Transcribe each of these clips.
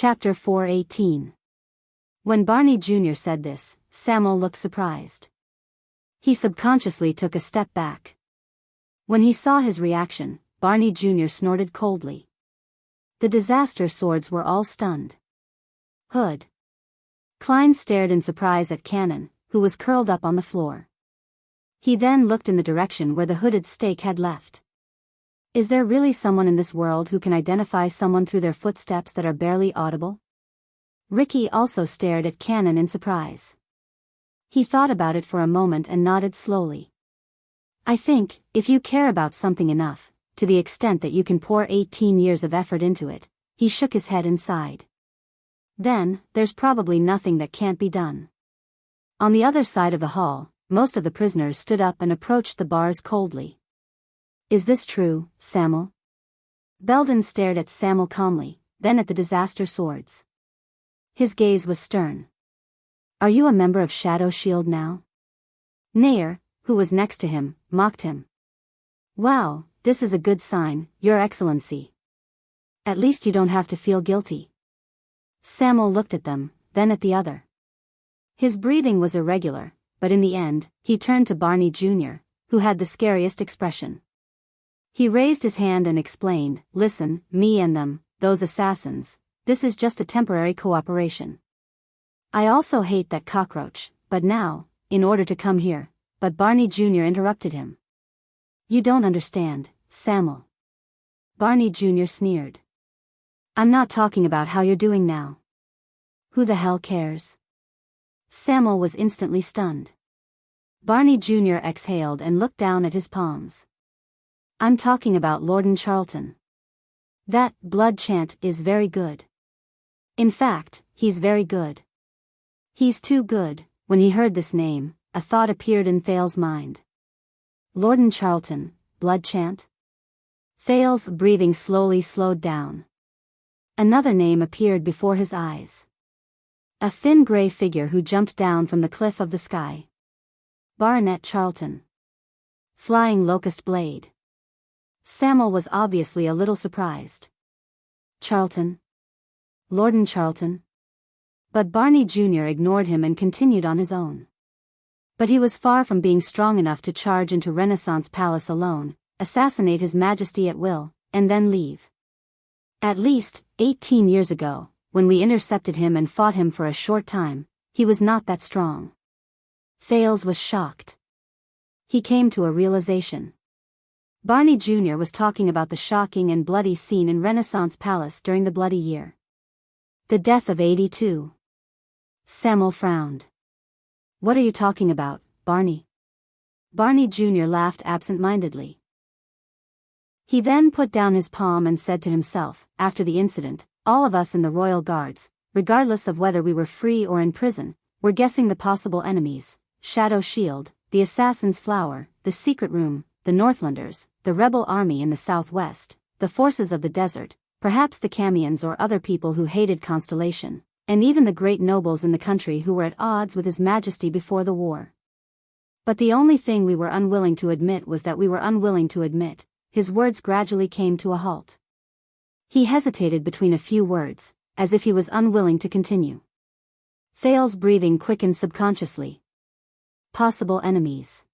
Chapter 4:18. When Barney Jr. said this, Samuel looked surprised. He subconsciously took a step back. When he saw his reaction, Barney Jr. snorted coldly. The disaster swords were all stunned. Hood. Klein stared in surprise at Cannon, who was curled up on the floor. He then looked in the direction where the hooded stake had left. Is there really someone in this world who can identify someone through their footsteps that are barely audible? Ricky also stared at Cannon in surprise. He thought about it for a moment and nodded slowly. I think, if you care about something enough, to the extent that you can pour 18 years of effort into it, he shook his head and sighed. Then, there's probably nothing that can't be done. On the other side of the hall, most of the prisoners stood up and approached the bars coldly. Is this true, Samuel? Belden stared at Samuel calmly, then at the disaster swords. His gaze was stern. Are you a member of Shadow Shield now? Nair, who was next to him, mocked him. Wow, this is a good sign, Your Excellency. At least you don't have to feel guilty. Samuel looked at them, then at the other. His breathing was irregular, but in the end, he turned to Barney Jr., who had the scariest expression. He raised his hand and explained, Listen, me and them, those assassins, this is just a temporary cooperation. I also hate that cockroach, but now, in order to come here, but Barney Jr. interrupted him. You don't understand, Samuel. Barney Jr. sneered. I'm not talking about how you're doing now. Who the hell cares? Samuel was instantly stunned. Barney Jr. exhaled and looked down at his palms. I'm talking about Lorden Charlton. That blood chant is very good. In fact, he's very good. He's too good. When he heard this name, a thought appeared in Thale's mind. Lorden Charlton, blood chant? Thale's breathing slowly slowed down. Another name appeared before his eyes. A thin gray figure who jumped down from the cliff of the sky. Baronet Charlton. Flying Locust Blade. Samuel was obviously a little surprised. Charlton? Lorden Charlton? But Barney Jr. ignored him and continued on his own. But he was far from being strong enough to charge into Renaissance Palace alone, assassinate His Majesty at will, and then leave. At least, 18 years ago, when we intercepted him and fought him for a short time, he was not that strong. Thales was shocked. He came to a realization. Barney Jr. was talking about the shocking and bloody scene in Renaissance Palace during the Bloody Year. The death of 82. Samuel frowned. What are you talking about, Barney? Barney Jr. laughed absent-mindedly. He then put down his palm and said to himself, after the incident, all of us in the Royal Guards, regardless of whether we were free or in prison, were guessing the possible enemies: Shadow Shield, the Assassin's Flower, the Secret Room, the Northlanders, the rebel army in the southwest, the forces of the desert, perhaps the Camians or other people who hated Constellation, and even the great nobles in the country who were at odds with His Majesty before the war. But the only thing we were unwilling to admit was that we were unwilling to admit. His words gradually came to a halt. He hesitated between a few words, as if he was unwilling to continue. Thale's breathing quickened subconsciously. Possible enemies.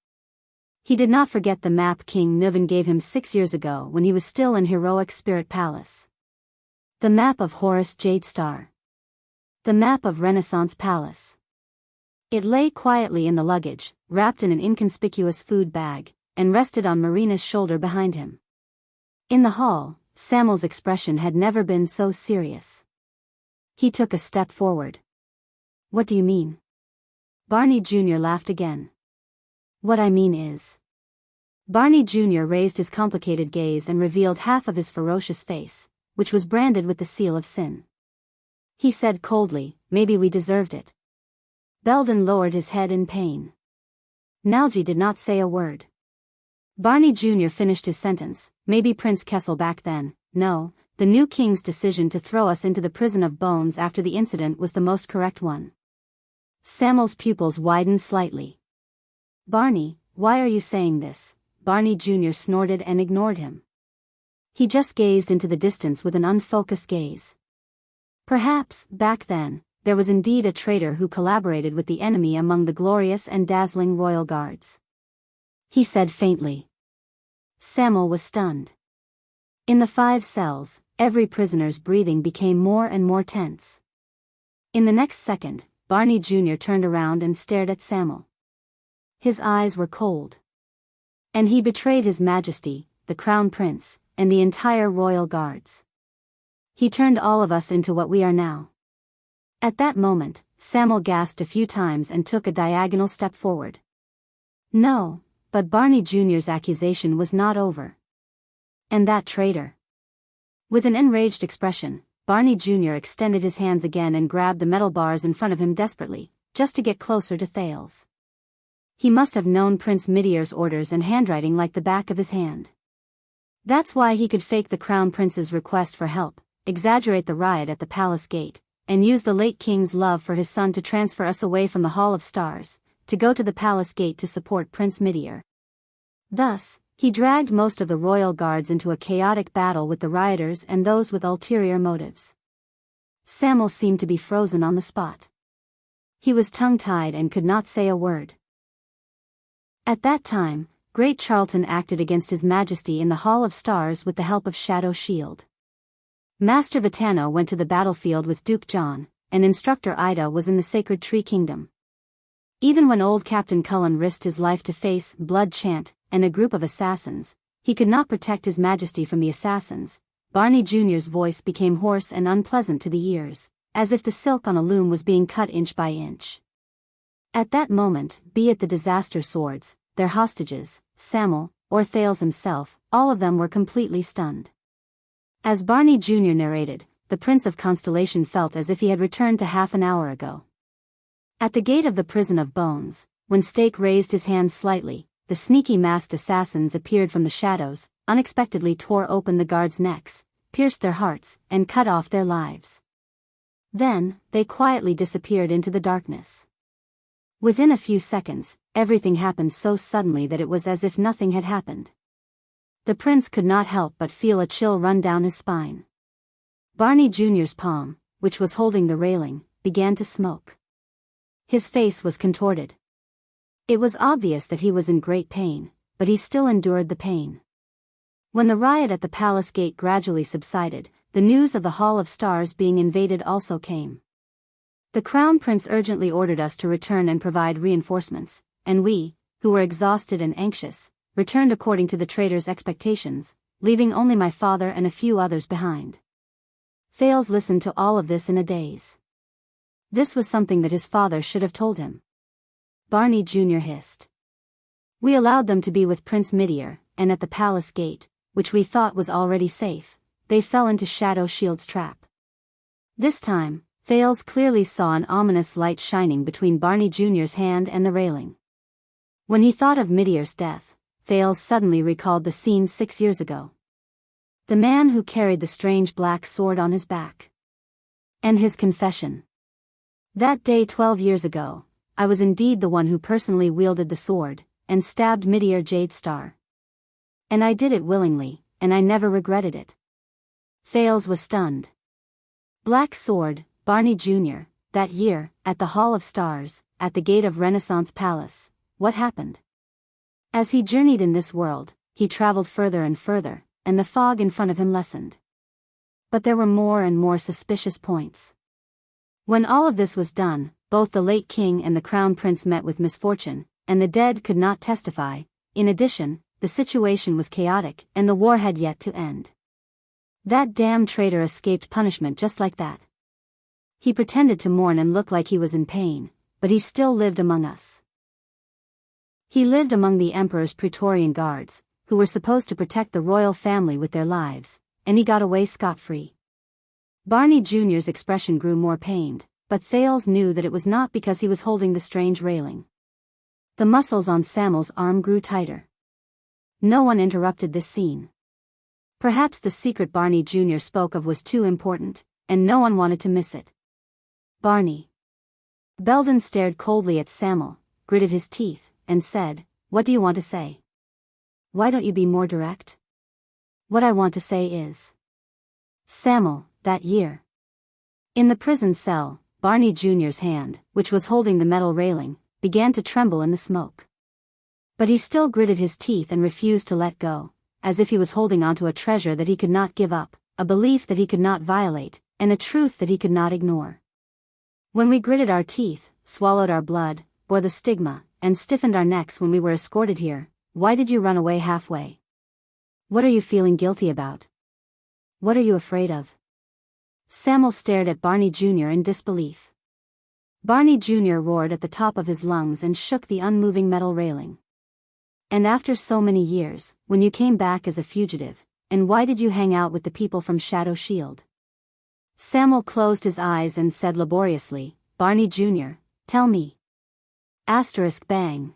He did not forget the map King Nuvan gave him 6 years ago when he was still in Heroic Spirit Palace. The map of Horus Jadestar. The map of Renaissance Palace. It lay quietly in the luggage, wrapped in an inconspicuous food bag, and rested on Marina's shoulder behind him. In the hall, Samuel's expression had never been so serious. He took a step forward. What do you mean? Barney Jr. laughed again. What I mean is... Barney Jr. raised his complicated gaze and revealed half of his ferocious face, which was branded with the seal of sin. He said coldly, maybe we deserved it. Belden lowered his head in pain. Nalji did not say a word. Barney Jr. finished his sentence, maybe Prince Kessel back then, no, the new king's decision to throw us into the prison of bones after the incident was the most correct one. Samuel's pupils widened slightly. Barney, why are you saying this? Barney Jr. snorted and ignored him. He just gazed into the distance with an unfocused gaze. Perhaps, back then, there was indeed a traitor who collaborated with the enemy among the glorious and dazzling royal guards. He said faintly. Samuel was stunned. In the 5 cells, every prisoner's breathing became more and more tense. In the next second, Barney Jr. turned around and stared at Samuel. His eyes were cold. And he betrayed His Majesty, the Crown Prince, and the entire royal guards. He turned all of us into what we are now. At that moment, Samuel gasped a few times and took a diagonal step forward. No, but Barney Jr.'s accusation was not over. And that traitor. With an enraged expression, Barney Jr. extended his hands again and grabbed the metal bars in front of him desperately, just to get closer to Thales. He must have known Prince Midiar's orders and handwriting like the back of his hand. That's why he could fake the Crown Prince's request for help, exaggerate the riot at the palace gate, and use the late king's love for his son to transfer us away from the Hall of Stars, to go to the palace gate to support Prince Midiar. Thus, he dragged most of the royal guards into a chaotic battle with the rioters and those with ulterior motives. Samuel seemed to be frozen on the spot. He was tongue-tied and could not say a word. At that time, Great Charlton acted against His Majesty in the Hall of Stars with the help of Shadow Shield. Master Vitano went to the battlefield with Duke John, and Instructor Ida was in the Sacred Tree Kingdom. Even when old Captain Cullen risked his life to face Blood Chant and a group of assassins, he could not protect His Majesty from the assassins. Barney Jr.'s voice became hoarse and unpleasant to the ears, as if the silk on a loom was being cut inch by inch. At that moment, be it the disaster swords, their hostages, Samuel, or Thales himself, all of them were completely stunned. As Barney Jr. narrated, the Prince of Constellation felt as if he had returned to half an hour ago. At the gate of the Prison of Bones, when Stake raised his hand slightly, the sneaky masked assassins appeared from the shadows, unexpectedly tore open the guards' necks, pierced their hearts, and cut off their lives. Then, they quietly disappeared into the darkness. Within a few seconds, everything happened so suddenly that it was as if nothing had happened. The prince could not help but feel a chill run down his spine. Barney Jr.'s palm, which was holding the railing, began to smoke. His face was contorted. It was obvious that he was in great pain, but he still endured the pain. When the riot at the palace gate gradually subsided, the news of the Hall of Stars being invaded also came. The Crown Prince urgently ordered us to return and provide reinforcements, and we, who were exhausted and anxious, returned according to the traitor's expectations, leaving only my father and a few others behind. Thales listened to all of this in a daze. This was something that his father should have told him. Barney Jr. hissed. We allowed them to be with Prince Midiar, and at the palace gate, which we thought was already safe, they fell into Shadow Shield's trap. This time, Thales clearly saw an ominous light shining between Barney Jr.'s hand and the railing. When he thought of Midiar's death, Thales suddenly recalled the scene 6 years ago. The man who carried the strange black sword on his back. And his confession. That day 12 years ago, I was indeed the one who personally wielded the sword, and stabbed Midiar Jadestar. And I did it willingly, and I never regretted it. Thales was stunned. Black Sword, Barney Jr., that year, at the Hall of Stars, at the gate of Renaissance Palace, what happened? As he journeyed in this world, he traveled further and further, and the fog in front of him lessened. But there were more and more suspicious points. When all of this was done, both the late king and the crown prince met with misfortune, and the dead could not testify. In addition, the situation was chaotic, and the war had yet to end. That damn traitor escaped punishment just like that. He pretended to mourn and look like he was in pain, but he still lived among us. He lived among the emperor's Praetorian guards, who were supposed to protect the royal family with their lives, and he got away scot-free. Barney Jr.'s expression grew more pained, but Thales knew that it was not because he was holding the strange railing. The muscles on Samuel's arm grew tighter. No one interrupted this scene. Perhaps the secret Barney Jr. spoke of was too important, and no one wanted to miss it. Barney. Belden stared coldly at Samuel, gritted his teeth, and said, "What do you want to say? Why don't you be more direct?" "What I want to say is... Samuel, that year. In the prison cell, Barney Jr.'s hand, which was holding the metal railing, began to tremble in the smoke. But he still gritted his teeth and refused to let go, as if he was holding onto a treasure that he could not give up, a belief that he could not violate, and a truth that he could not ignore. When we gritted our teeth, swallowed our blood, bore the stigma, and stiffened our necks when we were escorted here, why did you run away halfway? What are you feeling guilty about? What are you afraid of? Samuel stared at Barney Jr. in disbelief. Barney Jr. roared at the top of his lungs and shook the unmoving metal railing. And after so many years, when you came back as a fugitive, and why did you hang out with the people from Shadow Shield? Samuel closed his eyes and said laboriously, Barney Jr., tell me. Asterisk bang.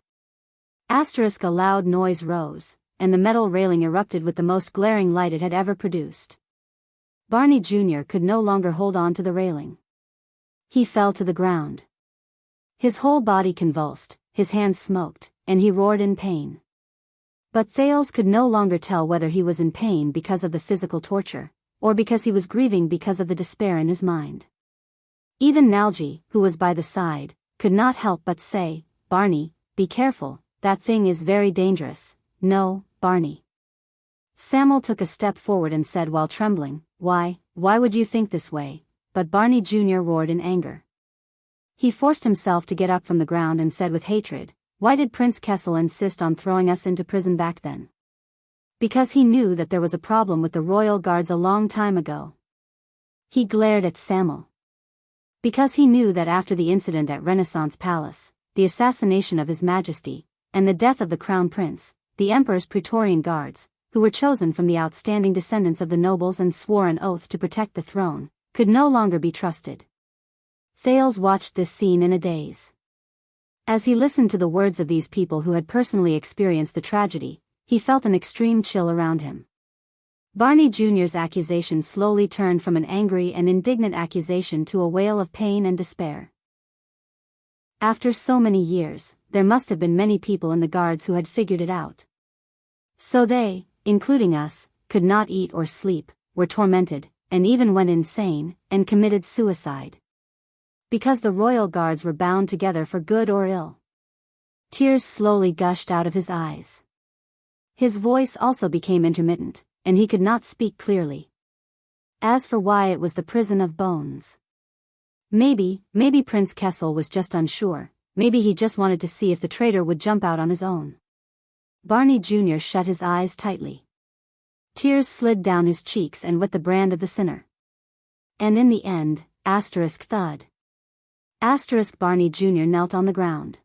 Asterisk a loud noise rose, and the metal railing erupted with the most glaring light it had ever produced. Barney Jr. could no longer hold on to the railing. He fell to the ground. His whole body convulsed, his hands smoked, and he roared in pain. But Thales could no longer tell whether he was in pain because of the physical torture, or because he was grieving because of the despair in his mind. Even Nalji, who was by the side, could not help but say, Barney, be careful, that thing is very dangerous. No, Barney. Samuel took a step forward and said while trembling, why would you think this way? But Barney Jr. roared in anger. He forced himself to get up from the ground and said with hatred, why did Prince Kessel insist on throwing us into prison back then? Because he knew that there was a problem with the royal guards a long time ago. He glared at Samuel. Because he knew that after the incident at Renaissance Palace, the assassination of His Majesty, and the death of the Crown Prince, the Emperor's Praetorian Guards, who were chosen from the outstanding descendants of the nobles and swore an oath to protect the throne, could no longer be trusted. Thales watched this scene in a daze. As he listened to the words of these people who had personally experienced the tragedy, he felt an extreme chill around him. Barney Jr.'s accusation slowly turned from an angry and indignant accusation to a wail of pain and despair. After so many years, there must have been many people in the guards who had figured it out. So they, including us, could not eat or sleep, were tormented, and even went insane, and committed suicide. Because the royal guards were bound together for good or ill. Tears slowly gushed out of his eyes. His voice also became intermittent, and he could not speak clearly. As for why it was the prison of bones. Maybe Prince Kessel was just unsure, maybe he just wanted to see if the traitor would jump out on his own. Barney Jr. shut his eyes tightly. Tears slid down his cheeks and wet the brand of the sinner. And in the end, thud. Barney Jr. knelt on the ground.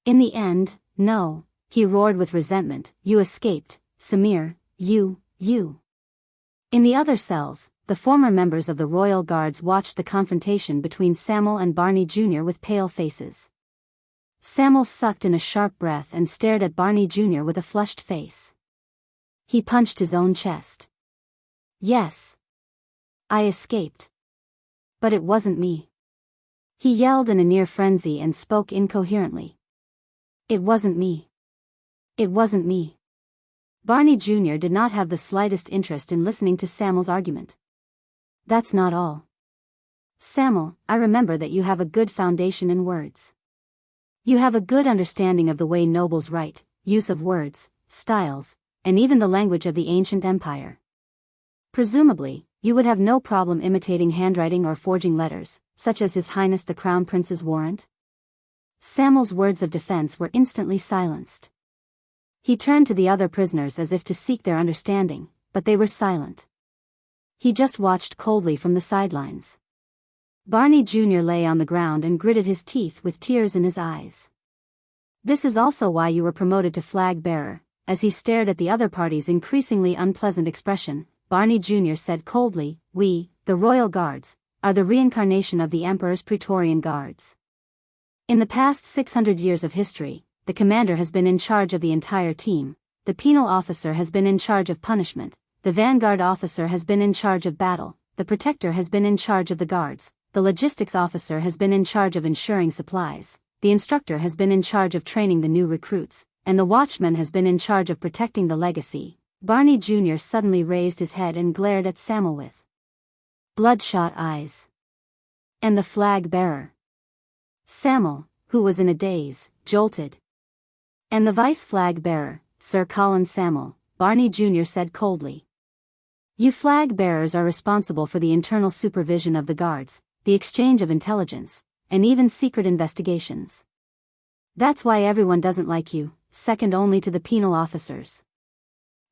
In the end, no, he roared with resentment, you escaped, Samir, you. In the other cells, the former members of the royal guards watched the confrontation between Samuel and Barney Jr. with pale faces. Samuel sucked in a sharp breath and stared at Barney Jr. with a flushed face. He punched his own chest. Yes. I escaped. But it wasn't me. He yelled in a near frenzy and spoke incoherently. It wasn't me. It wasn't me. Barney Jr. did not have the slightest interest in listening to Samuel's argument. That's not all. Samuel, I remember that you have a good foundation in words. You have a good understanding of the way nobles write, use of words, styles, and even the language of the ancient empire. Presumably, you would have no problem imitating handwriting or forging letters, such as His Highness the Crown Prince's warrant. Samuel's words of defense were instantly silenced. He turned to the other prisoners as if to seek their understanding, but they were silent. He just watched coldly from the sidelines. Barney Jr. lay on the ground and gritted his teeth with tears in his eyes. This is also why you were promoted to flag bearer. As he stared at the other party's increasingly unpleasant expression, Barney Jr. said coldly, we, the royal guards, are the reincarnation of the Emperor's Praetorian Guards. In the past 600 years of history, the commander has been in charge of the entire team, the penal officer has been in charge of punishment, the vanguard officer has been in charge of battle, the protector has been in charge of the guards, the logistics officer has been in charge of ensuring supplies, the instructor has been in charge of training the new recruits, and the watchman has been in charge of protecting the legacy. Barney Jr. suddenly raised his head and glared at Samuel with bloodshot eyes. And the flag bearer? Samuel, who was in a daze, jolted. And the vice flag bearer, Sir Colin Samuel, Barney Jr. said coldly. You flag bearers are responsible for the internal supervision of the guards, the exchange of intelligence, and even secret investigations. That's why everyone doesn't like you, second only to the penal officers.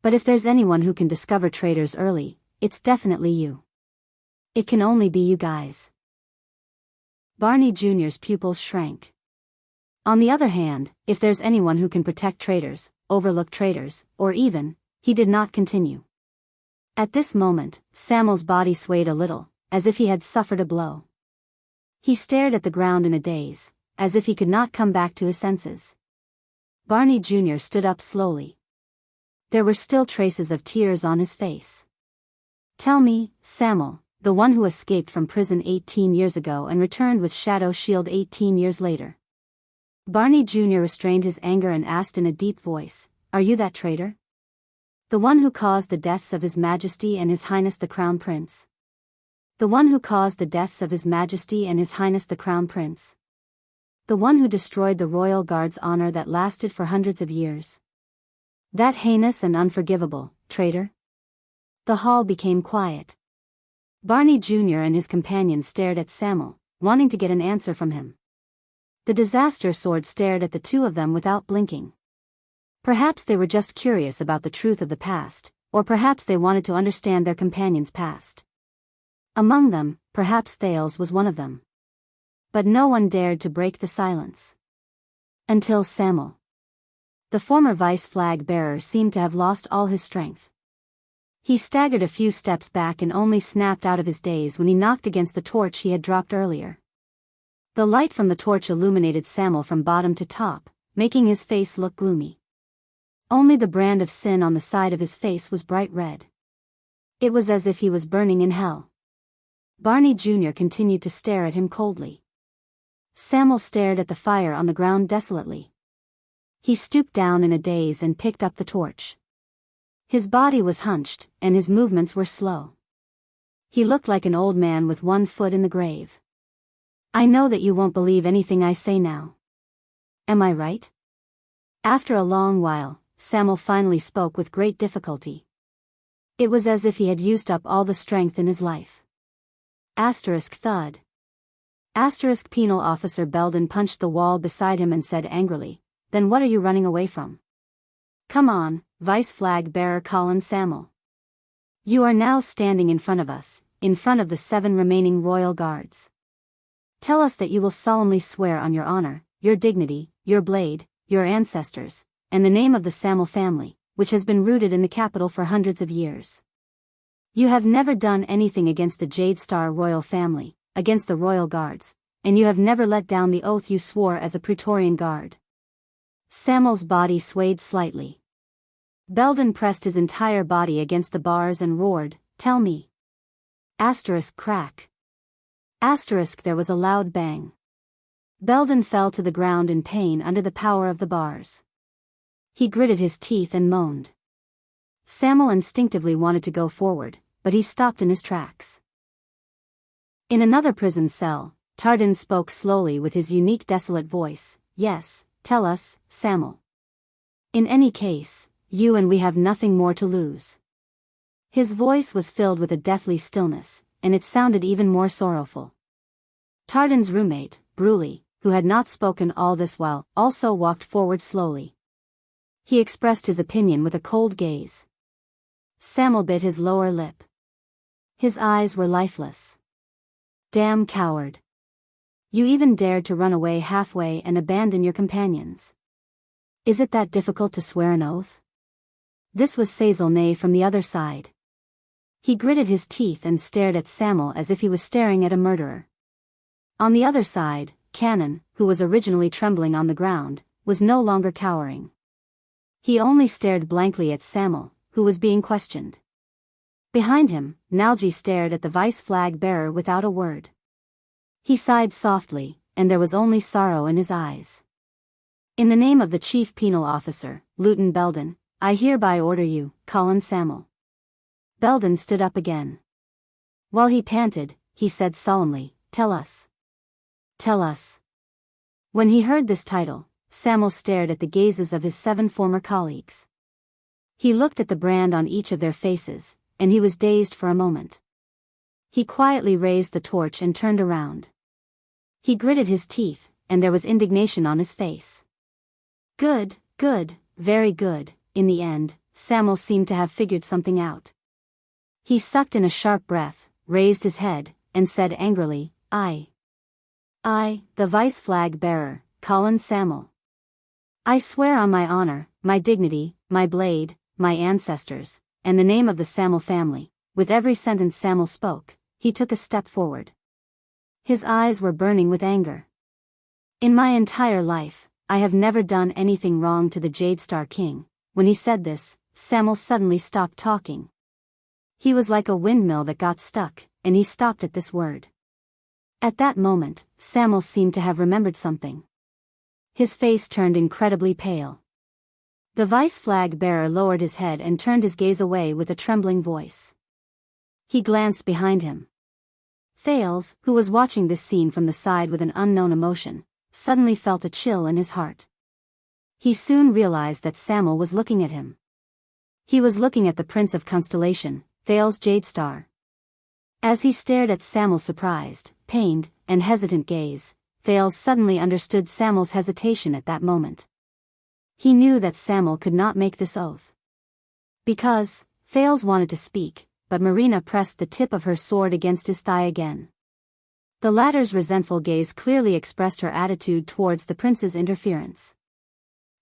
But if there's anyone who can discover traitors early, it's definitely you. It can only be you guys. Barney Jr.'s pupils shrank. On the other hand, if there's anyone who can protect traitors, overlook traitors, or even, he did not continue. At this moment, Samuel's body swayed a little, as if he had suffered a blow. He stared at the ground in a daze, as if he could not come back to his senses. Barney Jr. stood up slowly. There were still traces of tears on his face. Tell me, Samuel, the one who escaped from prison 18 years ago and returned with Shadow Shield 18 years later. Barney Jr. restrained his anger and asked in a deep voice, Are you that traitor? The one who caused the deaths of His Majesty and His Highness the Crown Prince? The one who caused the deaths of His Majesty and His Highness the Crown Prince? The one who destroyed the royal guard's honor that lasted for hundreds of years? That heinous and unforgivable traitor? The hall became quiet. Barney Jr. and his companions stared at Samuel, wanting to get an answer from him. The disaster sword stared at the two of them without blinking. Perhaps they were just curious about the truth of the past, or perhaps they wanted to understand their companion's past. Among them, perhaps Thales was one of them. But no one dared to break the silence. Until Samuel. The former vice flag bearer seemed to have lost all his strength. He staggered a few steps back and only snapped out of his daze when he knocked against the torch he had dropped earlier. The light from the torch illuminated Samuel from bottom to top, making his face look gloomy. Only the brand of sin on the side of his face was bright red. It was as if he was burning in hell. Barney Jr. continued to stare at him coldly. Samuel stared at the fire on the ground desolately. He stooped down in a daze and picked up the torch. His body was hunched, and his movements were slow. He looked like an old man with one foot in the grave. I know that you won't believe anything I say now. Am I right? After a long while, Samuel finally spoke with great difficulty. It was as if he had used up all the strength in his life. Thud. Penal officer Belden punched the wall beside him and said angrily, Then what are you running away from? Come on, Vice Flag Bearer Colin Samuel. You are now standing in front of us, in front of the 7 remaining royal guards. Tell us that you will solemnly swear on your honor, your dignity, your blade, your ancestors, and the name of the Samuel family, which has been rooted in the capital for hundreds of years. You have never done anything against the Jade Star royal family, against the royal guards, and you have never let down the oath you swore as a Praetorian guard. Samuel's body swayed slightly. Belden pressed his entire body against the bars and roared, Tell me. Crack. There was a loud bang. Belden fell to the ground in pain under the power of the bars. He gritted his teeth and moaned. Samuel instinctively wanted to go forward, but he stopped in his tracks. In another prison cell, Tardin spoke slowly with his unique desolate voice, Yes, tell us, Samuel. In any case, you and we have nothing more to lose. His voice was filled with a deathly stillness, and it sounded even more sorrowful. Tardin's roommate, Bruley, who had not spoken all this while, also walked forward slowly. He expressed his opinion with a cold gaze. Samuel bit his lower lip. His eyes were lifeless. Damn coward. You even dared to run away halfway and abandon your companions. Is it that difficult to swear an oath? This was Sazelnay from the other side. He gritted his teeth and stared at Samuel as if he was staring at a murderer. On the other side, Cannon, who was originally trembling on the ground, was no longer cowering. He only stared blankly at Samuel, who was being questioned. Behind him, Nalji stared at the vice flag bearer without a word. He sighed softly, and there was only sorrow in his eyes. In the name of the chief penal officer, Lieutenant Belden, I hereby order you, Colin Samuel. Belden stood up again. While he panted, he said solemnly, tell us. Tell us. When he heard this title, Samuel stared at the gazes of his 7 former colleagues. He looked at the brand on each of their faces, and he was dazed for a moment. He quietly raised the torch and turned around. He gritted his teeth, and there was indignation on his face. Good, good, very good. In the end, Samuel seemed to have figured something out. He sucked in a sharp breath, raised his head, and said angrily, I, the vice flag bearer, Colin Samuel. I swear on my honor, my dignity, my blade, my ancestors, and the name of the Samuel family. With every sentence Samuel spoke, he took a step forward. His eyes were burning with anger. In my entire life, I have never done anything wrong to the Jade Star King. When he said this, Samuel suddenly stopped talking. He was like a windmill that got stuck, and he stopped at this word. At that moment, Samuel seemed to have remembered something. His face turned incredibly pale. The vice flag bearer lowered his head and turned his gaze away with a trembling voice. He glanced behind him. Thales, who was watching this scene from the side with an unknown emotion, suddenly felt a chill in his heart. He soon realized that Samuel was looking at him. He was looking at the Prince of Constellation, Thales Jadestar. As he stared at Samuel's surprised, pained, and hesitant gaze, Thales suddenly understood Samuel's hesitation at that moment. He knew that Samuel could not make this oath. Because, Thales wanted to speak, but Marina pressed the tip of her sword against his thigh again. The latter's resentful gaze clearly expressed her attitude towards the prince's interference.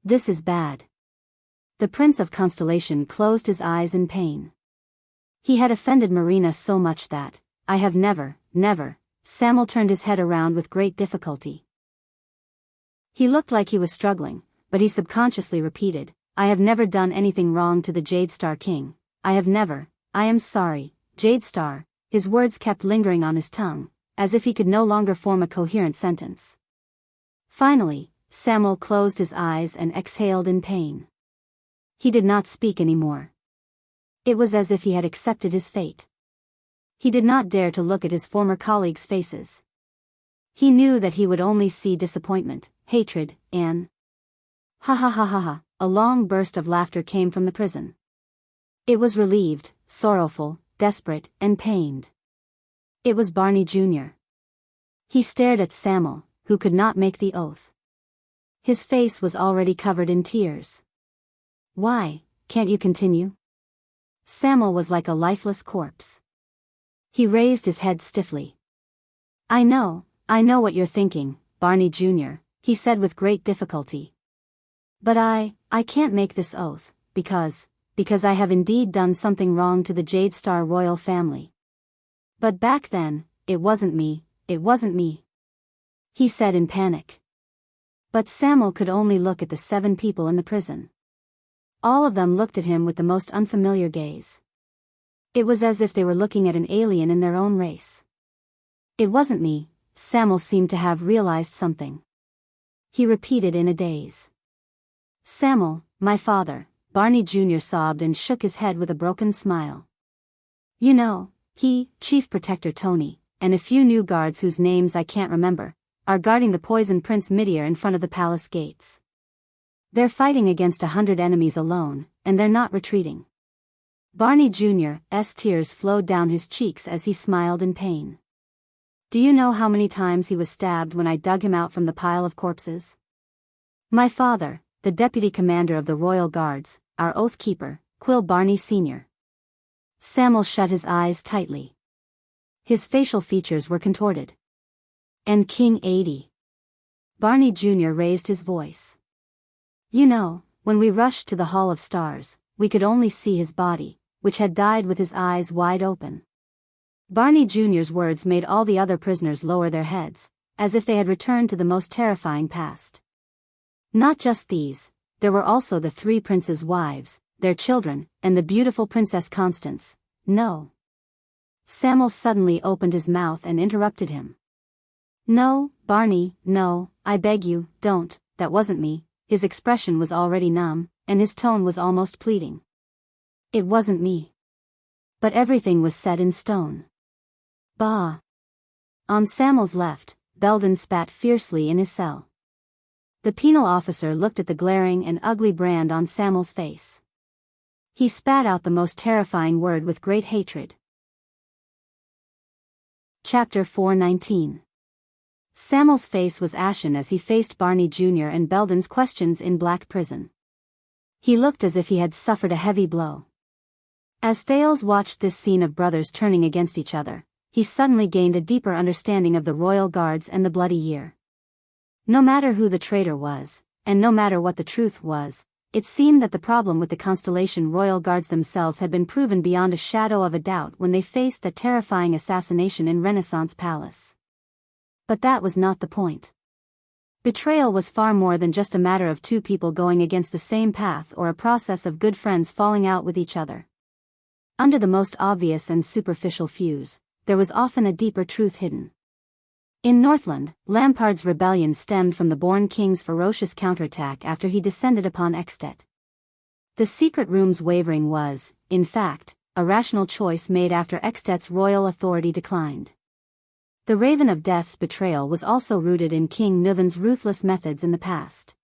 This is bad. The Prince of Constellation closed his eyes in pain. He had offended Marina so much that, I have never, Samuel turned his head around with great difficulty. He looked like he was struggling, but he subconsciously repeated, I have never done anything wrong to the Jade Star King. I am sorry, Jade Star. His words kept lingering on his tongue, as if he could no longer form a coherent sentence. Finally, Samuel closed his eyes and exhaled in pain. He did not speak anymore. It was as if he had accepted his fate. He did not dare to look at his former colleagues' faces. He knew that he would only see disappointment, hatred, and... Ha ha ha ha ha, a long burst of laughter came from the prison. It was relieved, sorrowful, desperate, and pained. It was Barney Jr. He stared at Samuel, who could not make the oath. His face was already covered in tears. Why, can't you continue? Samuel was like a lifeless corpse. He raised his head stiffly. I know what you're thinking, Barney Jr., he said with great difficulty. But I can't make this oath, because I have indeed done something wrong to the Jade Star royal family. But back then, it wasn't me, he said in panic. But Samuel could only look at the 7 people in the prison. All of them looked at him with the most unfamiliar gaze. It was as if they were looking at an alien in their own race. It wasn't me. Samuel seemed to have realized something. He repeated in a daze. Samuel, my father, Barney Jr. sobbed and shook his head with a broken smile. You know, he, Chief Protector Tony, and a few new guards whose names I can't remember, are guarding the poisoned Prince Midir in front of the palace gates. They're fighting against 100 enemies alone, and they're not retreating. Barney Jr.'s tears flowed down his cheeks as he smiled in pain. Do you know how many times he was stabbed when I dug him out from the pile of corpses? My father, the deputy commander of the Royal Guards, our oath keeper, Quill Barney Sr. Samuel shut his eyes tightly. His facial features were contorted. And King 80. Barney Jr. raised his voice. You know, when we rushed to the Hall of Stars, we could only see his body, which had died with his eyes wide open. Barney Jr.'s words made all the other prisoners lower their heads, as if they had returned to the most terrifying past. Not just these, there were also the 3 princes' wives, their children, and the beautiful Princess Constance. No. Samuel suddenly opened his mouth and interrupted him. No, Barney, no, I beg you, don't, that wasn't me. His expression was already numb, and his tone was almost pleading. It wasn't me. But everything was set in stone. Bah. On Samuel's left, Belden spat fiercely in his cell. The penal officer looked at the glaring and ugly brand on Samuel's face. He spat out the most terrifying word with great hatred. Chapter 419. Samuel's face was ashen as he faced Barney Jr. and Belden's questions in Black Prison. He looked as if he had suffered a heavy blow. As Thales watched this scene of brothers turning against each other, he suddenly gained a deeper understanding of the royal guards and the bloody year. No matter who the traitor was, and no matter what the truth was, it seemed that the problem with the Constellation royal guards themselves had been proven beyond a shadow of a doubt when they faced that terrifying assassination in Renaissance Palace. But that was not the point. Betrayal was far more than just a matter of two people going against the same path or a process of good friends falling out with each other. Under the most obvious and superficial fuse, there was often a deeper truth hidden. In Northland, Lampard's rebellion stemmed from the Born King's ferocious counterattack after he descended upon Extet. The secret room's wavering was, in fact, a rational choice made after Extet's royal authority declined. The Raven of Death's betrayal was also rooted in King Nuven's ruthless methods in the past.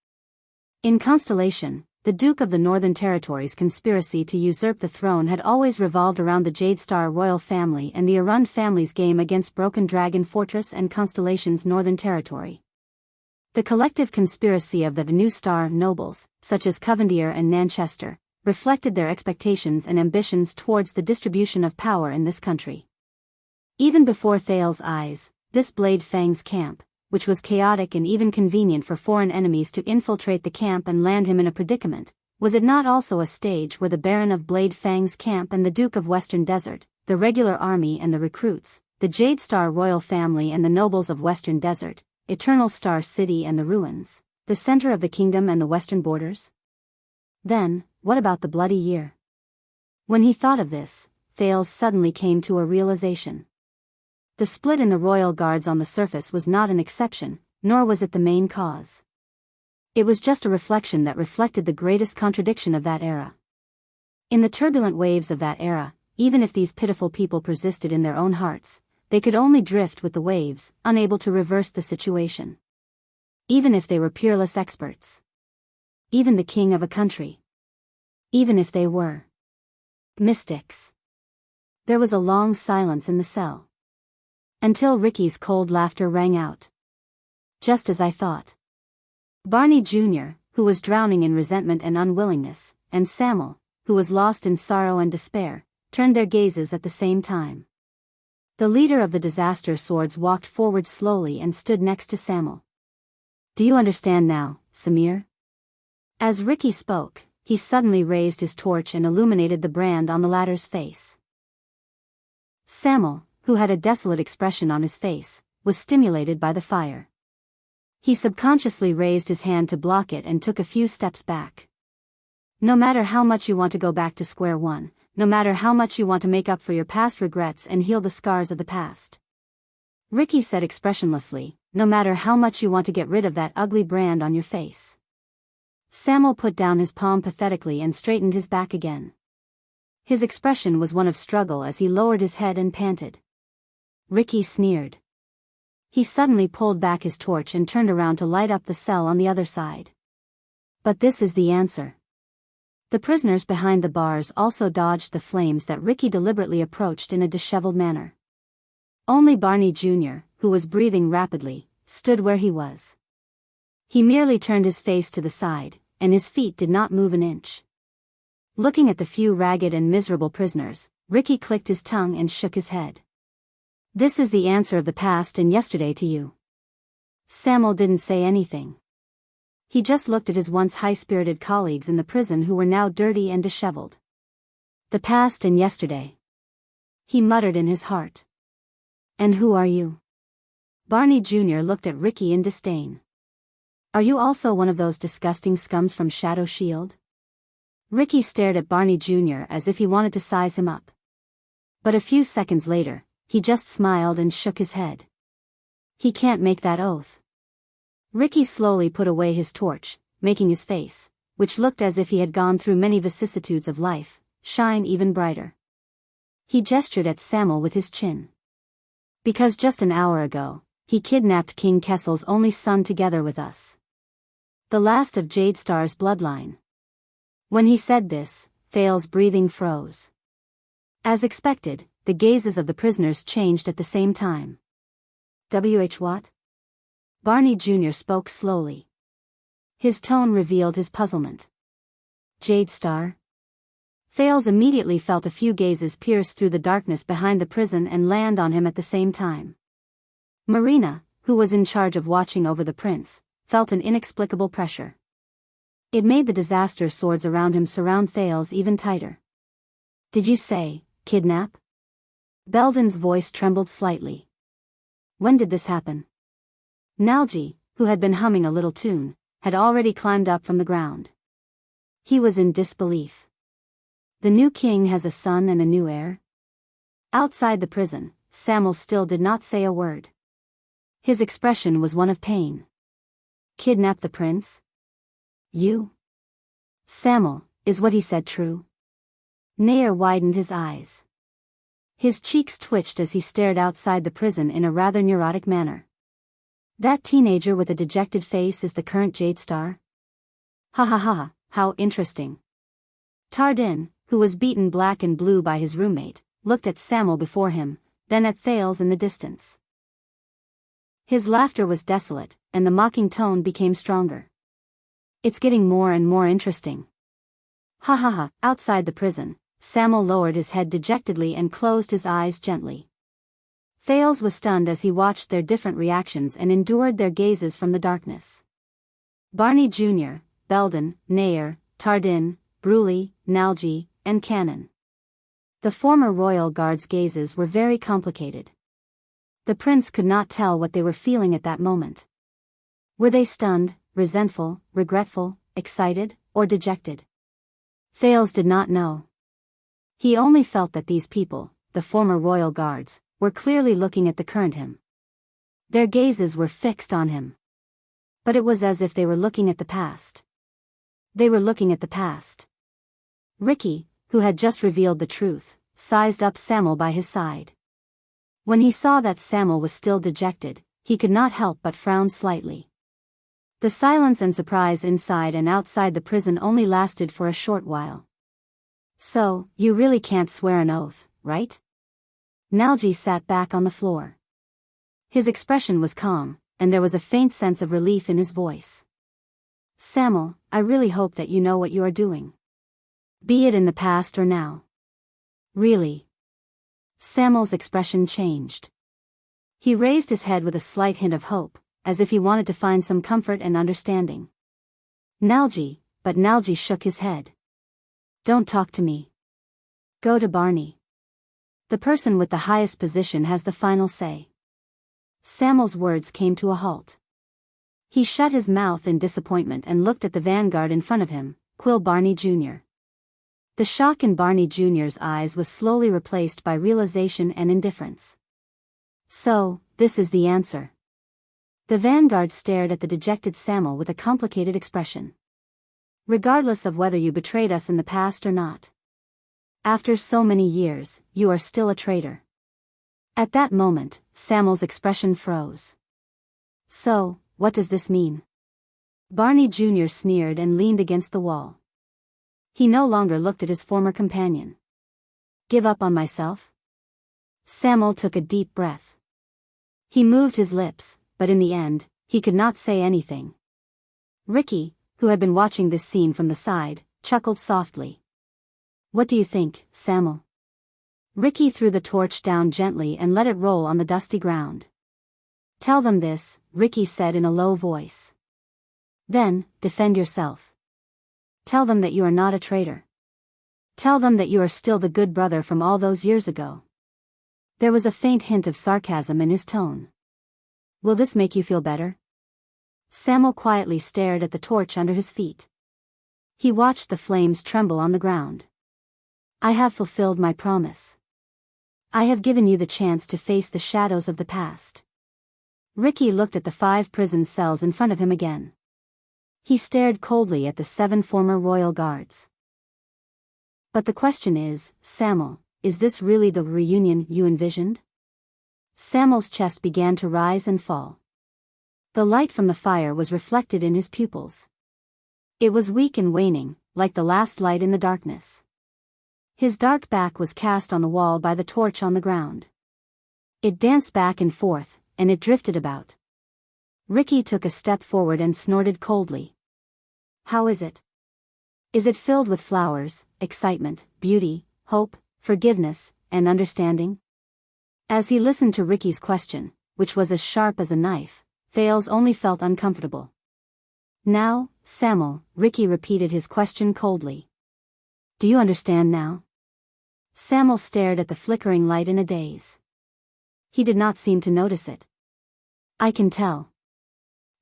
In Constellation, the Duke of the Northern Territories' conspiracy to usurp the throne had always revolved around the Jade Star royal family and the Arund family's game against Broken Dragon Fortress and Constellation's Northern Territory. The collective conspiracy of the New Star nobles, such as Covendier and Nanchester, reflected their expectations and ambitions towards the distribution of power in this country. Even before Thales' eyes, this Blade Fang's camp, which was chaotic and even convenient for foreign enemies to infiltrate the camp and land him in a predicament, was it not also a stage where the Baron of Blade Fang's camp and the Duke of Western Desert, the regular army and the recruits, the Jade Star royal family and the nobles of Western Desert, Eternal Star City and the ruins, the center of the kingdom and the western borders? Then, what about the bloody year? When he thought of this, Thales suddenly came to a realization. The split in the royal guards on the surface was not an exception, nor was it the main cause. It was just a reflection that reflected the greatest contradiction of that era. In the turbulent waves of that era, even if these pitiful people persisted in their own hearts, they could only drift with the waves, unable to reverse the situation. Even if they were peerless experts. Even the king of a country. Even if they were mystics. There was a long silence in the cell. Until Ricky's cold laughter rang out. Just as I thought. Barney Jr., who was drowning in resentment and unwillingness, and Samuel, who was lost in sorrow and despair, turned their gazes at the same time. The leader of the disaster swords walked forward slowly and stood next to Samuel. Do you understand now, Samir? As Ricky spoke, he suddenly raised his torch and illuminated the brand on the latter's face. Samuel, who had a desolate expression on his face, was stimulated by the fire. He subconsciously raised his hand to block it and took a few steps back. No matter how much you want to go back to square one, no matter how much you want to make up for your past regrets and heal the scars of the past. Ricky said expressionlessly, no matter how much you want to get rid of that ugly brand on your face. Samuel put down his palm pathetically and straightened his back again. His expression was one of struggle as he lowered his head and panted. Ricky sneered. He suddenly pulled back his torch and turned around to light up the cell on the other side. But this is the answer. The prisoners behind the bars also dodged the flames that Ricky deliberately approached in a disheveled manner. Only Barney Jr., who was breathing rapidly, stood where he was. He merely turned his face to the side, and his feet did not move an inch. Looking at the few ragged and miserable prisoners, Ricky clicked his tongue and shook his head. This is the answer of the past and yesterday to you. Samuel didn't say anything. He just looked at his once high-spirited colleagues in the prison who were now dirty and disheveled. The past and yesterday. He muttered in his heart. And who are you? Barney Jr. looked at Ricky in disdain. Are you also one of those disgusting scums from Shadow Shield? Ricky stared at Barney Jr. as if he wanted to size him up. But a few seconds later, he just smiled and shook his head. He can't make that oath. Ricky slowly put away his torch, making his face, which looked as if he had gone through many vicissitudes of life, shine even brighter. He gestured at Samuel with his chin. Because just an hour ago, he kidnapped King Kessel's only son together with us. The last of Jade Star's bloodline. When he said this, Thale's breathing froze. As expected, the gazes of the prisoners changed at the same time. What? Barney Jr. spoke slowly. His tone revealed his puzzlement. Jade Star? Thales immediately felt a few gazes pierce through the darkness behind the prison and land on him at the same time. Marina, who was in charge of watching over the prince, felt an inexplicable pressure. It made the disaster swords around him surround Thales even tighter. Did you say, kidnap? Belden's voice trembled slightly. When did this happen? Nalji, who had been humming a little tune, had already climbed up from the ground. He was in disbelief. The new king has a son and a new heir? Outside the prison, Samuel still did not say a word. His expression was one of pain. Kidnap the prince? You? Samuel, is what he said true? Nair widened his eyes. His cheeks twitched as he stared outside the prison in a rather neurotic manner. That teenager with a dejected face is the current Jade Star? Ha ha ha, how interesting. Tardin, who was beaten black and blue by his roommate, looked at Samuel before him, then at Thales in the distance. His laughter was desolate, and the mocking tone became stronger. It's getting more and more interesting. Ha ha ha, outside the prison, Samuel lowered his head dejectedly and closed his eyes gently. Thales was stunned as he watched their different reactions and endured their gazes from the darkness. Barney Jr., Belden, Nair, Tardin, Bruley, Nalji, and Cannon. The former royal guard's gazes were very complicated. The prince could not tell what they were feeling at that moment. Were they stunned, resentful, regretful, excited, or dejected? Thales did not know. He only felt that these people, the former royal guards, were clearly looking at the current him. Their gazes were fixed on him. But it was as if they were looking at the past. They were looking at the past. Ricky, who had just revealed the truth, sized up Samuel by his side. When he saw that Samuel was still dejected, he could not help but frown slightly. The silence and surprise inside and outside the prison only lasted for a short while. So, you really can't swear an oath, right? Nalji sat back on the floor. His expression was calm, and there was a faint sense of relief in his voice. Samuel, I really hope that you know what you are doing. Be it in the past or now. Really? Samuel's expression changed. He raised his head with a slight hint of hope, as if he wanted to find some comfort and understanding. Nalji, but Nalji shook his head. Don't talk to me. Go to Barney. The person with the highest position has the final say. Samuel's words came to a halt. He shut his mouth in disappointment and looked at the vanguard in front of him, Quill Barney Jr. The shock in Barney Jr.'s eyes was slowly replaced by realization and indifference. So, this is the answer. The vanguard stared at the dejected Samuel with a complicated expression. Regardless of whether you betrayed us in the past or not. After so many years, you are still a traitor. At that moment, Samuel's expression froze. So, what does this mean? Barney Jr. sneered and leaned against the wall. He no longer looked at his former companion. Give up on myself? Samuel took a deep breath. He moved his lips, but in the end, he could not say anything. Ricky, who had been watching this scene from the side, chuckled softly. What do you think, Samuel? Ricky threw the torch down gently and let it roll on the dusty ground. Tell them this, Ricky said in a low voice. Then, defend yourself. Tell them that you are not a traitor. Tell them that you are still the good brother from all those years ago. There was a faint hint of sarcasm in his tone. Will this make you feel better? Samuel quietly stared at the torch under his feet. He watched the flames tremble on the ground. I have fulfilled my promise. I have given you the chance to face the shadows of the past. Ricky looked at the 5 prison cells in front of him again. He stared coldly at the 7 former royal guards. But the question is, Samuel, is this really the reunion you envisioned? Samuel's chest began to rise and fall. The light from the fire was reflected in his pupils. It was weak and waning, like the last light in the darkness. His dark back was cast on the wall by the torch on the ground. It danced back and forth, and it drifted about. Ricky took a step forward and snorted coldly. How is it? Is it filled with flowers, excitement, beauty, hope, forgiveness, and understanding? As he listened to Ricky's question, which was as sharp as a knife, Thales only felt uncomfortable. Now, Samuel, Ricky repeated his question coldly. Do you understand now? Samuel stared at the flickering light in a daze. He did not seem to notice it. I can tell.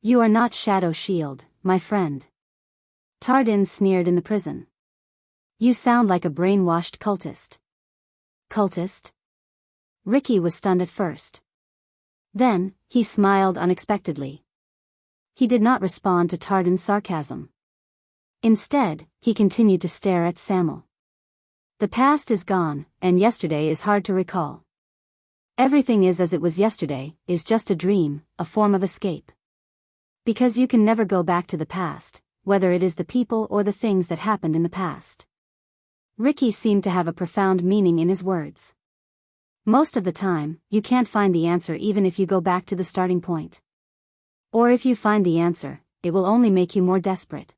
You are not Shadow Shield, my friend. Tardin sneered in the prison. You sound like a brainwashed cultist. Cultist? Ricky was stunned at first. Then, he smiled unexpectedly. He did not respond to Tardin's sarcasm. Instead, he continued to stare at Samuel. The past is gone, and yesterday is hard to recall. Everything is as it was yesterday, is just a dream, a form of escape. Because you can never go back to the past, whether it is the people or the things that happened in the past. Ricky seemed to have a profound meaning in his words. Most of the time, you can't find the answer even if you go back to the starting point. Or if you find the answer, it will only make you more desperate.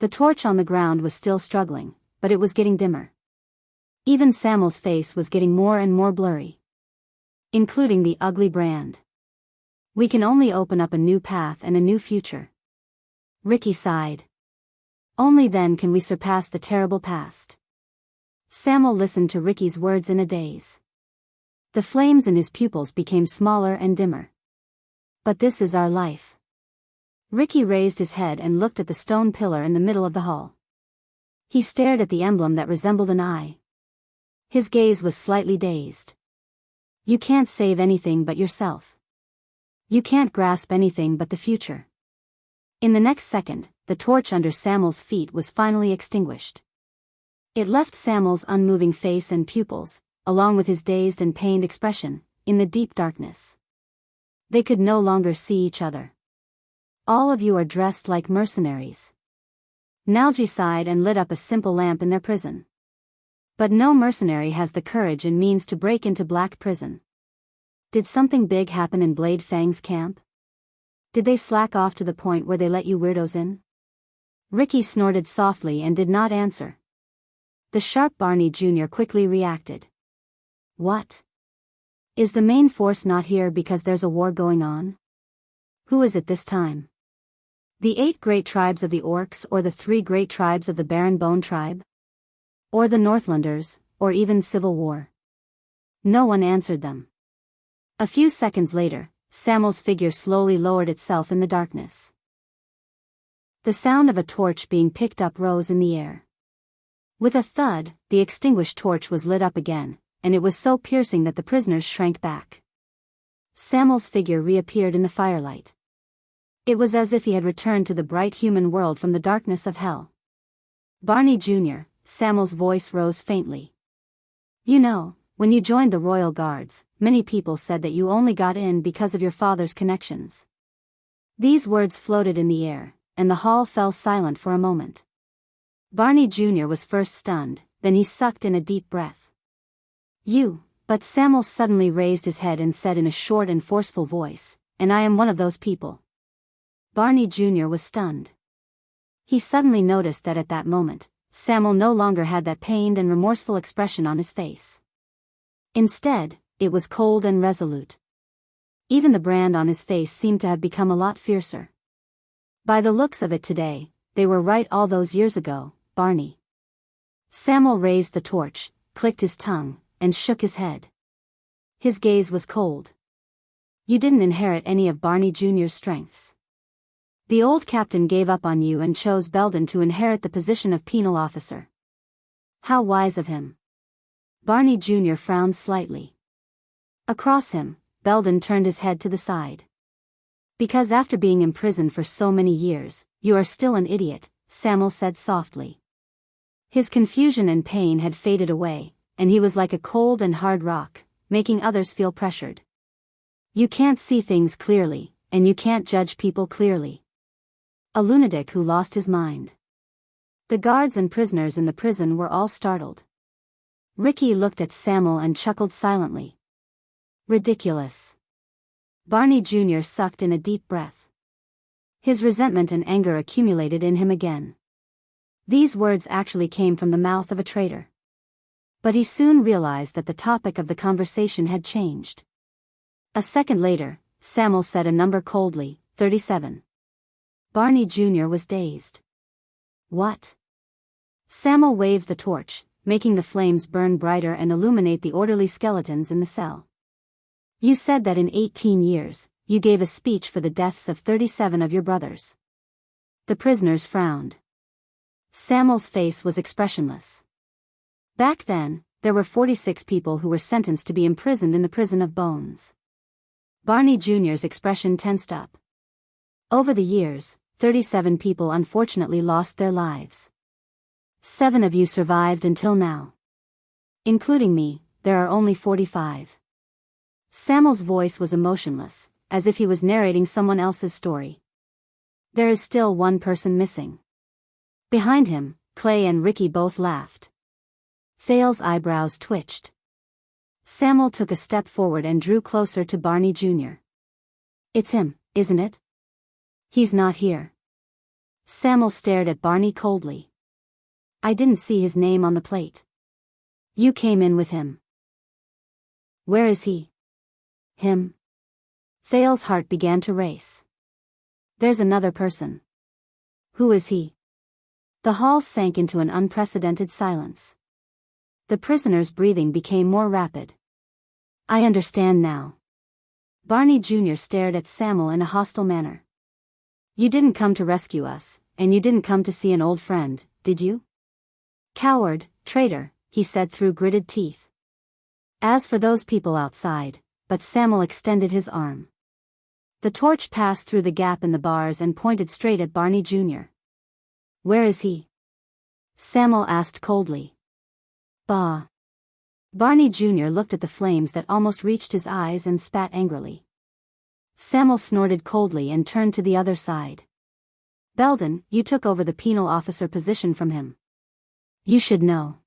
The torch on the ground was still struggling, but it was getting dimmer. Even Samuel's face was getting more and more blurry. Including the ugly brand. We can only open up a new path and a new future. Ricky sighed. Only then can we surpass the terrible past. Samuel listened to Ricky's words in a daze. The flames in his pupils became smaller and dimmer. But this is our life. Ricky raised his head and looked at the stone pillar in the middle of the hall. He stared at the emblem that resembled an eye. His gaze was slightly dazed. You can't save anything but yourself. You can't grasp anything but the future. In the next second, the torch under Samuel's feet was finally extinguished. It left Samuel's unmoving face and pupils, along with his dazed and pained expression, in the deep darkness. They could no longer see each other. All of you are dressed like mercenaries. Nalji sighed and lit up a simple lamp in their prison. But no mercenary has the courage and means to break into Black Prison. Did something big happen in Blade Fang's camp? Did they slack off to the point where they let you weirdos in? Ricky snorted softly and did not answer. The sharp Barney Jr. quickly reacted. What? Is the main force not here because there's a war going on? Who is it this time? The 8 great tribes of the Orcs or the 3 great tribes of the Baron Bone tribe? Or the Northlanders, or even civil war? No one answered them. A few seconds later, Samuel's figure slowly lowered itself in the darkness. The sound of a torch being picked up rose in the air. With a thud, the extinguished torch was lit up again, and it was so piercing that the prisoners shrank back. Samuel's figure reappeared in the firelight. It was as if he had returned to the bright human world from the darkness of hell. Barney Jr., Samuel's voice rose faintly. You know, when you joined the Royal Guards, many people said that you only got in because of your father's connections. These words floated in the air, and the hall fell silent for a moment. Barney Jr. was first stunned, then he sucked in a deep breath. But Samuel suddenly raised his head and said in a short and forceful voice, and I am one of those people. Barney Jr. was stunned. He suddenly noticed that at that moment, Samuel no longer had that pained and remorseful expression on his face. Instead, it was cold and resolute. Even the brand on his face seemed to have become a lot fiercer. By the looks of it today, they were right all those years ago, Barney. Samuel raised the torch, clicked his tongue, and shook his head. His gaze was cold. You didn't inherit any of Barney Jr.'s strengths. The old captain gave up on you and chose Belden to inherit the position of penal officer. How wise of him. Barney Jr. frowned slightly. Across him, Belden turned his head to the side. Because after being imprisoned for so many years, you are still an idiot, Samuel said softly. His confusion and pain had faded away, and he was like a cold and hard rock, making others feel pressured. You can't see things clearly, and you can't judge people clearly. A lunatic who lost his mind. The guards and prisoners in the prison were all startled. Ricky looked at Samuel and chuckled silently. Ridiculous. Barney Jr. sucked in a deep breath. His resentment and anger accumulated in him again. These words actually came from the mouth of a traitor. But he soon realized that the topic of the conversation had changed. A second later, Samuel said a number coldly, 37. Barney Jr. was dazed. What? Samuel waved the torch, making the flames burn brighter and illuminate the orderly skeletons in the cell. You said that in 18 years, you gave a speech for the deaths of 37 of your brothers. The prisoners frowned. Samuel's face was expressionless. Back then, there were 46 people who were sentenced to be imprisoned in the prison of bones. Barney Jr.'s expression tensed up. Over the years, 37 people unfortunately lost their lives. 7 of you survived until now. Including me, there are only 45. Samuel's voice was emotionless, as if he was narrating someone else's story. There is still one person missing. Behind him, Clay and Ricky both laughed. Thale's eyebrows twitched. Samuel took a step forward and drew closer to Barney Jr. It's him, isn't it? He's not here. Samuel stared at Barney coldly. I didn't see his name on the plate. You came in with him. Where is he? Him. Thale's heart began to race. There's another person. Who is he? The hall sank into an unprecedented silence. The prisoner's breathing became more rapid. I understand now. Barney Jr. stared at Samuel in a hostile manner. You didn't come to rescue us, and you didn't come to see an old friend, did you? Coward, traitor, he said through gritted teeth. As for those people outside, but Samuel extended his arm. The torch passed through the gap in the bars and pointed straight at Barney Jr. Where is he? Samuel asked coldly. Bah. Barney Jr. looked at the flames that almost reached his eyes and spat angrily. Samuel snorted coldly and turned to the other side. Belden, you took over the penal officer position from him. You should know.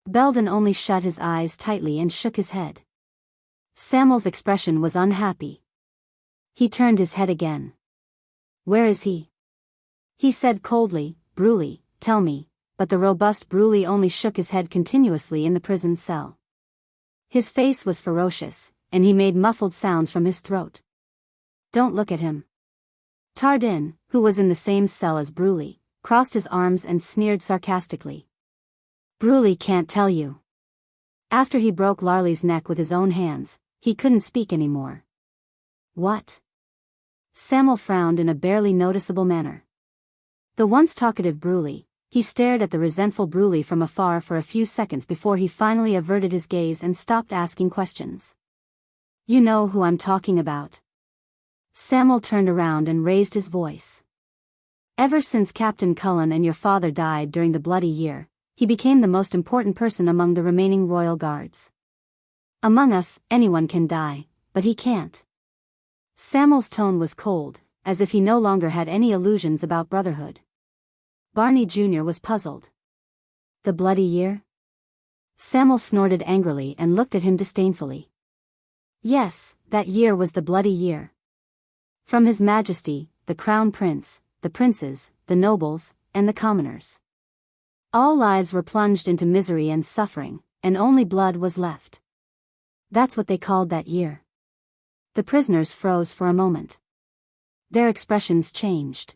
Belden only shut his eyes tightly and shook his head. Samuel's expression was unhappy. He turned his head again. Where is he? He said coldly, Bruley, tell me, but the robust Bruley only shook his head continuously in the prison cell. His face was ferocious, and he made muffled sounds from his throat. Don't look at him. Tardin, who was in the same cell as Bruley, crossed his arms and sneered sarcastically. Bruley can't tell you. After he broke Larley's neck with his own hands, he couldn't speak anymore. What? Samuel frowned in a barely noticeable manner. The once talkative Bruley, he stared at the resentful Bruley from afar for a few seconds before he finally averted his gaze and stopped asking questions. You know who I'm talking about. Samuel turned around and raised his voice. Ever since Captain Cullen and your father died during the Bloody Year, he became the most important person among the remaining royal guards. Among us, anyone can die, but he can't. Samuel's tone was cold, as if he no longer had any illusions about brotherhood. Barney Jr. was puzzled. The Bloody Year? Samuel snorted angrily and looked at him disdainfully. Yes, that year was the Bloody Year. From His Majesty, the Crown Prince, the princes, the nobles, and the commoners. All lives were plunged into misery and suffering, and only blood was left. That's what they called that year. The prisoners froze for a moment. Their expressions changed.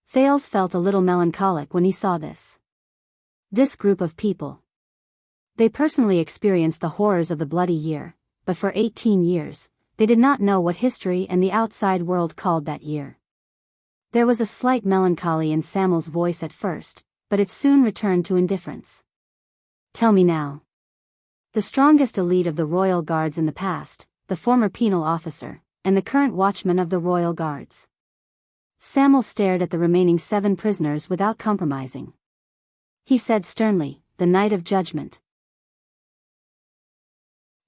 Thales felt a little melancholic when he saw this. This group of people. They personally experienced the horrors of the Bloody Year, but for 18 years, they did not know what history and the outside world called that year. There was a slight melancholy in Samuel's voice at first, but it soon returned to indifference. Tell me now. The strongest elite of the royal guards in the past, the former penal officer, and the current watchman of the royal guards. Samuel stared at the remaining 7 prisoners without compromising. He said sternly, the night of judgment.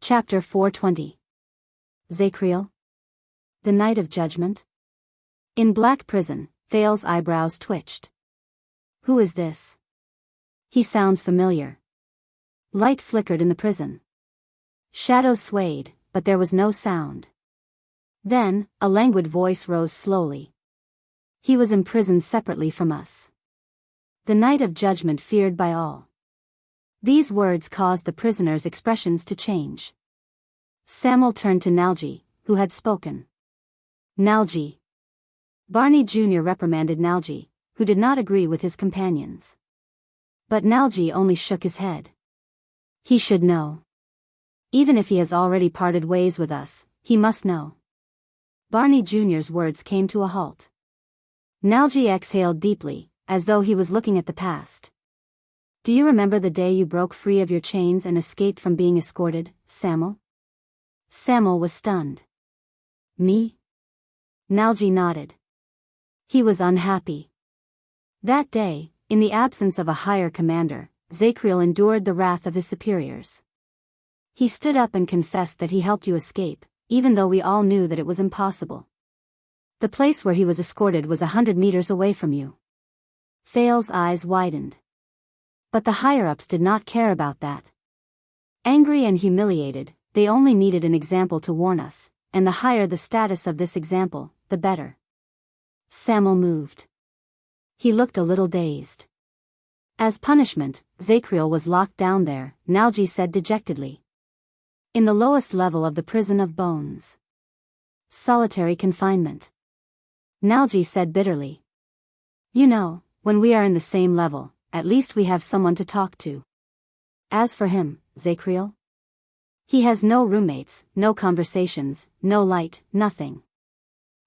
Chapter 420. Zacriel? The Night of Judgment? In Black Prison, Thal's eyebrows twitched. Who is this? He sounds familiar. Light flickered in the prison. Shadows swayed, but there was no sound. Then, a languid voice rose slowly. He was imprisoned separately from us. The Night of Judgment feared by all. These words caused the prisoners' expressions to change. Samuel turned to Nalji, who had spoken. Nalji. Barney Jr. reprimanded Nalji, who did not agree with his companions. But Nalji only shook his head. He should know. Even if he has already parted ways with us, he must know. Barney Jr.'s words came to a halt. Nalji exhaled deeply, as though he was looking at the past. Do you remember the day you broke free of your chains and escaped from being escorted, Samuel? Samuel was stunned. Me? Nalji nodded. He was unhappy. That day, in the absence of a higher commander, Zacriel endured the wrath of his superiors. He stood up and confessed that he helped you escape, even though we all knew that it was impossible. The place where he was escorted was 100 meters away from you. Thal's eyes widened. But the higher-ups did not care about that. Angry and humiliated, they only needed an example to warn us, and the higher the status of this example, the better. Samuel moved. He looked a little dazed. As punishment, Zacriel was locked down there, Nalji said dejectedly. In the lowest level of the prison of bones. Solitary confinement. Nalji said bitterly. You know, when we are in the same level, at least we have someone to talk to. As for him, Zacriel? He has no roommates, no conversations, no light, nothing.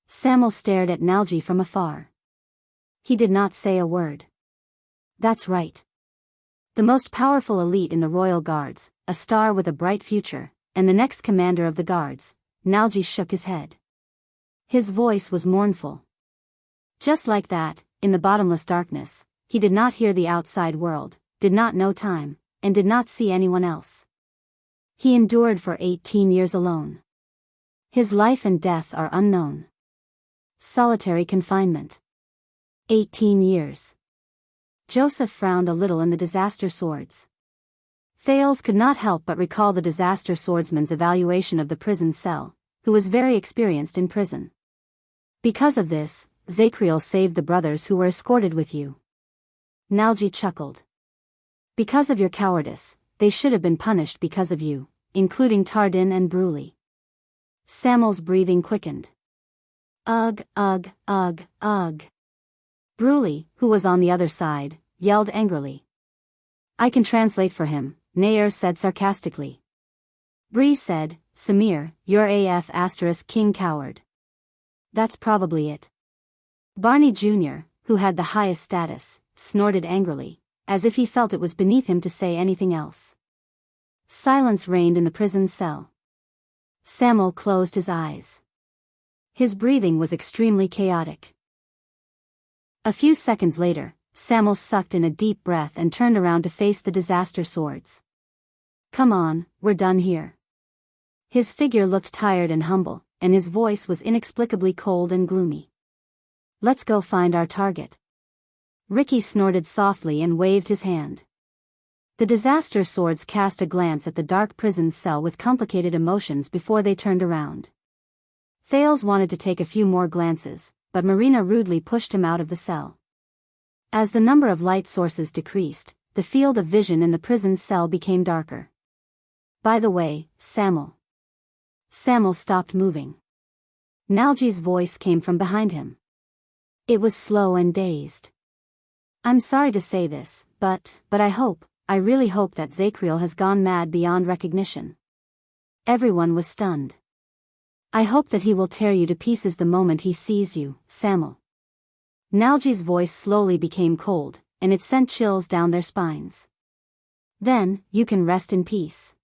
Samuel stared at Nalji from afar. He did not say a word. That's right. The most powerful elite in the royal guards, a star with a bright future, and the next commander of the guards. Nalji shook his head. His voice was mournful. Just like that, in the bottomless darkness, he did not hear the outside world, did not know time, and did not see anyone else. He endured for 18 years alone. His life and death are unknown. Solitary confinement. 18 years. Joseph frowned a little in the disaster swords. Thales could not help but recall the disaster swordsman's evaluation of the prison cell, who was very experienced in prison. Because of this, Zacriel saved the brothers who were escorted with you. Nalji chuckled. Because of your cowardice, they should have been punished because of you, including Tardin and Bruley. Samuel's breathing quickened. Ugh, ugh, ugh, ugh. Bruley, who was on the other side, yelled angrily. I can translate for him, Nair said sarcastically. Bree said, Samir, you're AF * king coward. That's probably it. Barney Jr., who had the highest status, snorted angrily, as if he felt it was beneath him to say anything else. Silence reigned in the prison cell. Samuel closed his eyes. His breathing was extremely chaotic. A few seconds later, Samuel sucked in a deep breath and turned around to face the disaster swords. Come on, we're done here. His figure looked tired and humble, and his voice was inexplicably cold and gloomy. Let's go find our target. Ricky snorted softly and waved his hand. The disaster swords cast a glance at the dark prison cell with complicated emotions before they turned around. Thales wanted to take a few more glances, but Marina rudely pushed him out of the cell. As the number of light sources decreased, the field of vision in the prison cell became darker. By the way, Samuel. Samuel stopped moving. Nalji's voice came from behind him. It was slow and dazed. I'm sorry to say this, but I really hope that Zacriel has gone mad beyond recognition. Everyone was stunned. I hope that he will tear you to pieces the moment he sees you, Samuel. Nalji's voice slowly became cold, and it sent chills down their spines. Then, you can rest in peace.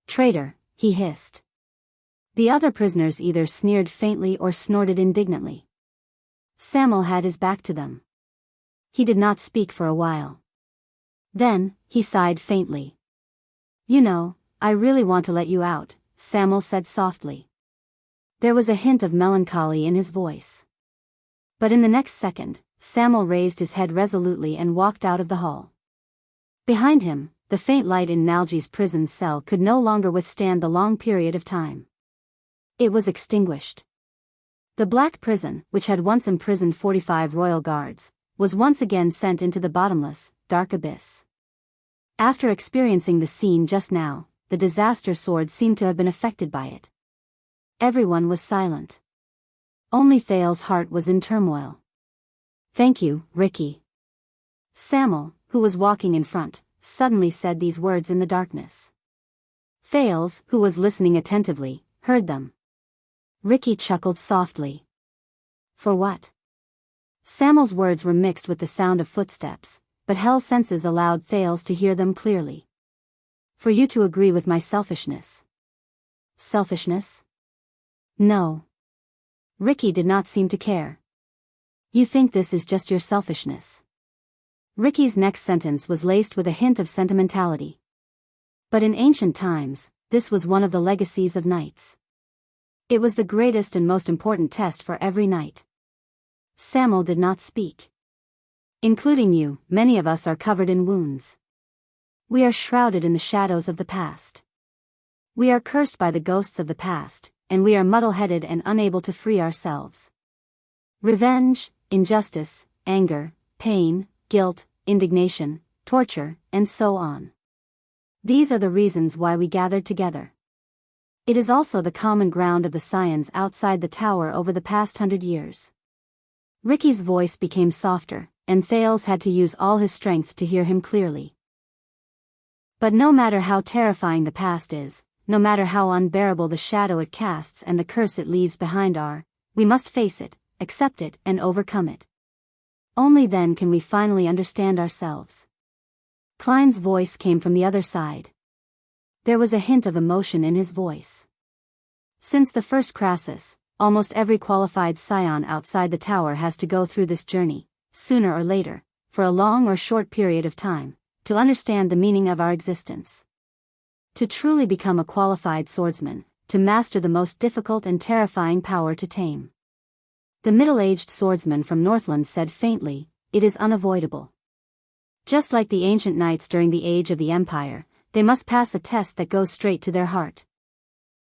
Traitor, he hissed. The other prisoners either sneered faintly or snorted indignantly. Samuel had his back to them. He did not speak for a while. Then, he sighed faintly. You know, I really want to let you out, Samuel said softly. There was a hint of melancholy in his voice. But in the next second, Samuel raised his head resolutely and walked out of the hall. Behind him, the faint light in Nalji's prison cell could no longer withstand the long period of time. It was extinguished. The black prison, which had once imprisoned 45 royal guards, was once again sent into the bottomless, dark abyss. After experiencing the scene just now, the disaster sword seemed to have been affected by it. Everyone was silent. Only Thales's heart was in turmoil. "Thank you, Ricky." Samuel, who was walking in front, suddenly said these words in the darkness. Thales, who was listening attentively, heard them. Ricky chuckled softly. "For what?" Samuel's words were mixed with the sound of footsteps, but Hell's senses allowed Thales to hear them clearly. "For you to agree with my selfishness." Selfishness? No. Ricky did not seem to care. "You think this is just your selfishness." Ricky's next sentence was laced with a hint of sentimentality. But in ancient times, this was one of the legacies of knights. It was the greatest and most important test for every knight. Samuel did not speak. "Including you, many of us are covered in wounds. We are shrouded in the shadows of the past. We are cursed by the ghosts of the past, and we are muddle-headed and unable to free ourselves. Revenge, injustice, anger, pain, guilt, indignation, torture, and so on. These are the reasons why we gathered together. It is also the common ground of the scions outside the tower over the past 100 years." Ricky's voice became softer, and Thales had to use all his strength to hear him clearly. "But no matter how terrifying the past is, no matter how unbearable the shadow it casts and the curse it leaves behind we must face it, accept it, and overcome it. Only then can we finally understand ourselves." Klein's voice came from the other side. There was a hint of emotion in his voice. "Since the first crisis, almost every qualified scion outside the tower has to go through this journey, sooner or later, for a long or short period of time, to understand the meaning of our existence. To truly become a qualified swordsman, to master the most difficult and terrifying power to tame." The middle-aged swordsman from Northland said faintly, "It is unavoidable. Just like the ancient knights during the age of the Empire, they must pass a test that goes straight to their heart.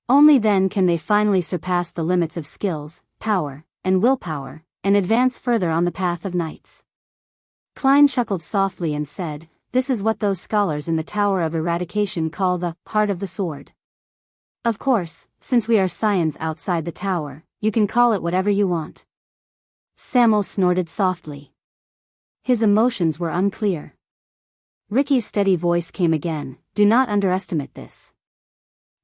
Only then can they finally surpass the limits of skills, power, and willpower, and advance further on the path of knights." Klein chuckled softly and said, "This is what those scholars in the Tower of Eradication call the heart of the sword. Of course, since we are scions outside the tower, you can call it whatever you want." Samuel snorted softly. His emotions were unclear. Ricky's steady voice came again, "Do not underestimate this.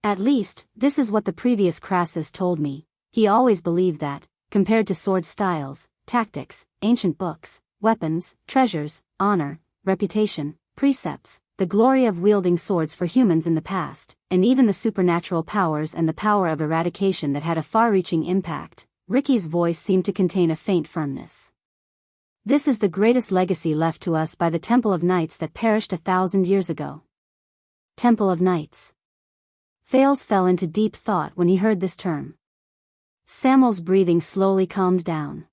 At least, this is what the previous Crassus told me. He always believed that, compared to sword styles, tactics, ancient books, weapons, treasures, honor, reputation, precepts, the glory of wielding swords for humans in the past, and even the supernatural powers and the power of eradication that had a far-reaching impact," Ricky's voice seemed to contain a faint firmness. "This is the greatest legacy left to us by the Temple of Knights that perished 1,000 years ago." Temple of Knights. Thales fell into deep thought when he heard this term. Samuel's breathing slowly calmed down.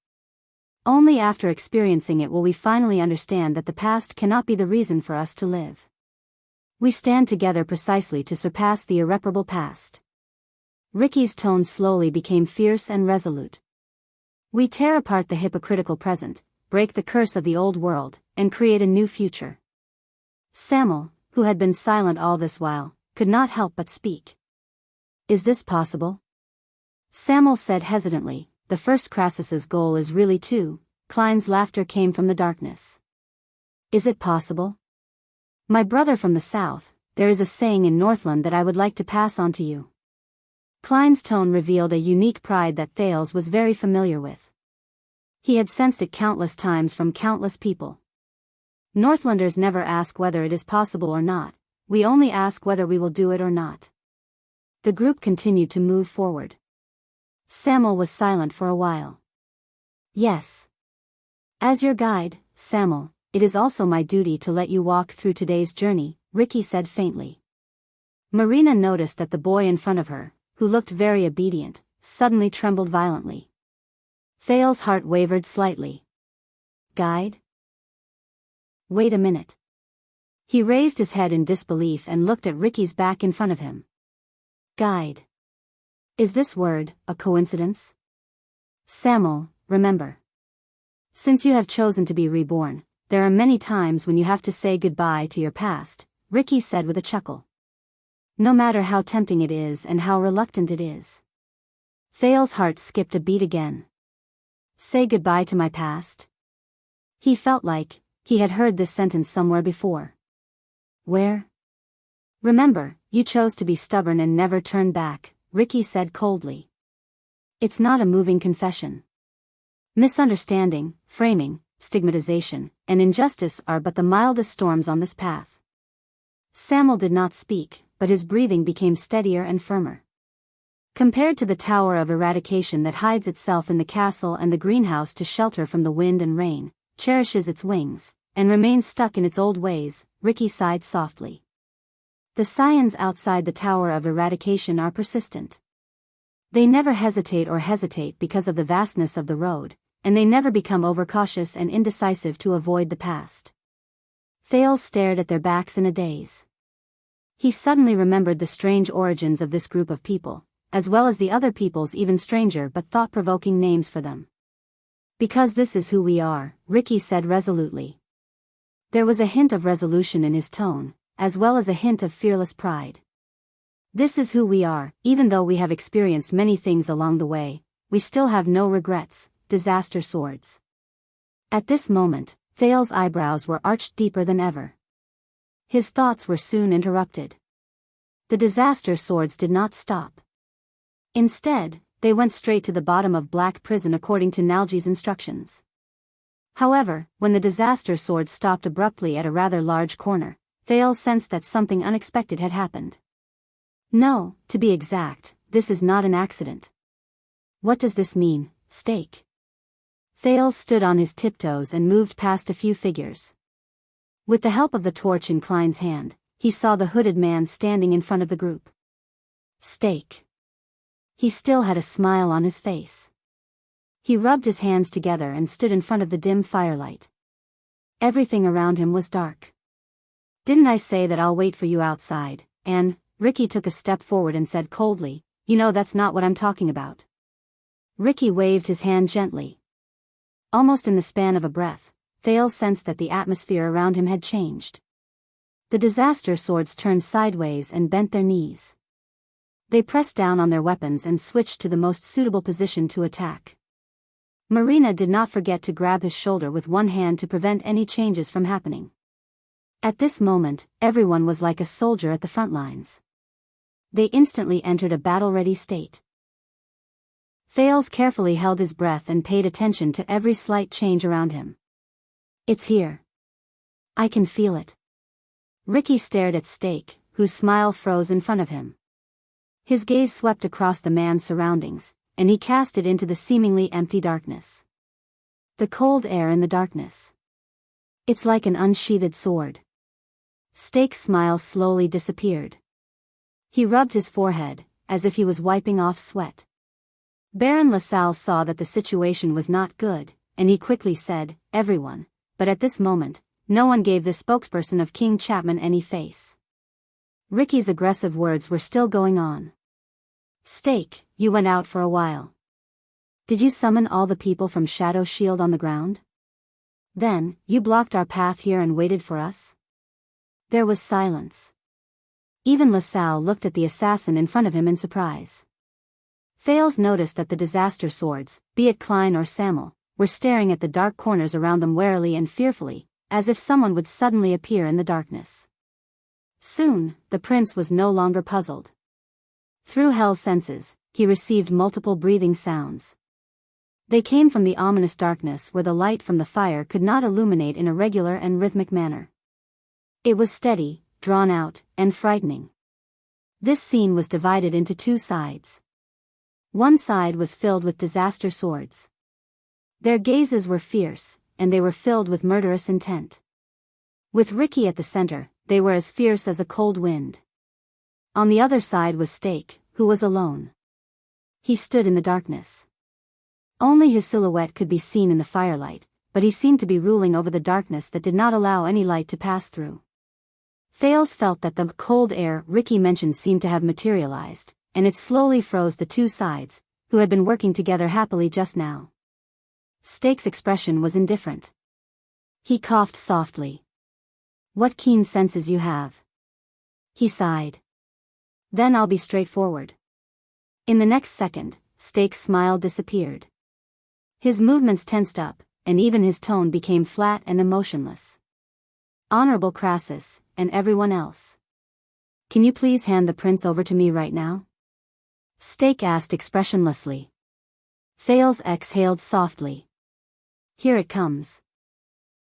Only after experiencing it will we finally understand that the past cannot be the reason for us to live. We stand together precisely to surpass the irreparable past. Ricky's tone slowly became fierce and resolute. We tear apart the hypocritical present, break the curse of the old world, and create a new future. Samuel, who had been silent all this while, could not help but speak. "Is this possible?" Samuel said hesitantly, "The first Crassus's goal is really to..." Klein's laughter came from the darkness. "Is it possible? My brother from the south, there is a saying in Northland that I would like to pass on to you." Klein's tone revealed a unique pride that Thales was very familiar with. He had sensed it countless times from countless people. Northlanders never ask whether it is possible or not, we only ask whether we will do it or not. The group continued to move forward. Samuel was silent for a while. "Yes. As your guide, Samuel, it is also my duty to let you walk through today's journey," Ricky said faintly. Marina noticed that the boy in front of her, who looked very obedient, suddenly trembled violently. Thal's heart wavered slightly. Guide? Wait a minute. He raised his head in disbelief and looked at Ricky's back in front of him. Guide. Is this word a coincidence? Samuel, remember. Since you have chosen to be reborn, there are many times when you have to say goodbye to your past, Ricky said with a chuckle. No matter how tempting it is and how reluctant it is. Thal's heart skipped a beat again. Say goodbye to my past? He felt like he had heard this sentence somewhere before. Where? Remember, you chose to be stubborn and never turn back, Ricky said coldly. It's not a moving confession. Misunderstanding, framing, stigmatization, and injustice are but the mildest storms on this path. Samuel did not speak, but his breathing became steadier and firmer. Compared to the tower of eradication that hides itself in the castle and the greenhouse to shelter from the wind and rain, cherishes its wings, and remains stuck in its old ways, Ricky sighed softly. The scions outside the tower of eradication are persistent. They never hesitate because of the vastness of the road, and they never become overcautious and indecisive to avoid the past. Thale stared at their backs in a daze. He suddenly remembered the strange origins of this group of people, as well as the other people's even stranger but thought-provoking names for them. Because this is who we are, Ricky said resolutely. There was a hint of resolution in his tone, as well as a hint of fearless pride. This is who we are, even though we have experienced many things along the way, we still have no regrets, disaster swords. At this moment, Thale's eyebrows were arched deeper than ever. His thoughts were soon interrupted. The disaster swords did not stop. Instead, they went straight to the bottom of Black Prison according to Nalji's instructions. However, when the disaster swords stopped abruptly at a rather large corner, Thale sensed that something unexpected had happened. No, to be exact, this is not an accident. What does this mean, Stake? Thale stood on his tiptoes and moved past a few figures. With the help of the torch in Klein's hand, he saw the hooded man standing in front of the group. Stake. He still had a smile on his face. He rubbed his hands together and stood in front of the dim firelight. Everything around him was dark. Didn't I say that I'll wait for you outside? And Ricky took a step forward and said coldly, you know that's not what I'm talking about. Ricky waved his hand gently. Almost in the span of a breath, Thale sensed that the atmosphere around him had changed. The disaster swords turned sideways and bent their knees. They pressed down on their weapons and switched to the most suitable position to attack. Marina did not forget to grab his shoulder with one hand to prevent any changes from happening. At this moment, everyone was like a soldier at the front lines. They instantly entered a battle-ready state. Thales carefully held his breath and paid attention to every slight change around him. It's here. I can feel it. Ricky stared at Stake, whose smile froze in front of him. His gaze swept across the man's surroundings, and he cast it into the seemingly empty darkness. The cold air in the darkness. It's like an unsheathed sword. Stake's smile slowly disappeared. He rubbed his forehead, as if he was wiping off sweat. Baron LaSalle saw that the situation was not good, and he quickly said, everyone, but at this moment, no one gave the spokesperson of King Chapman any face. Ricky's aggressive words were still going on. Stake, you went out for a while. Did you summon all the people from Shadow Shield on the ground? Then, you blocked our path here and waited for us? There was silence. Even LaSalle looked at the assassin in front of him in surprise. Thales noticed that the disaster swords, be it Klein or Samuel, were staring at the dark corners around them warily and fearfully, as if someone would suddenly appear in the darkness. Soon, the prince was no longer puzzled. Through Hell's senses, he received multiple breathing sounds. They came from the ominous darkness where the light from the fire could not illuminate in a regular and rhythmic manner. It was steady, drawn out, and frightening. This scene was divided into two sides. One side was filled with disaster swords. Their gazes were fierce, and they were filled with murderous intent. With Ricky at the center, they were as fierce as a cold wind. On the other side was Stake, who was alone. He stood in the darkness. Only his silhouette could be seen in the firelight, but he seemed to be ruling over the darkness that did not allow any light to pass through. Thales felt that the cold air Ricky mentioned seemed to have materialized, and it slowly froze the two sides, who had been working together happily just now. Steak's expression was indifferent. He coughed softly. "What keen senses you have." He sighed. "Then I'll be straightforward." In the next second, Steak's smile disappeared. His movements tensed up, and even his tone became flat and emotionless. "Honorable Crassus, and everyone else. Can you please hand the prince over to me right now?" Steak asked expressionlessly. Thales exhaled softly. "Here it comes."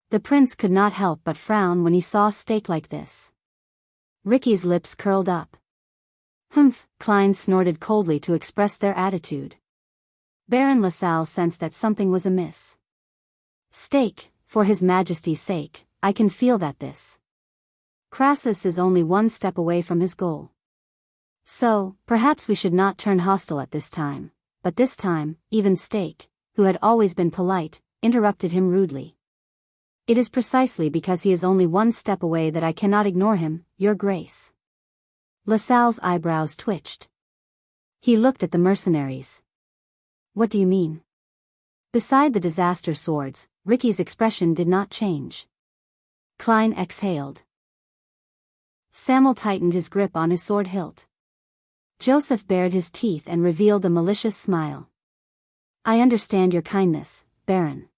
The prince could not help but frown when he saw Steak like this. Ricky's lips curled up. "Humph," Klein snorted coldly to express their attitude. Baron LaSalle sensed that something was amiss. "Steak, for his majesty's sake, I can feel that this Crassus is only one step away from his goal. So, perhaps we should not turn hostile at this time." But this time, even Steak, who had always been polite, interrupted him rudely. "It is precisely because he is only one step away that I cannot ignore him, Your Grace." LaSalle's eyebrows twitched. He looked at the mercenaries. "What do you mean?" Beside the disaster swords, Ricky's expression did not change. Klein exhaled. Samuel tightened his grip on his sword hilt. Joseph bared his teeth and revealed a malicious smile. "I understand your kindness, Baron."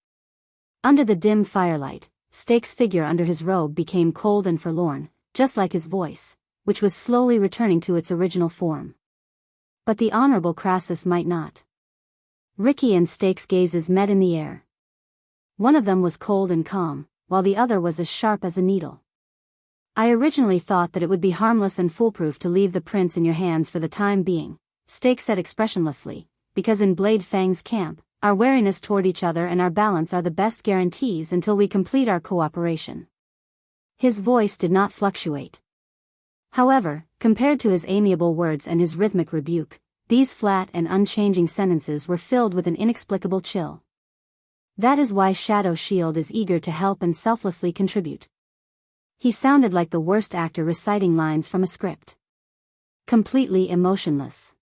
Under the dim firelight, Steak's figure under his robe became cold and forlorn, just like his voice, which was slowly returning to its original form. But the Honorable Crassus might not. Ricky and Steak's gazes met in the air. One of them was cold and calm, while the other was as sharp as a needle. "I originally thought that it would be harmless and foolproof to leave the prince in your hands for the time being," Steak said expressionlessly, "because in Blade Fang's camp, our wariness toward each other and our balance are the best guarantees until we complete our cooperation." His voice did not fluctuate. However, compared to his amiable words and his rhythmic rebuke, these flat and unchanging sentences were filled with an inexplicable chill. "That is why Shadow Shield is eager to help and selflessly contribute." He sounded like the worst actor reciting lines from a script. Completely emotionless.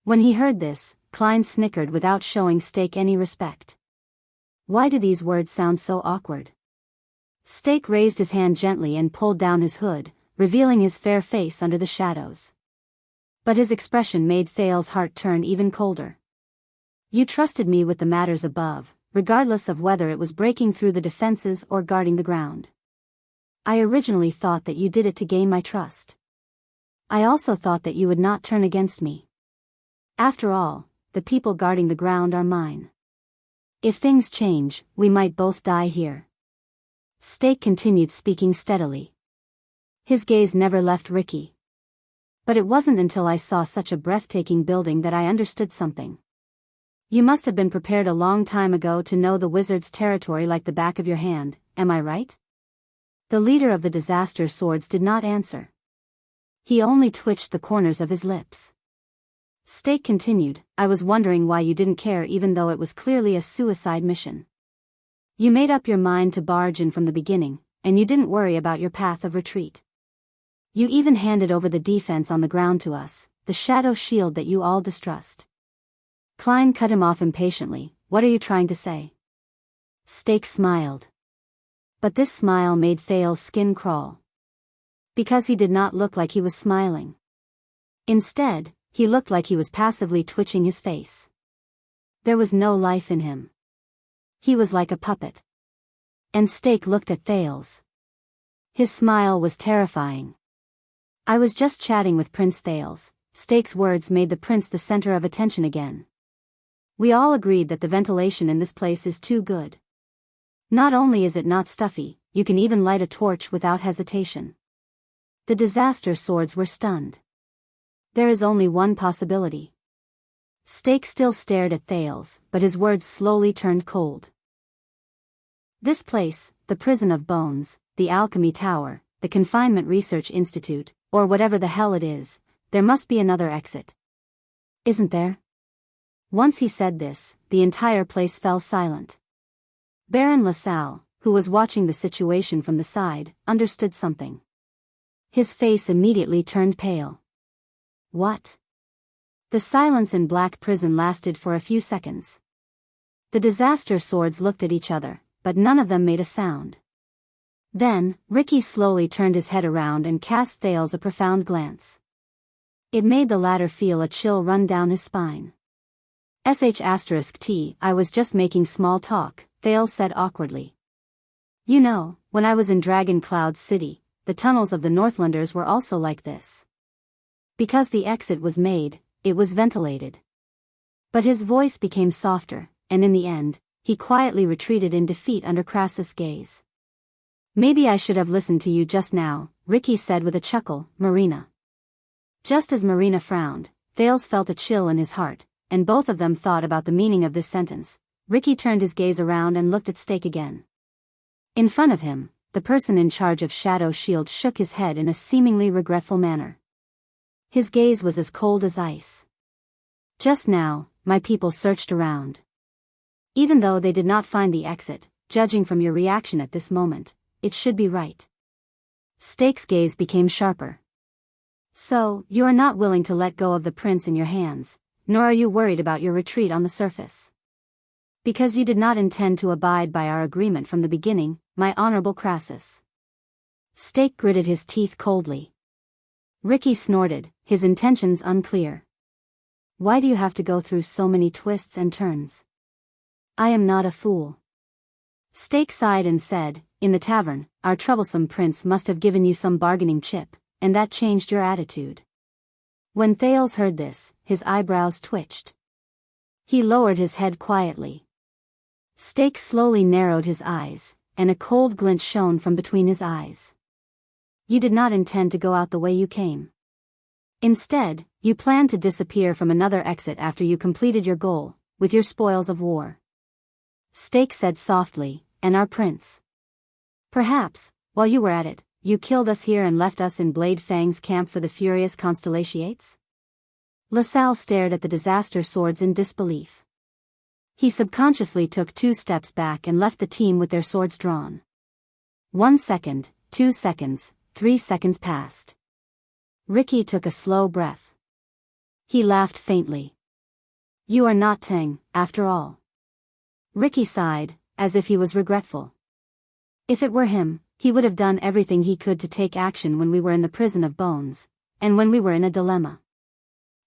When he heard this, Klein snickered without showing Steak any respect. Why do these words sound so awkward? Steak raised his hand gently and pulled down his hood, revealing his fair face under the shadows. But his expression made Thales' heart turn even colder. "You trusted me with the matters above, regardless of whether it was breaking through the defenses or guarding the ground. I originally thought that you did it to gain my trust. I also thought that you would not turn against me. After all, the people guarding the ground are mine. If things change, we might both die here." Steak continued speaking steadily. His gaze never left Ricky. "But it wasn't until I saw such a breathtaking building that I understood something. You must have been prepared a long time ago to know the wizard's territory like the back of your hand, am I right?" The leader of the disaster swords did not answer. He only twitched the corners of his lips. Steak continued, "I was wondering why you didn't care even though it was clearly a suicide mission. You made up your mind to barge in from the beginning, and you didn't worry about your path of retreat. You even handed over the defense on the ground to us, the shadow shield that you all distrust." Klein cut him off impatiently. "What are you trying to say?" Steak smiled. But this smile made Thales' skin crawl. Because he did not look like he was smiling. Instead, he looked like he was passively twitching his face. There was no life in him. He was like a puppet. And Steak looked at Thales. His smile was terrifying. "I was just chatting with Prince Thales." Steak's words made the prince the center of attention again. "We all agreed that the ventilation in this place is too good. Not only is it not stuffy, you can even light a torch without hesitation." The disaster swords were stunned. "There is only one possibility." Steak still stared at Thales, but his words slowly turned cold. "This place, the Prison of Bones, the Alchemy Tower, the Confinement Research Institute, or whatever the hell it is, there must be another exit. Isn't there?" Once he said this, the entire place fell silent. Baron LaSalle, who was watching the situation from the side, understood something. His face immediately turned pale. What? The silence in Black Prison lasted for a few seconds. The disaster swords looked at each other, but none of them made a sound. Then, Ricky slowly turned his head around and cast Thales a profound glance. It made the latter feel a chill run down his spine. I was just making small talk, Thales said awkwardly. You know, when I was in Dragon Cloud City, the tunnels of the Northlanders were also like this. Because the exit was made, it was ventilated. But his voice became softer, and in the end, he quietly retreated in defeat under Crassus' gaze. Maybe I should have listened to you just now, Ricky said with a chuckle, Marina. Just as Marina frowned, Thales felt a chill in his heart, and both of them thought about the meaning of this sentence. Ricky turned his gaze around and looked at Stake again. In front of him, the person in charge of Shadow Shield shook his head in a seemingly regretful manner. His gaze was as cold as ice. Just now, my people searched around. Even though they did not find the exit, judging from your reaction at this moment, it should be right. Stake's gaze became sharper. So, you are not willing to let go of the prince in your hands, nor are you worried about your retreat on the surface. Because you did not intend to abide by our agreement from the beginning, my honorable Crassus. Stake gritted his teeth coldly. Ricky snorted, his intentions unclear. Why do you have to go through so many twists and turns? I am not a fool. Stake sighed and said, in the tavern, our troublesome prince must have given you some bargaining chip, and that changed your attitude. When Thales heard this, his eyebrows twitched. He lowered his head quietly. Stake slowly narrowed his eyes, and a cold glint shone from between his eyes. You did not intend to go out the way you came. Instead, you planned to disappear from another exit after you completed your goal, with your spoils of war. Stake said softly, and our prince. Perhaps, while you were at it, you killed us here and left us in Blade Fang's camp for the furious Constellations? LaSalle stared at the disaster swords in disbelief. He subconsciously took 2 steps back and left the team with their swords drawn. 1 second, 2 seconds, 3 seconds passed. Ricky took a slow breath. He laughed faintly. You are not Tang, after all. Ricky sighed, as if he was regretful. If it were him, he would have done everything he could to take action when we were in the prison of bones, and when we were in a dilemma.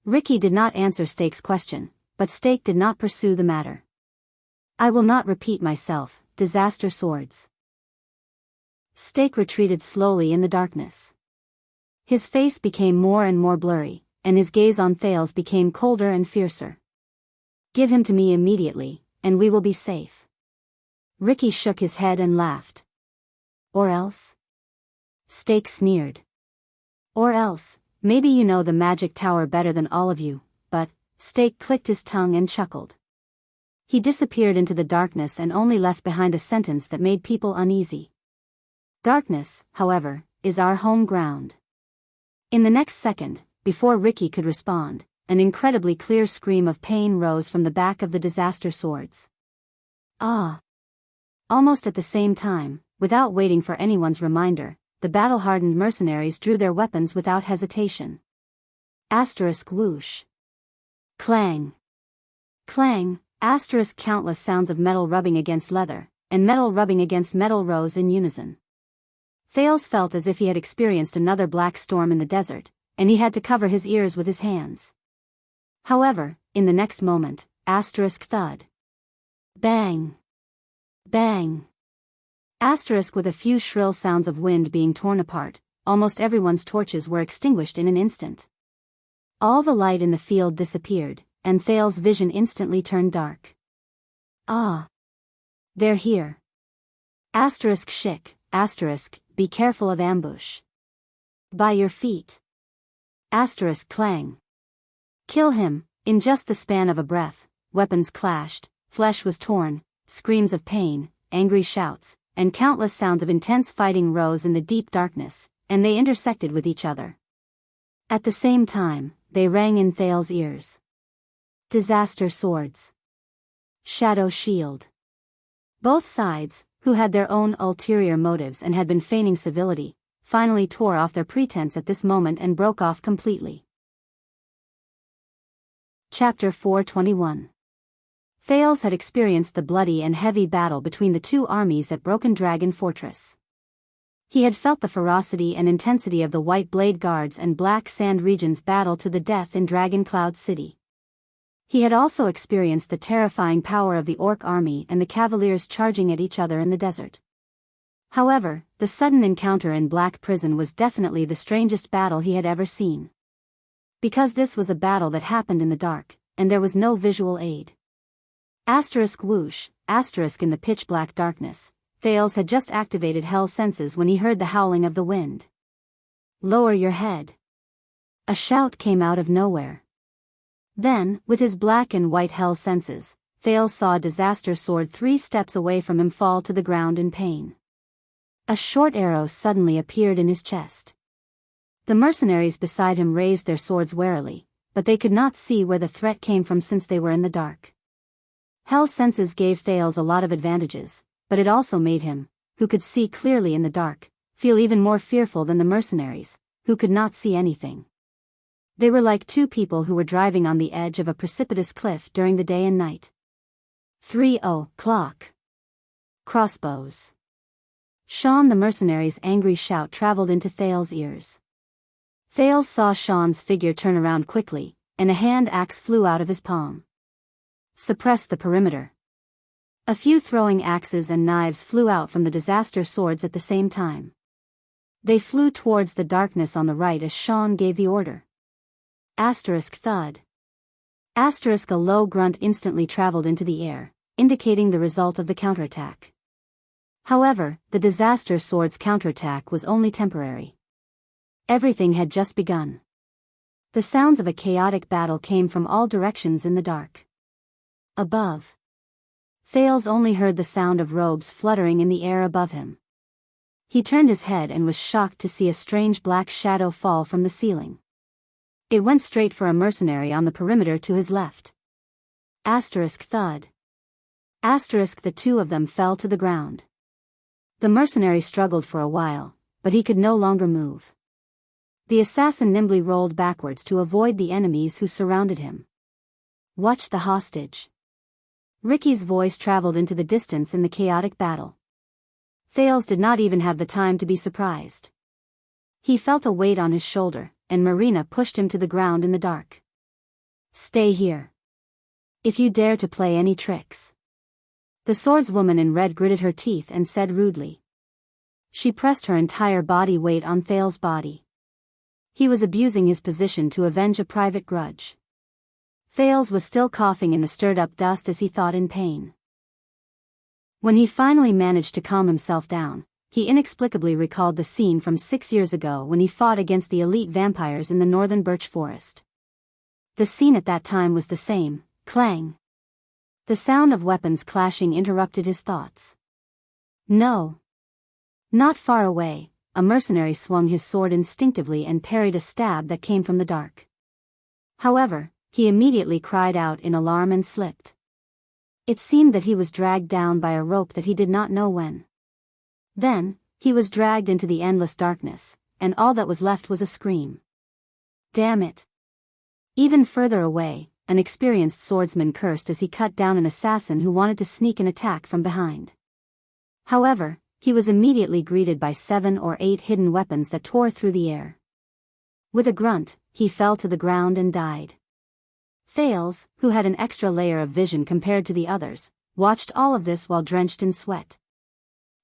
Ricky did not answer Stake's question, but Stake did not pursue the matter. I will not repeat myself, disaster swords. Stake retreated slowly in the darkness. His face became more and more blurry, and his gaze on Thales became colder and fiercer. Give him to me immediately, and we will be safe. Ricky shook his head and laughed. Or else? Stake sneered. Or else, maybe you know the magic tower better than all of you, but, Stake clicked his tongue and chuckled. He disappeared into the darkness and only left behind a sentence that made people uneasy. Darkness, however, is our home ground. In the next second, before Ricky could respond, an incredibly clear scream of pain rose from the back of the disaster swords. Ah! Almost at the same time, without waiting for anyone's reminder, the battle-hardened mercenaries drew their weapons without hesitation. Whoosh. Clang. Clang, countless sounds of metal rubbing against leather, and metal rubbing against metal rose in unison. Thales felt as if he had experienced another black storm in the desert, and he had to cover his ears with his hands. However, in the next moment, thud. Bang. Bang. With a few shrill sounds of wind being torn apart, almost everyone's torches were extinguished in an instant. All the light in the field disappeared, and Thales' vision instantly turned dark. Ah! They're here. Be careful of ambush. By your feet. Clang. Kill him. In just the span of a breath, weapons clashed, flesh was torn, screams of pain, angry shouts, and countless sounds of intense fighting rose in the deep darkness, and they intersected with each other. At the same time, they rang in Thales' ears. Disaster swords. Shadow shield. Both sides, who had their own ulterior motives and had been feigning civility, finally tore off their pretense at this moment and broke off completely. Chapter 421. Thales had experienced the bloody and heavy battle between the two armies at Broken Dragon Fortress. He had felt the ferocity and intensity of the White Blade Guards and Black Sand Region's battle to the death in Dragon Cloud City. He had also experienced the terrifying power of the Orc army and the Cavaliers charging at each other in the desert. However, the sudden encounter in Black Prison was definitely the strangest battle he had ever seen. Because this was a battle that happened in the dark, and there was no visual aid. Whoosh, in the pitch-black darkness, Thales had just activated Hell's senses when he heard the howling of the wind. Lower your head. A shout came out of nowhere. Then, with his black and white Hell senses, Thales saw a disaster sword 3 steps away from him fall to the ground in pain. A short arrow suddenly appeared in his chest. The mercenaries beside him raised their swords warily, but they could not see where the threat came from since they were in the dark. Hell's senses gave Thales a lot of advantages, but it also made him, who could see clearly in the dark, feel even more fearful than the mercenaries, who could not see anything. They were like two people who were driving on the edge of a precipitous cliff during the day and night. 3:00. Crossbows. Sean the mercenary's angry shout traveled into Thales' ears. Thales saw Sean's figure turn around quickly, and a hand axe flew out of his palm. Suppress the perimeter. A few throwing axes and knives flew out from the disaster swords at the same time. They flew towards the darkness on the right as Sean gave the order. Thud. A low grunt instantly traveled into the air, indicating the result of the counterattack. However, the disaster sword's counterattack was only temporary. Everything had just begun. The sounds of a chaotic battle came from all directions in the dark. Above. Thales only heard the sound of robes fluttering in the air above him. He turned his head and was shocked to see a strange black shadow fall from the ceiling. It went straight for a mercenary on the perimeter to his left. Thud. The two of them fell to the ground. The mercenary struggled for a while, but he could no longer move. The assassin nimbly rolled backwards to avoid the enemies who surrounded him. Watch the hostage. Ricky's voice traveled into the distance in the chaotic battle. Thales did not even have the time to be surprised. He felt a weight on his shoulder, and Marina pushed him to the ground in the dark. Stay here. If you dare to play any tricks. The swordswoman in red gritted her teeth and said rudely. She pressed her entire body weight on Thales' body. He was abusing his position to avenge a private grudge. Thales was still coughing in the stirred-up dust as he thought in pain. When he finally managed to calm himself down, he inexplicably recalled the scene from 6 years ago when he fought against the elite vampires in the northern birch forest. The scene at that time was the same, clang. The sound of weapons clashing interrupted his thoughts. No. Not far away, a mercenary swung his sword instinctively and parried a stab that came from the dark. However, he immediately cried out in alarm and slipped. It seemed that he was dragged down by a rope that he did not know when. Then, he was dragged into the endless darkness, and all that was left was a scream. Damn it! Even further away, an experienced swordsman cursed as he cut down an assassin who wanted to sneak an attack from behind. However, he was immediately greeted by 7 or 8 hidden weapons that tore through the air. With a grunt, he fell to the ground and died. Thales, who had an extra layer of vision compared to the others, watched all of this while drenched in sweat.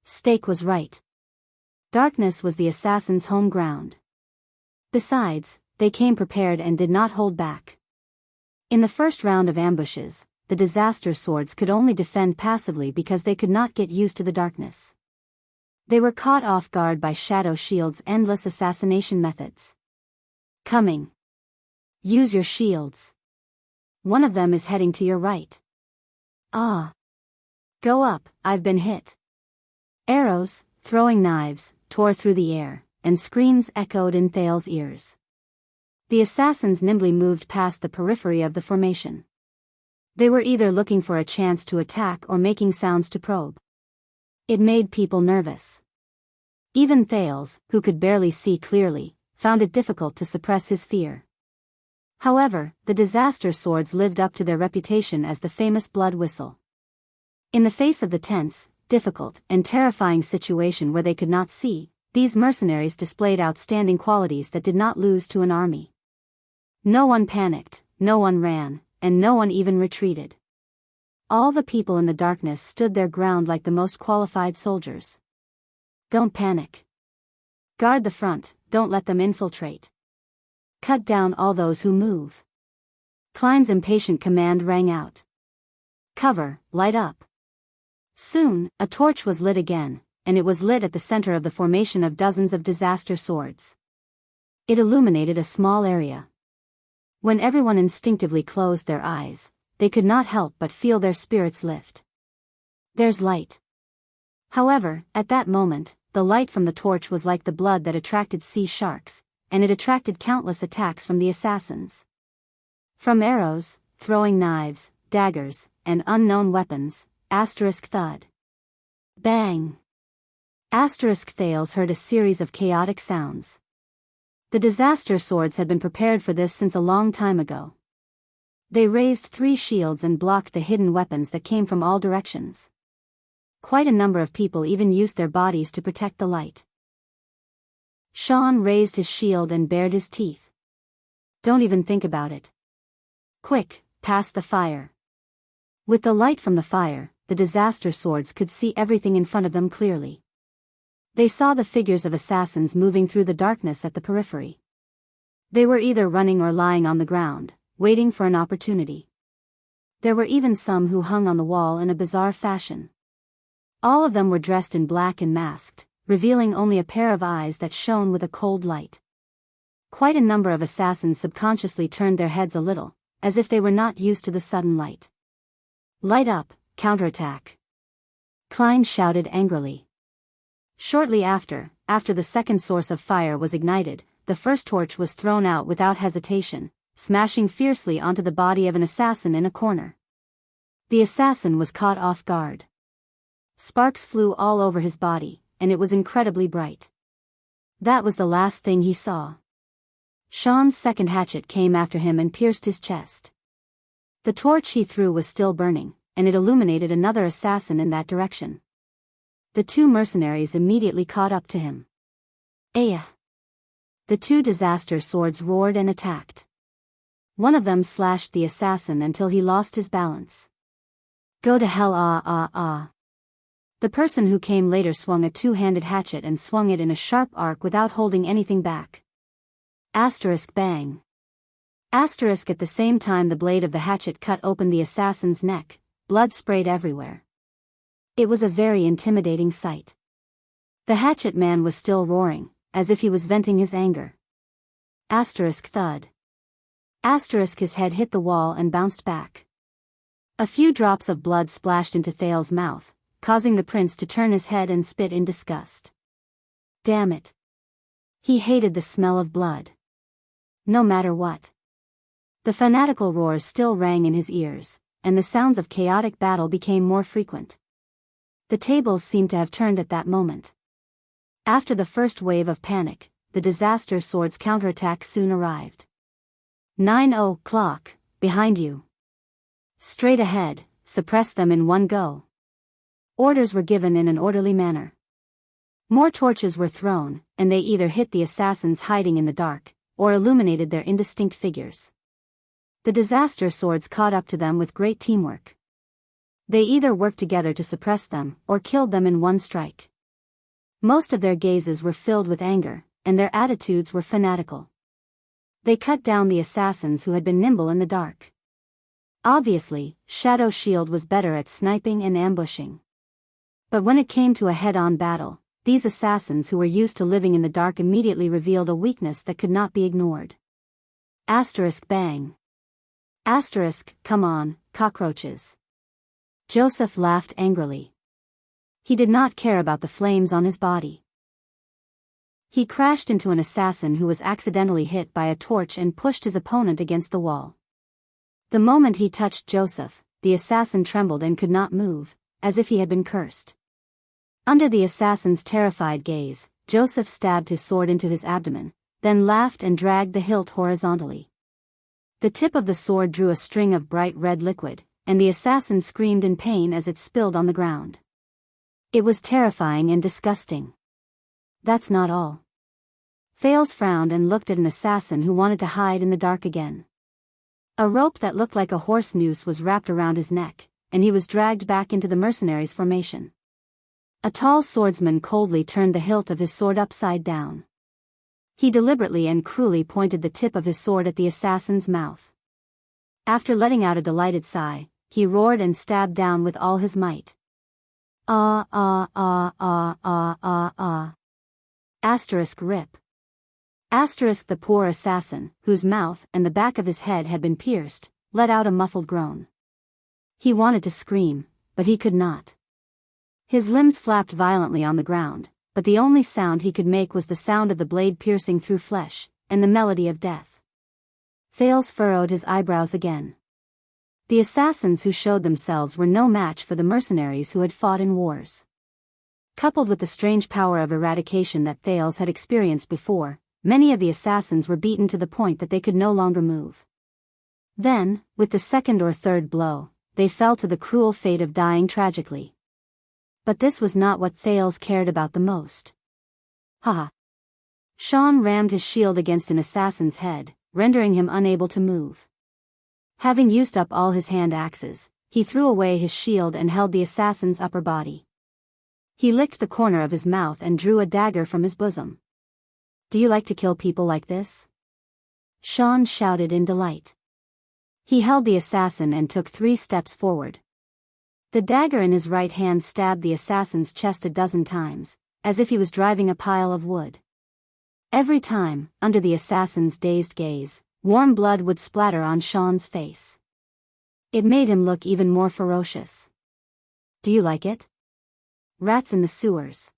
Stake was right. Darkness was the assassin's home ground. Besides, they came prepared and did not hold back. In the first round of ambushes, the disaster swords could only defend passively because they could not get used to the darkness. They were caught off guard by Shadow Shield's endless assassination methods. Coming. Use your shields. One of them is heading to your right. Ah. Go up, I've been hit. Arrows, throwing knives, tore through the air, and screams echoed in Thales' ears. The assassins nimbly moved past the periphery of the formation. They were either looking for a chance to attack or making sounds to probe. It made people nervous. Even Thales, who could barely see clearly, found it difficult to suppress his fear. However, the disaster swords lived up to their reputation as the famous blood whistle. In the face of the tense, difficult, and terrifying situation where they could not see, these mercenaries displayed outstanding qualities that did not lose to an army. No one panicked, no one ran, and no one even retreated. All the people in the darkness stood their ground like the most qualified soldiers. Don't panic. Guard the front, don't let them infiltrate. Cut down all those who move. Klein's impatient command rang out. Cover, light up. Soon, a torch was lit again, and it was lit at the center of the formation of dozens of disaster swords. It illuminated a small area. When everyone instinctively closed their eyes, they could not help but feel their spirits lift. There's light. However, at that moment, the light from the torch was like the blood that attracted sea sharks, and it attracted countless attacks from the assassins. From arrows, throwing knives, daggers, and unknown weapons, thud. Bang. Thales heard a series of chaotic sounds. The disaster swords had been prepared for this since a long time ago. They raised 3 shields and blocked the hidden weapons that came from all directions. Quite a number of people even used their bodies to protect the light. Sean raised his shield and bared his teeth. Don't even think about it. Quick, past the fire. With the light from the fire, the disaster swords could see everything in front of them clearly. They saw the figures of assassins moving through the darkness at the periphery. They were either running or lying on the ground, waiting for an opportunity. There were even some who hung on the wall in a bizarre fashion. All of them were dressed in black and masked, revealing only a pair of eyes that shone with a cold light. Quite a number of assassins subconsciously turned their heads a little, as if they were not used to the sudden light. Light up, counterattack. Klein shouted angrily. Shortly after the second source of fire was ignited, the first torch was thrown out without hesitation, smashing fiercely onto the body of an assassin in a corner. The assassin was caught off guard. Sparks flew all over his body, and it was incredibly bright. That was the last thing he saw. Sean's second hatchet came after him and pierced his chest. The torch he threw was still burning, and it illuminated another assassin in that direction. The 2 mercenaries immediately caught up to him. Aya! The 2 disaster swords roared and attacked. One of them slashed the assassin until he lost his balance. Go to hell. The person who came later swung a 2-handed hatchet and swung it in a sharp arc without holding anything back. Bang. At the same time the blade of the hatchet cut open the assassin's neck, blood sprayed everywhere. It was a very intimidating sight. The hatchet man was still roaring, as if he was venting his anger. Thud. His head hit the wall and bounced back. A few drops of blood splashed into Thales' mouth, causing the prince to turn his head and spit in disgust. Damn it. He hated the smell of blood. No matter what. The fanatical roars still rang in his ears, and the sounds of chaotic battle became more frequent. The tables seemed to have turned at that moment. After the first wave of panic, the disaster swords counterattack soon arrived. 9 o'clock, behind you. Straight ahead, suppress them in one go. Orders were given in an orderly manner. More torches were thrown, and they either hit the assassins hiding in the dark, or illuminated their indistinct figures. The disaster swords caught up to them with great teamwork. They either worked together to suppress them, or killed them in one strike. Most of their gazes were filled with anger, and their attitudes were fanatical. They cut down the assassins who had been nimble in the dark. Obviously, Shadow Shield was better at sniping and ambushing. But when it came to a head-on battle, these assassins who were used to living in the dark immediately revealed a weakness that could not be ignored. Bang. Come on, cockroaches. Joseph laughed angrily. He did not care about the flames on his body. He crashed into an assassin who was accidentally hit by a torch and pushed his opponent against the wall. The moment he touched Joseph, the assassin trembled and could not move, as if he had been cursed. Under the assassin's terrified gaze, Joseph stabbed his sword into his abdomen, then laughed and dragged the hilt horizontally. The tip of the sword drew a string of bright red liquid, and the assassin screamed in pain as it spilled on the ground. It was terrifying and disgusting. That's not all. Thales frowned and looked at an assassin who wanted to hide in the dark again. A rope that looked like a horse noose was wrapped around his neck, and he was dragged back into the mercenaries' formation. A tall swordsman coldly turned the hilt of his sword upside down. He deliberately and cruelly pointed the tip of his sword at the assassin's mouth. After letting out a delighted sigh, he roared and stabbed down with all his might. Ah ah ah ah ah ah ah. Asterisk rip. Asterisk the poor assassin, whose mouth and the back of his head had been pierced, let out a muffled groan. He wanted to scream, but he could not. His limbs flapped violently on the ground, but the only sound he could make was the sound of the blade piercing through flesh, and the melody of death. Thales furrowed his eyebrows again. The assassins who showed themselves were no match for the mercenaries who had fought in wars. Coupled with the strange power of eradication that Thales had experienced before, many of the assassins were beaten to the point that they could no longer move. Then, with the second or third blow, they fell to the cruel fate of dying tragically. But this was not what Thales cared about the most. Ha! Sean rammed his shield against an assassin's head, rendering him unable to move. Having used up all his hand axes, he threw away his shield and held the assassin's upper body. He licked the corner of his mouth and drew a dagger from his bosom. Do you like to kill people like this? Sean shouted in delight. He held the assassin and took 3 steps forward. The dagger in his right hand stabbed the assassin's chest a dozen times, as if he was driving a pile of wood. Every time, under the assassin's dazed gaze, warm blood would splatter on Sean's face. It made him look even more ferocious. Do you like it? Rats in the sewers.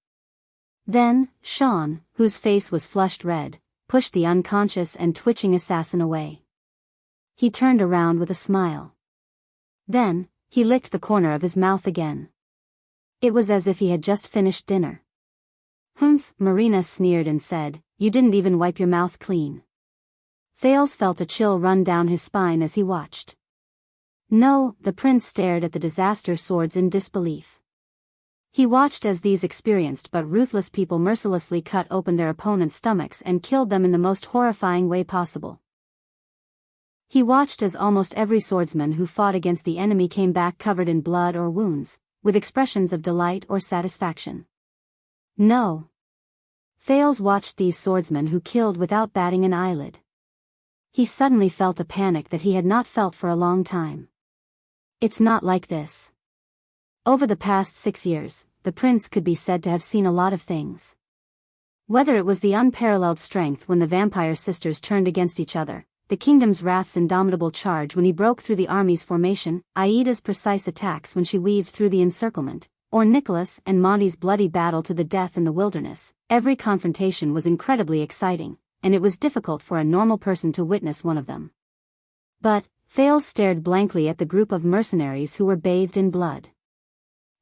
Then, Sean, whose face was flushed red, pushed the unconscious and twitching assassin away. He turned around with a smile. Then, he licked the corner of his mouth again. It was as if he had just finished dinner. Humph, Marina sneered and said, you didn't even wipe your mouth clean. Thales felt a chill run down his spine as he watched. No, the prince stared at the disaster swords in disbelief. He watched as these experienced but ruthless people mercilessly cut open their opponents' stomachs and killed them in the most horrifying way possible. He watched as almost every swordsman who fought against the enemy came back covered in blood or wounds, with expressions of delight or satisfaction. No. Thales watched these swordsmen who killed without batting an eyelid. He suddenly felt a panic that he had not felt for a long time. It's not like this. Over the past 6 years, the prince could be said to have seen a lot of things. Whether it was the unparalleled strength when the vampire sisters turned against each other, the kingdom's wrath's indomitable charge when he broke through the army's formation, Aida's precise attacks when she weaved through the encirclement, or Nicholas and Monty's bloody battle to the death in the wilderness, every confrontation was incredibly exciting, and it was difficult for a normal person to witness one of them. But, Thales stared blankly at the group of mercenaries who were bathed in blood.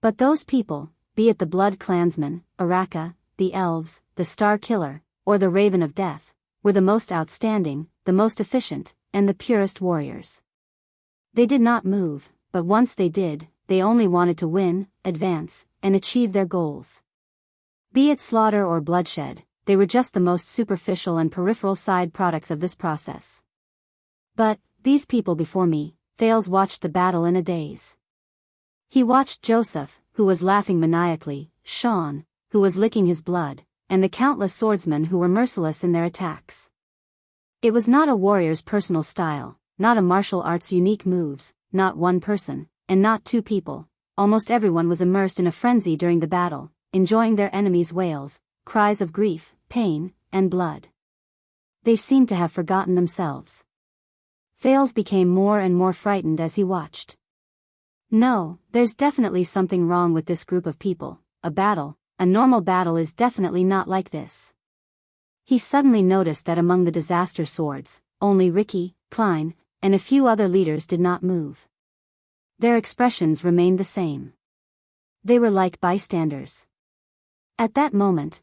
But those people, be it the Blood Clansmen, Araka, the Elves, the Star Killer, or the Raven of Death, were the most outstanding, the most efficient, and the purest warriors. They did not move, but once they did, they only wanted to win, advance, and achieve their goals. Be it slaughter or bloodshed, they were just the most superficial and peripheral side products of this process. But, these people before me, Thales watched the battle in a daze. He watched Joseph, who was laughing maniacally, Sean, who was licking his blood, and the countless swordsmen who were merciless in their attacks. It was not a warrior's personal style, not a martial art's unique moves, not one person, and not 2 people. Almost everyone was immersed in a frenzy during the battle, enjoying their enemies' wails, cries of grief, pain, and blood. They seemed to have forgotten themselves. Thales became more and more frightened as he watched. No, there's definitely something wrong with this group of people. A normal battle is definitely not like this. He suddenly noticed that among the disaster swords, only Ricky, Klein, and a few other leaders did not move. Their expressions remained the same. They were like bystanders. At that moment,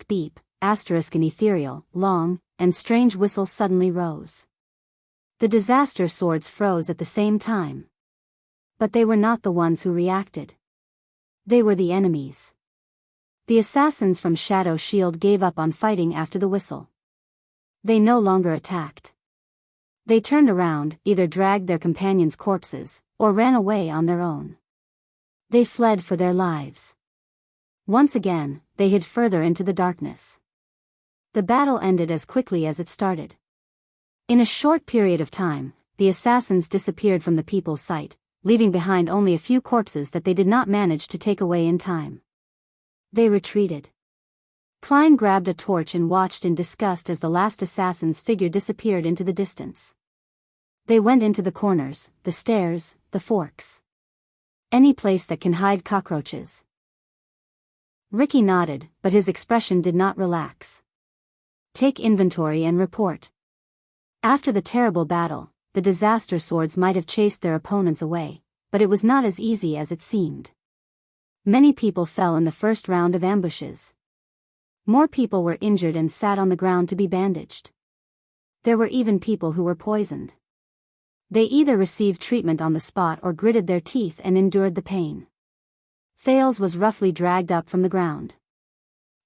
beep, an ethereal, long, and strange whistle suddenly rose. The disaster swords froze at the same time. But they were not the ones who reacted. They were the enemies. The assassins from Shadow Shield gave up on fighting after the whistle. They no longer attacked. They turned around, either dragged their companions' corpses, or ran away on their own. They fled for their lives. Once again, they hid further into the darkness. The battle ended as quickly as it started. In a short period of time, the assassins disappeared from the people's sight, leaving behind only a few corpses that they did not manage to take away in time. They retreated. Klein grabbed a torch and watched in disgust as the last assassin's figure disappeared into the distance. They went into the corners, the stairs, the forks. Any place that can hide cockroaches. Ricky nodded, but his expression did not relax. Take inventory and report. After the terrible battle, the disaster swords might have chased their opponents away, but it was not as easy as it seemed. Many people fell in the first round of ambushes. More people were injured and sat on the ground to be bandaged. There were even people who were poisoned. They either received treatment on the spot or gritted their teeth and endured the pain. Thales was roughly dragged up from the ground.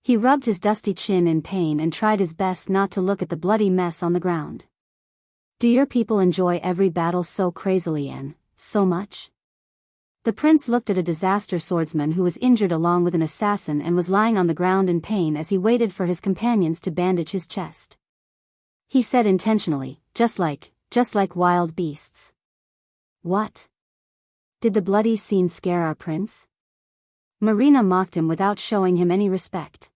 He rubbed his dusty chin in pain and tried his best not to look at the bloody mess on the ground. Do your people enjoy every battle so crazily and so much? The prince looked at a disaster swordsman who was injured along with an assassin and was lying on the ground in pain as he waited for his companions to bandage his chest. He said intentionally, just like wild beasts. What? Did the bloody scene scare our prince? Marina mocked him without showing him any respect.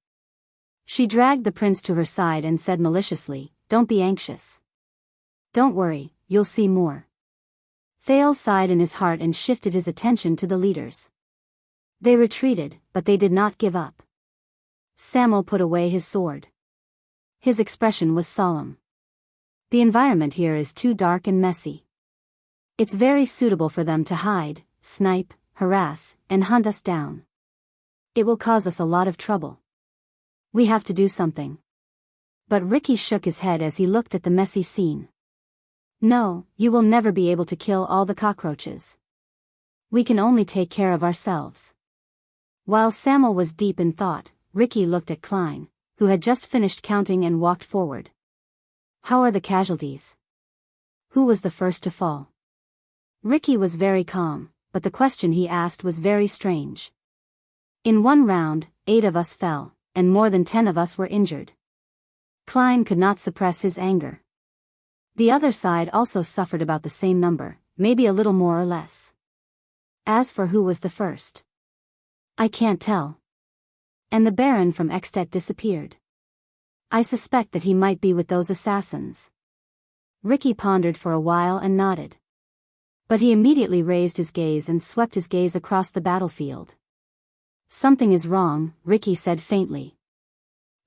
She dragged the prince to her side and said maliciously, "Don't be anxious. Don't worry, you'll see more." Thales sighed in his heart and shifted his attention to the leaders. They retreated, but they did not give up. Samuel put away his sword. His expression was solemn. The environment here is too dark and messy. It's very suitable for them to hide, snipe, harass, and hunt us down. It will cause us a lot of trouble. We have to do something. But Ricky shook his head as he looked at the messy scene. No, you will never be able to kill all the cockroaches. We can only take care of ourselves. While Samuel was deep in thought, Ricky looked at Klein, who had just finished counting and walked forward. How are the casualties? Who was the first to fall? Ricky was very calm, but the question he asked was very strange. In one round, 8 of us fell, and more than 10 of us were injured. Klein could not suppress his anger. The other side also suffered about the same number, maybe a little more or less. As for who was the first, I can't tell. And the Baron from Extet disappeared. I suspect that he might be with those assassins. Ricky pondered for a while and nodded. But he immediately raised his gaze and swept his gaze across the battlefield. Something is wrong, Ricky said faintly.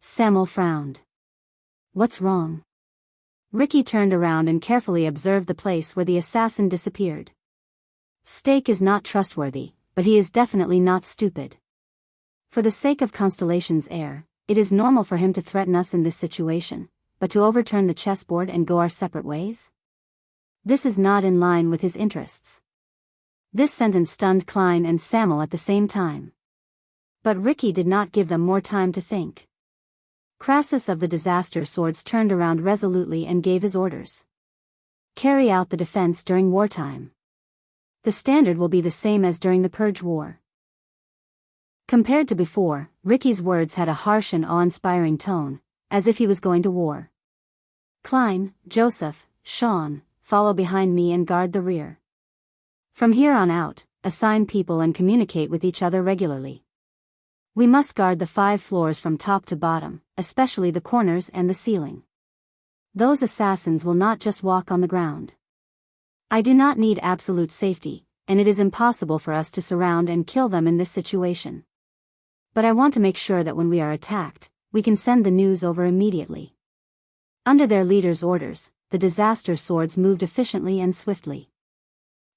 Samuel frowned. What's wrong? Ricky turned around and carefully observed the place where the assassin disappeared. Stake is not trustworthy, but he is definitely not stupid. For the sake of Constellation's heir, it is normal for him to threaten us in this situation, but to overturn the chessboard and go our separate ways? This is not in line with his interests. This sentence stunned Klein and Samuel at the same time. But Ricky did not give them more time to think. Crassus of the disaster swords turned around resolutely and gave his orders. Carry out the defense during wartime. The standard will be the same as during the Purge War. Compared to before, Ricky's words had a harsh and awe-inspiring tone, as if he was going to war. Klein, Joseph, Sean, follow behind me and guard the rear. From here on out, assign people and communicate with each other regularly. We must guard the 5 floors from top to bottom, especially the corners and the ceiling. Those assassins will not just walk on the ground. I do not need absolute safety, and it is impossible for us to surround and kill them in this situation. But I want to make sure that when we are attacked, we can send the news over immediately. Under their leader's orders, the disaster swords moved efficiently and swiftly.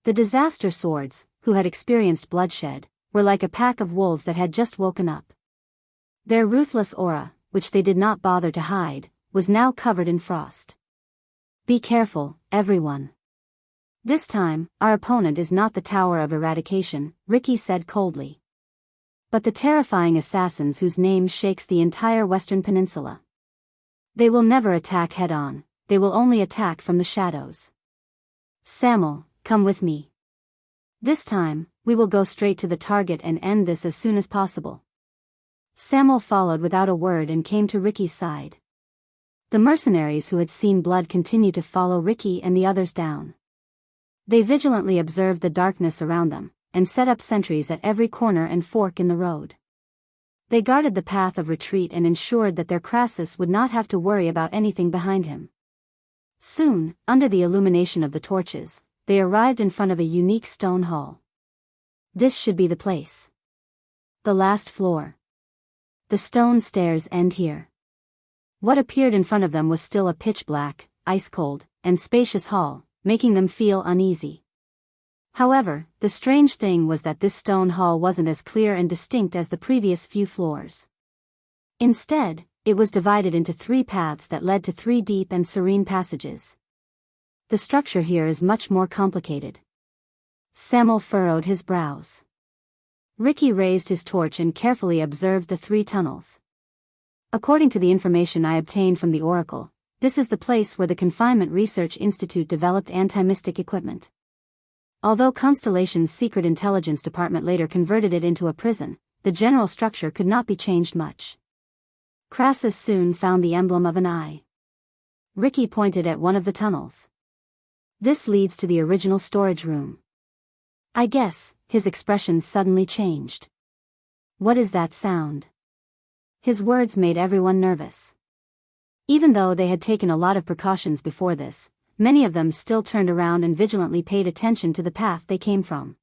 The disaster swords, who had experienced bloodshed, were like a pack of wolves that had just woken up. Their ruthless aura, which they did not bother to hide, was now covered in frost. Be careful, everyone. This time, our opponent is not the Tower of Eradication, Ricky said coldly, but the terrifying assassins whose name shakes the entire Western Peninsula. They will never attack head-on, they will only attack from the shadows. Samuel, come with me. This time, we will go straight to the target and end this as soon as possible. Samuel followed without a word and came to Ricky's side. The mercenaries who had seen blood continued to follow Ricky and the others down. They vigilantly observed the darkness around them, and set up sentries at every corner and fork in the road. They guarded the path of retreat and ensured that their Crassus would not have to worry about anything behind him. Soon, under the illumination of the torches, they arrived in front of a unique stone hall. This should be the place. The last floor. The stone stairs end here. What appeared in front of them was still a pitch-black, ice-cold, and spacious hall, making them feel uneasy. However, the strange thing was that this stone hall wasn't as clear and distinct as the previous few floors. Instead, it was divided into 3 paths that led to 3 deep and serene passages. The structure here is much more complicated. Samuel furrowed his brows. Ricky raised his torch and carefully observed the 3 tunnels. According to the information I obtained from the Oracle, this is the place where the Confinement Research Institute developed anti-mystic equipment. Although Constellation's Secret Intelligence Department later converted it into a prison, the general structure could not be changed much. Crassus soon found the emblem of an eye. Ricky pointed at one of the tunnels. This leads to the original storage room. I guess, his expression suddenly changed. What is that sound? His words made everyone nervous. Even though they had taken a lot of precautions before this, many of them still turned around and vigilantly paid attention to the path they came from.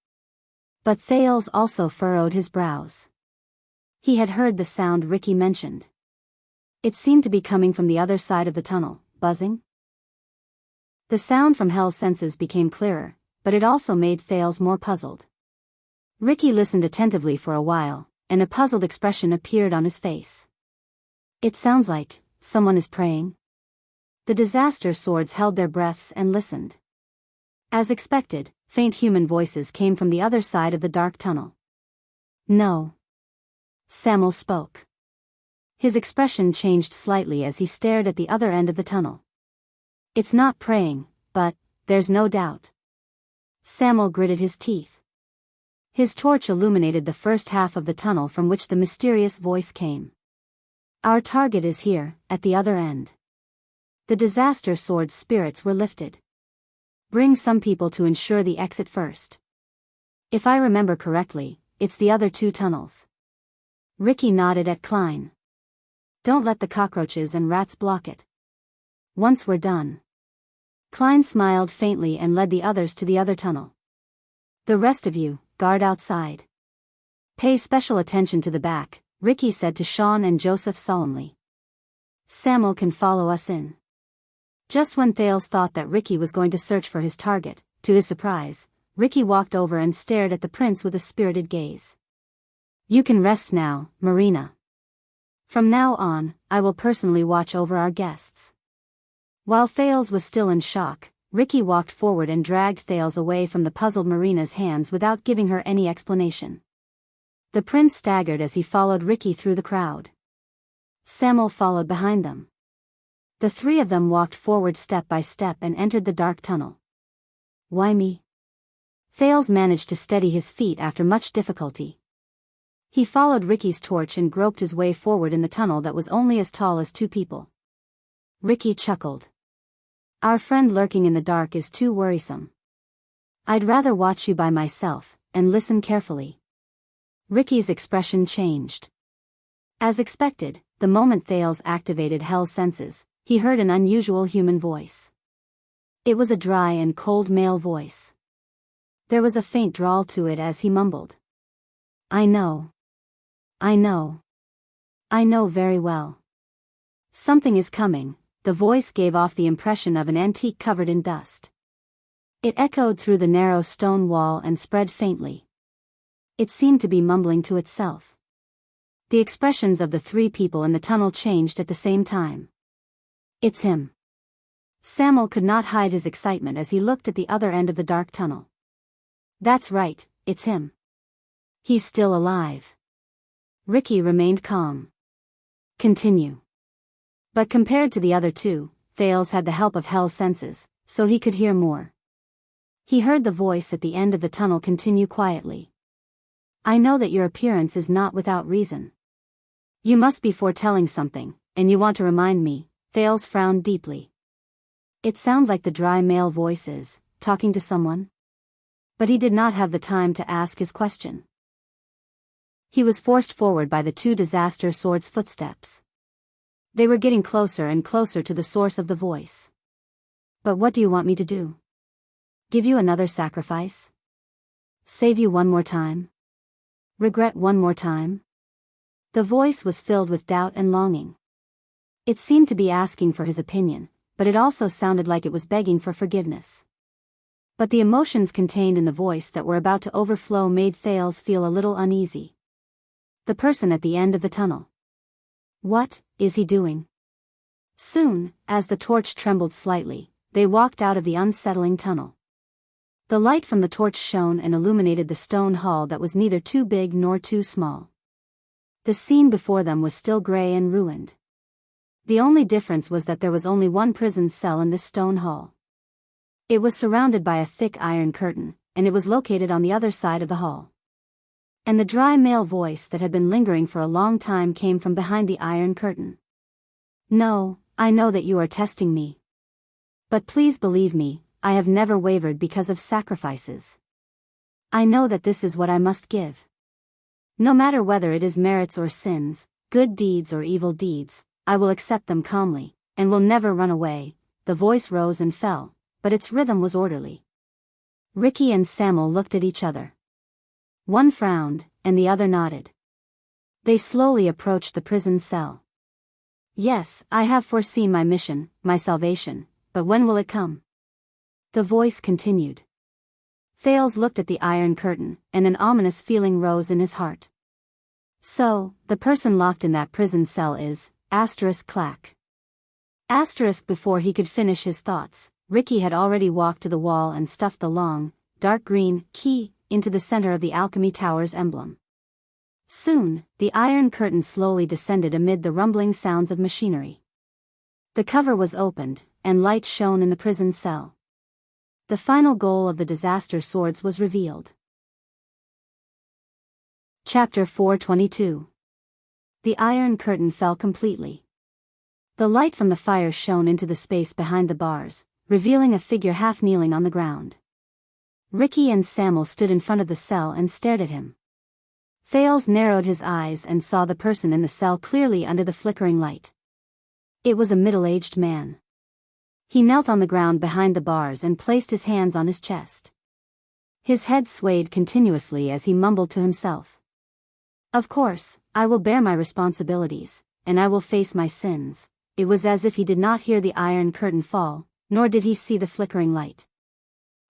But Thales also furrowed his brows. He had heard the sound Ricky mentioned. It seemed to be coming from the other side of the tunnel, buzzing. The sound from Hell's senses became clearer, but it also made Thales more puzzled. Ricky listened attentively for a while, and a puzzled expression appeared on his face. It sounds like someone is praying. The disaster swords held their breaths and listened. As expected, faint human voices came from the other side of the dark tunnel. No. Samuel spoke. His expression changed slightly as he stared at the other end of the tunnel. It's not praying, but there's no doubt. Samuel gritted his teeth. His torch illuminated the first half of the tunnel from which the mysterious voice came. Our target is here, at the other end. The disaster sword's spirits were lifted. Bring some people to ensure the exit first. If I remember correctly, it's the other 2 tunnels. Ricky nodded at Klein. Don't let the cockroaches and rats block it. Once we're done. Klein smiled faintly and led the others to the other tunnel. The rest of you, guard outside. Pay special attention to the back, Ricky said to Sean and Joseph solemnly. Samuel can follow us in. Just when Thales thought that Ricky was going to search for his target, to his surprise, Ricky walked over and stared at the prince with a spirited gaze. You can rest now, Marina. From now on, I will personally watch over our guests. While Thales was still in shock, Ricky walked forward and dragged Thales away from the puzzled Marina's hands without giving her any explanation. The prince staggered as he followed Ricky through the crowd. Samuel followed behind them. The 3 of them walked forward step by step and entered the dark tunnel. Why me? Thales managed to steady his feet after much difficulty. He followed Ricky's torch and groped his way forward in the tunnel that was only as tall as 2 people. Ricky chuckled. Our friend lurking in the dark is too worrisome. I'd rather watch you by myself, and listen carefully. Ricky's expression changed. As expected, the moment Thales activated Hell's senses, he heard an unusual human voice. It was a dry and cold male voice. There was a faint drawl to it as he mumbled. I know. I know. I know very well. Something is coming. The voice gave off the impression of an antique covered in dust. It echoed through the narrow stone wall and spread faintly. It seemed to be mumbling to itself. The expressions of the three people in the tunnel changed at the same time. It's him. Samuel could not hide his excitement as he looked at the other end of the dark tunnel. That's right, it's him. He's still alive. Ricky remained calm. Continue. But compared to the other two, Thales had the help of Hell's senses, so he could hear more. He heard the voice at the end of the tunnel continue quietly. I know that your appearance is not without reason. You must be foretelling something, and you want to remind me. Thales frowned deeply. It sounds like the dry male voice is talking to someone. But he did not have the time to ask his question. He was forced forward by the two disaster swords' footsteps. They were getting closer and closer to the source of the voice. But what do you want me to do? Give you another sacrifice? Save you one more time? Regret one more time? The voice was filled with doubt and longing. It seemed to be asking for his opinion, but it also sounded like it was begging for forgiveness. But the emotions contained in the voice that were about to overflow made Thales feel a little uneasy. The person at the end of the tunnel. What is he doing? Soon, as the torch trembled slightly, they walked out of the unsettling tunnel. The light from the torch shone and illuminated the stone hall that was neither too big nor too small. The scene before them was still gray and ruined. The only difference was that there was only one prison cell in this stone hall. It was surrounded by a thick iron curtain, and it was located on the other side of the hall. And the dry male voice that had been lingering for a long time came from behind the iron curtain. No, I know that you are testing me. But please believe me, I have never wavered because of sacrifices. I know that this is what I must give. No matter whether it is merits or sins, good deeds or evil deeds, I will accept them calmly, and will never run away. The voice rose and fell, but its rhythm was orderly. Ricky and Samuel looked at each other. One frowned, and the other nodded. They slowly approached the prison cell. Yes, I have foreseen my mission, my salvation, but when will it come? The voice continued. Thales looked at the iron curtain, and an ominous feeling rose in his heart. So, the person locked in that prison cell is, *clack. Before he could finish his thoughts, Ricky had already walked to the wall and stuffed the long, dark green key into the center of the alchemy tower's emblem. Soon, the iron curtain slowly descended amid the rumbling sounds of machinery. The cover was opened, and light shone in the prison cell. The final goal of the disaster swords was revealed. Chapter 422. The iron curtain fell completely. The light from the fire shone into the space behind the bars, revealing a figure half kneeling on the ground. Ricky and Samuel stood in front of the cell and stared at him. Thales narrowed his eyes and saw the person in the cell clearly under the flickering light. It was a middle-aged man. He knelt on the ground behind the bars and placed his hands on his chest. His head swayed continuously as he mumbled to himself. Of course, I will bear my responsibilities, and I will face my sins. It was as if he did not hear the iron curtain fall, nor did he see the flickering light.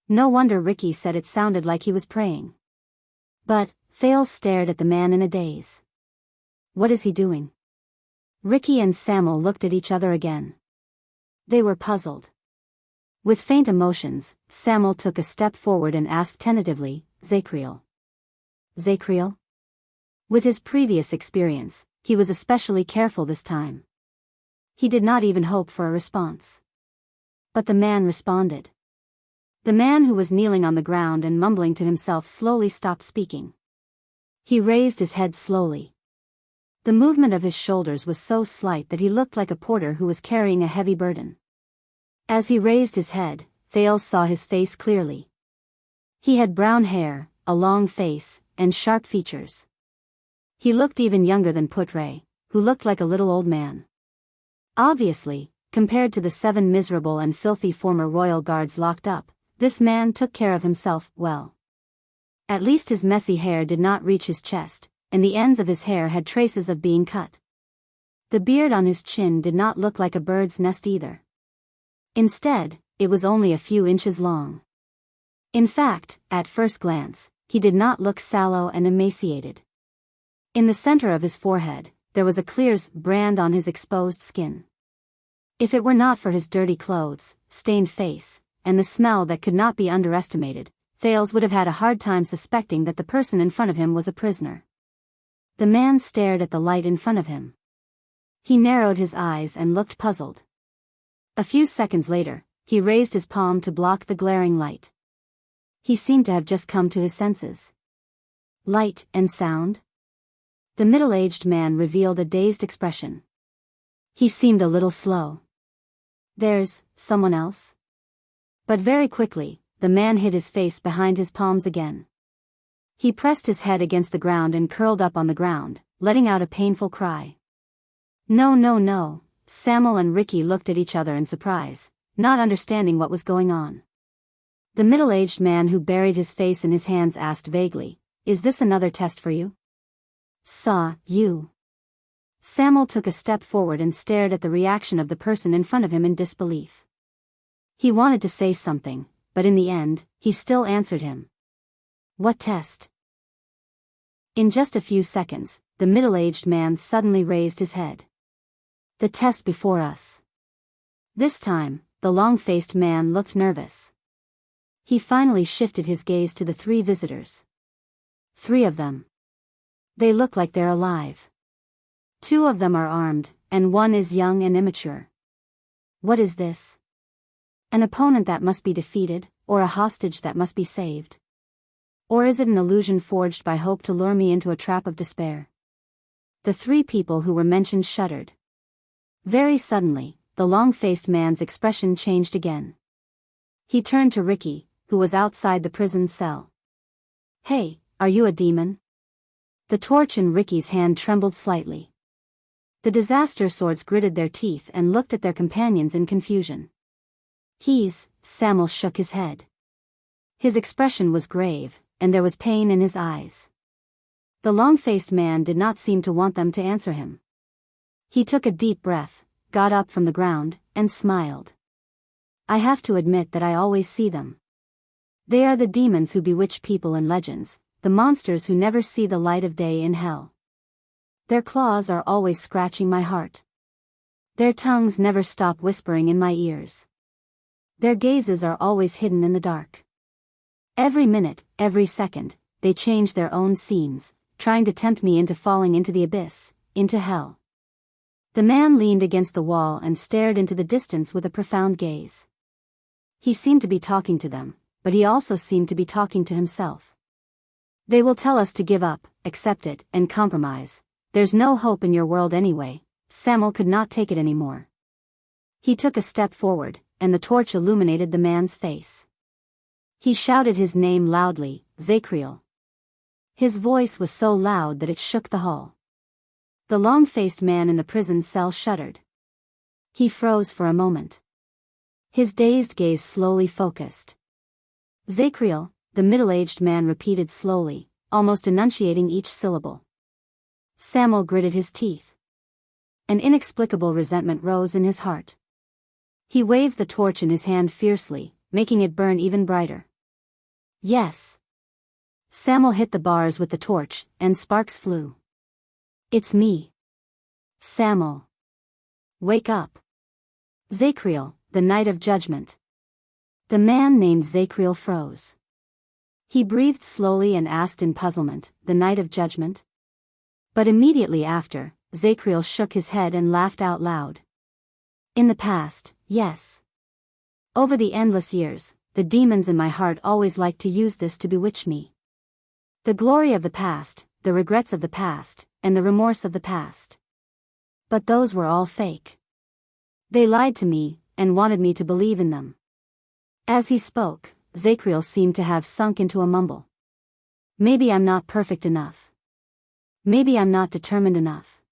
No wonder Ricky said it sounded like he was praying. But, Thales stared at the man in a daze. What is he doing? Ricky and Samuel looked at each other again. They were puzzled. With faint emotions, Samuel took a step forward and asked tentatively, Zacriel. Zacriel? With his previous experience, he was especially careful this time. He did not even hope for a response. But the man responded. The man who was kneeling on the ground and mumbling to himself slowly stopped speaking. He raised his head slowly. The movement of his shoulders was so slight that he looked like a porter who was carrying a heavy burden. As he raised his head, Thales saw his face clearly. He had brown hair, a long face, and sharp features. He looked even younger than Putre, who looked like a little old man. Obviously, compared to the 7 miserable and filthy former royal guards locked up, this man took care of himself well. At least his messy hair did not reach his chest, and the ends of his hair had traces of being cut. The beard on his chin did not look like a bird's nest either. Instead, it was only a few inches long. In fact, at first glance, he did not look sallow and emaciated. In the center of his forehead, there was a clear brand on his exposed skin. If it were not for his dirty clothes, stained face, and the smell that could not be underestimated, Thales would have had a hard time suspecting that the person in front of him was a prisoner. The man stared at the light in front of him. He narrowed his eyes and looked puzzled. A few seconds later, he raised his palm to block the glaring light. He seemed to have just come to his senses. Light and sound? The middle-aged man revealed a dazed expression. He seemed a little slow. There's someone else? But very quickly, the man hid his face behind his palms again. He pressed his head against the ground and curled up on the ground, letting out a painful cry. No, no, no. Samuel and Ricky looked at each other in surprise, not understanding what was going on. The middle-aged man who buried his face in his hands asked vaguely, "Is this another test for you?" You. Samuel took a step forward and stared at the reaction of the person in front of him in disbelief. He wanted to say something, but in the end, he still answered him. What test? In just a few seconds, the middle-aged man suddenly raised his head. The test before us. This time, the long-faced man looked nervous. He finally shifted his gaze to the three visitors. 3 of them. They look like they're alive. 2 of them are armed, and 1 is young and immature. What is this? An opponent that must be defeated, or a hostage that must be saved? Or is it an illusion forged by hope to lure me into a trap of despair? The 3 people who were mentioned shuddered. Very suddenly, the long-faced man's expression changed again. He turned to Ricky, who was outside the prison cell. Hey, are you a demon? The torch in Ricky's hand trembled slightly. The disaster swords gritted their teeth and looked at their companions in confusion. Samuel shook his head. His expression was grave, and there was pain in his eyes. The long-faced man did not seem to want them to answer him. He took a deep breath, got up from the ground, and smiled. I have to admit that I always see them. They are the demons who bewitch people in legends, the monsters who never see the light of day in hell. Their claws are always scratching my heart. Their tongues never stop whispering in my ears. Their gazes are always hidden in the dark. Every minute, every second, they change their own scenes, trying to tempt me into falling into the abyss, into hell. The man leaned against the wall and stared into the distance with a profound gaze. He seemed to be talking to them, but he also seemed to be talking to himself. They will tell us to give up, accept it, and compromise. There's no hope in your world anyway. Samuel could not take it anymore. He took a step forward, and the torch illuminated the man's face. He shouted his name loudly, Zacriel. His voice was so loud that it shook the hall. The long-faced man in the prison cell shuddered. He froze for a moment. His dazed gaze slowly focused. Zacriel, the middle-aged man repeated slowly, almost enunciating each syllable. Samuel gritted his teeth. An inexplicable resentment rose in his heart. He waved the torch in his hand fiercely, making it burn even brighter. Yes. Samuel hit the bars with the torch, and sparks flew. It's me. Samuel. Wake up. Zacriel, the Night of Judgment. The man named Zacriel froze. He breathed slowly and asked in puzzlement, the Night of Judgment? But immediately after, Zacriel shook his head and laughed out loud. In the past, yes. Over the endless years, the demons in my heart always liked to use this to bewitch me. The glory of the past, the regrets of the past, and the remorse of the past. But those were all fake. They lied to me, and wanted me to believe in them. As he spoke, Zacriel seemed to have sunk into a mumble. Maybe I'm not perfect enough. Maybe I'm not determined enough.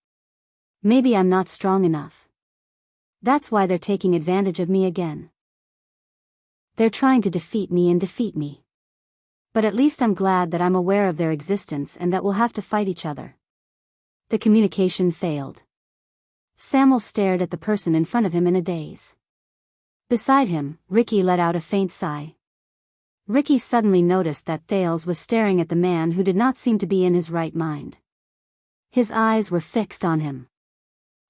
Maybe I'm not strong enough. That's why they're taking advantage of me again. They're trying to defeat me and defeat me. But at least I'm glad that I'm aware of their existence and that we'll have to fight each other. The communication failed. Samuel stared at the person in front of him in a daze. Beside him, Ricky let out a faint sigh. Ricky suddenly noticed that Thales was staring at the man who did not seem to be in his right mind. His eyes were fixed on him.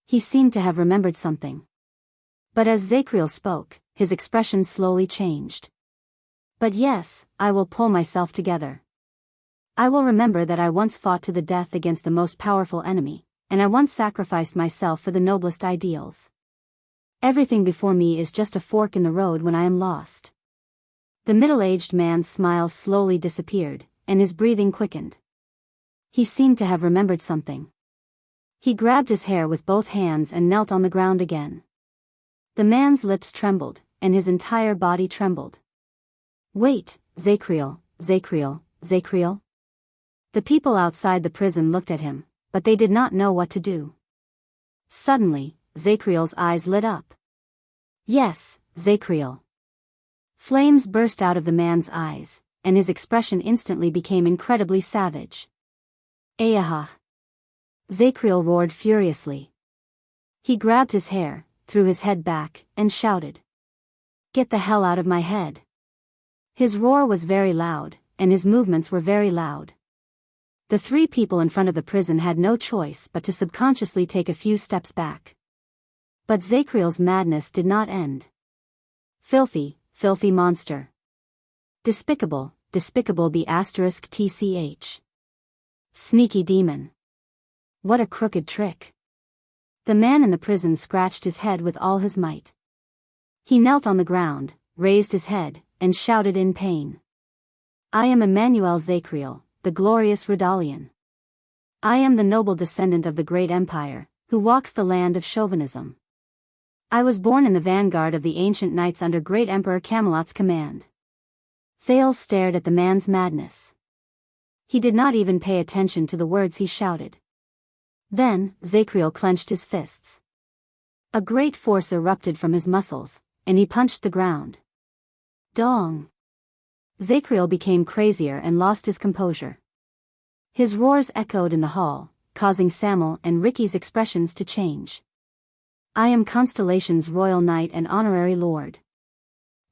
He seemed to have remembered something. But as Zacriel spoke, his expression slowly changed. But yes, I will pull myself together. I will remember that I once fought to the death against the most powerful enemy, and I once sacrificed myself for the noblest ideals. Everything before me is just a fork in the road when I am lost. The middle-aged man's smile slowly disappeared, and his breathing quickened. He seemed to have remembered something. He grabbed his hair with both hands and knelt on the ground again. The man's lips trembled, and his entire body trembled. Wait, Zacriel, Zacriel, Zacriel? The people outside the prison looked at him, but they did not know what to do. Suddenly, Zacriel's eyes lit up. Yes, Zacriel. Flames burst out of the man's eyes, and his expression instantly became incredibly savage. Ayaha! Zacriel roared furiously. He grabbed his hair, threw his head back, and shouted. Get the hell out of my head! His roar was very loud, and his movements were very loud. The three people in front of the prison had no choice but to subconsciously take a few steps back. But Zacriel's madness did not end. Filthy, filthy monster. Despicable, despicable *tch. Sneaky demon. What a crooked trick. The man in the prison scratched his head with all his might. He knelt on the ground, raised his head, and shouted in pain. I am Emmanuel Zacriel, the glorious Redalian. I am the noble descendant of the great empire, who walks the land of chauvinism. I was born in the vanguard of the ancient knights under great Emperor Camelot's command. Thales stared at the man's madness. He did not even pay attention to the words he shouted. Then, Zacriel clenched his fists. A great force erupted from his muscles, and he punched the ground. Dong! Zacriel became crazier and lost his composure. His roars echoed in the hall, causing Samuel and Ricky's expressions to change. I am Constellation's royal knight and honorary lord.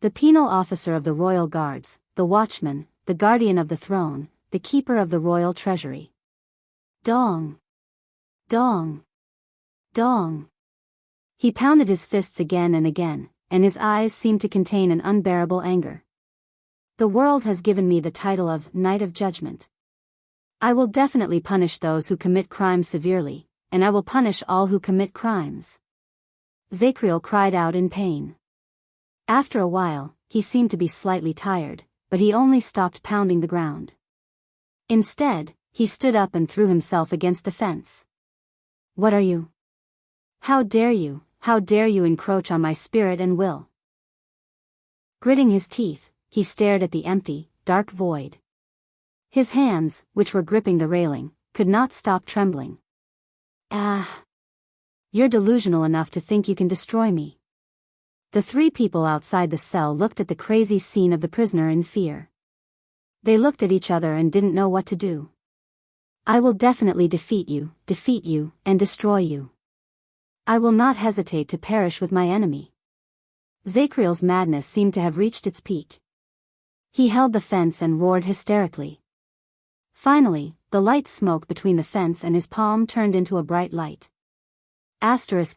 The penal officer of the royal guards, the watchman, the guardian of the throne, the keeper of the royal treasury. Dong! Dong! Dong! He pounded his fists again and again, and his eyes seemed to contain an unbearable anger. The world has given me the title of Knight of Judgment. I will definitely punish those who commit crimes severely, and I will punish all who commit crimes. Zacriel cried out in pain. After a while, he seemed to be slightly tired, but he only stopped pounding the ground. Instead, he stood up and threw himself against the fence. What are you? How dare you encroach on my spirit and will? Gritting his teeth, he stared at the empty, dark void. His hands, which were gripping the railing, could not stop trembling. Ah! You're delusional enough to think you can destroy me. The three people outside the cell looked at the crazy scene of the prisoner in fear. They looked at each other and didn't know what to do. I will definitely defeat you, and destroy you. I will not hesitate to perish with my enemy. Zacriel's madness seemed to have reached its peak. He held the fence and roared hysterically. Finally, the light smoke between the fence and his palm turned into a bright light.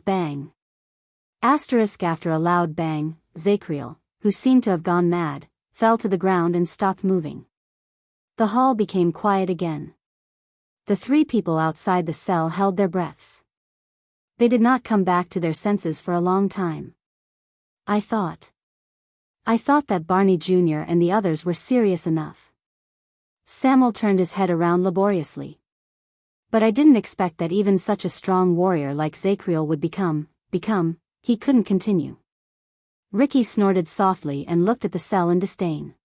Bang. After a loud bang, Zacriel, who seemed to have gone mad, fell to the ground and stopped moving. The hall became quiet again. The three people outside the cell held their breaths. They did not come back to their senses for a long time. I thought that Barney Jr. and the others were serious enough. Samuel turned his head around laboriously. But I didn't expect that even such a strong warrior like Zacriel would become, he couldn't continue. Ricky snorted softly and looked at the cell in disdain.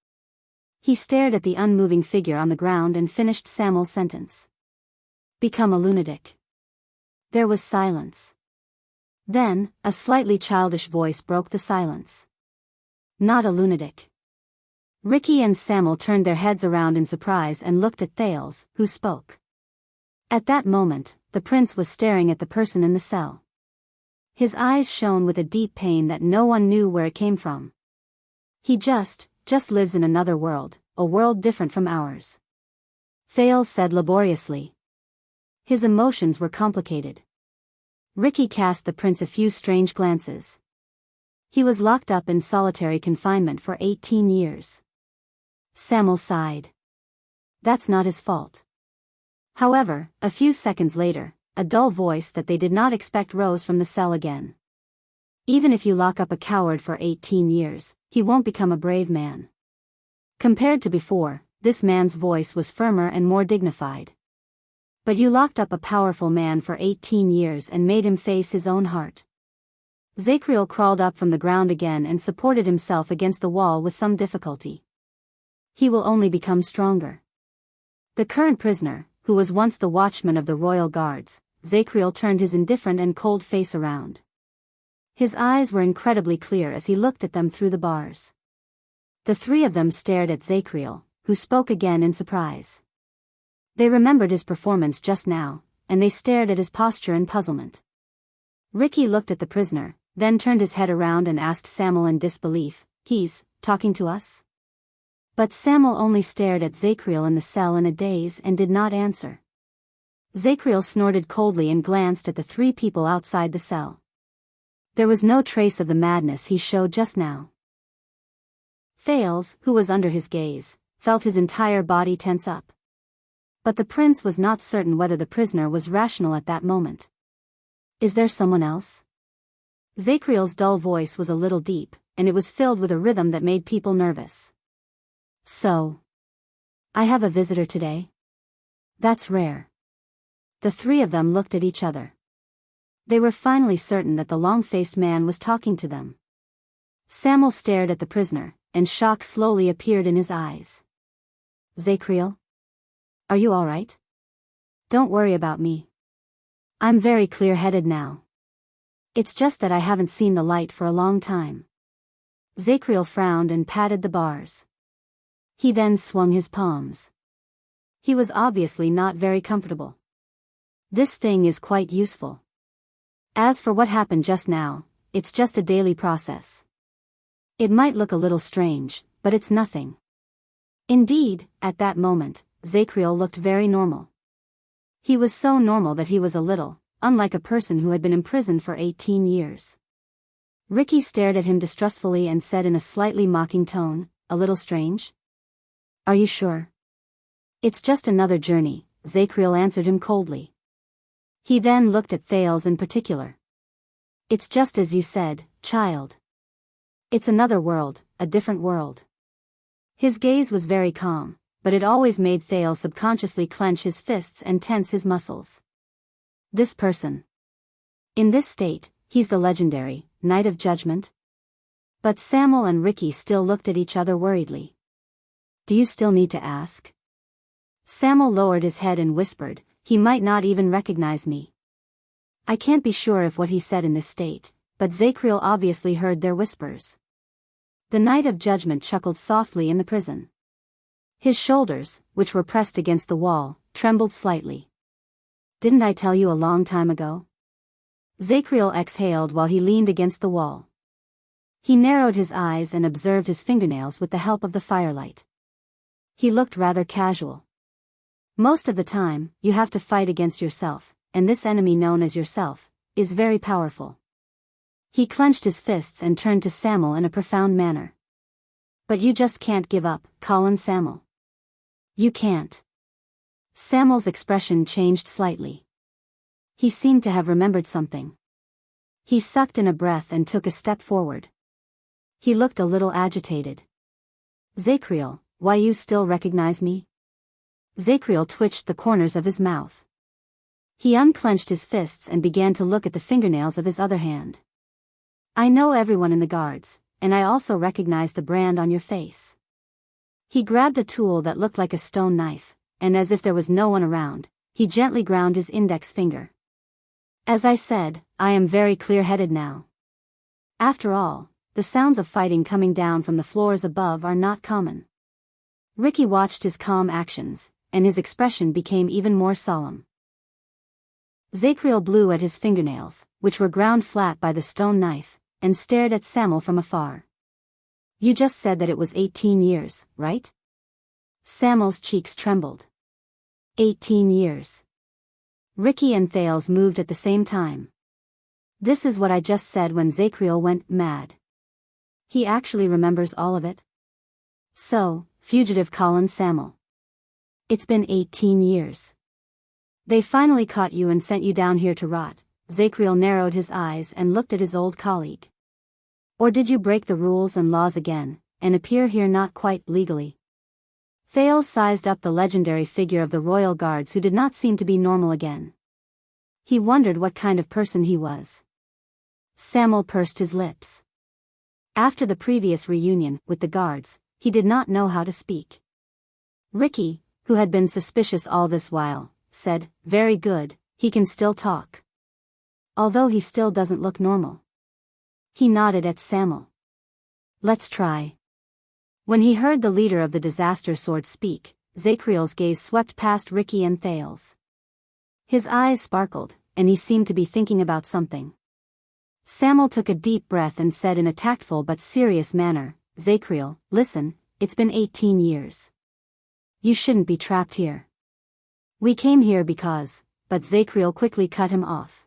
He stared at the unmoving figure on the ground and finished Samuel's sentence. Become a lunatic. There was silence. Then, a slightly childish voice broke the silence. Not a lunatic. Ricky and Samuel turned their heads around in surprise and looked at Thales, who spoke. At that moment, the prince was staring at the person in the cell. His eyes shone with a deep pain that no one knew where it came from. He just just lives in another world, a world different from ours. Thales said laboriously. His emotions were complicated. Ricky cast the prince a few strange glances. He was locked up in solitary confinement for 18 years. Samuel sighed. That's not his fault. However, a few seconds later, a dull voice that they did not expect rose from the cell again. Even if you lock up a coward for 18 years, he won't become a brave man. Compared to before, this man's voice was firmer and more dignified. But you locked up a powerful man for 18 years and made him face his own heart. Zacriel crawled up from the ground again and supported himself against the wall with some difficulty. He will only become stronger. The current prisoner, who was once the watchman of the royal guards, Zacriel turned his indifferent and cold face around. His eyes were incredibly clear as he looked at them through the bars. The three of them stared at Zacriel, who spoke again in surprise. They remembered his performance just now, and they stared at his posture in puzzlement. Ricky looked at the prisoner, then turned his head around and asked Samuel in disbelief, "He's talking to us?" But Samuel only stared at Zacriel in the cell in a daze and did not answer. Zacriel snorted coldly and glanced at the three people outside the cell. There was no trace of the madness he showed just now. Thales, who was under his gaze, felt his entire body tense up. But the prince was not certain whether the prisoner was rational at that moment. "Is there someone else?" Zacriel's dull voice was a little deep, and it was filled with a rhythm that made people nervous. "So, I have a visitor today? That's rare." The three of them looked at each other. They were finally certain that the long-faced man was talking to them. Samuel stared at the prisoner, and shock slowly appeared in his eyes. "Zacriel? Are you all right? Don't worry about me. I'm very clear-headed now. It's just that I haven't seen the light for a long time." Zacriel frowned and patted the bars. He then swung his palms. He was obviously not very comfortable. "This thing is quite useful. As for what happened just now, it's just a daily process. It might look a little strange, but it's nothing." Indeed, at that moment, Zacriel looked very normal. He was so normal that he was a little, unlike a person who had been imprisoned for 18 years. Ricky stared at him distrustfully and said in a slightly mocking tone, "A little strange? Are you sure?" "It's just another journey," Zacriel answered him coldly. He then looked at Thales in particular. "It's just as you said, child. It's another world, a different world." His gaze was very calm, but it always made Thales subconsciously clench his fists and tense his muscles. This person. In this state, he's the legendary Knight of Judgment? But Samuel and Ricky still looked at each other worriedly. "Do you still need to ask?" Samuel lowered his head and whispered, "He might not even recognize me." I can't be sure of what he said in this state, but Zacriel obviously heard their whispers. The Knight of Judgment chuckled softly in the prison. His shoulders, which were pressed against the wall, trembled slightly. "Didn't I tell you a long time ago?" Zacriel exhaled while he leaned against the wall. He narrowed his eyes and observed his fingernails with the help of the firelight. He looked rather casual. "Most of the time, you have to fight against yourself, and this enemy known as yourself is very powerful." He clenched his fists and turned to Samuel in a profound manner. "But you just can't give up, Colin Samuel. You can't." Samuel's expression changed slightly. He seemed to have remembered something. He sucked in a breath and took a step forward. He looked a little agitated. "Zacriel, why you still recognize me?" Zacriel twitched the corners of his mouth. He unclenched his fists and began to look at the fingernails of his other hand. "I know everyone in the guards, and I also recognize the brand on your face." He grabbed a tool that looked like a stone knife, and as if there was no one around, he gently ground his index finger. "As I said, I am very clear-headed now. After all, the sounds of fighting coming down from the floors above are not common." Ricky watched his calm actions, and his expression became even more solemn. Zacriel blew at his fingernails, which were ground flat by the stone knife, and stared at Samuel from afar. You just said that it was 18 years, right? Samuel's cheeks trembled. 18 years. Ricky and Thales moved at the same time. This is what I just said when Zacriel went mad. He actually remembers all of it? So, fugitive Colin Samuel. It's been 18 years. They finally caught you and sent you down here to rot. Zacriel narrowed his eyes and looked at his old colleague. Or did you break the rules and laws again, and appear here not quite legally? Thales sized up the legendary figure of the royal guards who did not seem to be normal again. He wondered what kind of person he was. Samuel pursed his lips. After the previous reunion with the guards, he did not know how to speak. Ricky, who had been suspicious all this while, said, "Very good, he can still talk. Although he still doesn't look normal." He nodded at Samuel. "Let's try." When he heard the leader of the disaster sword speak, Zacriel's gaze swept past Ricky and Thales. His eyes sparkled, and he seemed to be thinking about something. Samuel took a deep breath and said in a tactful but serious manner, "Zacriel, listen, it's been 18 years. You shouldn't be trapped here. We came here because," but Zacriel quickly cut him off.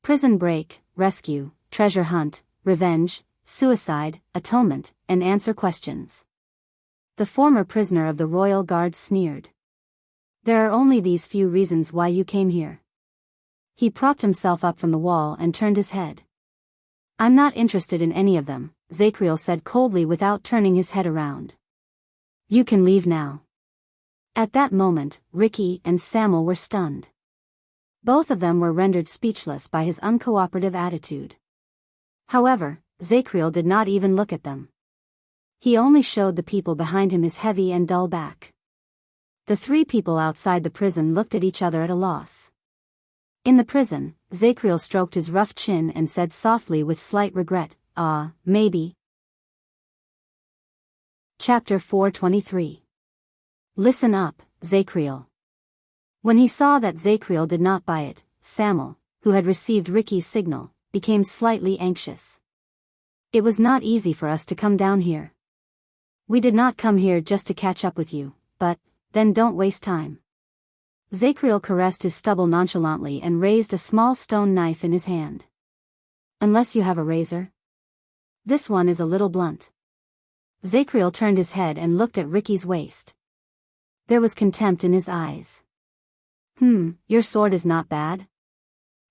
"Prison break, rescue, treasure hunt, revenge, suicide, atonement, and answer questions." The former prisoner of the royal guard sneered. "There are only these few reasons why you came here." He propped himself up from the wall and turned his head. "I'm not interested in any of them," Zacriel said coldly without turning his head around. "You can leave now." At that moment, Ricky and Samuel were stunned. Both of them were rendered speechless by his uncooperative attitude. However, Zacriel did not even look at them. He only showed the people behind him his heavy and dull back. The three people outside the prison looked at each other at a loss. In the prison, Zacriel stroked his rough chin and said softly with slight regret, maybe." Chapter 423. Listen up, Zacriel. When he saw that Zacriel did not buy it, Samuel, who had received Ricky's signal, became slightly anxious. "It was not easy for us to come down here. We did not come here just to catch up with you, but, then don't waste time." Zacriel caressed his stubble nonchalantly and raised a small stone knife in his hand. "Unless you have a razor? This one is a little blunt." Zacriel turned his head and looked at Ricky's waist. There was contempt in his eyes. Your sword is not bad?"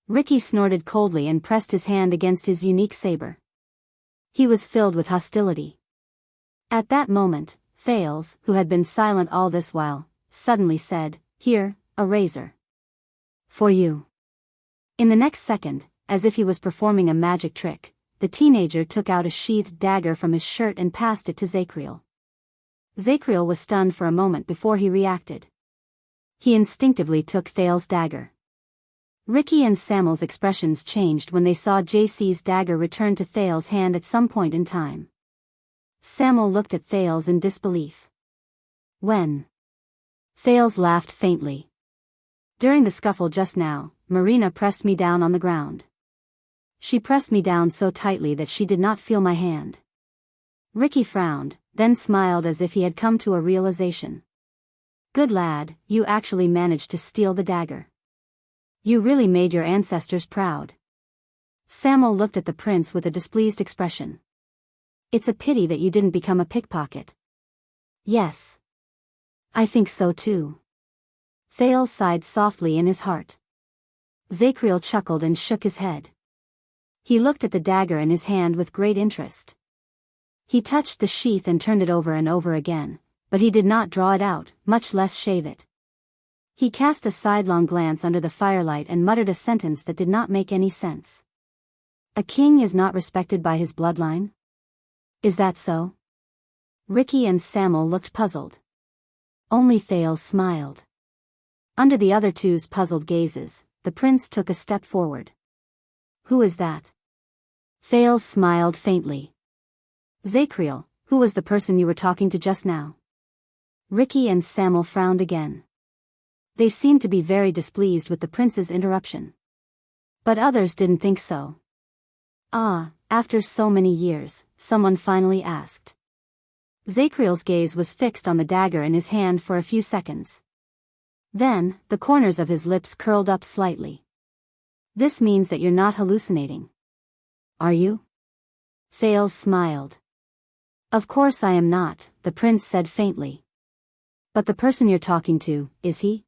Ricky snorted coldly and pressed his hand against his unique saber. He was filled with hostility. At that moment, Thales, who had been silent all this while, suddenly said, "Here, a razor. For you." In the next second, as if he was performing a magic trick, the teenager took out a sheathed dagger from his shirt and passed it to Zacriel. Zacriel was stunned for a moment before he reacted. He instinctively took Thales' dagger. Ricky and Samuel's expressions changed when they saw JC's dagger return to Thales' hand at some point in time. Samuel looked at Thales in disbelief. "When?" Thales laughed faintly. "During the scuffle just now, Marina pressed me down on the ground. She pressed me down so tightly that she did not feel my hand." Ricky frowned, then smiled as if he had come to a realization. "Good lad, you actually managed to steal the dagger. You really made your ancestors proud." Samuel looked at the prince with a displeased expression. "It's a pity that you didn't become a pickpocket." "Yes. I think so too." Thales sighed softly in his heart. Zacriel chuckled and shook his head. He looked at the dagger in his hand with great interest. He touched the sheath and turned it over and over again, but he did not draw it out, much less shave it. He cast a sidelong glance under the firelight and muttered a sentence that did not make any sense. "A king is not respected by his bloodline? Is that so?" Ricky and Samuel looked puzzled. Only Thales smiled. Under the other two's puzzled gazes, the prince took a step forward. "Who is that?" Thales smiled faintly. "Zacriel, who was the person you were talking to just now?" Ricky and Samuel frowned again. They seemed to be very displeased with the prince's interruption. But others didn't think so. after so many years, someone finally asked. Zakriel's gaze was fixed on the dagger in his hand for a few seconds. Then, the corners of his lips curled up slightly. This means that you're not hallucinating. Are you? Thales smiled. Of course I am not, the prince said faintly. But the person you're talking to, is he?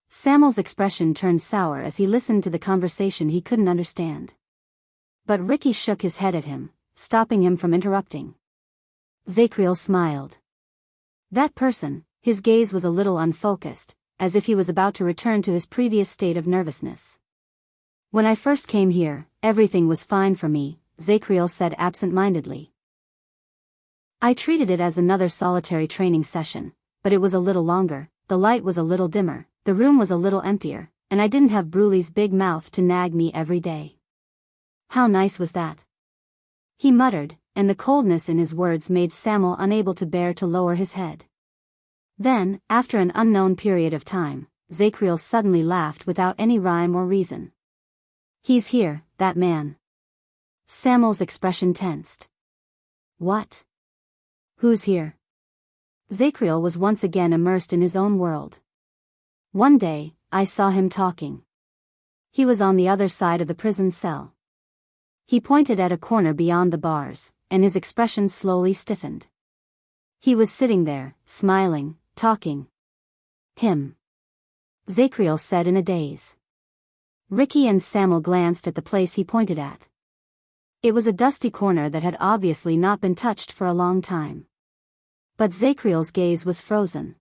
Samuel's expression turned sour as he listened to the conversation he couldn't understand. But Ricky shook his head at him, stopping him from interrupting. Zakriel smiled. That person, his gaze was a little unfocused, as if he was about to return to his previous state of nervousness. When I first came here, everything was fine for me, Zakriel said absent-mindedly. I treated it as another solitary training session, but it was a little longer, the light was a little dimmer, the room was a little emptier, and I didn't have Bruley's big mouth to nag me every day. How nice was that? He muttered, and the coldness in his words made Samuel unable to bear to lower his head. Then, after an unknown period of time, Zakriel suddenly laughed without any rhyme or reason. He's here, that man. Samuel's expression tensed. What? Who's here? Zakriel was once again immersed in his own world. One day, I saw him talking. He was on the other side of the prison cell. He pointed at a corner beyond the bars, and his expression slowly stiffened. He was sitting there, smiling, talking. Him. Zakriel said in a daze. Ricky and Samuel glanced at the place he pointed at. It was a dusty corner that had obviously not been touched for a long time. But Zakriel's gaze was frozen.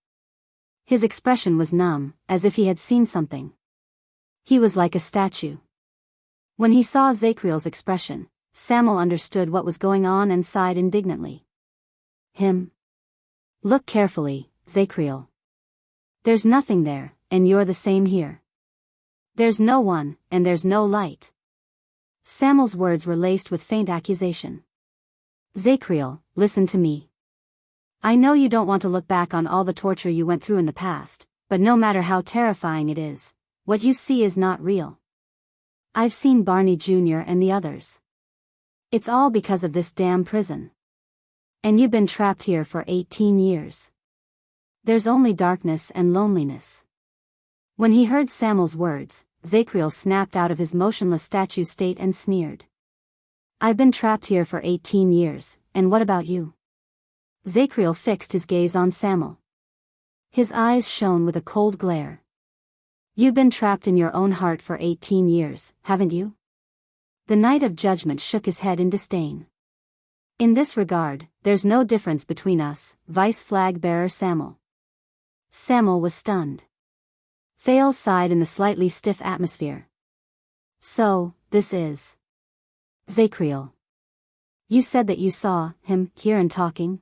His expression was numb, as if he had seen something. He was like a statue. When he saw Zakriel's expression, Samuel understood what was going on and sighed indignantly. Him? Look carefully, Zakriel. There's nothing there, and you're the same here. There's no one, and there's no light. Samuel's words were laced with faint accusation. Zakriel, listen to me. I know you don't want to look back on all the torture you went through in the past, but no matter how terrifying it is, what you see is not real. I've seen Barney Jr. and the others. It's all because of this damn prison. And you've been trapped here for 18 years. There's only darkness and loneliness. When he heard Samuel's words, Zakriel snapped out of his motionless statue state and sneered. I've been trapped here for 18 years, and what about you? Zakriel fixed his gaze on Samuel. His eyes shone with a cold glare. You've been trapped in your own heart for 18 years, haven't you? The Knight of Judgment shook his head in disdain. In this regard, there's no difference between us, Vice Flag Bearer Samuel. Samuel was stunned. Thales sighed in the slightly stiff atmosphere. So, this is... Zakriel. You said that you saw him here and talking?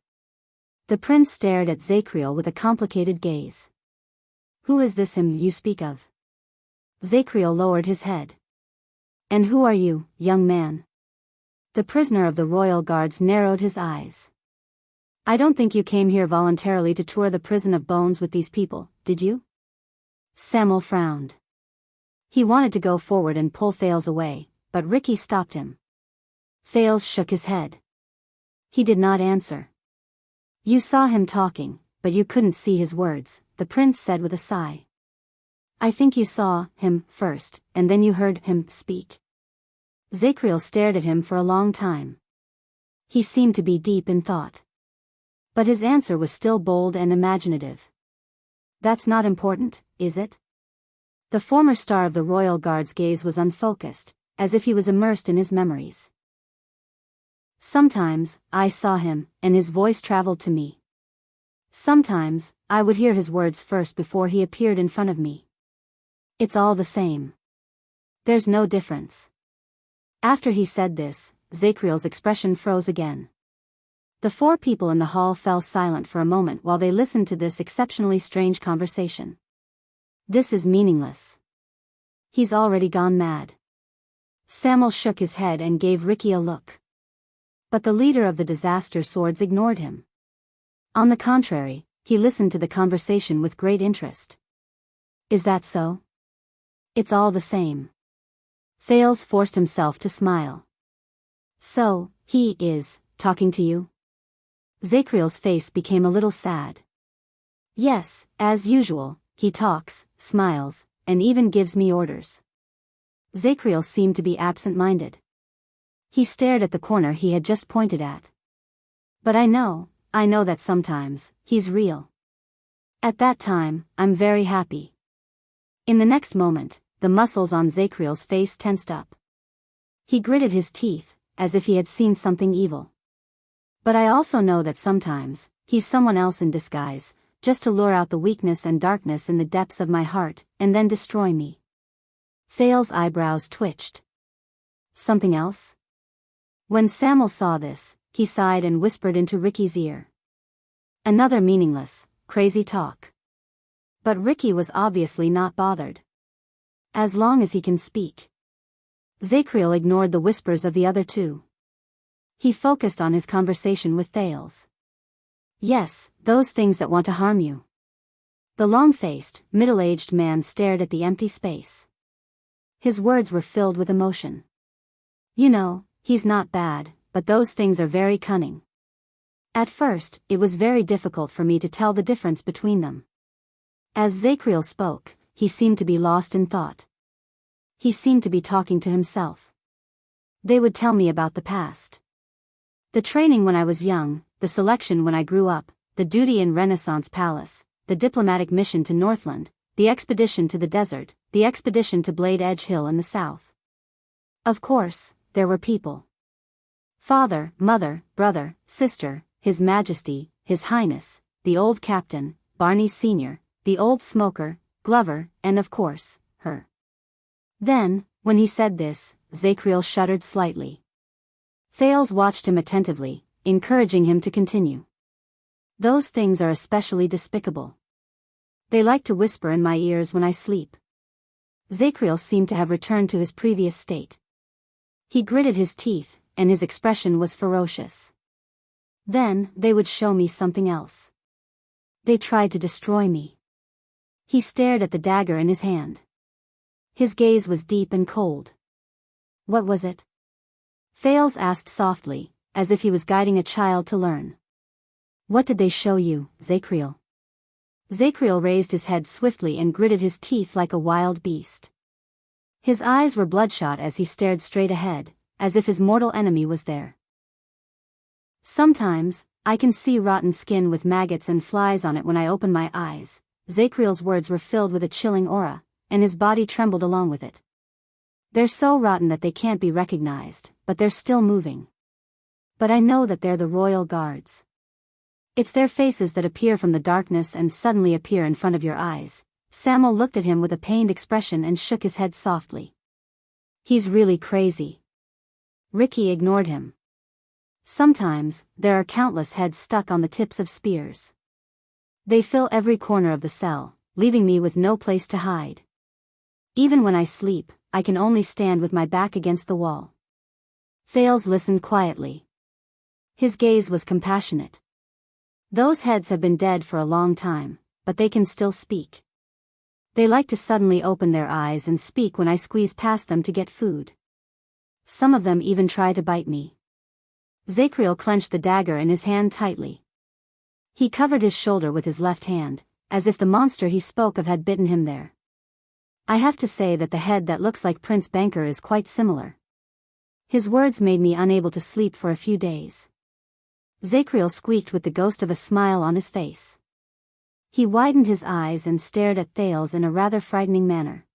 The prince stared at Zakriel with a complicated gaze. Who is this him you speak of? Zakriel lowered his head. And who are you, young man? The prisoner of the royal guards narrowed his eyes. I don't think you came here voluntarily to tour the prison of bones with these people, did you? Samuel frowned. He wanted to go forward and pull Thales away, but Ricky stopped him. Thales shook his head. He did not answer. You saw him talking, but you couldn't see his words, the prince said with a sigh. I think you saw him first, and then you heard him speak. Zakriel stared at him for a long time. He seemed to be deep in thought. But his answer was still bold and imaginative. That's not important, is it? The former star of the royal guard's gaze was unfocused, as if he was immersed in his memories. Sometimes, I saw him, and his voice traveled to me. Sometimes, I would hear his words first before he appeared in front of me. It's all the same. There's no difference. After he said this, Zakriel's expression froze again. The four people in the hall fell silent for a moment while they listened to this exceptionally strange conversation. This is meaningless. He's already gone mad. Samuel shook his head and gave Ricky a look. But the leader of the disaster swords ignored him. On the contrary, he listened to the conversation with great interest. Is that so? It's all the same. Thales forced himself to smile. So, he is talking to you? Zakriel's face became a little sad. Yes, as usual, he talks, smiles, and even gives me orders. Zakriel seemed to be absent-minded. He stared at the corner he had just pointed at. But I know that sometimes, he's real. At that time, I'm very happy. In the next moment, the muscles on Zakriel's face tensed up. He gritted his teeth, as if he had seen something evil. But I also know that sometimes, he's someone else in disguise, just to lure out the weakness and darkness in the depths of my heart, and then destroy me. Thales's eyebrows twitched. Something else? When Samuel saw this, he sighed and whispered into Ricky's ear. Another meaningless, crazy talk. But Ricky was obviously not bothered. As long as he can speak. Zakriel ignored the whispers of the other two. He focused on his conversation with Thales. Yes, those things that want to harm you. The long-faced, middle-aged man stared at the empty space. His words were filled with emotion. You know, he's not bad, but those things are very cunning. At first, it was very difficult for me to tell the difference between them. As Zakriel spoke, he seemed to be lost in thought. He seemed to be talking to himself. They would tell me about the past. The training when I was young, the selection when I grew up, the duty in Renaissance Palace, the diplomatic mission to Northland, the expedition to the desert, the expedition to Blade Edge Hill in the south. Of course, there were people. Father, mother, brother, sister, His Majesty, His Highness, the old captain, Barney Sr., the old smoker, Glover, and of course, her. Then, when he said this, Zakriel shuddered slightly. Thales watched him attentively, encouraging him to continue. Those things are especially despicable. They like to whisper in my ears when I sleep. Zakriel seemed to have returned to his previous state. He gritted his teeth, and his expression was ferocious. Then, they would show me something else. They tried to destroy me. He stared at the dagger in his hand. His gaze was deep and cold. What was it? Thales asked softly, as if he was guiding a child to learn. What did they show you, Zakriel? Zakriel raised his head swiftly and gritted his teeth like a wild beast. His eyes were bloodshot as he stared straight ahead, as if his mortal enemy was there. Sometimes, I can see rotten skin with maggots and flies on it when I open my eyes. Zakriel's words were filled with a chilling aura, and his body trembled along with it. They're so rotten that they can't be recognized, but they're still moving. But I know that they're the royal guards. It's their faces that appear from the darkness and suddenly appear in front of your eyes. Samuel looked at him with a pained expression and shook his head softly. He's really crazy. Ricky ignored him. Sometimes, there are countless heads stuck on the tips of spears. They fill every corner of the cell, leaving me with no place to hide. Even when I sleep, I can only stand with my back against the wall. Thales listened quietly. His gaze was compassionate. Those heads have been dead for a long time, but they can still speak. They like to suddenly open their eyes and speak when I squeeze past them to get food. Some of them even try to bite me. Zakriel clenched the dagger in his hand tightly. He covered his shoulder with his left hand, as if the monster he spoke of had bitten him there. I have to say that the head that looks like Prince Banker is quite similar. His words made me unable to sleep for a few days. Zakriel squeaked with the ghost of a smile on his face. He widened his eyes and stared at Thales in a rather frightening manner.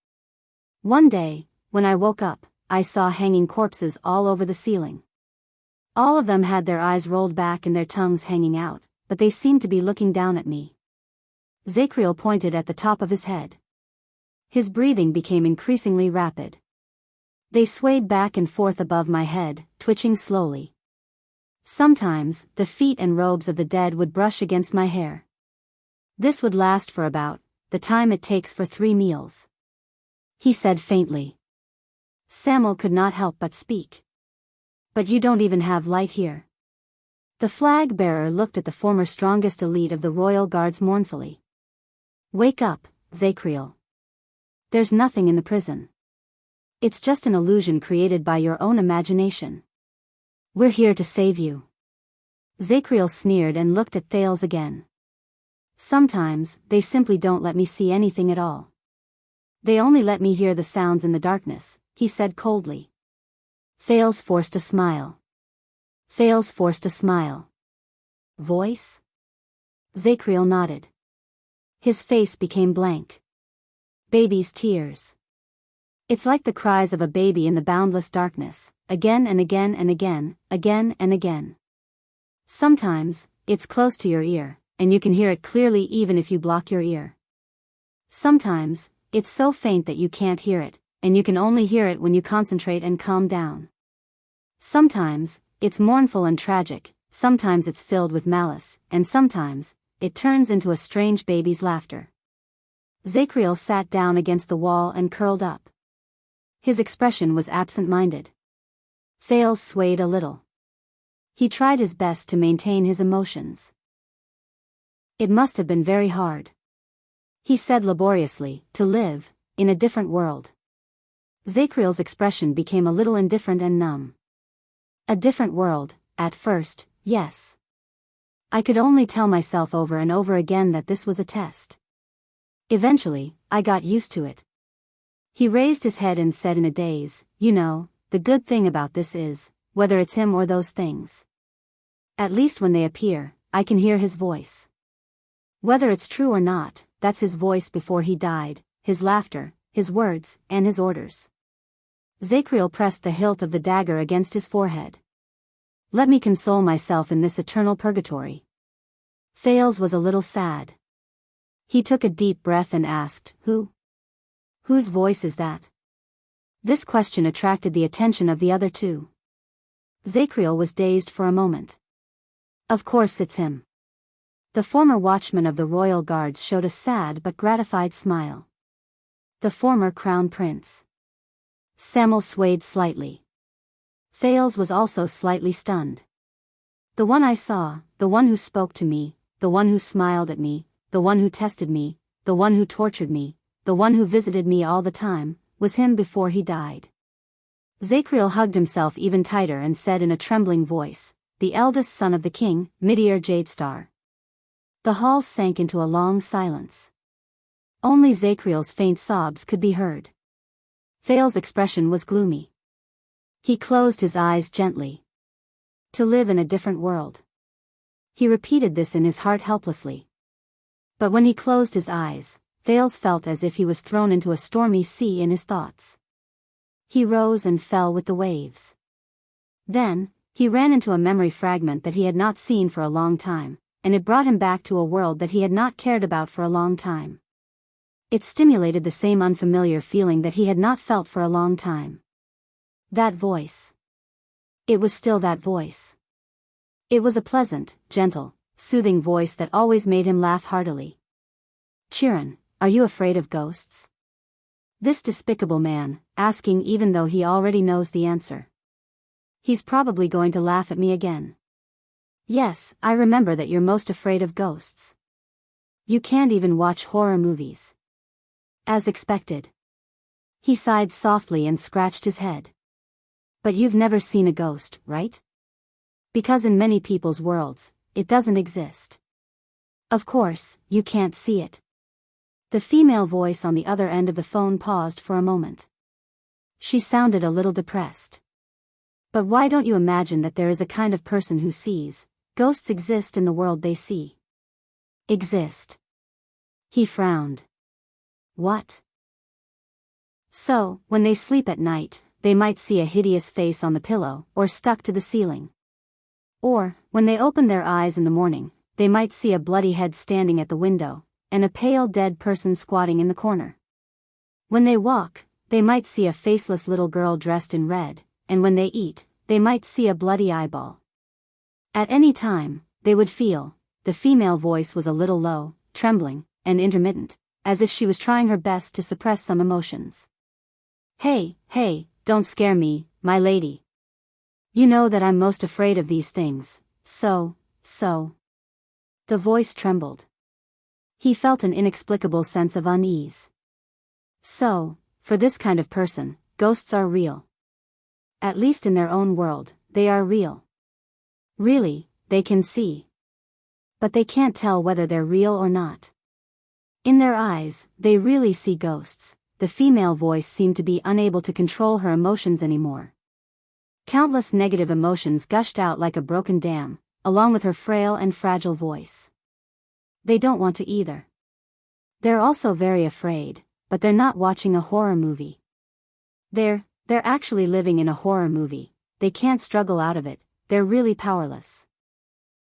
One day, when I woke up, I saw hanging corpses all over the ceiling. All of them had their eyes rolled back and their tongues hanging out, but they seemed to be looking down at me. Zakriel pointed at the top of his head. His breathing became increasingly rapid. They swayed back and forth above my head, twitching slowly. Sometimes, the feet and robes of the dead would brush against my hair. This would last for about the time it takes for 3 meals. He said faintly. Samuel could not help but speak. But you don't even have light here. The flag bearer looked at the former strongest elite of the royal guards mournfully. Wake up, Zakriel. There's nothing in the prison. It's just an illusion created by your own imagination. We're here to save you. Zacriel sneered and looked at Thales again. Sometimes, they simply don't let me see anything at all. They only let me hear the sounds in the darkness, he said coldly. Thales forced a smile. Thales forced a smile. Voice? Zacriel nodded. His face became blank. Baby's tears. It's like the cries of a baby in the boundless darkness, again and again and again, again and again. Sometimes, it's close to your ear, and you can hear it clearly even if you block your ear. Sometimes, it's so faint that you can't hear it, and you can only hear it when you concentrate and calm down. Sometimes, it's mournful and tragic, sometimes it's filled with malice, and sometimes, it turns into a strange baby's laughter. Zacriel sat down against the wall and curled up. His expression was absent-minded. Thales swayed a little. He tried his best to maintain his emotions. It must have been very hard, he said laboriously, to live in a different world. Zacriel's expression became a little indifferent and numb. A different world, at first, yes. I could only tell myself over and over again that this was a test. Eventually, I got used to it. He raised his head and said in a daze, "You know, the good thing about this is, whether it's him or those things. At least when they appear, I can hear his voice. Whether it's true or not, that's his voice before he died, his laughter, his words, and his orders." Zacriel pressed the hilt of the dagger against his forehead. "Let me console myself in this eternal purgatory." Thales was a little sad. He took a deep breath and asked, "Who? Whose voice is that?" This question attracted the attention of the other two. Zacriel was dazed for a moment. "Of course it's him." The former watchman of the royal guards showed a sad but gratified smile. "The former crown prince." Samuel swayed slightly. Thales was also slightly stunned. "The one I saw, the one who spoke to me, the one who smiled at me, the one who tested me, the one who tortured me, the one who visited me all the time, was him before he died." Zacriel hugged himself even tighter and said in a trembling voice, "The eldest son of the king, Midir Jadestar." The hall sank into a long silence. Only Zacriel's faint sobs could be heard. Thales' expression was gloomy. He closed his eyes gently. To live in a different world. He repeated this in his heart helplessly. But when he closed his eyes, Thales felt as if he was thrown into a stormy sea in his thoughts. He rose and fell with the waves. Then, he ran into a memory fragment that he had not seen for a long time, and it brought him back to a world that he had not cared about for a long time. It stimulated the same unfamiliar feeling that he had not felt for a long time. That voice. It was still that voice. It was a pleasant, gentle, soothing voice that always made him laugh heartily. "Chiron, are you afraid of ghosts?" This despicable man, asking even though he already knows the answer. He's probably going to laugh at me again. "Yes, I remember that you're most afraid of ghosts. You can't even watch horror movies." As expected. He sighed softly and scratched his head. "But you've never seen a ghost, right? Because in many people's worlds, it doesn't exist. Of course, you can't see it." The female voice on the other end of the phone paused for a moment. She sounded a little depressed. "But why don't you imagine that there is a kind of person who sees, ghosts exist in the world they see?" "Exist?" He frowned. "What?" "So, when they sleep at night, they might see a hideous face on the pillow, or stuck to the ceiling. Or, when they open their eyes in the morning, they might see a bloody head standing at the window, and a pale dead person squatting in the corner. When they walk, they might see a faceless little girl dressed in red, and when they eat, they might see a bloody eyeball. At any time, they would feel," the female voice was a little low, trembling, and intermittent, as if she was trying her best to suppress some emotions. Hey, don't scare me, my lady. You know that I'm most afraid of these things, so. The voice trembled. He felt an inexplicable sense of unease. So, for this kind of person, ghosts are real. At least in their own world, they are real. Really, they can see. But they can't tell whether they're real or not. In their eyes, they really see ghosts. The female voice seemed to be unable to control her emotions anymore. Countless negative emotions gushed out like a broken dam, along with her frail and fragile voice. They don't want to either. They're also very afraid, but they're not watching a horror movie. They're actually living in a horror movie. They can't struggle out of it, they're really powerless.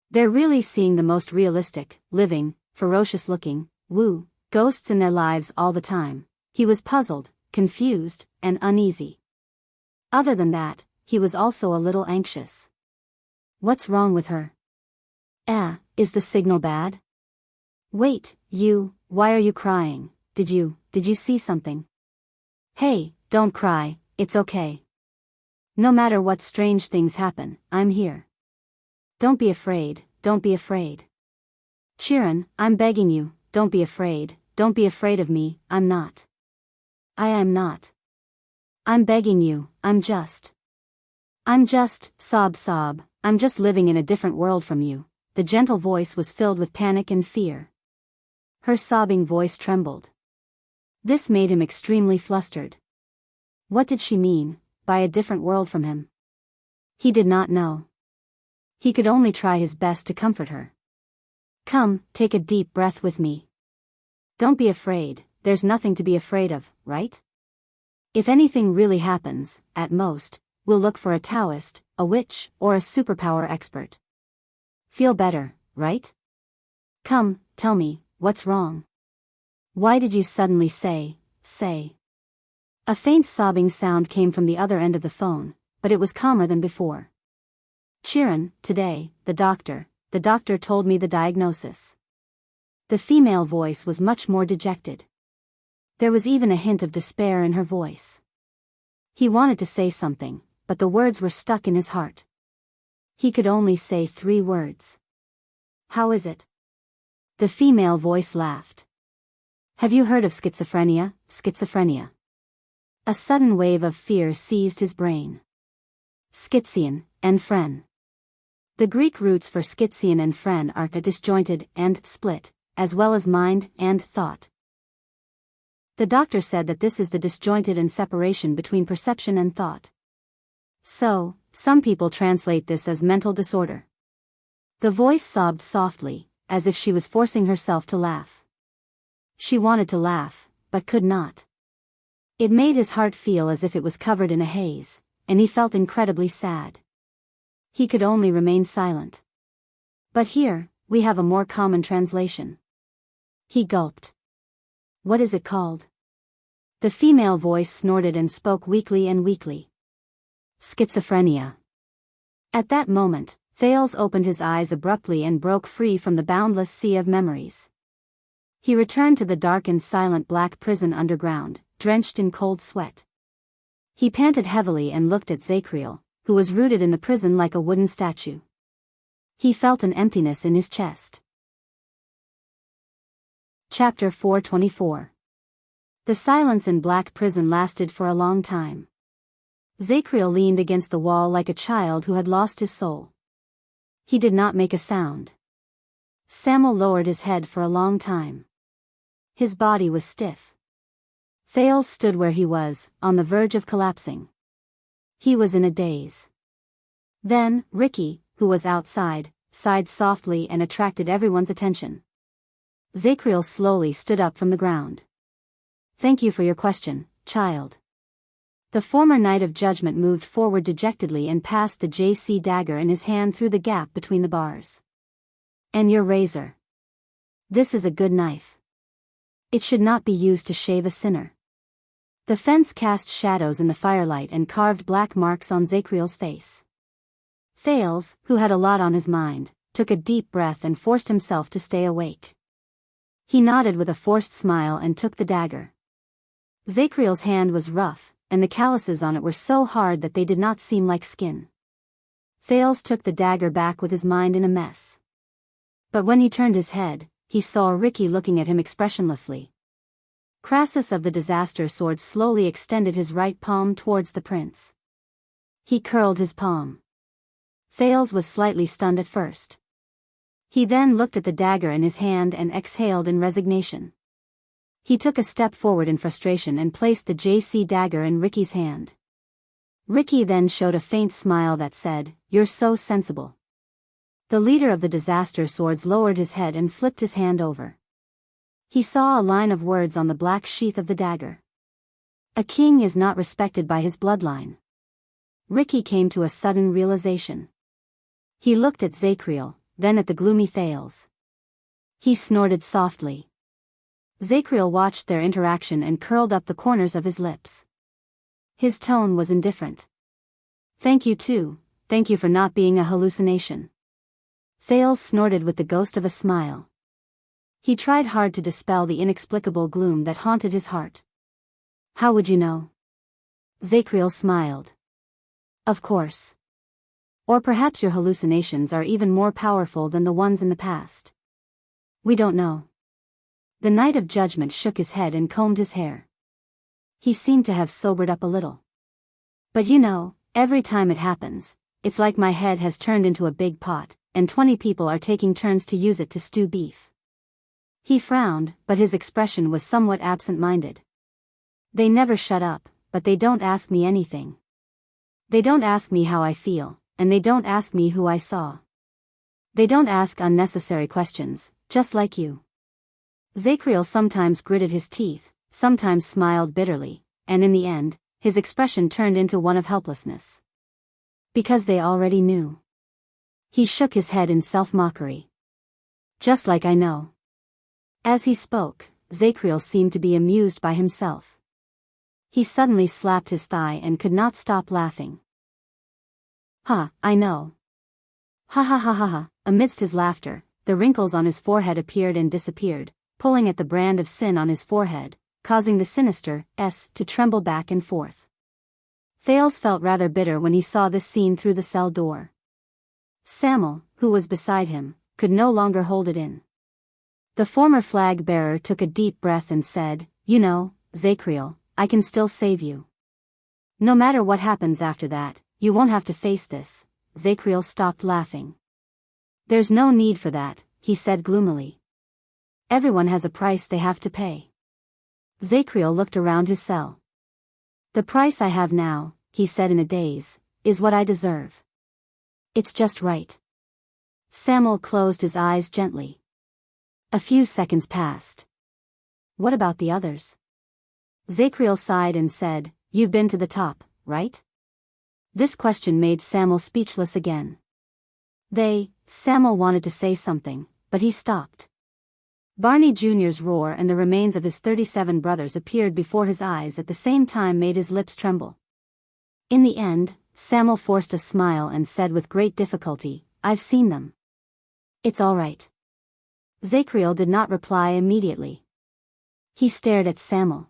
They're really seeing the most realistic, living, ferocious-looking, ghosts in their lives all the time. He was puzzled, confused, and uneasy. Other than that, he was also a little anxious. What's wrong with her? Is the signal bad? Wait, why are you crying? Did you see something? Hey, don't cry, it's okay. No matter what strange things happen, I'm here. Don't be afraid, don't be afraid. Chiron, I'm begging you, don't be afraid of me, I'm not. I am not. I'm begging you, I'm just, sob, I'm just living in a different world from you. The gentle voice was filled with panic and fear. Her sobbing voice trembled. This made him extremely flustered. What did she mean, by a different world from him? He did not know. He could only try his best to comfort her. Come, take a deep breath with me. Don't be afraid, there's nothing to be afraid of, right? If anything really happens, at most, we'll look for a Daoist, a witch, or a superpower expert. Feel better, right? Come, tell me, what's wrong? Why did you suddenly say? A faint sobbing sound came from the other end of the phone, but it was calmer than before. Chiron, today, the doctor told me the diagnosis. The female voice was much more dejected. There was even a hint of despair in her voice. He wanted to say something, but the words were stuck in his heart. He could only say 3 words. How is it? The female voice laughed. Have you heard of schizophrenia? A sudden wave of fear seized his brain. Schizian, and phren. The Greek roots for schizian and phren are disjointed and split, as well as mind and thought. The doctor said that this is the disjointed and separation between perception and thought. So, some people translate this as mental disorder. The voice sobbed softly, as if she was forcing herself to laugh. She wanted to laugh, but could not. It made his heart feel as if it was covered in a haze, and he felt incredibly sad. He could only remain silent. But here, we have a more common translation. He gulped. What is it called? The female voice snorted and spoke weakly. Schizophrenia. At that moment, Thales opened his eyes abruptly and broke free from the boundless sea of memories. He returned to the dark and silent black prison underground, drenched in cold sweat. He panted heavily and looked at Zacriel, who was rooted in the prison like a wooden statue. He felt an emptiness in his chest. Chapter 424. The silence in black prison lasted for a long time. Zacriel leaned against the wall like a child who had lost his soul. He did not make a sound. Samuel lowered his head for a long time. His body was stiff. Thales stood where he was, on the verge of collapsing. He was in a daze. Then, Ricky, who was outside, sighed softly and attracted everyone's attention. Zacriel slowly stood up from the ground. Thank you for your question, child. The former Knight of Judgment moved forward dejectedly and passed the JC dagger in his hand through the gap between the bars. And your razor. This is a good knife. It should not be used to shave a sinner. The fence cast shadows in the firelight and carved black marks on Zacriel's face. Thales, who had a lot on his mind, took a deep breath and forced himself to stay awake. He nodded with a forced smile and took the dagger. Zacriel's hand was rough, and the calluses on it were so hard that they did not seem like skin. Thales took the dagger back with his mind in a mess. But when he turned his head, he saw Ricky looking at him expressionlessly. Crassus of the Disaster Sword slowly extended his right palm towards the prince. He curled his palm. Thales was slightly stunned at first. He then looked at the dagger in his hand and exhaled in resignation. He took a step forward in frustration and placed the JC dagger in Ricky's hand. Ricky then showed a faint smile that said, "You're so sensible." The leader of the disaster swords lowered his head and flipped his hand over. He saw a line of words on the black sheath of the dagger. A king is not respected by his bloodline. Ricky came to a sudden realization. He looked at Zacriel, then at the gloomy Thales. He snorted softly. Zacriel watched their interaction and curled up the corners of his lips. His tone was indifferent. "Thank you too, thank you for not being a hallucination." Thales snorted with the ghost of a smile. He tried hard to dispel the inexplicable gloom that haunted his heart. "How would you know?" Zacriel smiled. "Of course. Or perhaps your hallucinations are even more powerful than the ones in the past. We don't know." The Knight of Judgment shook his head and combed his hair. He seemed to have sobered up a little. "But you know, every time it happens, it's like my head has turned into a big pot, and 20 people are taking turns to use it to stew beef." He frowned, but his expression was somewhat absent-minded. "They never shut up, but they don't ask me anything. They don't ask me how I feel, and they don't ask me who I saw. They don't ask unnecessary questions, just like you." Zacriel sometimes gritted his teeth, sometimes smiled bitterly, and in the end, his expression turned into one of helplessness. Because they already knew. He shook his head in self-mockery. "Just like I know." As he spoke, Zacriel seemed to be amused by himself. He suddenly slapped his thigh and could not stop laughing. "Ha, I know. Ha ha ha ha ha." Amidst his laughter, the wrinkles on his forehead appeared and disappeared, pulling at the brand of sin on his forehead, causing the sinister S to tremble back and forth. Thales felt rather bitter when he saw this scene through the cell door. Samuel, who was beside him, could no longer hold it in. The former flag-bearer took a deep breath and said, "You know, Zacriel, I can still save you. No matter what happens after that, you won't have to face this." Zacriel stopped laughing. "There's no need for that," he said gloomily. "Everyone has a price they have to pay." Zacriel looked around his cell. "The price I have now," he said in a daze, "is what I deserve. It's just right." Samuel closed his eyes gently. A few seconds passed. "What about the others?" Zacriel sighed and said, "You've been to the top, right?" This question made Samuel speechless again. Samuel wanted to say something, but he stopped. Barney Jr.'s roar and the remains of his 37 brothers appeared before his eyes at the same time made his lips tremble. In the end, Samuel forced a smile and said with great difficulty, "I've seen them. It's all right." Zacriel did not reply immediately. He stared at Samuel.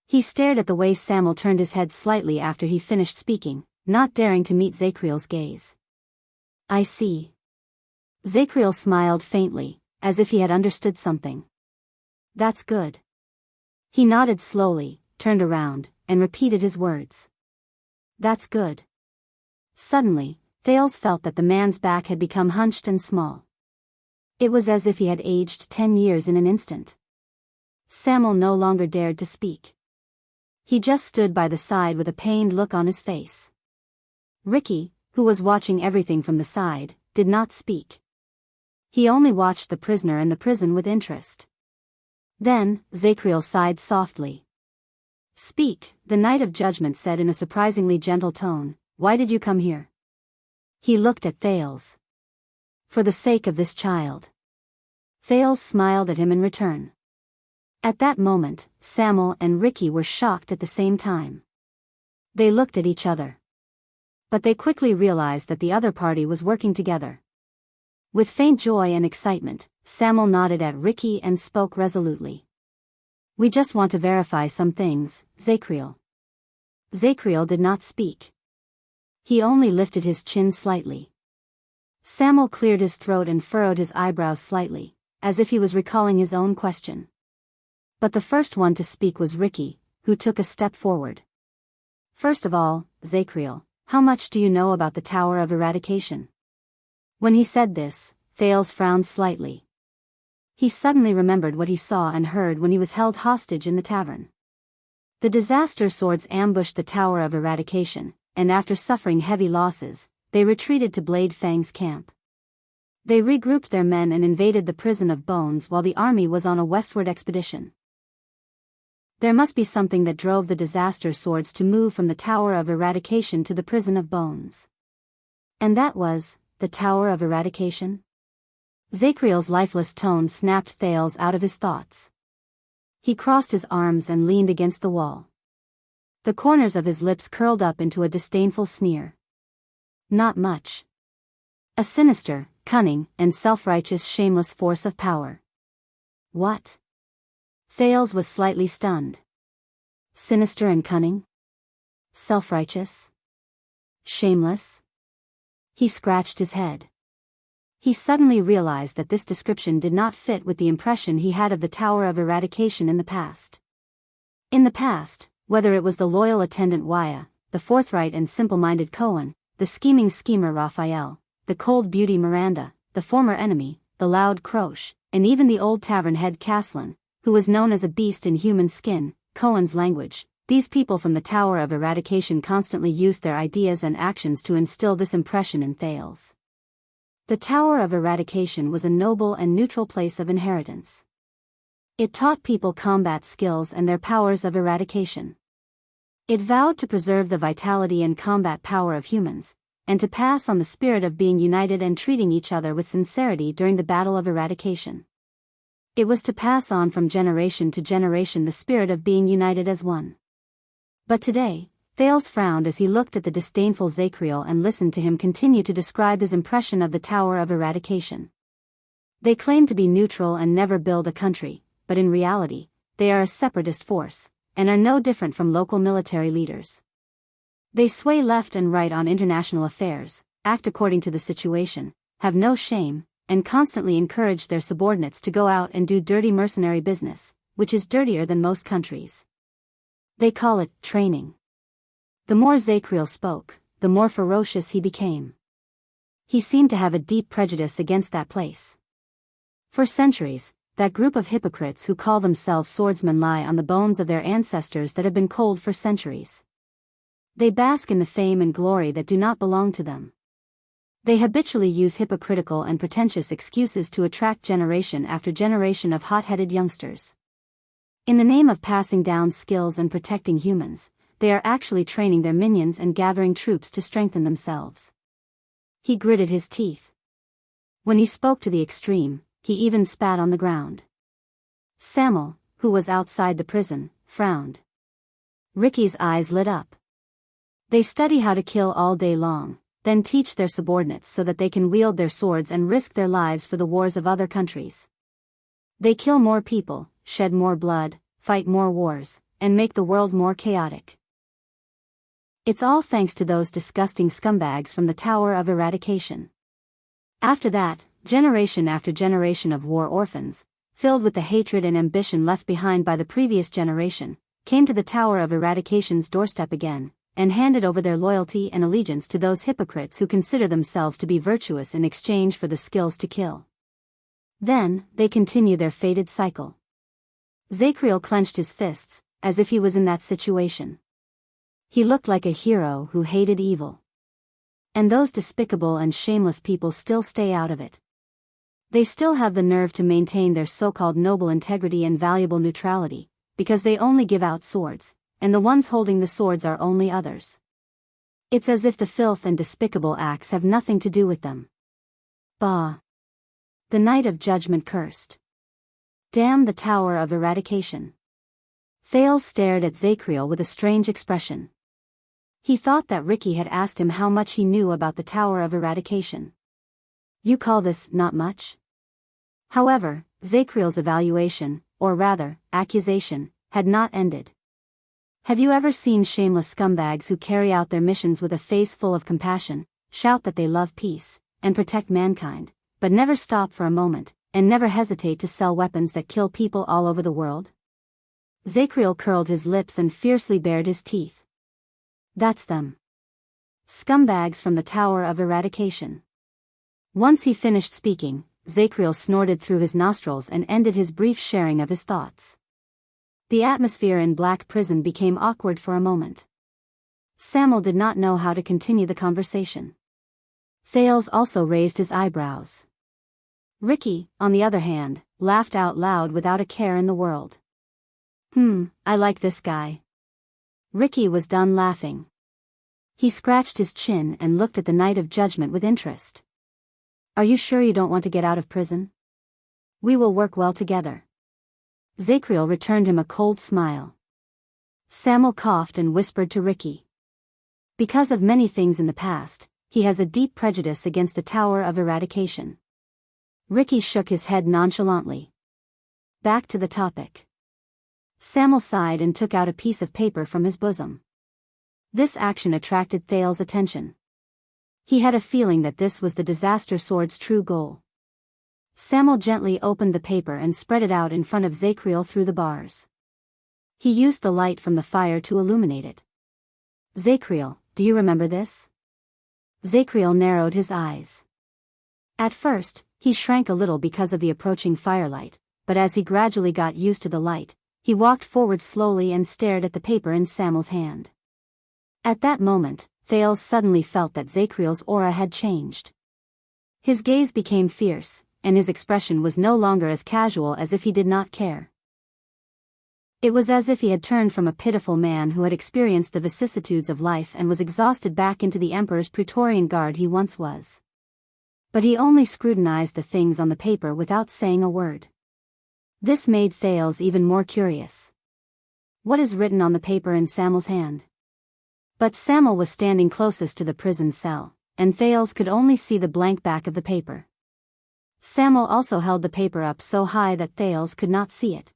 He stared at the way Samuel turned his head slightly after he finished speaking, not daring to meet Zacriel's gaze. "I see." Zacriel smiled faintly, as if he had understood something. "That's good." He nodded slowly, turned around, and repeated his words. "That's good." Suddenly, Thales felt that the man's back had become hunched and small. It was as if he had aged 10 years in an instant. Samuel no longer dared to speak. He just stood by the side with a pained look on his face. Ricky, who was watching everything from the side, did not speak. He only watched the prisoner and the prison with interest. Then, Zacriel sighed softly. "Speak," the Knight of Judgment said in a surprisingly gentle tone. "Why did you come here?" He looked at Thales. "For the sake of this child." Thales smiled at him in return. At that moment, Samuel and Ricky were shocked at the same time. They looked at each other. But they quickly realized that the other party was working together. With faint joy and excitement, Samuel nodded at Ricky and spoke resolutely. "We just want to verify some things, Zacriel." Zacriel did not speak. He only lifted his chin slightly. Samuel cleared his throat and furrowed his eyebrows slightly, as if he was recalling his own question. But the first one to speak was Ricky, who took a step forward. "First of all, Zacriel, how much do you know about the Tower of Eradication?" When he said this, Thales frowned slightly. He suddenly remembered what he saw and heard when he was held hostage in the tavern. The disaster swords ambushed the Tower of Eradication, and after suffering heavy losses, they retreated to Blade Fang's camp. They regrouped their men and invaded the prison of bones while the army was on a westward expedition. There must be something that drove the disaster swords to move from the Tower of Eradication to the prison of bones. And that was the Tower of Eradication? Zakriel's lifeless tone snapped Thales out of his thoughts. He crossed his arms and leaned against the wall. The corners of his lips curled up into a disdainful sneer. Not much. A sinister, cunning, and self-righteous shameless force of power. What? Thales was slightly stunned. Sinister and cunning? Self-righteous? Shameless? He scratched his head. He suddenly realized that this description did not fit with the impression he had of the Tower of Eradication in the past. In the past, whether it was the loyal attendant Waya, the forthright and simple-minded Cohen, the scheming schemer Raphael, the cold beauty Miranda, the former enemy, the loud Croche, and even the old tavern head Caslin, who was known as a beast in human skin, Cohen's language, these people from the Tower of Eradication constantly used their ideas and actions to instill this impression in Thales. The Tower of Eradication was a noble and neutral place of inheritance. It taught people combat skills and their powers of eradication. It vowed to preserve the vitality and combat power of humans, and to pass on the spirit of being united and treating each other with sincerity during the battle of eradication. It was to pass on from generation to generation the spirit of being united as one. But today, Thales frowned as he looked at the disdainful Zakriel and listened to him continue to describe his impression of the Tower of Eradication. They claim to be neutral and never build a country, but in reality, they are a separatist force, and are no different from local military leaders. They sway left and right on international affairs, act according to the situation, have no shame, and constantly encourage their subordinates to go out and do dirty mercenary business, which is dirtier than most countries. They call it training. The more Zakriel spoke, the more ferocious he became. He seemed to have a deep prejudice against that place. For centuries, that group of hypocrites who call themselves swordsmen lie on the bones of their ancestors that have been cold for centuries. They bask in the fame and glory that do not belong to them. They habitually use hypocritical and pretentious excuses to attract generation after generation of hot-headed youngsters. In the name of passing down skills and protecting humans, they are actually training their minions and gathering troops to strengthen themselves. He gritted his teeth. When he spoke to the extreme, he even spat on the ground. Samuel, who was outside the prison, frowned. Ricky's eyes lit up. They study how to kill all day long, then teach their subordinates so that they can wield their swords and risk their lives for the wars of other countries. They kill more people, shed more blood, fight more wars, and make the world more chaotic. It's all thanks to those disgusting scumbags from the Tower of Eradication. After that, generation after generation of war orphans, filled with the hatred and ambition left behind by the previous generation, came to the Tower of Eradication's doorstep again, and handed over their loyalty and allegiance to those hypocrites who consider themselves to be virtuous in exchange for the skills to kill. Then, they continue their fated cycle. Zakriel clenched his fists, as if he was in that situation. He looked like a hero who hated evil. And those despicable and shameless people still stay out of it. They still have the nerve to maintain their so-called noble integrity and valuable neutrality, because they only give out swords, and the ones holding the swords are only others. It's as if the filth and despicable acts have nothing to do with them. Bah! The night of judgment cursed. Damn the Tower of Eradication. Thales stared at Zakriel with a strange expression. He thought that Ricky had asked him how much he knew about the Tower of Eradication. You call this not much? However, Zakriel's evaluation, or rather, accusation, had not ended. Have you ever seen shameless scumbags who carry out their missions with a face full of compassion, shout that they love peace, and protect mankind, but never stop for a moment, and never hesitate to sell weapons that kill people all over the world? Zakriel curled his lips and fiercely bared his teeth. That's them. Scumbags from the Tower of Eradication. Once he finished speaking, Zacriel snorted through his nostrils and ended his brief sharing of his thoughts. The atmosphere in Black Prison became awkward for a moment. Samuel did not know how to continue the conversation. Thales also raised his eyebrows. Ricky, on the other hand, laughed out loud without a care in the world. I like this guy. Ricky was done laughing. He scratched his chin and looked at the Knight of Judgment with interest. Are you sure you don't want to get out of prison? We will work well together. Zacriel returned him a cold smile. Samuel coughed and whispered to Ricky. Because of many things in the past, he has a deep prejudice against the Tower of Eradication. Ricky shook his head nonchalantly. Back to the topic. Samuel sighed and took out a piece of paper from his bosom. This action attracted Thales' attention. He had a feeling that this was the disaster sword's true goal. Samuel gently opened the paper and spread it out in front of Zacriel through the bars. He used the light from the fire to illuminate it. Zacriel, do you remember this? Zacriel narrowed his eyes. At first, he shrank a little because of the approaching firelight, but as he gradually got used to the light, he walked forward slowly and stared at the paper in Samuel's hand. At that moment, Thales suddenly felt that Zacriel's aura had changed. His gaze became fierce, and his expression was no longer as casual as if he did not care. It was as if he had turned from a pitiful man who had experienced the vicissitudes of life and was exhausted back into the Emperor's Praetorian Guard he once was. But he only scrutinized the things on the paper without saying a word. This made Thales even more curious. What is written on the paper in Samuel's hand? But Samuel was standing closest to the prison cell, and Thales could only see the blank back of the paper. Samuel also held the paper up so high that Thales could not see it.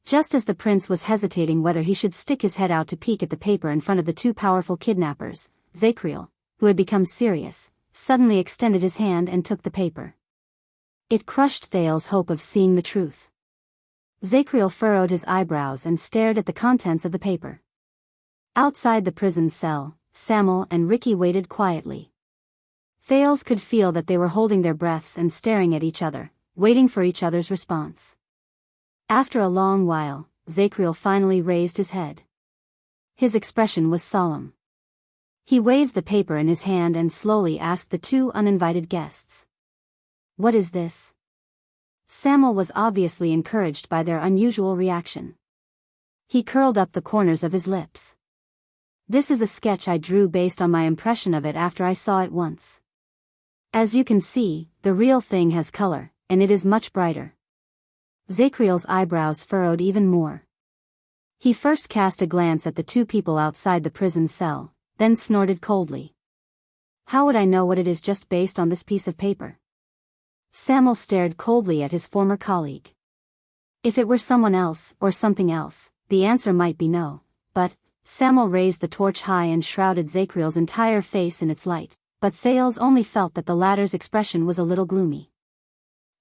Just as the prince was hesitating whether he should stick his head out to peek at the paper in front of the two powerful kidnappers, Zacriel, who had become serious, suddenly extended his hand and took the paper. It crushed Thales' hope of seeing the truth. Zacriel furrowed his eyebrows and stared at the contents of the paper. Outside the prison cell, Samuel and Ricky waited quietly. Thales could feel that they were holding their breaths and staring at each other, waiting for each other's response. After a long while, Zacriel finally raised his head. His expression was solemn. He waved the paper in his hand and slowly asked the two uninvited guests. What is this? Samuel was obviously encouraged by their unusual reaction. He curled up the corners of his lips. This is a sketch I drew based on my impression of it after I saw it once. As you can see, the real thing has color, and it is much brighter. Zacriel's eyebrows furrowed even more. He first cast a glance at the two people outside the prison cell, then snorted coldly. How would I know what it is just based on this piece of paper? Samuel stared coldly at his former colleague. If it were someone else or something else, the answer might be no, but Samuel raised the torch high and shrouded Zacriel's entire face in its light, but Thales only felt that the latter's expression was a little gloomy.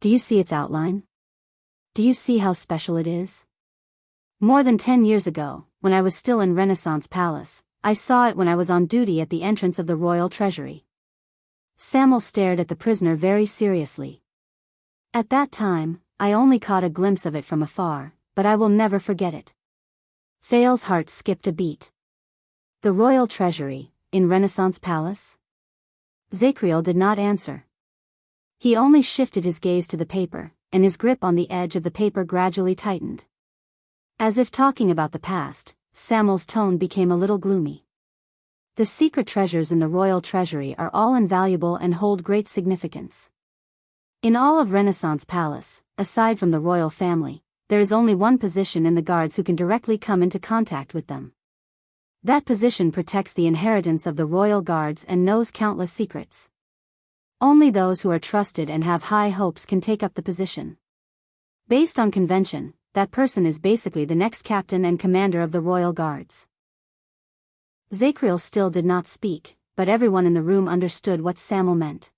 Do you see its outline? Do you see how special it is? More than 10 years ago, when I was still in Renaissance Palace, I saw it when I was on duty at the entrance of the royal treasury. Samuel stared at the prisoner very seriously. At that time, I only caught a glimpse of it from afar, but I will never forget it. Thales' heart skipped a beat. The royal treasury, in Renaissance Palace? Zacriel did not answer. He only shifted his gaze to the paper, and his grip on the edge of the paper gradually tightened. As if talking about the past, Samuel's tone became a little gloomy. The secret treasures in the royal treasury are all invaluable and hold great significance. In all of Renaissance Palace, aside from the royal family, there is only one position in the guards who can directly come into contact with them. That position protects the inheritance of the royal guards and knows countless secrets. Only those who are trusted and have high hopes can take up the position. Based on convention, that person is basically the next captain and commander of the royal guards. Zacriel still did not speak, but everyone in the room understood what Samuel meant.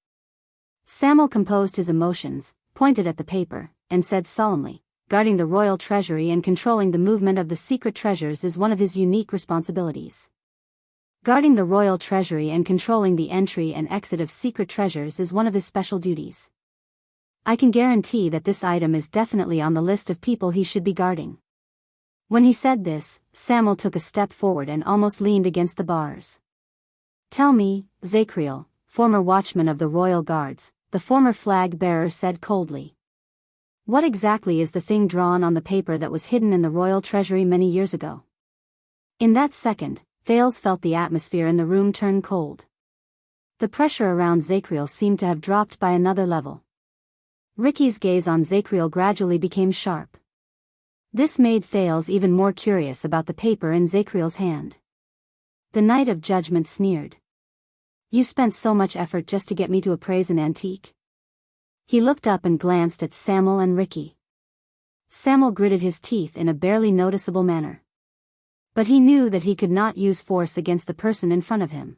Samuel composed his emotions, pointed at the paper, and said solemnly, guarding the royal treasury and controlling the movement of the secret treasures is one of his unique responsibilities. Guarding the royal treasury and controlling the entry and exit of secret treasures is one of his special duties. I can guarantee that this item is definitely on the list of people he should be guarding. When he said this, Samuel took a step forward and almost leaned against the bars. Tell me, Zakriel, former watchman of the royal guards, the former flag bearer said coldly. What exactly is the thing drawn on the paper that was hidden in the royal treasury many years ago? In that second, Thales felt the atmosphere in the room turn cold. The pressure around Zakriel seemed to have dropped by another level. Ricky's gaze on Zakriel gradually became sharp. This made Thales even more curious about the paper in Zakriel's hand. The Knight of Judgment sneered. You spent so much effort just to get me to appraise an antique? He looked up and glanced at Samuel and Ricky. Samuel gritted his teeth in a barely noticeable manner. But he knew that he could not use force against the person in front of him.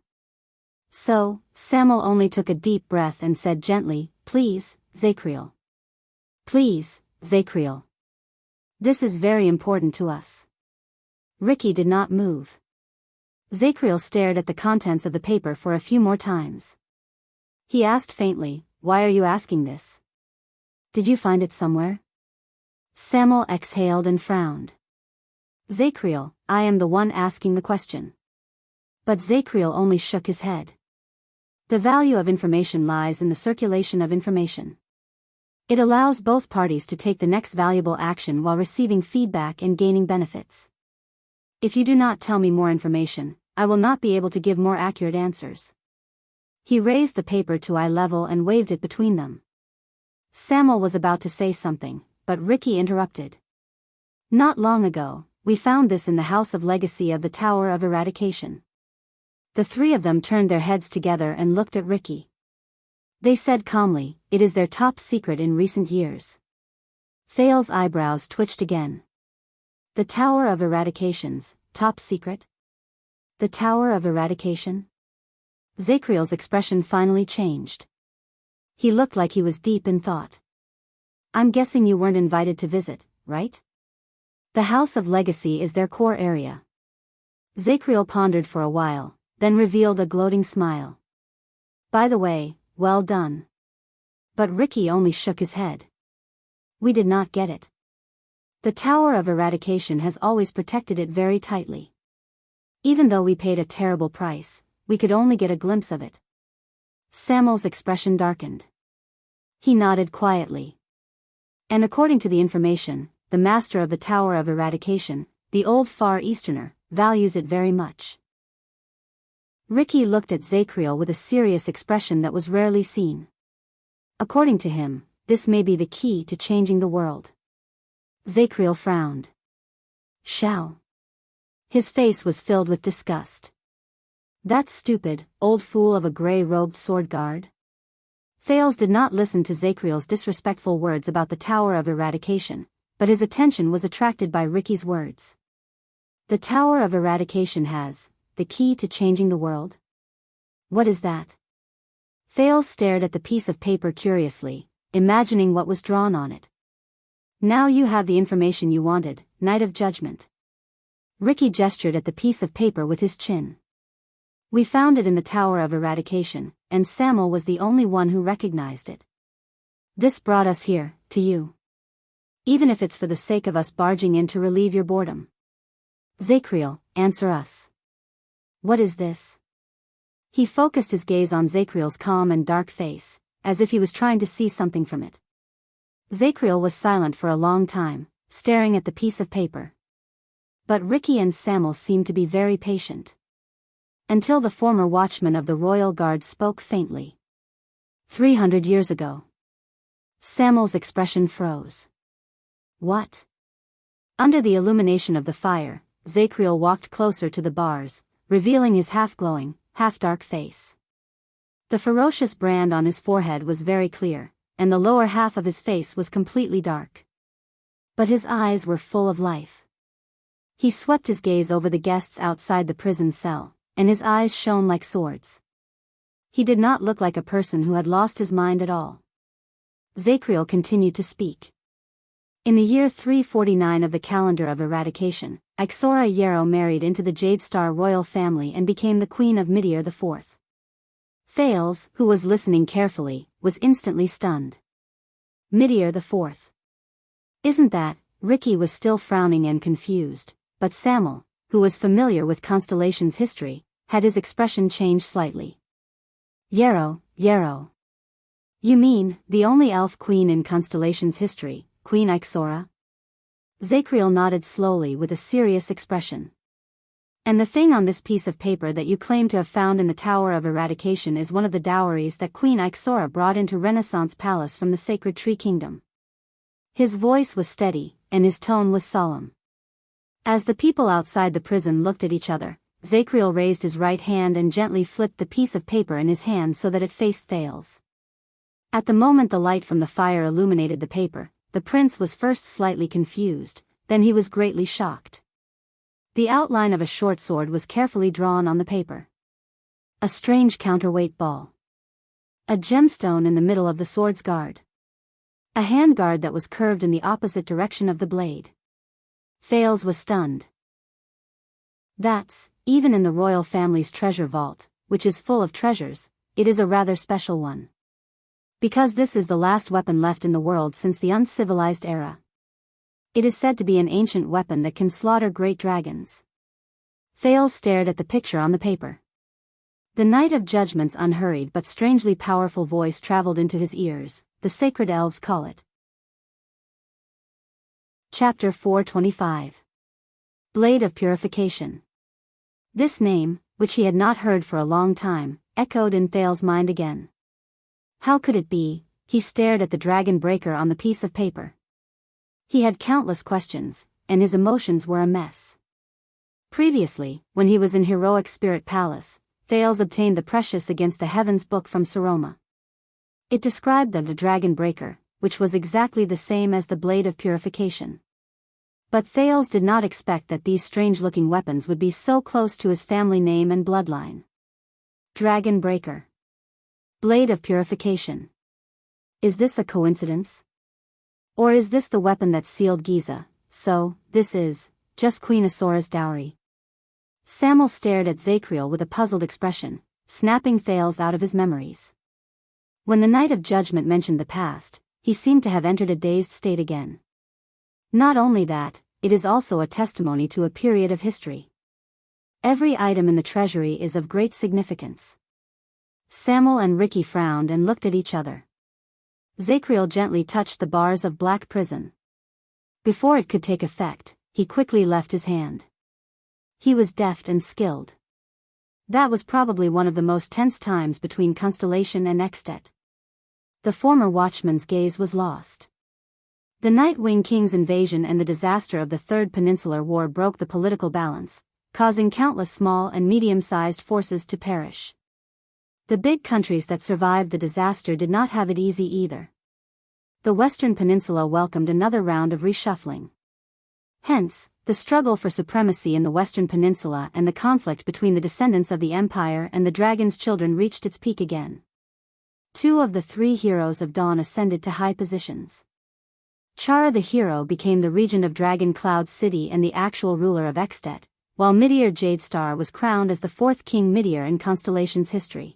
So, Samuel only took a deep breath and said gently, Please, Zakriel. Please, Zakriel. This is very important to us. Ricky did not move. Zakriel stared at the contents of the paper for a few more times. He asked faintly, Why are you asking this? Did you find it somewhere? Samuel exhaled and frowned. Zakriel, I am the one asking the question. But Zakriel only shook his head. The value of information lies in the circulation of information. It allows both parties to take the next valuable action while receiving feedback and gaining benefits. If you do not tell me more information, I will not be able to give more accurate answers. He raised the paper to eye level and waved it between them. Samuel was about to say something, but Ricky interrupted. Not long ago, we found this in the House of Legacy of the Tower of Eradication. The three of them turned their heads together and looked at Ricky. They said calmly, It is their top secret in recent years. Thales' eyebrows twitched again. The Tower of Eradication's top secret? The Tower of Eradication? Zakriel's expression finally changed. He looked like he was deep in thought. I'm guessing you weren't invited to visit, right? The House of Legacy is their core area. Zakriel pondered for a while, then revealed a gloating smile. By the way, well done. But Ricky only shook his head. We did not get it. The Tower of Eradication has always protected it very tightly. Even though we paid a terrible price, we could only get a glimpse of it. Samuel's expression darkened. He nodded quietly. And according to the information, the master of the Tower of Eradication, the old Far Easterner, values it very much. Ricky looked at Zakriel with a serious expression that was rarely seen. According to him, this may be the key to changing the world. Zakriel frowned. Shall. His face was filled with disgust. That stupid, old fool of a gray-robed sword guard? Thales did not listen to Zakriel's disrespectful words about the Tower of Eradication, but his attention was attracted by Ricky's words. The Tower of Eradication has the key to changing the world? What is that? Thales stared at the piece of paper curiously, imagining what was drawn on it. Now you have the information you wanted, Knight of Judgment. Ricky gestured at the piece of paper with his chin. We found it in the Tower of Eradication, and Samuel was the only one who recognized it. This brought us here, to you. Even if it's for the sake of us barging in to relieve your boredom. Zakriel, answer us. What is this? He focused his gaze on Zakriel's calm and dark face, as if he was trying to see something from it. Zakriel was silent for a long time, staring at the piece of paper. But Ricky and Samuel seemed to be very patient. Until the former watchman of the Royal Guard spoke faintly. 300 years ago. Samuel's expression froze. What? Under the illumination of the fire, Zakriel walked closer to the bars, revealing his half-glowing, half-dark face. The ferocious brand on his forehead was very clear, and the lower half of his face was completely dark. But his eyes were full of life. He swept his gaze over the guests outside the prison cell, and his eyes shone like swords. He did not look like a person who had lost his mind at all. Zakriel continued to speak. In the year 349 of the calendar of eradication, Ixora Yarrow married into the Jade Star royal family and became the queen of Midir IV. Thales, who was listening carefully, was instantly stunned. Midir IV. Isn't that? Ricky was still frowning and confused, but Samuel, who was familiar with Constellation's history, had his expression change slightly. Yarrow. You mean, the only elf queen in Constellation's history, Queen Ixora? Zacriel nodded slowly with a serious expression. And the thing on this piece of paper that you claim to have found in the Tower of Eradication is one of the dowries that Queen Ixora brought into Renaissance Palace from the Sacred Tree Kingdom. His voice was steady, and his tone was solemn. As the people outside the prison looked at each other, Zacriel raised his right hand and gently flipped the piece of paper in his hand so that it faced Thales. At the moment the light from the fire illuminated the paper, the prince was first slightly confused, then he was greatly shocked. The outline of a short sword was carefully drawn on the paper. A strange counterweight ball. A gemstone in the middle of the sword's guard. A handguard that was curved in the opposite direction of the blade. Thales was stunned. That's, even in the royal family's treasure vault, which is full of treasures, it is a rather special one. Because this is the last weapon left in the world since the uncivilized era. It is said to be an ancient weapon that can slaughter great dragons. Thales stared at the picture on the paper. The Night of Judgment's unhurried but strangely powerful voice traveled into his ears. The sacred elves call it. Chapter 425. Blade of Purification. This name, which he had not heard for a long time, echoed in Thales' mind again. How could it be? He stared at the dragon breaker on the piece of paper. He had countless questions, and his emotions were a mess. Previously, when he was in Heroic Spirit Palace, Thales obtained the Precious Against the Heavens book from Saroma. It described the dragon breaker, which was exactly the same as the Blade of Purification. But Thales did not expect that these strange-looking weapons would be so close to his family name and bloodline. Dragon breaker. Blade of Purification. Is this a coincidence? Or is this the weapon that sealed Giza? So, this is just Queen Ixora's dowry. Samuel stared at Zacriel with a puzzled expression, snapping Thales out of his memories. When the Night of Judgment mentioned the past, he seemed to have entered a dazed state again. Not only that, it is also a testimony to a period of history. Every item in the treasury is of great significance. Samuel and Ricky frowned and looked at each other. Zacriel gently touched the bars of black prison. Before it could take effect, he quickly left his hand. He was deft and skilled. That was probably one of the most tense times between Constellation and Extet. The former watchman's gaze was lost. The Nightwing King's invasion and the disaster of the Third Peninsular War broke the political balance, causing countless small and medium-sized forces to perish. The big countries that survived the disaster did not have it easy either. The Western Peninsula welcomed another round of reshuffling. Hence, the struggle for supremacy in the Western Peninsula and the conflict between the descendants of the Empire and the Dragon's children reached its peak again. 2 of the 3 heroes of Dawn ascended to high positions. Chara the hero became the regent of Dragon Cloud City and the actual ruler of Extet, while Midir Jade Star was crowned as the 4th King Midir in Constellation's history.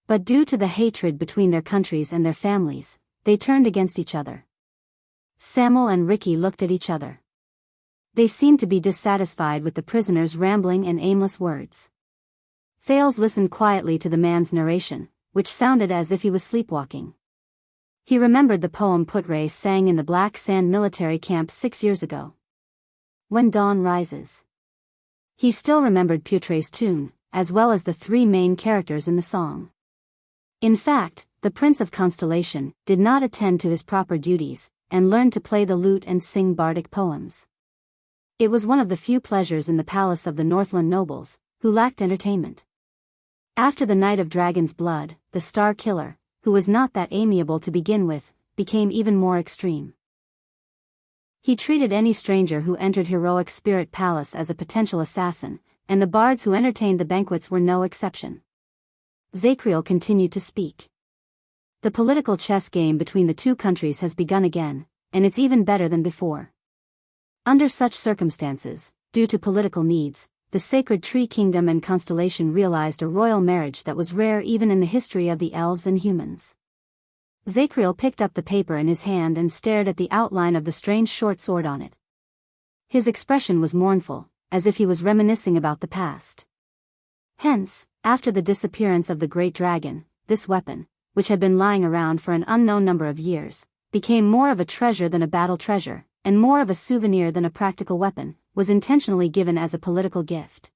But due to the hatred between their countries and their families, they turned against each other. Samuel and Ricky looked at each other. They seemed to be dissatisfied with the prisoner's rambling and aimless words. Thales listened quietly to the man's narration, which sounded as if he was sleepwalking. He remembered the poem Putre sang in the Black Sand military camp 6 years ago. When Dawn Rises. He still remembered Putre's tune, as well as the 3 main characters in the song. In fact, the Prince of Constellation did not attend to his proper duties, and learned to play the lute and sing bardic poems. It was one of the few pleasures in the palace of the Northland nobles, who lacked entertainment. After the Night of Dragon's Blood, the Star Killer, who was not that amiable to begin with, became even more extreme. He treated any stranger who entered Heroic Spirit Palace as a potential assassin, and the bards who entertained the banquets were no exception. Zacriel continued to speak. The political chess game between the 2 countries has begun again, and it's even better than before. Under such circumstances, Due to political needs, the Sacred Tree Kingdom and Constellation realized a royal marriage that was rare even in the history of the elves and humans. Zacriel picked up the paper in his hand and stared at the outline of the strange short sword on it. His expression was mournful, as if he was reminiscing about the past. Hence, after the disappearance of the great dragon, this weapon, which had been lying around for an unknown number of years, became more of a treasure than a battle treasure, and more of a souvenir than a practical weapon, was intentionally given as a political gift.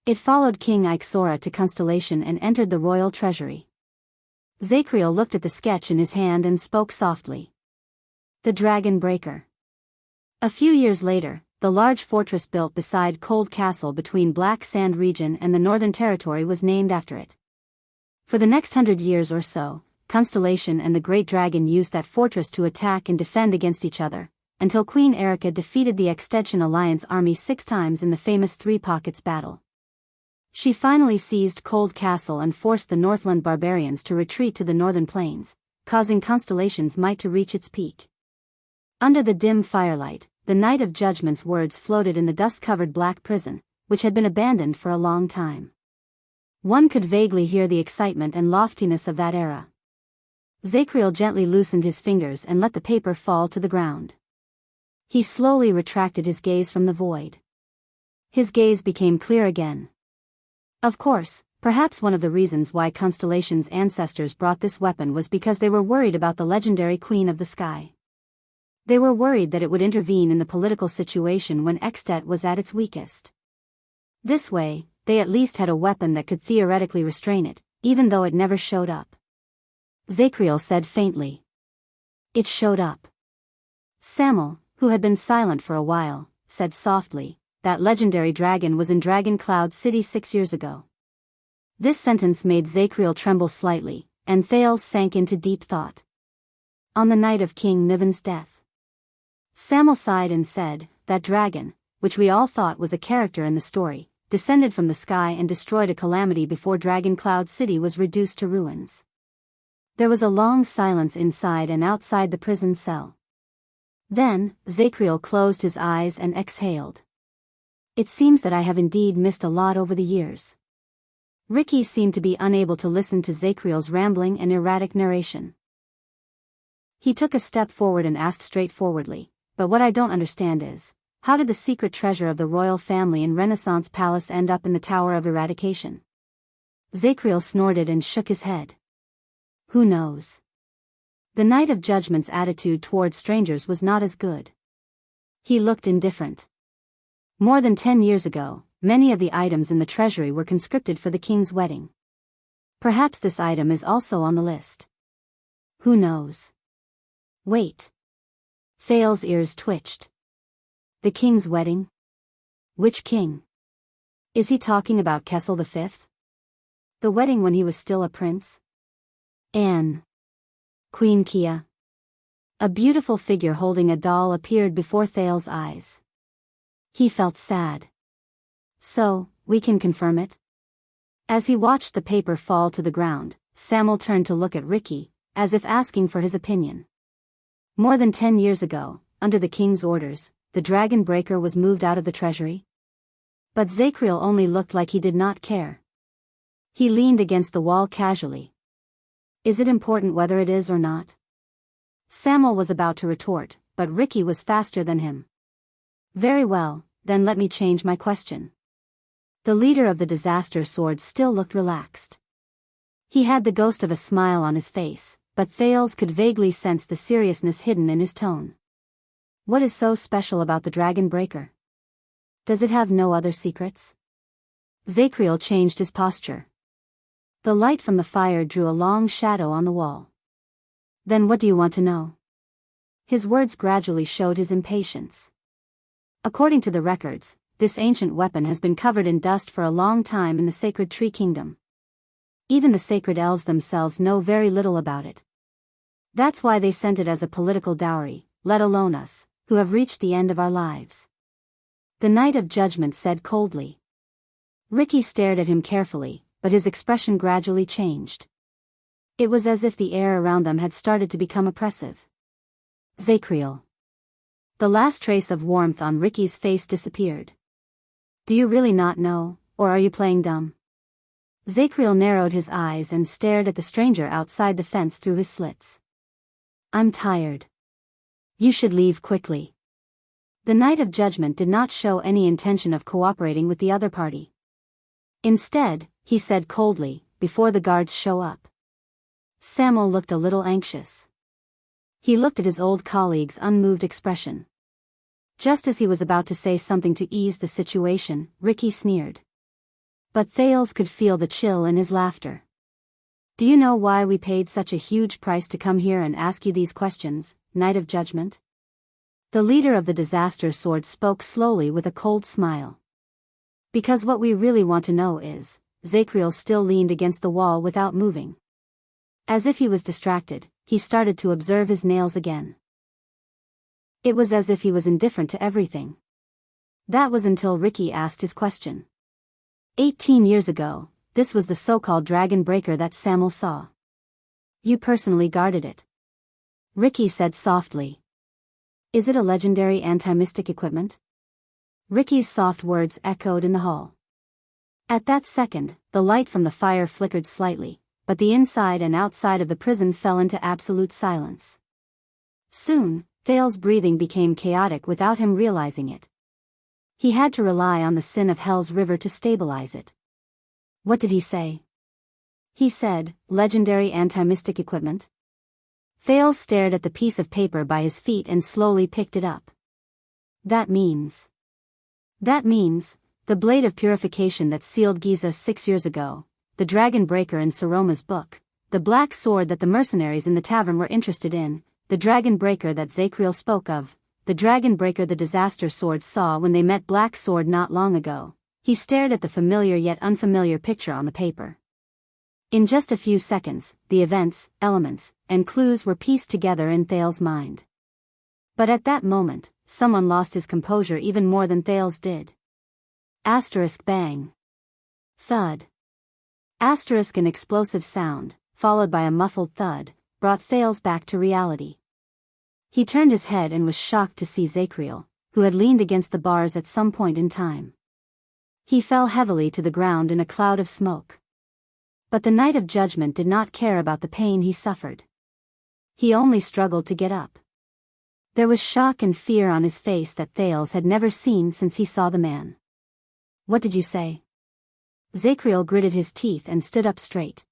It followed King Ixora to Constellation and entered the royal treasury. Zacriel looked at the sketch in his hand and spoke softly. The Dragon Breaker. A few years later, the large fortress built beside Cold Castle between Black Sand region and the Northern Territory was named after it. For the next 100 years or so, Constellation and the Great Dragon used that fortress to attack and defend against each other, until Queen Erica defeated the Extension Alliance army 6 times in the famous Three Pockets battle. She finally seized Cold Castle and forced the Northland barbarians to retreat to the northern plains, causing Constellation's might to reach its peak. Under the dim firelight, the Night of Judgment's words floated in the dust-covered black prison, which had been abandoned for a long time. One could vaguely hear the excitement and loftiness of that era. Zacriel gently loosened his fingers and let the paper fall to the ground. He slowly retracted his gaze from the void. His gaze became clear again. Of course, perhaps one of the reasons why Constellation's ancestors brought this weapon was because they were worried about the legendary Queen of the Sky. They were worried that it would intervene in the political situation when Extet was at its weakest. This way, they at least had a weapon that could theoretically restrain it, even though it never showed up. Zacriel said faintly. It showed up. Samuel, who had been silent for a while, said softly, that legendary dragon was in Dragon Cloud City 6 years ago. This sentence made Zacriel tremble slightly, and Thales sank into deep thought. On the night of King Niven's death. Samuel sighed and said, that dragon, which we all thought was a character in the story, descended from the sky and destroyed a calamity before Dragon Cloud City was reduced to ruins. There was a long silence inside and outside the prison cell. Then, Zacriel closed his eyes and exhaled. It seems that I have indeed missed a lot over the years. Ricky seemed to be unable to listen to Zacriel's rambling and erratic narration. He took a step forward and asked straightforwardly, but what I don't understand is, how did the secret treasure of the royal family in Renaissance Palace end up in the Tower of Eradication? Zacriel snorted and shook his head. Who knows? The Night of Judgment's attitude toward strangers was not as good. He looked indifferent. More than 10 years ago, many of the items in the treasury were conscripted for the king's wedding. Perhaps this item is also on the list. Who knows? Wait. Thale's ears twitched. The king's wedding? Which king? Is he talking about Kessel V? The wedding when he was still a prince? Anne. Queen Kia. A beautiful figure holding a doll appeared before Thale's eyes. He felt sad. So, we can confirm it? As he watched the paper fall to the ground, Samuel turned to look at Ricky, as if asking for his opinion. More than 10 years ago, under the king's orders, the Dragon Breaker was moved out of the treasury. But Zacriel only looked like he did not care. He leaned against the wall casually. Is it important whether it is or not? Samuel was about to retort, but Ricky was faster than him. Very well, then let me change my question. The leader of the disaster sword still looked relaxed. He had the ghost of a smile on his face, but Thales could vaguely sense the seriousness hidden in his tone. What is so special about the Dragon Breaker? Does it have no other secrets? Zacriel changed his posture. The light from the fire drew a long shadow on the wall. Then what do you want to know? His words gradually showed his impatience. According to the records, this ancient weapon has been covered in dust for a long time in the Sacred Tree Kingdom. Even the sacred elves themselves know very little about it. That's why they sent it as a political dowry, let alone us, who have reached the end of our lives. The Night of Judgment said coldly. Ricky stared at him carefully, but his expression gradually changed. It was as if the air around them had started to become oppressive. Zacriel. The last trace of warmth on Ricky's face disappeared. Do you really not know, or are you playing dumb? Zacriel narrowed his eyes and stared at the stranger outside the fence through his slits. I'm tired. You should leave quickly. The Knight of Judgment did not show any intention of cooperating with the other party. Instead, he said coldly, before the guards show up. Samuel looked a little anxious. He looked at his old colleague's unmoved expression. Just as he was about to say something to ease the situation, Ricky sneered. But Thales could feel the chill in his laughter. Do you know why we paid such a huge price to come here and ask you these questions, Knight of Judgment? The leader of the Disaster Sword spoke slowly with a cold smile. Because what we really want to know is, Zacriel still leaned against the wall without moving. As if he was distracted, he started to observe his nails again. It was as if he was indifferent to everything. That was until Ricky asked his question. 18 years ago, this was the so-called dragon breaker that Samuel saw. You personally guarded it. Ricky said softly. Is it a legendary anti-mystic equipment? Ricky's soft words echoed in the hall. At that second, the light from the fire flickered slightly, but the inside and outside of the prison fell into absolute silence. Soon, Thales' breathing became chaotic without him realizing it. He had to rely on the sin of Hell's River to stabilize it. What did he say? He said, legendary anti-mystic equipment. Thales stared at the piece of paper by his feet and slowly picked it up. That means, the blade of purification that sealed Giza 6 years ago, the dragon breaker in Saroma's book, the black sword that the mercenaries in the tavern were interested in, the dragon breaker that Zacriel spoke of, the dragon breaker the Disaster Sword saw when they met Black Sword not long ago. He stared at the familiar yet unfamiliar picture on the paper. In just a few seconds, the events, elements, and clues were pieced together in Thales' mind. But at that moment, someone lost his composure even more than Thales did. Asterisk bang. Thud. Asterisk an explosive sound, followed by a muffled thud, brought Thales back to reality. He turned his head and was shocked to see Zacriel, who had leaned against the bars at some point in time. He fell heavily to the ground in a cloud of smoke. But the Knight of Judgment did not care about the pain he suffered. He only struggled to get up. There was shock and fear on his face that Thales had never seen since he saw the man. What did you say? Zacriel gritted his teeth and stood up straight.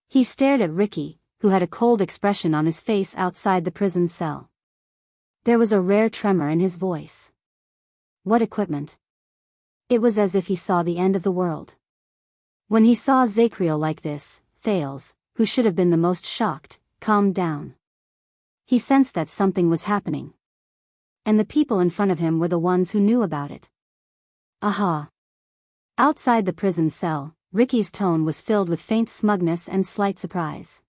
He stared at Ricky, who had a cold expression on his face outside the prison cell. There was a rare tremor in his voice. What equipment? It was as if he saw the end of the world. When he saw Zacriel like this, Thales, who should have been the most shocked, calmed down. He sensed that something was happening. And the people in front of him were the ones who knew about it. Aha! Outside the prison cell, Ricky's tone was filled with faint smugness and slight surprise.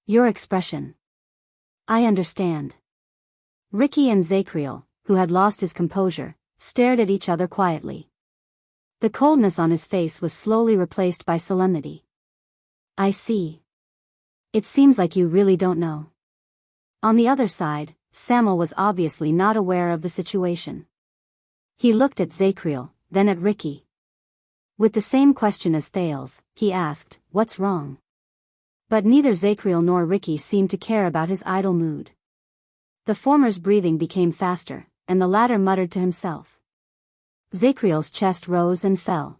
Your expression. I understand. Ricky and Zacriel, who had lost his composure, stared at each other quietly. The coldness on his face was slowly replaced by solemnity. I see. It seems like you really don't know. On the other side, Samuel was obviously not aware of the situation. He looked at Zacriel, then at Ricky. With the same question as Thales, he asked, "What's wrong?" But neither Zacriel nor Ricky seemed to care about his idle mood. The former's breathing became faster, and the latter muttered to himself. Zacriel's chest rose and fell.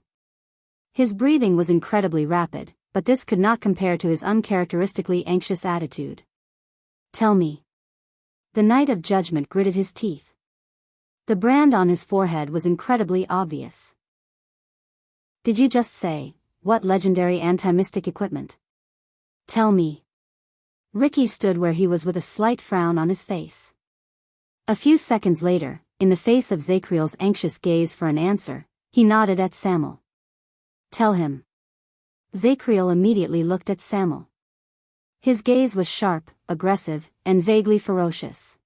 His breathing was incredibly rapid, but this could not compare to his uncharacteristically anxious attitude. Tell me. The Knight of Judgment gritted his teeth. The brand on his forehead was incredibly obvious. Did you just say, what legendary anti-mystic equipment? Tell me. Ricky stood where he was with a slight frown on his face. A few seconds later, in the face of Zacriel's anxious gaze for an answer, he nodded at Samuel. Tell him. Zacriel immediately looked at Samuel. His gaze was sharp, aggressive, and vaguely ferocious.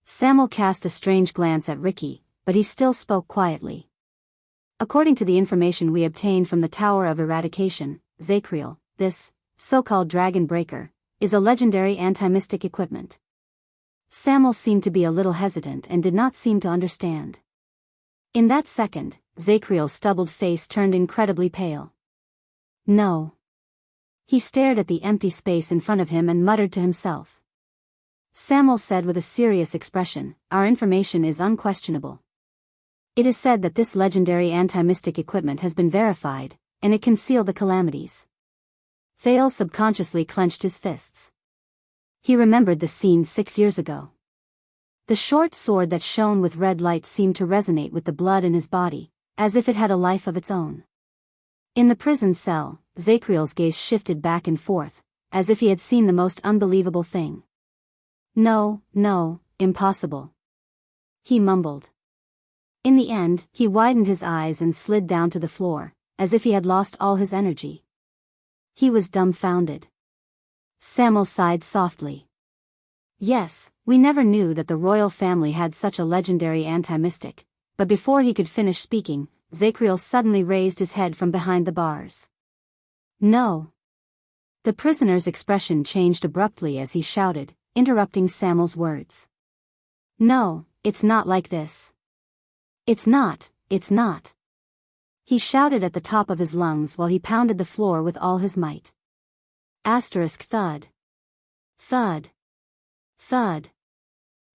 Samuel cast a strange glance at Ricky, but he still spoke quietly. According to the information we obtained from the Tower of Eradication, Zacriel, this so-called dragon breaker, is a legendary anti-mystic equipment. Samuel seemed to be a little hesitant and did not seem to understand. In that second, Zakriel's stubbled face turned incredibly pale. No. He stared at the empty space in front of him and muttered to himself. Samuel said with a serious expression, "Our information is unquestionable. It is said that this legendary anti-mystic equipment has been verified, and it can seal the calamities." Thales subconsciously clenched his fists. He remembered the scene 6 years ago. The short sword that shone with red light seemed to resonate with the blood in his body, as if it had a life of its own. In the prison cell, Zakriel's gaze shifted back and forth, as if he had seen the most unbelievable thing. "No, no, impossible," he mumbled. In the end, he widened his eyes and slid down to the floor, as if he had lost all his energy. He was dumbfounded. Samuel sighed softly. "Yes, we never knew that the royal family had such a legendary anti-mystic," but before he could finish speaking, Zakriel suddenly raised his head from behind the bars. "No." The prisoner's expression changed abruptly as he shouted, interrupting Samuel's words. "No, it's not like this. It's not, it's not." He shouted at the top of his lungs while he pounded the floor with all his might. Asterisk thud. Thud. Thud.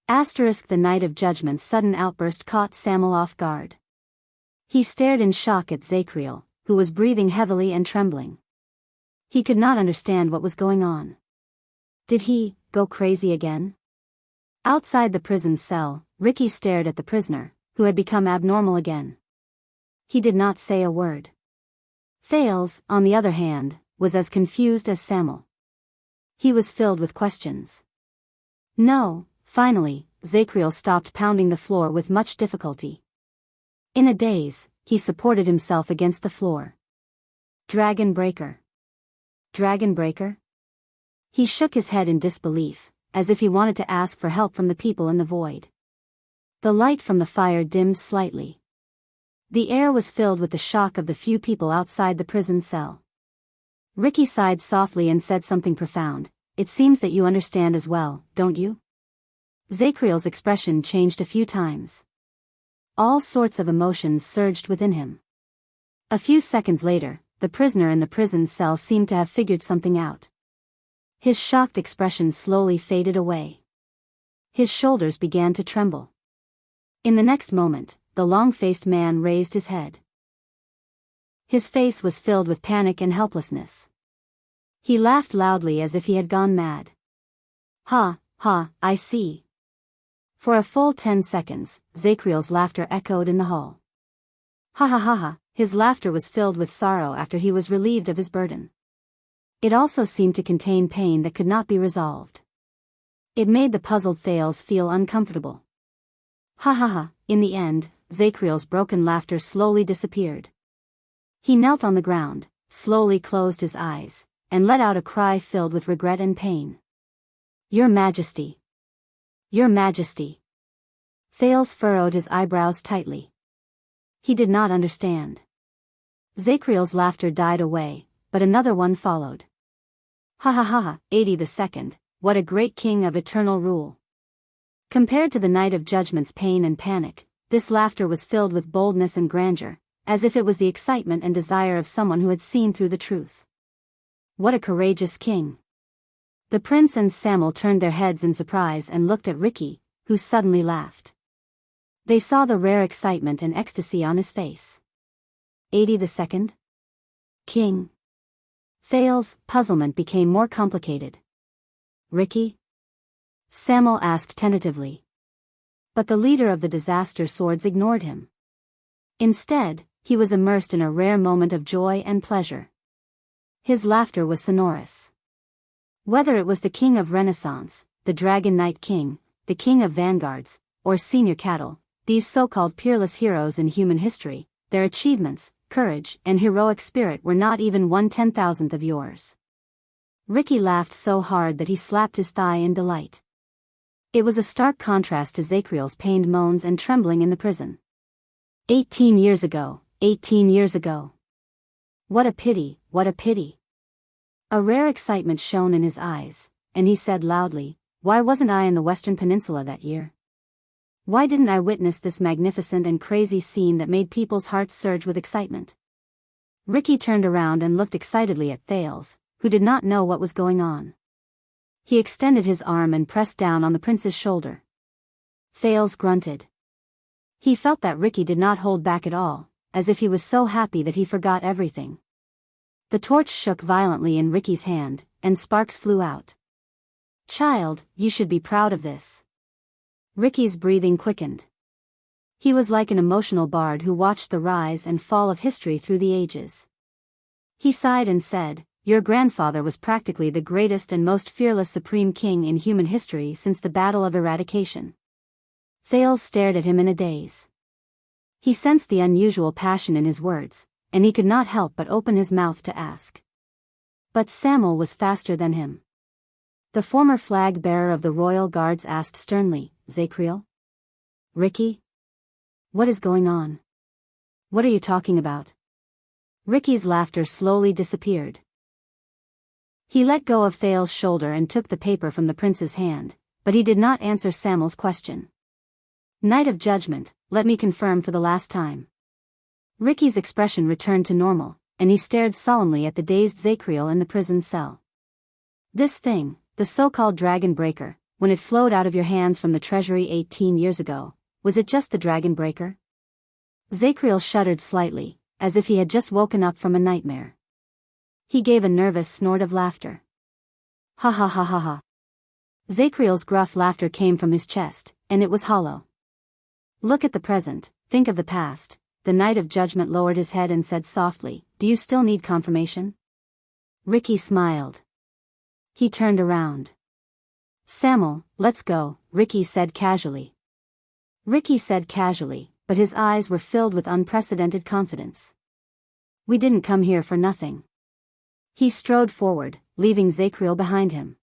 Asterisk the Night of Judgment's sudden outburst caught Samuel off guard. He stared in shock at Zakriel, who was breathing heavily and trembling. He could not understand what was going on. Did he go crazy again? Outside the prison cell, Ricky stared at the prisoner, who had become abnormal again. He did not say a word. Thales, on the other hand, was as confused as Samuel. He was filled with questions. "No." Finally, Zakriel stopped pounding the floor with much difficulty. In a daze, he supported himself against the floor. "Dragon Breaker. Dragon Breaker?" He shook his head in disbelief, as if he wanted to ask for help from the people in the void. The light from the fire dimmed slightly. The air was filled with the shock of the few people outside the prison cell. Ricky sighed softly and said something profound. "It seems that you understand as well, don't you?" Zakriel's expression changed a few times. All sorts of emotions surged within him. A few seconds later, the prisoner in the prison cell seemed to have figured something out. His shocked expression slowly faded away. His shoulders began to tremble. In the next moment, the long-faced man raised his head. His face was filled with panic and helplessness. He laughed loudly as if he had gone mad. "Ha, ha, I see." For a full 10 seconds, Zakriel's laughter echoed in the hall. Ha ha ha ha, his laughter was filled with sorrow after he was relieved of his burden. It also seemed to contain pain that could not be resolved. It made the puzzled Thales feel uncomfortable. Ha ha ha, in the end, Zakriel's broken laughter slowly disappeared. He knelt on the ground, slowly closed his eyes, and let out a cry filled with regret and pain. "Your Majesty! Your Majesty!" Thales furrowed his eyebrows tightly. He did not understand. Zakriel's laughter died away, but another one followed. Ha ha ha ha, 82nd, what a great king of eternal rule. Compared to the Night of Judgment's pain and panic, this laughter was filled with boldness and grandeur, as if it was the excitement and desire of someone who had seen through the truth. What a courageous king. The prince and Samuel turned their heads in surprise and looked at Ricky, who suddenly laughed. They saw the rare excitement and ecstasy on his face. 82nd? King. Thales' puzzlement became more complicated. "Ricky?" Samuel asked tentatively. But the leader of the disaster swords ignored him. Instead, he was immersed in a rare moment of joy and pleasure. His laughter was sonorous. Whether it was the king of Renaissance, the Dragon Knight King, the king of vanguards, or senior cattle, these so-called peerless heroes in human history, their achievements, courage, and heroic spirit were not even 1/10,000th of yours. Ricky laughed so hard that he slapped his thigh in delight. It was a stark contrast to Zakriel's pained moans and trembling in the prison. 18 years ago, 18 years ago. What a pity, what a pity. A rare excitement shone in his eyes, and he said loudly, "Why wasn't I in the Western Peninsula that year? Why didn't I witness this magnificent and crazy scene that made people's hearts surge with excitement? Ricky turned around and looked excitedly at Thales, who did not know what was going on. He extended his arm and pressed down on the prince's shoulder. Thales grunted. He felt that Ricky did not hold back at all, as if he was so happy that he forgot everything. The torch shook violently in Ricky's hand, and sparks flew out. Child, you should be proud of this. Ricky's breathing quickened. He was like an emotional bard who watched the rise and fall of history through the ages. He sighed and said, "Your grandfather was practically the greatest and most fearless supreme king in human history since the Battle of Eradication." Thales stared at him in a daze. He sensed the unusual passion in his words, and he could not help but open his mouth to ask. But Samuel was faster than him. The former flag-bearer of the royal guards asked sternly, "Zacriel? Ricky? What is going on? What are you talking about?" Ricky's laughter slowly disappeared. He let go of Thales' shoulder and took the paper from the prince's hand, but he did not answer Samuel's question. "Night of Judgment, let me confirm for the last time." Ricky's expression returned to normal, and he stared solemnly at the dazed Zacriel in the prison cell. "This thing, the so-called Dragon Breaker, when it flowed out of your hands from the treasury 18 years ago, was it just the Dragon Breaker?" Zacriel shuddered slightly, as if he had just woken up from a nightmare. He gave a nervous snort of laughter. "Ha ha ha ha ha." Zacriel's gruff laughter came from his chest, and it was hollow. "Look at the present, think of the past." The Knight of Judgment lowered his head and said softly, "Do you still need confirmation?" Ricky smiled. He turned around. "Samuel, let's go," Ricky said casually. Ricky said casually, but his eyes were filled with unprecedented confidence. "We didn't come here for nothing." He strode forward, leaving Zacriel behind him.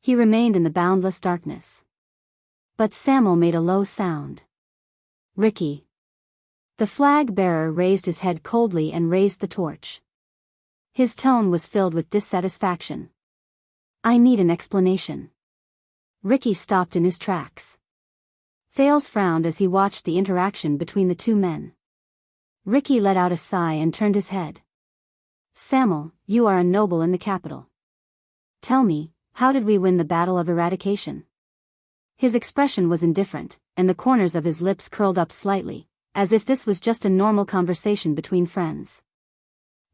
He remained in the boundless darkness. But Samuel made a low sound. "Ricky." The flag-bearer raised his head coldly and raised the torch. His tone was filled with dissatisfaction. "I need an explanation." Ricky stopped in his tracks. Thales frowned as he watched the interaction between the two men. Ricky let out a sigh and turned his head. "Samuel, you are a noble in the capital. Tell me, how did we win the Battle of Eradication?" His expression was indifferent, and the corners of his lips curled up slightly, as if this was just a normal conversation between friends.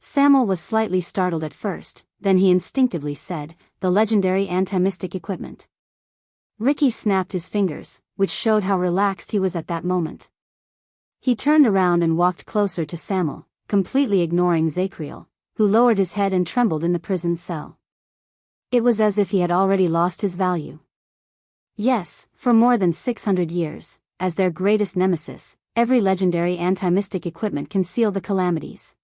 Samuel was slightly startled at first, then he instinctively said, "The legendary anti-mystic equipment." Ricky snapped his fingers, which showed how relaxed he was at that moment. He turned around and walked closer to Samuel, completely ignoring Zacriel, who lowered his head and trembled in the prison cell. It was as if he had already lost his value. Yes, for more than 600 years, as their greatest nemesis, every legendary anti-mystic equipment concealed the calamities.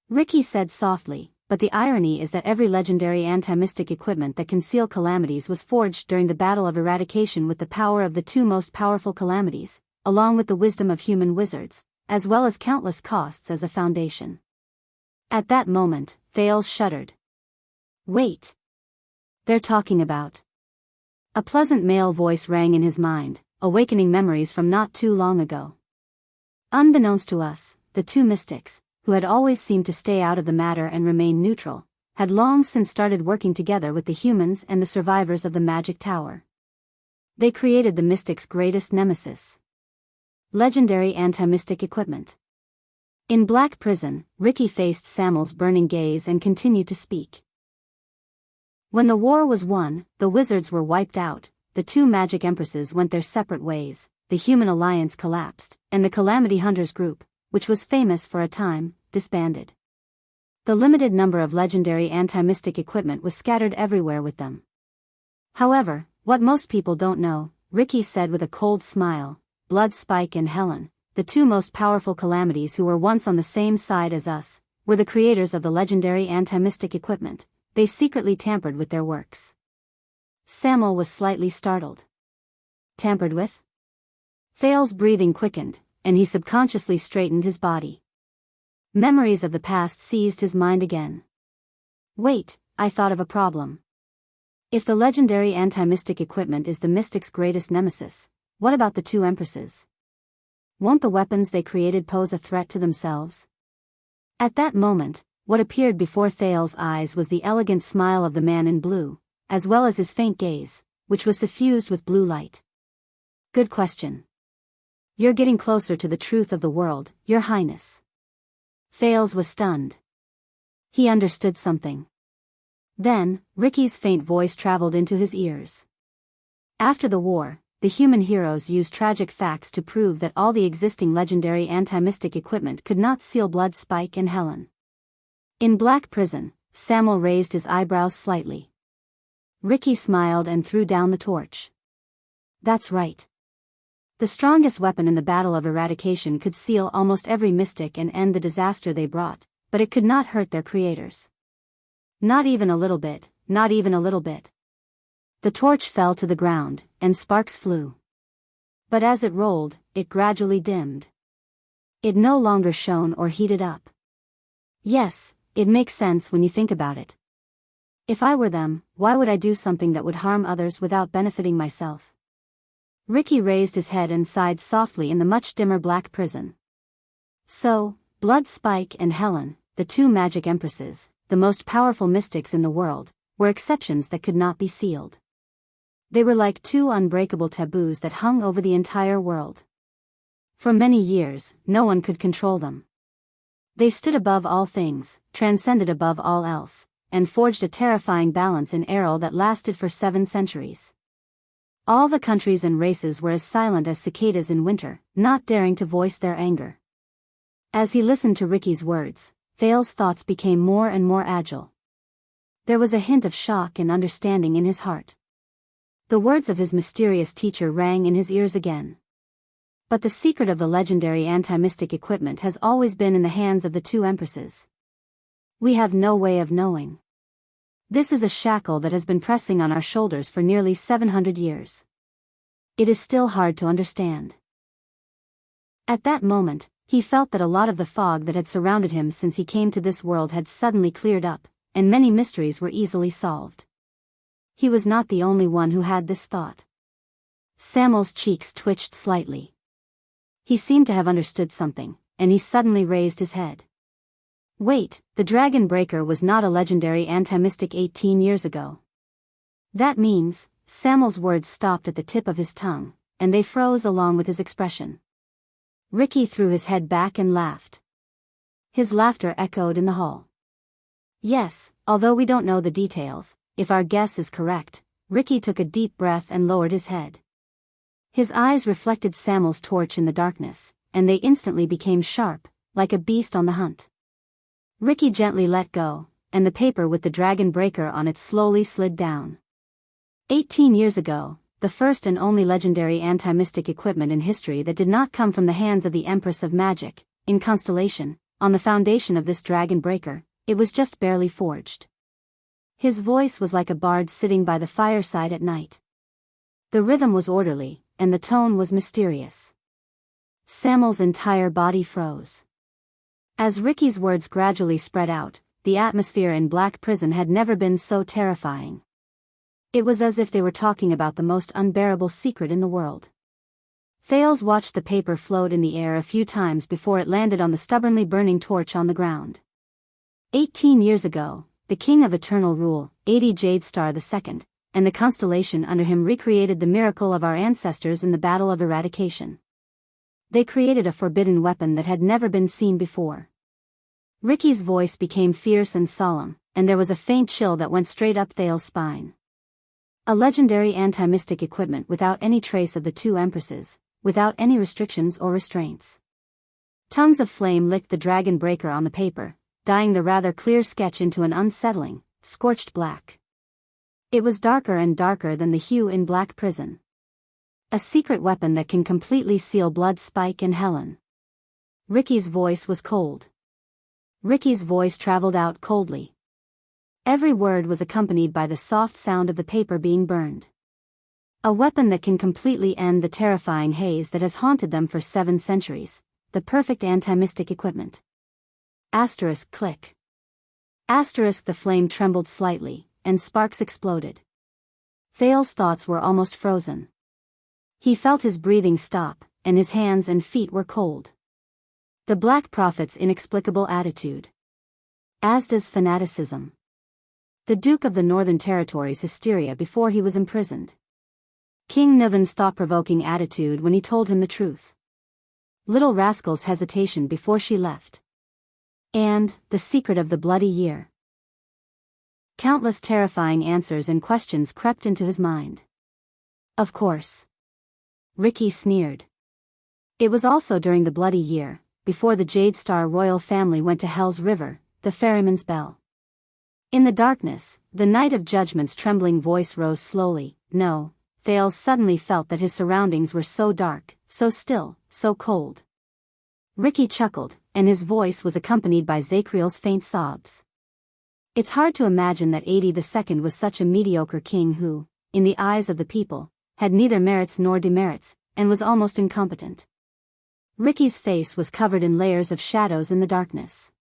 Ricky said softly, "But the irony is that every legendary anti-mystic equipment that concealed calamities was forged during the Battle of Eradication with the power of the two most powerful calamities, along with the wisdom of human wizards, as well as countless costs as a foundation." At that moment, Thales shuddered. "Wait. They're talking about..." A pleasant male voice rang in his mind, awakening memories from not too long ago. Unbeknownst to us, the two mystics, who had always seemed to stay out of the matter and remain neutral, had long since started working together with the humans and the survivors of the Magic Tower. They created the mystics' greatest nemesis: legendary anti-mystic equipment. In Black Prison, Ricky faced Samuel's burning gaze and continued to speak. "When the war was won, the wizards were wiped out, the two magic empresses went their separate ways, the human alliance collapsed, and the Calamity Hunters group, which was famous for a time, disbanded. The limited number of legendary anti-mystic equipment was scattered everywhere with them. However, what most people don't know," Ricky said with a cold smile, "Blood Spike and Helen, the two most powerful calamities who were once on the same side as us, were the creators of the legendary anti-mystic equipment. They secretly tampered with their works." Samuel was slightly startled. "Tampered with?" Thales' breathing quickened, and he subconsciously straightened his body. Memories of the past seized his mind again. "Wait, I thought of a problem. If the legendary anti-mystic equipment is the mystic's greatest nemesis, what about the two empresses? Won't the weapons they created pose a threat to themselves? At that moment, what appeared before Thales's eyes was the elegant smile of the man in blue, as well as his faint gaze, which was suffused with blue light. Good question. You're getting closer to the truth of the world, Your Highness. Thales was stunned. He understood something. Then, Ricky's faint voice traveled into his ears. After the war, the human heroes used tragic facts to prove that all the existing legendary anti-mystic equipment could not seal Blood Spike and Helen. In Black Prison, Samuel raised his eyebrows slightly. Ricky smiled and threw down the torch. That's right. The strongest weapon in the Battle of Eradication could seal almost every mystic and end the disaster they brought, but it could not hurt their creators. Not even a little bit, not even a little bit. The torch fell to the ground, and sparks flew. But as it rolled, it gradually dimmed. It no longer shone or heated up. Yes, it makes sense when you think about it. If I were them, why would I do something that would harm others without benefiting myself? Ricky raised his head and sighed softly in the much dimmer Black Prison. So, Blood Spike and Helen, the two magic empresses, the most powerful mystics in the world, were exceptions that could not be sealed. They were like two unbreakable taboos that hung over the entire world. For many years, no one could control them. They stood above all things, transcended above all else, and forged a terrifying balance in Errol that lasted for 7 centuries. All the countries and races were as silent as cicadas in winter, not daring to voice their anger. As he listened to Ricky's words, Thale's thoughts became more and more agile. There was a hint of shock and understanding in his heart. The words of his mysterious teacher rang in his ears again. But the secret of the legendary anti-mystic equipment has always been in the hands of the two empresses. We have no way of knowing. This is a shackle that has been pressing on our shoulders for nearly 700 years. It is still hard to understand. At that moment, he felt that a lot of the fog that had surrounded him since he came to this world had suddenly cleared up, and many mysteries were easily solved. He was not the only one who had this thought. Samuel's cheeks twitched slightly. He seemed to have understood something, and he suddenly raised his head. Wait, the Dragon Breaker was not a legendary anti-mystic 18 years ago. That means, Samuel's words stopped at the tip of his tongue, and they froze along with his expression. Ricky threw his head back and laughed. His laughter echoed in the hall. Yes, although we don't know the details, if our guess is correct, Ricky took a deep breath and lowered his head. His eyes reflected Samuel's torch in the darkness, and they instantly became sharp, like a beast on the hunt. Ricky gently let go, and the paper with the Dragon Breaker on it slowly slid down. 18 years ago, the first and only legendary anti-mystic equipment in history that did not come from the hands of the Empress of Magic, in Constellation, on the foundation of this Dragon Breaker, it was just barely forged. His voice was like a bard sitting by the fireside at night. The rhythm was orderly, and the tone was mysterious. Samuel's entire body froze. As Ricky's words gradually spread out, the atmosphere in Black Prison had never been so terrifying. It was as if they were talking about the most unbearable secret in the world. Thales watched the paper float in the air a few times before it landed on the stubbornly burning torch on the ground. 18 years ago, the King of Eternal Rule, 80 Jadestar II, and the constellation under him recreated the miracle of our ancestors in the Battle of Eradication. They created a forbidden weapon that had never been seen before. Ricky's voice became fierce and solemn, and there was a faint chill that went straight up Thale's spine. A legendary anti-mystic equipment without any trace of the two empresses, without any restrictions or restraints. Tongues of flame licked the Dragon Breaker on the paper, dyeing the rather clear sketch into an unsettling, scorched black. It was darker and darker than the hue in Black Prison. A secret weapon that can completely seal Blood Spike and Helen. Ricky's voice was cold. Ricky's voice traveled out coldly. Every word was accompanied by the soft sound of the paper being burned. A weapon that can completely end the terrifying haze that has haunted them for 7 centuries, the perfect anti-mystic equipment. Asterisk click. Asterisk the flame trembled slightly, and sparks exploded. Thale's thoughts were almost frozen. He felt his breathing stop, and his hands and feet were cold. The Black Prophet's inexplicable attitude. Asda's fanaticism. The Duke of the Northern Territory's hysteria before he was imprisoned. King Nuvan's thought-provoking attitude when he told him the truth. Little Rascal's hesitation before she left. And the secret of the bloody year. Countless terrifying answers and questions crept into his mind. Of course. Ricky sneered. It was also during the bloody year, before the Jade Star royal family went to Hell's River, the ferryman's bell. In the darkness, the Knight of Judgment's trembling voice rose slowly. No, Thales suddenly felt that his surroundings were so dark, so still, so cold. Ricky chuckled, and his voice was accompanied by Zakriel's faint sobs. It's hard to imagine that 82nd was such a mediocre king who, in the eyes of the people, had neither merits nor demerits, and was almost incompetent. Ricky's face was covered in layers of shadows in the darkness.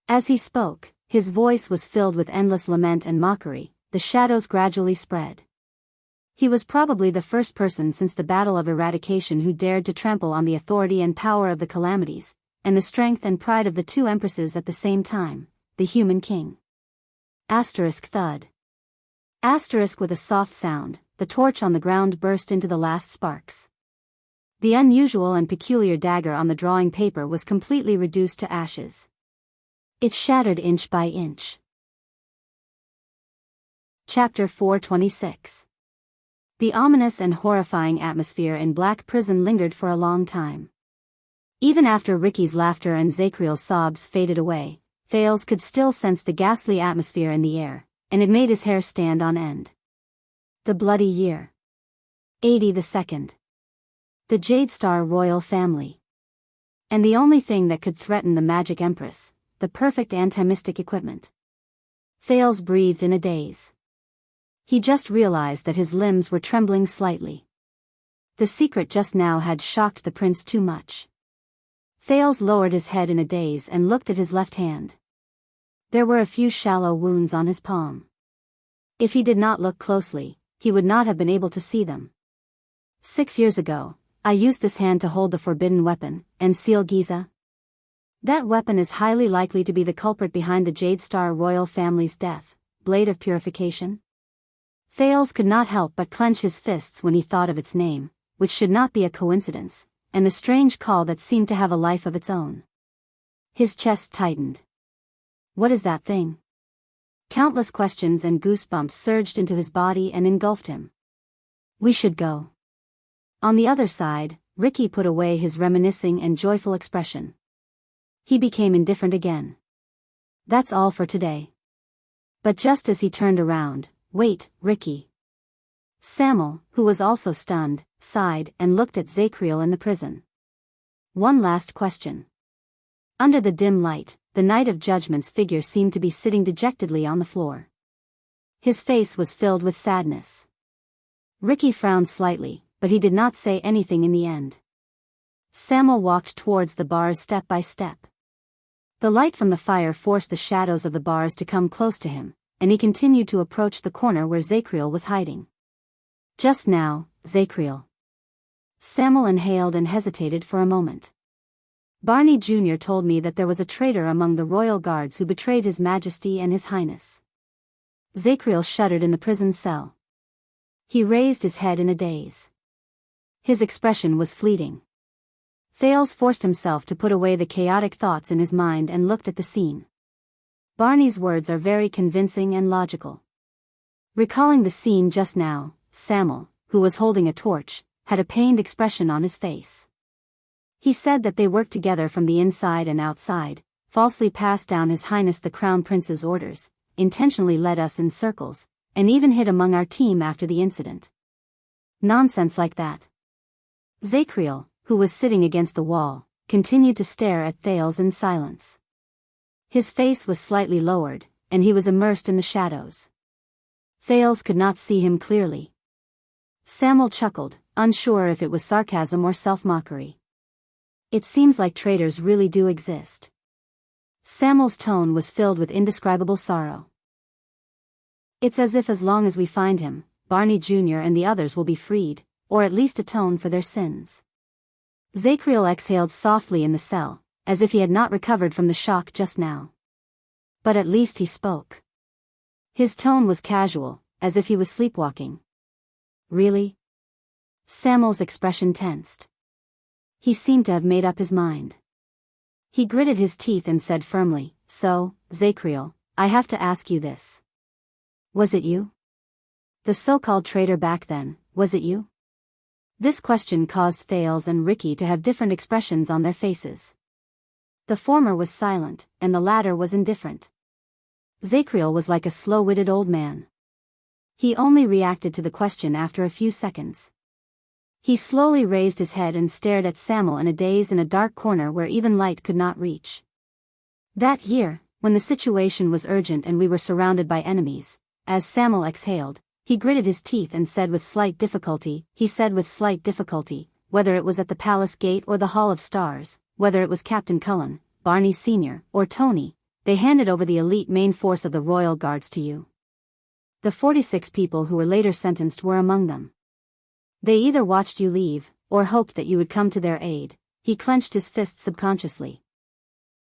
As he spoke, his voice was filled with endless lament and mockery. The shadows gradually spread. He was probably the first person since the Battle of Eradication who dared to trample on the authority and power of the Calamities, and the strength and pride of the two empresses at the same time, the human king. Thud. With a soft sound, the torch on the ground burst into the last sparks. The unusual and peculiar dagger on the drawing paper was completely reduced to ashes. It shattered inch by inch. Chapter 426. The ominous and horrifying atmosphere in Black Prison lingered for a long time. Even after Ricky's laughter and Zakriel's sobs faded away, Thales could still sense the ghastly atmosphere in the air, and it made his hair stand on end. The bloody year. 82nd. The Jade Star royal family. And the only thing that could threaten the Magic Empress, the perfect anti-mystic equipment. Thales breathed in a daze. He just realized that his limbs were trembling slightly. The secret just now had shocked the prince too much. Thales lowered his head in a daze and looked at his left hand. There were a few shallow wounds on his palm. If he did not look closely, he would not have been able to see them. 6 years ago, I used this hand to hold the forbidden weapon, and seal Giza. That weapon is highly likely to be the culprit behind the Jade Star royal family's death, Blade of Purification. Thales could not help but clench his fists when he thought of its name, which should not be a coincidence, and the strange call that seemed to have a life of its own. His chest tightened. What is that thing? Countless questions and goosebumps surged into his body and engulfed him. We should go. On the other side, Ricky put away his reminiscing and joyful expression. He became indifferent again. That's all for today. But just as he turned around, wait, Ricky. Samuel, who was also stunned, sighed and looked at Zakriel in the prison. One last question. Under the dim light, the Knight of Judgment's figure seemed to be sitting dejectedly on the floor. His face was filled with sadness. Ricky frowned slightly, but he did not say anything in the end. Samuel walked towards the bars step by step. The light from the fire forced the shadows of the bars to come close to him, and he continued to approach the corner where Zakriel was hiding. Just now, Zakriel. Samuel inhaled and hesitated for a moment. Barney Jr. told me that there was a traitor among the royal guards who betrayed His Majesty and His Highness. Zakriel shuddered in the prison cell. He raised his head in a daze. His expression was fleeting. Thales forced himself to put away the chaotic thoughts in his mind and looked at the scene. Barney's words are very convincing and logical. Recalling the scene just now, Samuel, who was holding a torch, had a pained expression on his face. He said that they worked together from the inside and outside, falsely passed down His Highness the Crown Prince's orders, intentionally led us in circles, and even hid among our team after the incident. Nonsense like that. Zakriel, who was sitting against the wall, continued to stare at Thales in silence. His face was slightly lowered, and he was immersed in the shadows. Thales could not see him clearly. Samuel chuckled, unsure if it was sarcasm or self-mockery. It seems like traitors really do exist. Samuel's tone was filled with indescribable sorrow. It's as if as long as we find him, Barney Jr. and the others will be freed, or at least atone for their sins. Zacriel exhaled softly in the cell, as if he had not recovered from the shock just now. But at least he spoke. His tone was casual, as if he was sleepwalking. Really? Samuel's expression tensed. He seemed to have made up his mind. He gritted his teeth and said firmly, "So, Zacriel, I have to ask you this. Was it you? The so-called traitor back then, was it you?" This question caused Thales and Ricky to have different expressions on their faces. The former was silent, and the latter was indifferent. Zacriel was like a slow-witted old man. He only reacted to the question after a few seconds. He slowly raised his head and stared at Samuel in a daze in a dark corner where even light could not reach. That year, when the situation was urgent and we were surrounded by enemies, as Samuel exhaled, he gritted his teeth and said with slight difficulty, whether it was at the palace gate or the Hall of Stars, whether it was Captain Cullen, Barney Sr., or Tony, they handed over the elite main force of the Royal Guards to you. The 46 people who were later sentenced were among them. They either watched you leave, or hoped that you would come to their aid. He clenched his fists subconsciously.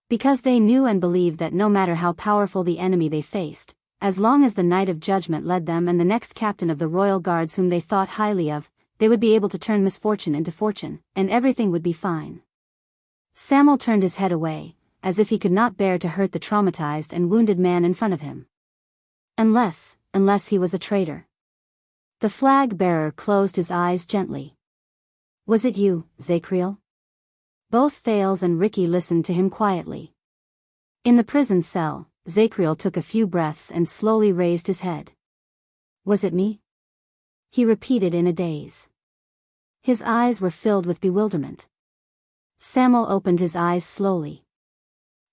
Because they knew and believed that no matter how powerful the enemy they faced, as long as the Knight of Judgment led them and the next captain of the Royal Guards whom they thought highly of, they would be able to turn misfortune into fortune, and everything would be fine. Samuel turned his head away, as if he could not bear to hurt the traumatized and wounded man in front of him. Unless he was a traitor. The flag-bearer closed his eyes gently. Was it you, Zacriel? Both Thales and Ricky listened to him quietly. In the prison cell, Zacriel took a few breaths and slowly raised his head. Was it me? He repeated in a daze. His eyes were filled with bewilderment. Samuel opened his eyes slowly.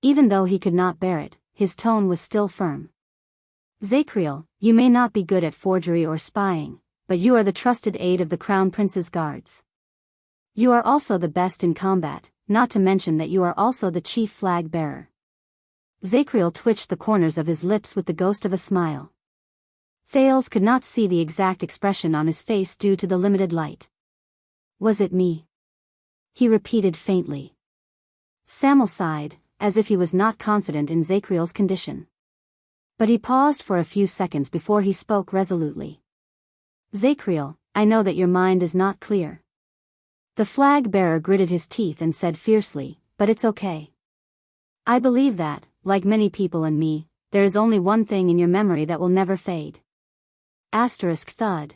Even though he could not bear it, his tone was still firm. Zacriel, you may not be good at forgery or spying, but you are the trusted aide of the Crown Prince's guards. You are also the best in combat, not to mention that you are also the chief flag-bearer. Zacriel twitched the corners of his lips with the ghost of a smile. Thales could not see the exact expression on his face due to the limited light. Was it me? He repeated faintly. Samuel sighed, as if he was not confident in Zacriel's condition. But he paused for a few seconds before he spoke resolutely. Zacriel, I know that your mind is not clear. The flag-bearer gritted his teeth and said fiercely, but it's okay. I believe that, like many people and me, there is only one thing in your memory that will never fade. Asterisk thud.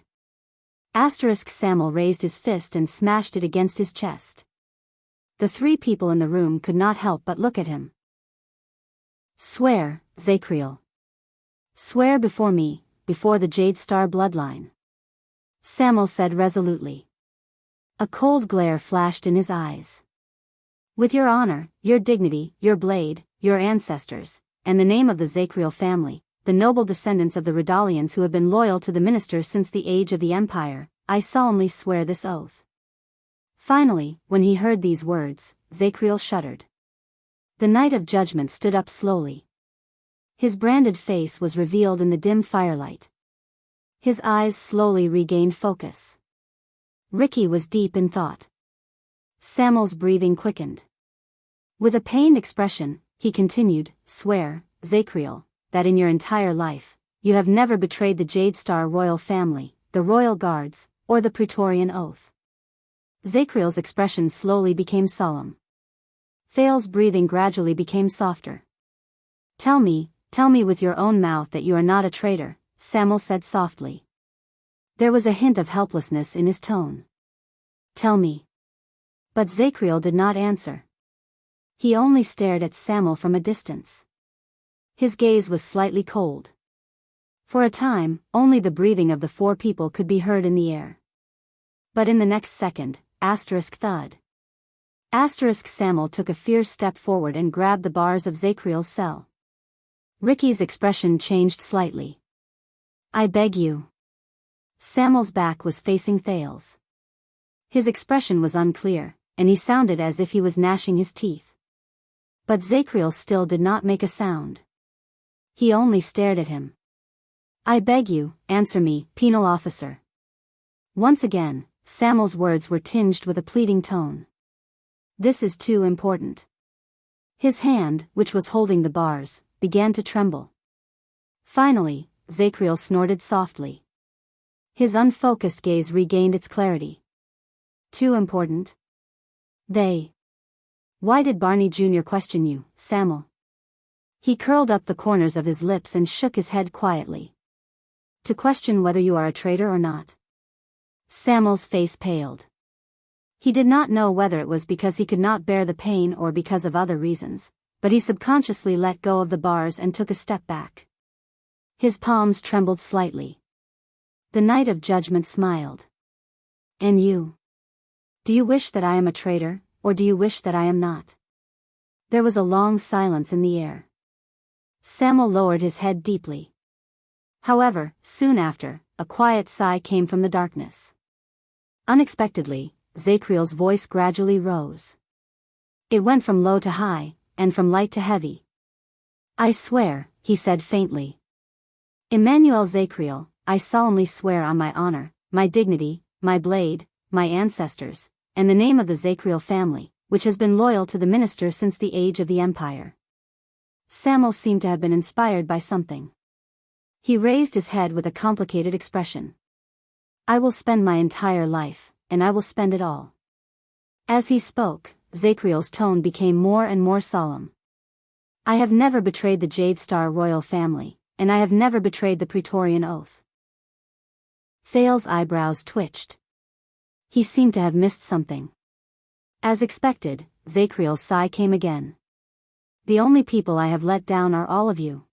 Asterisk Samuel raised his fist and smashed it against his chest. The three people in the room could not help but look at him. Swear, Zacriel. Swear before me, before the Jade Star bloodline. Samuel said resolutely. A cold glare flashed in his eyes. With your honor, your dignity, your blade, your ancestors, and the name of the Zacriel family, the noble descendants of the Redalians who have been loyal to the minister since the age of the Empire, I solemnly swear this oath. Finally, when he heard these words, Zacriel shuddered. The Knight of Judgment stood up slowly. His branded face was revealed in the dim firelight. His eyes slowly regained focus. Ricky was deep in thought. Samuel's breathing quickened. With a pained expression, he continued, Swear, Zacriel, that in your entire life, you have never betrayed the Jade Star royal family, the Royal Guards, or the Praetorian Oath. Zacriel's expression slowly became solemn. Thale's breathing gradually became softer. Tell me with your own mouth that you are not a traitor, Samuel said softly. There was a hint of helplessness in his tone. Tell me. But Zacriel did not answer. He only stared at Samuel from a distance. His gaze was slightly cold. For a time, only the breathing of the four people could be heard in the air. But in the next second, asterisk thud. Asterisk Samuel took a fierce step forward and grabbed the bars of Zacriel's cell. Ricky's expression changed slightly. I beg you. Samuel's back was facing Thales. His expression was unclear, and he sounded as if he was gnashing his teeth. But Zacriel still did not make a sound. He only stared at him. I beg you, answer me, penal officer. Once again, Samuel's words were tinged with a pleading tone. This is too important. His hand, which was holding the bars, began to tremble. Finally, Zacriel snorted softly. His unfocused gaze regained its clarity. Too important? Why did Barney Jr. question you, Samuel? He curled up the corners of his lips and shook his head quietly. To question whether you are a traitor or not. Samuel's face paled. He did not know whether it was because he could not bear the pain or because of other reasons, but he subconsciously let go of the bars and took a step back. His palms trembled slightly. The Knight of Judgment smiled. And you? Do you wish that I am a traitor, or do you wish that I am not? There was a long silence in the air. Samuel lowered his head deeply. However, soon after, a quiet sigh came from the darkness. Unexpectedly, Zacriel's voice gradually rose. It went from low to high, and from light to heavy. I swear, he said faintly. Emmanuel Zacriel, I solemnly swear on my honor, my dignity, my blade, my ancestors, and the name of the Zacriel family, which has been loyal to the minister since the age of the empire. Samuel seemed to have been inspired by something. He raised his head with a complicated expression. I will spend my entire life, and I will spend it all. As he spoke, Zacriel's tone became more and more solemn. I have never betrayed the Jade Star royal family, and I have never betrayed the Praetorian Oath. Thales's eyebrows twitched. He seemed to have missed something. As expected, Zacriel's sigh came again. The only people I have let down are all of you.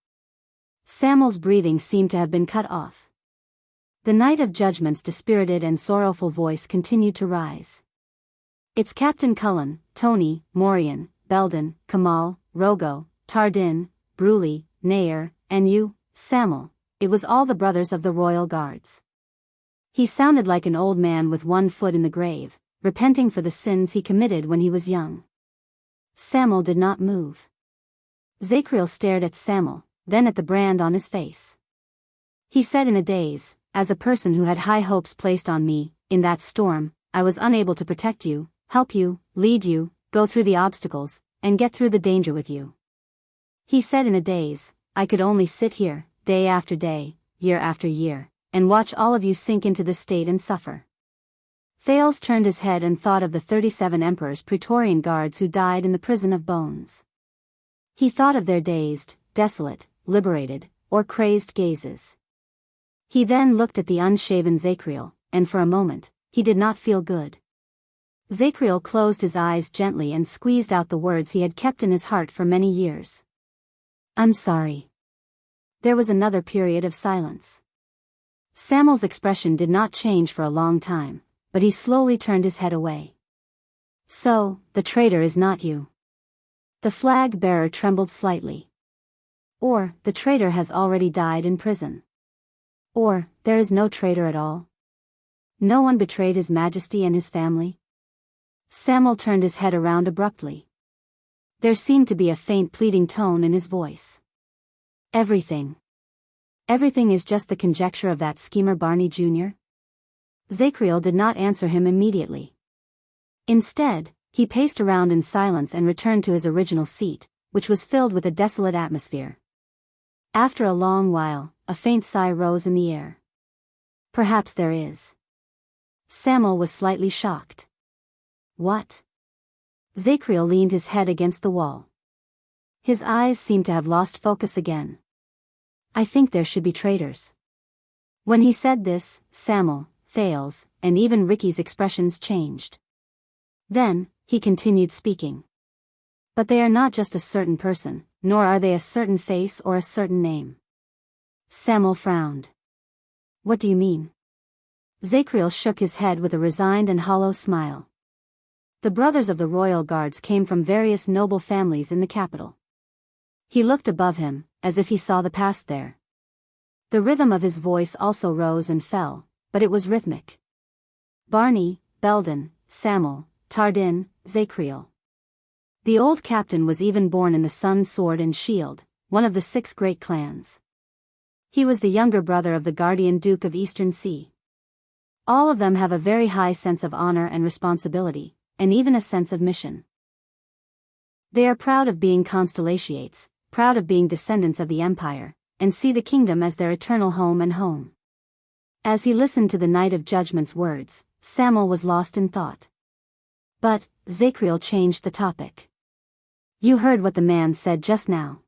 Samuel's breathing seemed to have been cut off. The Knight of Judgment's dispirited and sorrowful voice continued to rise. It's Captain Cullen, Tony, Morian, Belden, Kamal, Rogo, Tardin, Bruley, Nair, and you, Samuel. It was all the brothers of the royal guards. He sounded like an old man with one foot in the grave, repenting for the sins he committed when he was young. Samuel did not move. Zacriel stared at Samuel, then at the brand on his face. He said in a daze, as a person who had high hopes placed on me, in that storm, I was unable to protect you, help you, lead you, go through the obstacles, and get through the danger with you. He said in a daze, I could only sit here, day after day, year after year, and watch all of you sink into this state and suffer. Thales turned his head and thought of the 37 emperor's Praetorian guards who died in the prison of bones. He thought of their dazed, desolate, liberated, or crazed gazes. He then looked at the unshaven Zacriel, and for a moment, he did not feel good. Zacriel closed his eyes gently and squeezed out the words he had kept in his heart for many years. I'm sorry. There was another period of silence. Samuel's expression did not change for a long time, but he slowly turned his head away. So, the traitor is not you. The flag bearer trembled slightly. Or, the traitor has already died in prison. Or, there is no traitor at all. No one betrayed His Majesty and his family. Samuel turned his head around abruptly. There seemed to be a faint pleading tone in his voice. Everything. Everything is just the conjecture of that schemer Barney Jr.? Zacriel did not answer him immediately. Instead, he paced around in silence and returned to his original seat, which was filled with a desolate atmosphere. After a long while, a faint sigh rose in the air. Perhaps there is. Samuel was slightly shocked. What? Zacriel leaned his head against the wall. His eyes seemed to have lost focus again. I think there should be traitors. When he said this, Samuel, Thales, and even Ricky's expressions changed. Then, he continued speaking. But they are not just a certain person, nor are they a certain face or a certain name. Samuel frowned. What do you mean? Zacriel shook his head with a resigned and hollow smile. The brothers of the royal guards came from various noble families in the capital. He looked above him, as if he saw the past there. The rhythm of his voice also rose and fell, but it was rhythmic. Barney, Belden, Samuel, Tardin, Zacriel. The old captain was even born in the Sun Sword and Shield, one of the 6 great clans. He was the younger brother of the guardian Duke of Eastern Sea. All of them have a very high sense of honor and responsibility, and even a sense of mission. They are proud of being constellations, proud of being descendants of the empire, and see the kingdom as their eternal home and home. As he listened to the Knight of Judgment's words, Samuel was lost in thought. But Zacriel changed the topic. You heard what the man said just now.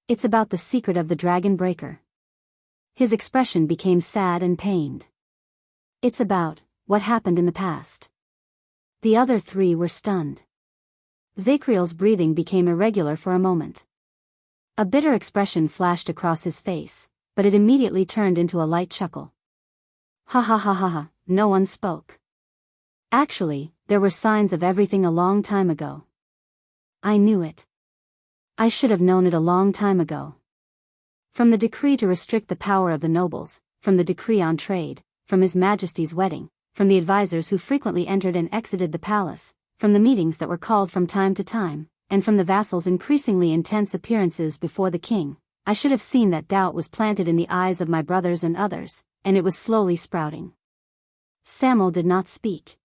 It's about the secret of the dragon breaker. His expression became sad and pained. It's about what happened in the past. The other three were stunned. Zacriel's breathing became irregular for a moment. A bitter expression flashed across his face, but it immediately turned into a light chuckle. Ha ha ha ha ha, no one spoke. Actually, there were signs of everything a long time ago. I knew it. I should have known it a long time ago. From the decree to restrict the power of the nobles, from the decree on trade, from His Majesty's wedding, from the advisors who frequently entered and exited the palace, from the meetings that were called from time to time, and from the vassals' increasingly intense appearances before the king, I should have seen that doubt was planted in the eyes of my brothers and others, and it was slowly sprouting. Samuel did not speak.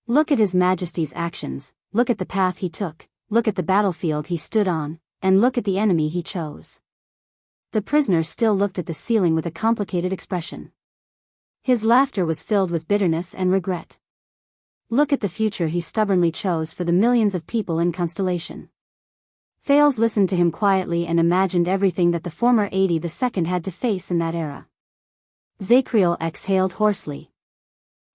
Look at His Majesty's actions, look at the path he took, look at the battlefield he stood on, and look at the enemy he chose. The prisoner still looked at the ceiling with a complicated expression. His laughter was filled with bitterness and regret. Look at the future he stubbornly chose for the millions of people in Constellation. Thales listened to him quietly and imagined everything that the former 82nd had to face in that era. Zacriel exhaled hoarsely.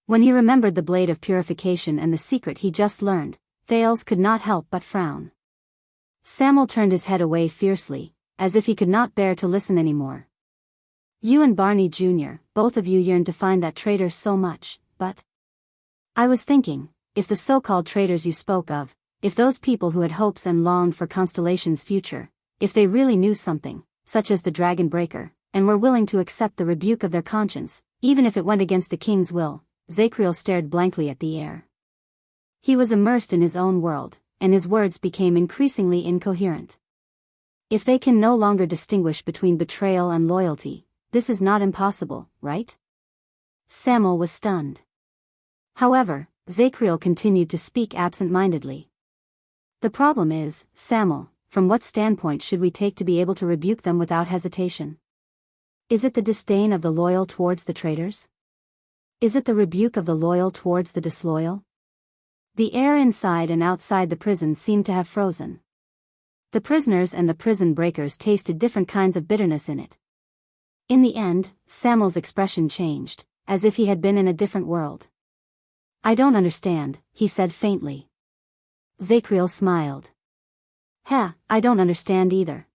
When he remembered the blade of purification and the secret he just learned, Thales could not help but frown. Samuel turned his head away fiercely, as if he could not bear to listen anymore. You and Barney Jr., both of you yearned to find that traitor so much, but I was thinking, if the so-called traitors you spoke of, if those people who had hopes and longed for Constellation's future, if they really knew something, such as the Dragon Breaker, and were willing to accept the rebuke of their conscience, even if it went against the king's will, Zacriel stared blankly at the air. He was immersed in his own world, and his words became increasingly incoherent. If they can no longer distinguish between betrayal and loyalty, this is not impossible, right? Samuel was stunned. However, Zacriel continued to speak absent-mindedly. The problem is, Samuel, from what standpoint should we take to be able to rebuke them without hesitation? Is it the disdain of the loyal towards the traitors? Is it the rebuke of the loyal towards the disloyal? The air inside and outside the prison seemed to have frozen. The prisoners and the prison breakers tasted different kinds of bitterness in it. In the end, Samuel's expression changed, as if he had been in a different world. I don't understand, he said faintly. Zacriel smiled. I don't understand either.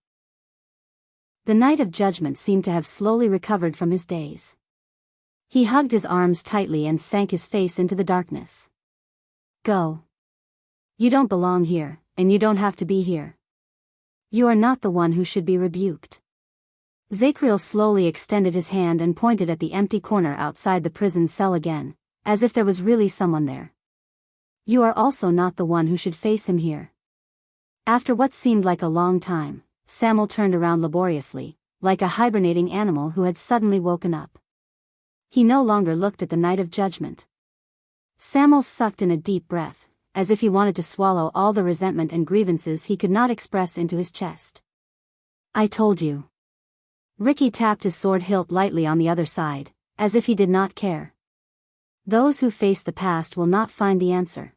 The Knight of Judgment seemed to have slowly recovered from his daze. He hugged his arms tightly and sank his face into the darkness. Go. You don't belong here, and you don't have to be here. You are not the one who should be rebuked. Zacriel slowly extended his hand and pointed at the empty corner outside the prison cell again, as if there was really someone there. You are also not the one who should face him here. After what seemed like a long time, Samuel turned around laboriously, like a hibernating animal who had suddenly woken up. He no longer looked at the Knight of Judgment. Samuel sucked in a deep breath, as if he wanted to swallow all the resentment and grievances he could not express into his chest. I told you. Ricky tapped his sword hilt lightly on the other side, as if he did not care. Those who face the past will not find the answer.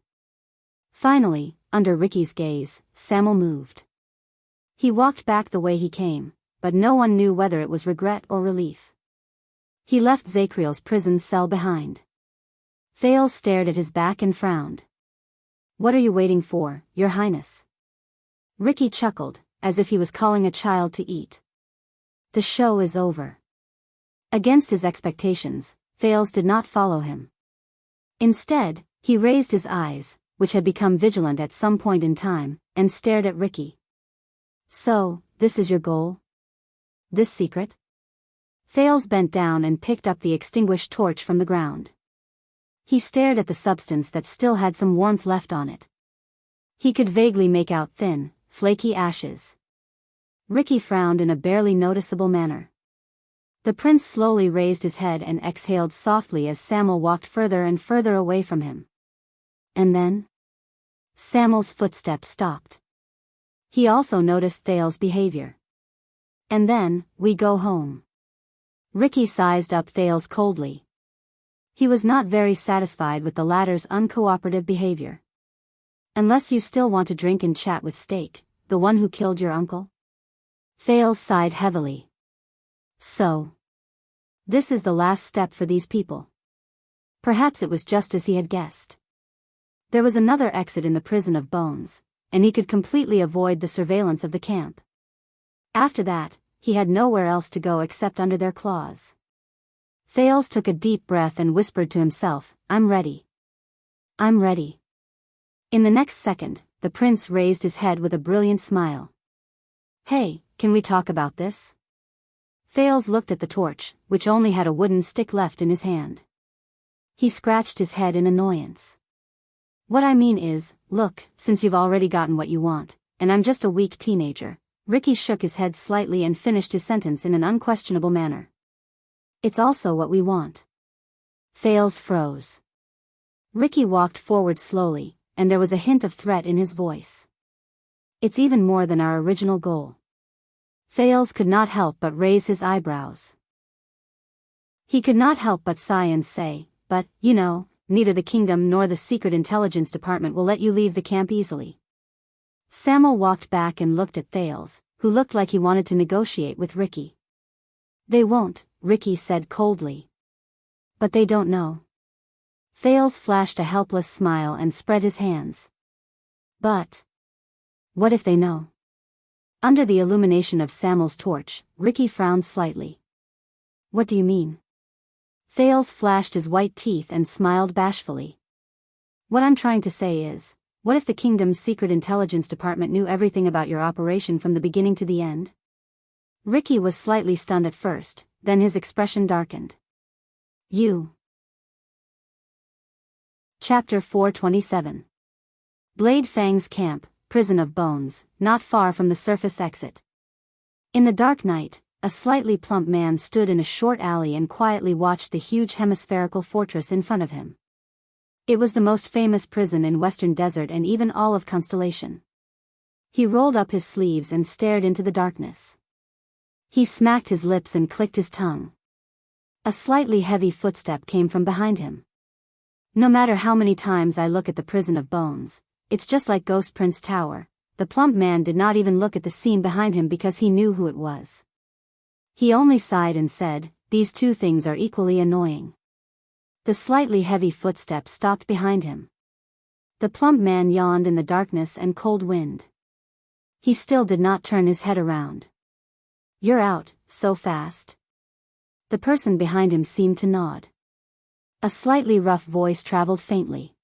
Finally, under Ricky's gaze, Samuel moved. He walked back the way he came, but no one knew whether it was regret or relief. He left Zacriel's prison cell behind. Thales stared at his back and frowned. What are you waiting for, Your Highness? Ricky chuckled, as if he was calling a child to eat. The show is over. Against his expectations, Thales did not follow him. Instead, he raised his eyes, which had become vigilant at some point in time, and stared at Ricky. So, this is your goal? This secret? Thales bent down and picked up the extinguished torch from the ground. He stared at the substance that still had some warmth left on it. He could vaguely make out thin, flaky ashes. Ricky frowned in a barely noticeable manner. The prince slowly raised his head and exhaled softly as Samuel walked further and further away from him. And then? Samuel's footsteps stopped. He also noticed Thales's behavior. And then, we go home. Ricky sized up Thales coldly. He was not very satisfied with the latter's uncooperative behavior. Unless you still want to drink and chat with Steak, the one who killed your uncle? Thales sighed heavily. So. This is the last step for these people. Perhaps it was just as he had guessed. There was another exit in the prison of bones, and he could completely avoid the surveillance of the camp. After that, he had nowhere else to go except under their claws. Thales took a deep breath and whispered to himself, "I'm ready. I'm ready." In the next second, the prince raised his head with a brilliant smile. "Hey, can we talk about this?" Thales looked at the torch, which only had a wooden stick left in his hand. He scratched his head in annoyance. "What I mean is, look, since you've already gotten what you want, and I'm just a weak teenager." Ricky shook his head slightly and finished his sentence in an unquestionable manner. "It's also what we want." Thales froze. Ricky walked forward slowly, and there was a hint of threat in his voice. "It's even more than our original goal." Thales could not help but raise his eyebrows. He could not help but sigh and say, "But, you know, neither the kingdom nor the Secret Intelligence Department will let you leave the camp easily." Samuel walked back and looked at Thales, who looked like he wanted to negotiate with Ricky. "They won't," Ricky said coldly. "But they don't know." Thales flashed a helpless smile and spread his hands. "But what if they know?" Under the illumination of Samuel's torch, Ricky frowned slightly. "What do you mean?" Thales flashed his white teeth and smiled bashfully. "What I'm trying to say is, what if the kingdom's secret intelligence department knew everything about your operation from the beginning to the end?" Ricky was slightly stunned at first, then his expression darkened. "You." Chapter 427. Blade Fang's camp, prison of bones, not far from the surface exit. In the dark night, a slightly plump man stood in a short alley and quietly watched the huge hemispherical fortress in front of him. It was the most famous prison in Western Desert and even all of Constellation. He rolled up his sleeves and stared into the darkness. He smacked his lips and clicked his tongue. A slightly heavy footstep came from behind him. "No matter how many times I look at the prison of bones, it's just like Ghost Prince Tower." The plump man did not even look at the scene behind him because he knew who it was. He only sighed and said, "These two things are equally annoying." The slightly heavy footsteps stopped behind him. The plump man yawned in the darkness and cold wind. He still did not turn his head around. "You're out, so fast?" The person behind him seemed to nod. A slightly rough voice traveled faintly.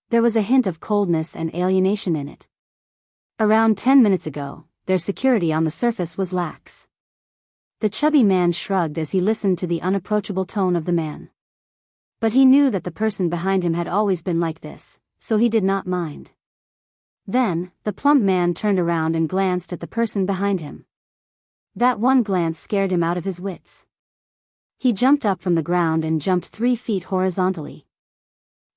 There was a hint of coldness and alienation in it. Around 10 minutes ago, their security on the surface was lax. The chubby man shrugged as he listened to the unapproachable tone of the man. But he knew that the person behind him had always been like this, so he did not mind. Then, the plump man turned around and glanced at the person behind him. That one glance scared him out of his wits. He jumped up from the ground and jumped 3 feet horizontally.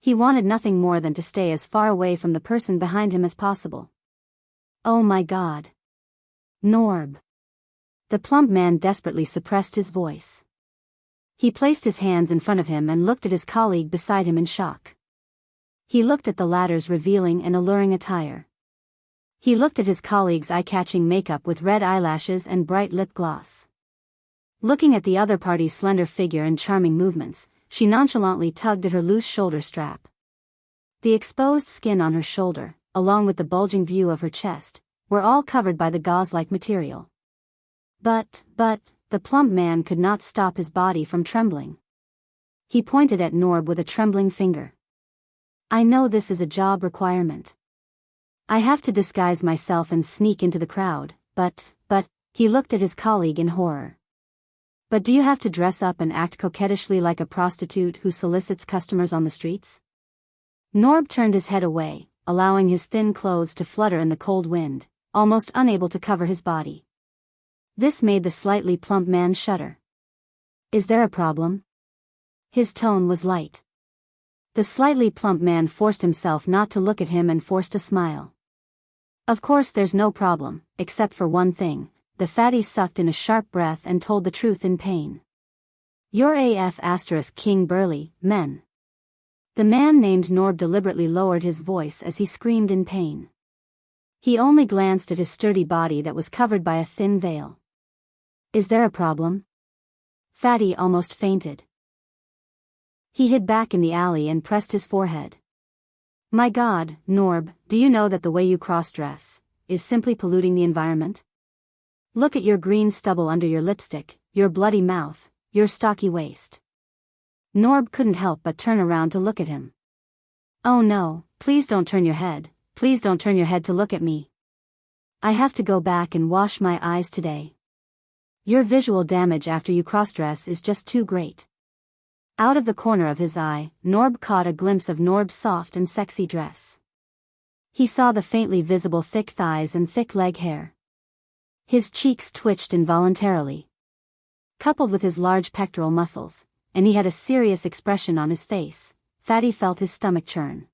He wanted nothing more than to stay as far away from the person behind him as possible. "Oh my God. Norb." The plump man desperately suppressed his voice. He placed his hands in front of him and looked at his colleague beside him in shock. He looked at the latter's revealing and alluring attire. He looked at his colleague's eye-catching makeup with red eyelashes and bright lip gloss. Looking at the other party's slender figure and charming movements, she nonchalantly tugged at her loose shoulder strap. The exposed skin on her shoulder, along with the bulging view of her chest, were all covered by the gauze-like material. But, the plump man could not stop his body from trembling. He pointed at Norb with a trembling finger. "I know this is a job requirement. I have to disguise myself and sneak into the crowd, but, he looked at his colleague in horror. "But do you have to dress up and act coquettishly like a prostitute who solicits customers on the streets?" Norb turned his head away, allowing his thin clothes to flutter in the cold wind, almost unable to cover his body. This made the slightly plump man shudder. Is there a problem? His tone was light. The slightly plump man forced himself not to look at him and forced a smile. Of course there's no problem, except for one thing. The fatty sucked in a sharp breath and told the truth in pain. You're AF * King Burly, men. The man named Norb deliberately lowered his voice as he screamed in pain. He only glanced at his sturdy body that was covered by a thin veil. Is there a problem? Fatty almost fainted. He hid back in the alley and pressed his forehead. My God, Norb, do you know that the way you cross-dress is simply polluting the environment? Look at your green stubble under your lipstick, your bloody mouth, your stocky waist. Norb couldn't help but turn around to look at him. Oh no, please don't turn your head, please don't turn your head to look at me. I have to go back and wash my eyes today. Your visual damage after you cross-dress is just too great. Out of the corner of his eye, Norb caught a glimpse of Norb's soft and sexy dress. He saw the faintly visible thick thighs and thick leg hair. His cheeks twitched involuntarily. Coupled with his large pectoral muscles, and he had a serious expression on his face, Fatty felt his stomach churn.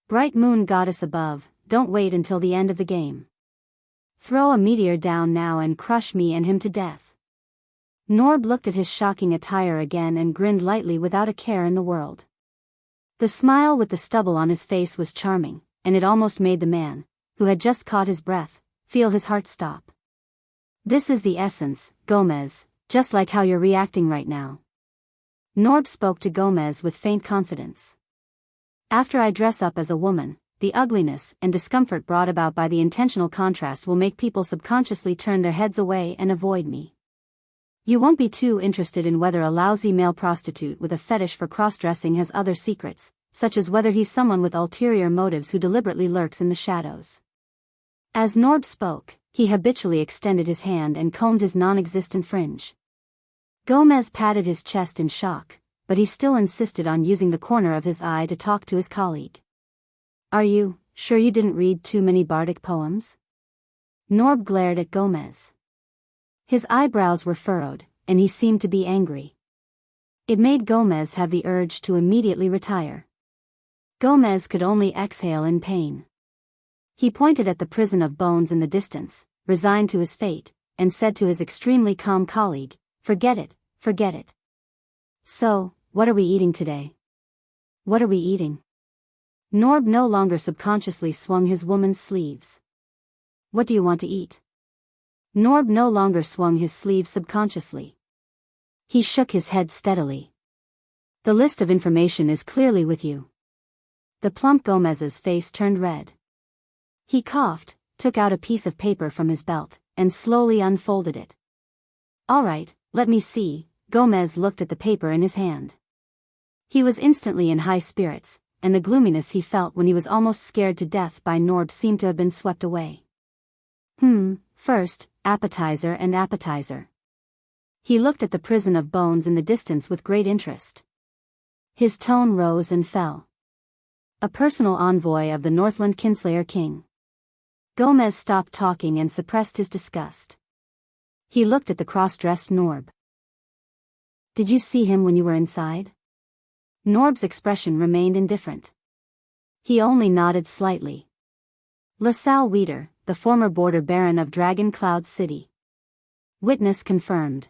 Bright moon goddess above, don't wait until the end of the game. Throw a meteor down now and crush me and him to death. Norb looked at his shocking attire again and grinned lightly without a care in the world. The smile with the stubble on his face was charming, and it almost made the man, who had just caught his breath, feel his heart stop. This is the essence, Gomez, just like how you're reacting right now. Norb spoke to Gomez with faint confidence. After I dress up as a woman, the ugliness and discomfort brought about by the intentional contrast will make people subconsciously turn their heads away and avoid me. You won't be too interested in whether a lousy male prostitute with a fetish for cross-dressing has other secrets, such as whether he's someone with ulterior motives who deliberately lurks in the shadows. As Norb spoke, he habitually extended his hand and combed his non-existent fringe. Gomez patted his chest in shock, but he still insisted on using the corner of his eye to talk to his colleague. Are you sure you didn't read too many bardic poems? Norb glared at Gomez. His eyebrows were furrowed, and he seemed to be angry. It made Gomez have the urge to immediately retire. Gomez could only exhale in pain. He pointed at the prison of bones in the distance, resigned to his fate, and said to his extremely calm colleague, forget it, forget it. So, what are we eating today? What are we eating? Norb no longer subconsciously swung his woman's sleeves. What do you want to eat? Norb no longer swung his sleeves subconsciously. He shook his head steadily. The list of information is clearly with you. The plump Gomez's face turned red. He coughed, took out a piece of paper from his belt, and slowly unfolded it. All right, let me see. Gomez looked at the paper in his hand. He was instantly in high spirits, and the gloominess he felt when he was almost scared to death by Norb seemed to have been swept away. First, appetizer and appetizer. He looked at the prison of bones in the distance with great interest. His tone rose and fell. A personal envoy of the Northland Kinslayer King. Gomez stopped talking and suppressed his disgust. He looked at the cross-dressed Norb. Did you see him when you were inside? Norb's expression remained indifferent. He only nodded slightly. LaSalle Weeder, the former border baron of Dragon Cloud City. Witness confirmed.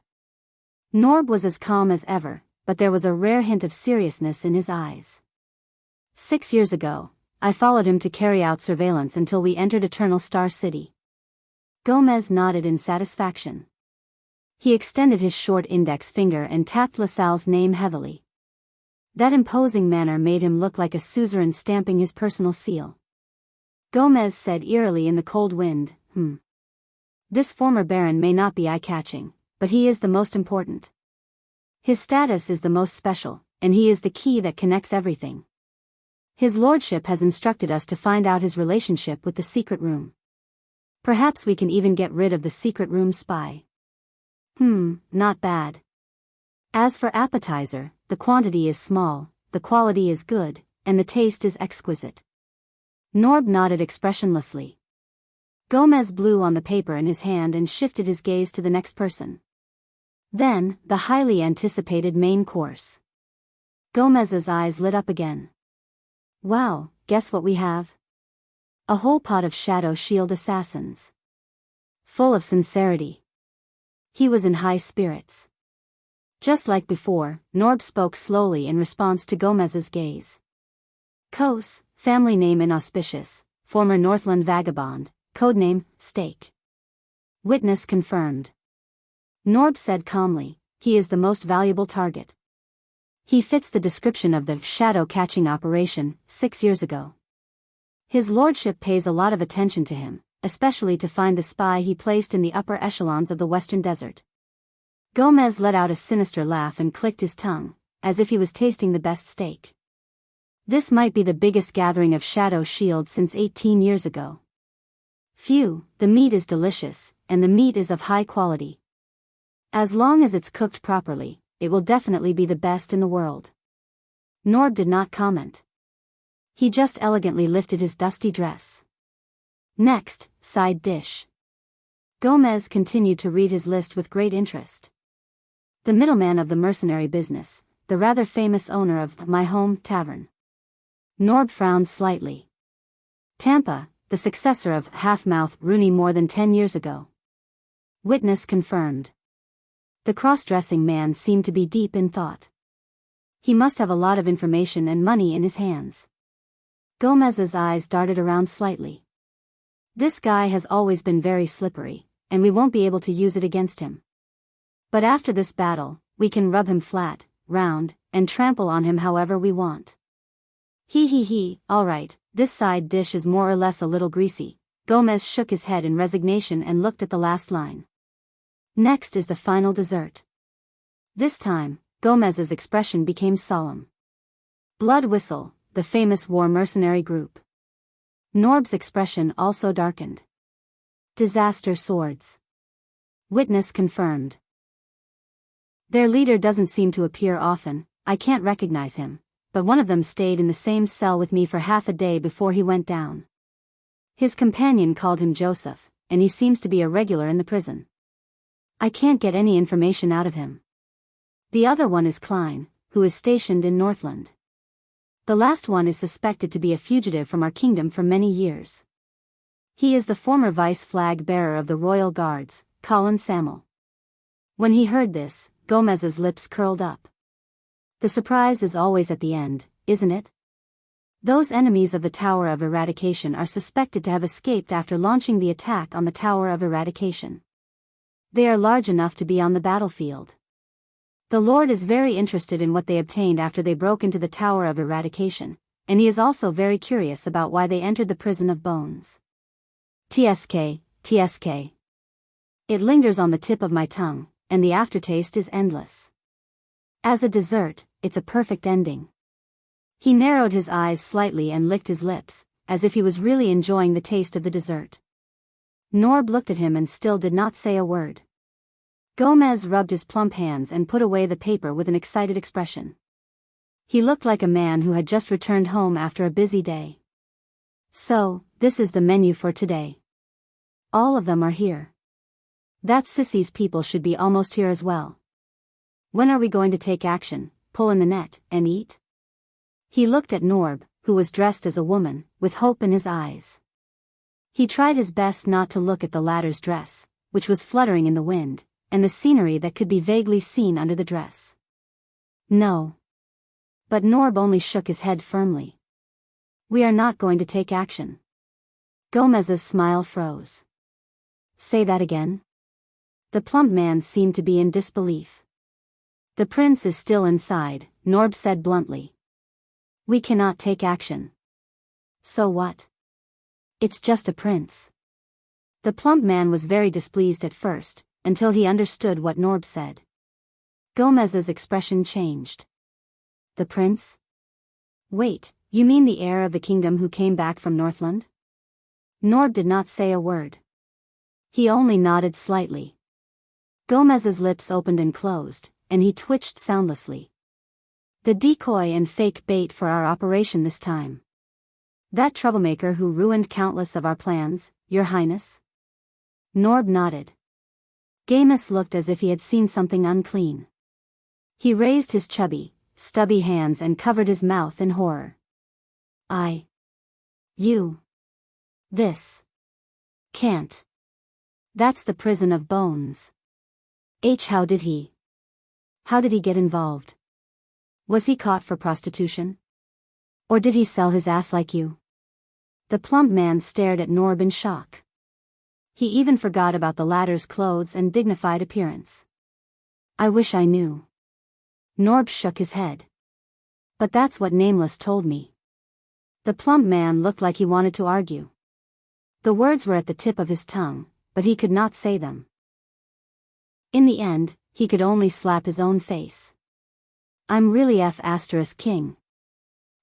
Norb was as calm as ever, but there was a rare hint of seriousness in his eyes. 6 years ago, I followed him to carry out surveillance until we entered Eternal Star City. Gomez nodded in satisfaction. He extended his short index finger and tapped LaSalle's name heavily. That imposing manner made him look like a suzerain stamping his personal seal. Gomez said eerily in the cold wind, This former baron may not be eye-catching, but he is the most important. His status is the most special, and he is the key that connects everything. His lordship has instructed us to find out his relationship with the secret room. Perhaps we can even get rid of the secret room spy. Not bad. As for appetizer, the quantity is small, the quality is good, and the taste is exquisite. Norb nodded expressionlessly. Gomez blew on the paper in his hand and shifted his gaze to the next person. Then, the highly anticipated main course. Gomez's eyes lit up again. Wow, guess what we have? A whole pot of shadow shield assassins. Full of sincerity. He was in high spirits. Just like before, Norb spoke slowly in response to Gomez's gaze. Kos, family name inauspicious, former Northland vagabond, codename, Stake. Witness confirmed. Norb said calmly, he is the most valuable target. He fits the description of the shadow-catching operation 6 years ago. His lordship pays a lot of attention to him, especially to find the spy he placed in the upper echelons of the western desert. Gomez let out a sinister laugh and clicked his tongue, as if he was tasting the best steak. This might be the biggest gathering of shadow shields since 18 years ago. Phew, the meat is delicious, and the meat is of high quality. As long as it's cooked properly, it will definitely be the best in the world. Norb did not comment. He just elegantly lifted his dusty dress. Next, side dish. Gomez continued to read his list with great interest. The middleman of the mercenary business, the rather famous owner of My Home Tavern. Norb frowned slightly. Tampa, the successor of Half-Mouth Rooney more than 10 years ago. Witness confirmed. The cross-dressing man seemed to be deep in thought. He must have a lot of information and money in his hands. Gomez's eyes darted around slightly. This guy has always been very slippery, and we won't be able to use it against him. But after this battle, we can rub him flat, round, and trample on him however we want. Alright, this side dish is more or less a little greasy. Gomez shook his head in resignation and looked at the last line. Next is the final dessert. This time, Gomez's expression became solemn. Blood Whistle, the famous war mercenary group. Norb's expression also darkened. Disaster Swords. Witness confirmed. Their leader doesn't seem to appear often, I can't recognize him, but one of them stayed in the same cell with me for half a day before he went down. His companion called him Joseph, and he seems to be a regular in the prison. I can't get any information out of him. The other one is Klein, who is stationed in Northland. The last one is suspected to be a fugitive from our kingdom for many years. He is the former vice flag bearer of the Royal Guards, Colin Samuel. When he heard this, Gomez's lips curled up. The surprise is always at the end, isn't it? Those enemies of the Tower of Eradication are suspected to have escaped after launching the attack on the Tower of Eradication. They are large enough to be on the battlefield. The Lord is very interested in what they obtained after they broke into the Tower of Eradication, and he is also very curious about why they entered the Prison of Bones. TSK. It lingers on the tip of my tongue, and the aftertaste is endless. As a dessert, it's a perfect ending. He narrowed his eyes slightly and licked his lips, as if he was really enjoying the taste of the dessert. Norb looked at him and still did not say a word. Gomez rubbed his plump hands and put away the paper with an excited expression. He looked like a man who had just returned home after a busy day. So, this is the menu for today. All of them are here. That Sissy's people should be almost here as well. When are we going to take action, pull in the net, and eat? He looked at Norb, who was dressed as a woman, with hope in his eyes. He tried his best not to look at the latter's dress, which was fluttering in the wind, and the scenery that could be vaguely seen under the dress. No. But Norb only shook his head firmly. We are not going to take action. Gomez's smile froze. Say that again? The plump man seemed to be in disbelief. The prince is still inside, Norb said bluntly. We cannot take action. So what? It's just a prince. The plump man was very displeased at first, until he understood what Norb said. Gomez's expression changed. The prince? Wait, you mean the heir of the kingdom who came back from Northland? Norb did not say a word. He only nodded slightly. Gomez's lips opened and closed, and he twitched soundlessly. The decoy and fake bait for our operation this time. That troublemaker who ruined countless of our plans, Your Highness? Norb nodded. Gamus looked as if he had seen something unclean. He raised his chubby, stubby hands and covered his mouth in horror. You. This. Can't. That's the prison of bones. How did he get involved? Was he caught for prostitution? Or did he sell his ass like you? The plump man stared at Norb in shock. He even forgot about the latter's clothes and dignified appearance. I wish I knew. Norb shook his head. But that's what Nameless told me. The plump man looked like he wanted to argue. The words were at the tip of his tongue, but he could not say them. In the end, he could only slap his own face. I'm really King.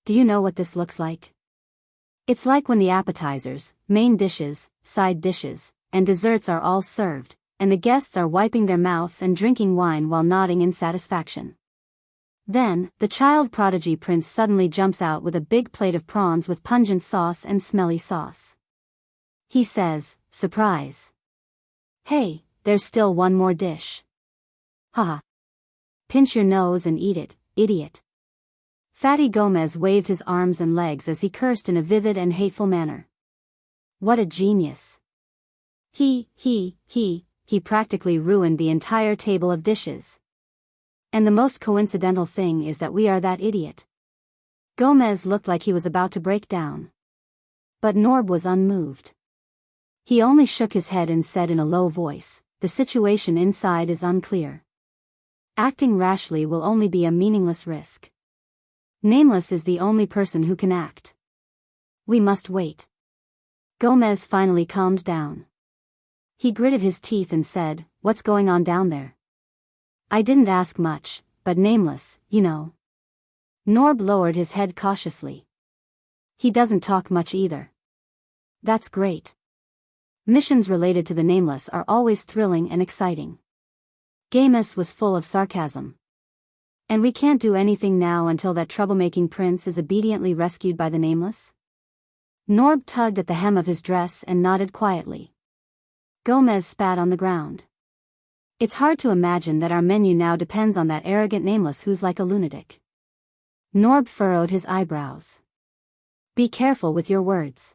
Do you know what this looks like? It's like when the appetizers, main dishes, side dishes, and desserts are all served, and the guests are wiping their mouths and drinking wine while nodding in satisfaction. Then, the child prodigy prince suddenly jumps out with a big plate of prawns with pungent sauce and smelly sauce. He says, surprise. Hey, there's still one more dish. Haha. Pinch your nose and eat it, idiot. Fatty Gomez waved his arms and legs as he cursed in a vivid and hateful manner. What a genius. He practically ruined the entire table of dishes. And the most coincidental thing is that we are that idiot. Gomez looked like he was about to break down. But Norb was unmoved. He only shook his head and said in a low voice, the situation inside is unclear. Acting rashly will only be a meaningless risk. Nameless is the only person who can act. We must wait. Gomez finally calmed down. He gritted his teeth and said, what's going on down there? I didn't ask much, but Nameless, you know. Norb lowered his head cautiously. He doesn't talk much either. That's great. Missions related to the Nameless are always thrilling and exciting. Gamus was full of sarcasm. And we can't do anything now until that troublemaking prince is obediently rescued by the Nameless? Norb tugged at the hem of his dress and nodded quietly. Gomez spat on the ground. It's hard to imagine that our menu now depends on that arrogant Nameless who's like a lunatic. Norb furrowed his eyebrows. Be careful with your words.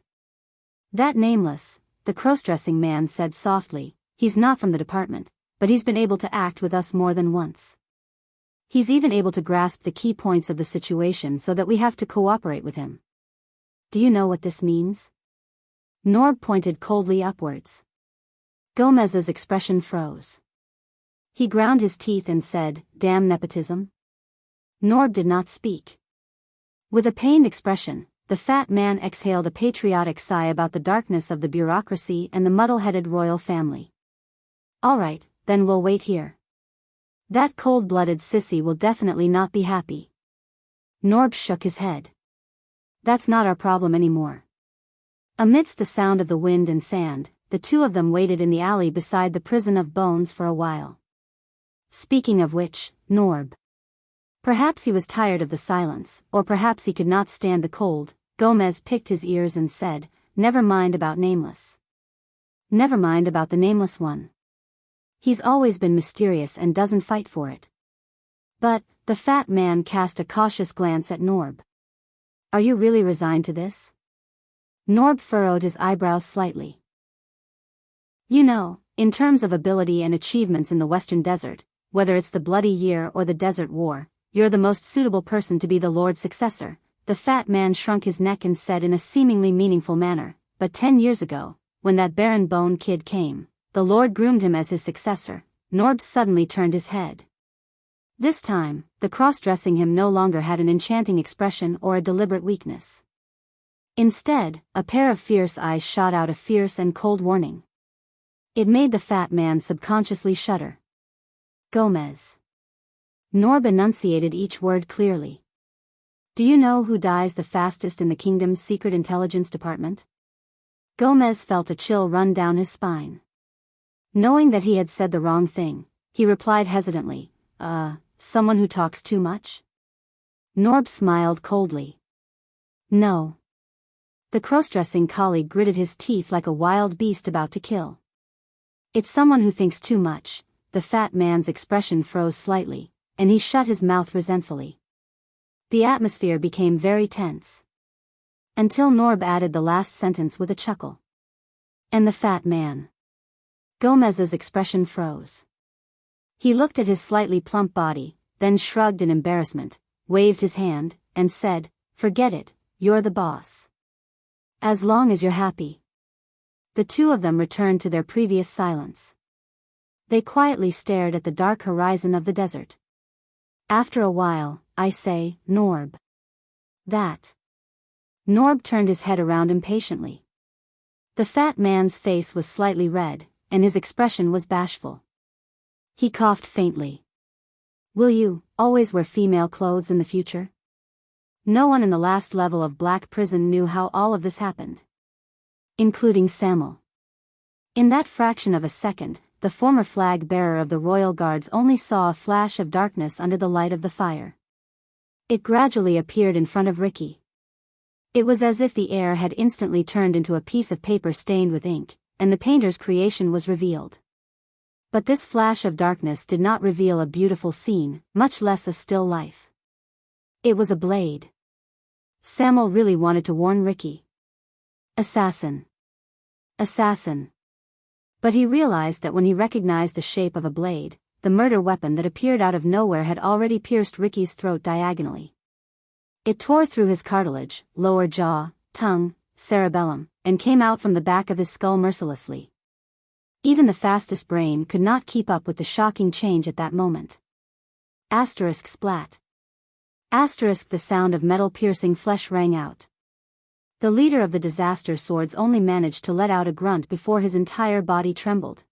That Nameless, the cross-dressing man said softly, he's not from the department, but he's been able to act with us more than once. He's even able to grasp the key points of the situation so that we have to cooperate with him. Do you know what this means? Norb pointed coldly upwards. Gomez's expression froze. He ground his teeth and said, damn nepotism. Norb did not speak. With a pained expression, the fat man exhaled a patriotic sigh about the darkness of the bureaucracy and the muddle-headed royal family. All right, then we'll wait here. That cold-blooded sissy will definitely not be happy. Norb shook his head. That's not our problem anymore. Amidst the sound of the wind and sand, the two of them waited in the alley beside the prison of bones for a while. Speaking of which, Norb. Perhaps he was tired of the silence, or perhaps he could not stand the cold. Gomez picked his ears and said, never mind about Nameless. Never mind about the Nameless one. He's always been mysterious and doesn't fight for it. But, the fat man cast a cautious glance at Norb. Are you really resigned to this? Norb furrowed his eyebrows slightly. You know, in terms of ability and achievements in the Western Desert, whether it's the Bloody Year or the Desert War, you're the most suitable person to be the Lord's successor. The fat man shrunk his neck and said in a seemingly meaningful manner, but 10 years ago, when that Baron Bone kid came, the Lord groomed him as his successor. Norb suddenly turned his head. This time, the cross-dressing him no longer had an enchanting expression or a deliberate weakness. Instead, a pair of fierce eyes shot out a fierce and cold warning. It made the fat man subconsciously shudder. Gomez. Norb enunciated each word clearly. Do you know who dies the fastest in the kingdom's secret intelligence department? Gomez felt a chill run down his spine. Knowing that he had said the wrong thing, he replied hesitantly, someone who talks too much? Norb smiled coldly. No. The cross-dressing colleague gritted his teeth like a wild beast about to kill. It's someone who thinks too much. The fat man's expression froze slightly, and he shut his mouth resentfully. The atmosphere became very tense. Until Norb added the last sentence with a chuckle. And the fat man. Gomez's expression froze. He looked at his slightly plump body, then shrugged in embarrassment, waved his hand, and said, "Forget it, you're the boss. As long as you're happy." The two of them returned to their previous silence. They quietly stared at the dark horizon of the desert. After a while, I say, "Norb." That. Norb turned his head around impatiently. The fat man's face was slightly red, and his expression was bashful. He coughed faintly. "Will you always wear female clothes in the future?" No one in the last level of Black Prison knew how all of this happened. Including Samuel. In that fraction of a second, the former flag bearer of the Royal Guards only saw a flash of darkness under the light of the fire. It gradually appeared in front of Ricky. It was as if the air had instantly turned into a piece of paper stained with ink, and the painter's creation was revealed. But this flash of darkness did not reveal a beautiful scene, much less a still life. It was a blade. Samuel really wanted to warn Ricky. Assassin. Assassin. But he realized that when he recognized the shape of a blade, the murder weapon that appeared out of nowhere had already pierced Ricky's throat diagonally. It tore through his cartilage, lower jaw, tongue, cerebellum, and came out from the back of his skull mercilessly. Even the fastest brain could not keep up with the shocking change at that moment. Asterisk splat. Asterisk the sound of metal piercing flesh rang out. The leader of the disaster swords only managed to let out a grunt before his entire body trembled.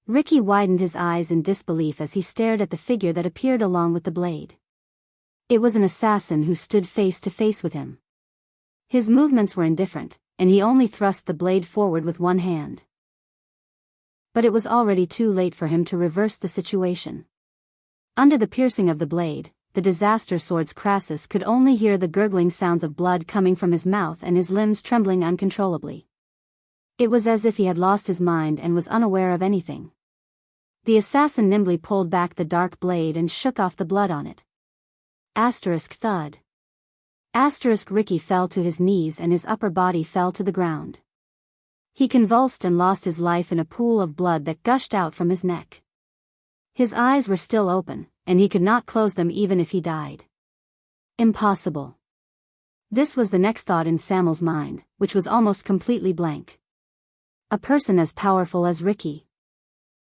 Ricky widened his eyes in disbelief as he stared at the figure that appeared along with the blade. It was an assassin who stood face to face with him. His movements were indifferent, and he only thrust the blade forward with one hand. But it was already too late for him to reverse the situation. Under the piercing of the blade, the disaster sword's Crassus could only hear the gurgling sounds of blood coming from his mouth and his limbs trembling uncontrollably. It was as if he had lost his mind and was unaware of anything. The assassin nimbly pulled back the dark blade and shook off the blood on it. Asterisk thud. Asterisk Ricky fell to his knees and his upper body fell to the ground. He convulsed and lost his life in a pool of blood that gushed out from his neck. His eyes were still open, and he could not close them even if he died. Impossible. This was the next thought in Samuel's mind, which was almost completely blank. A person as powerful as Ricky.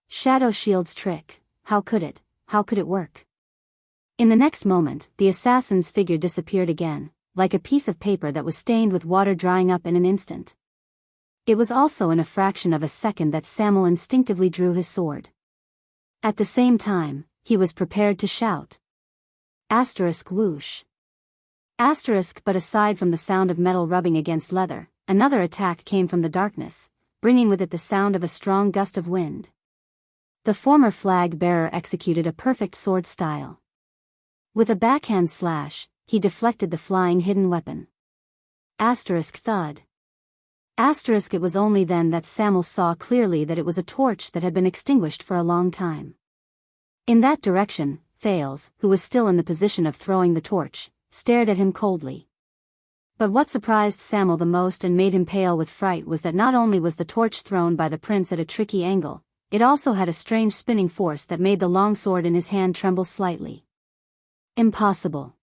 Shadow Shield's trick, how could it work? In the next moment, the assassin's figure disappeared again, like a piece of paper that was stained with water drying up in an instant. It was also in a fraction of a second that Samuel instinctively drew his sword. At the same time, he was prepared to shout. Asterisk whoosh. Asterisk but aside from the sound of metal rubbing against leather, another attack came from the darkness, bringing with it the sound of a strong gust of wind. The former flag bearer executed a perfect sword style. With a backhand slash, he deflected the flying hidden weapon. Asterisk thud. Asterisk it was only then that Samuel saw clearly that it was a torch that had been extinguished for a long time. In that direction, Thales, who was still in the position of throwing the torch, stared at him coldly. But what surprised Samuel the most and made him pale with fright was that not only was the torch thrown by the prince at a tricky angle, it also had a strange spinning force that made the long sword in his hand tremble slightly. Impossible.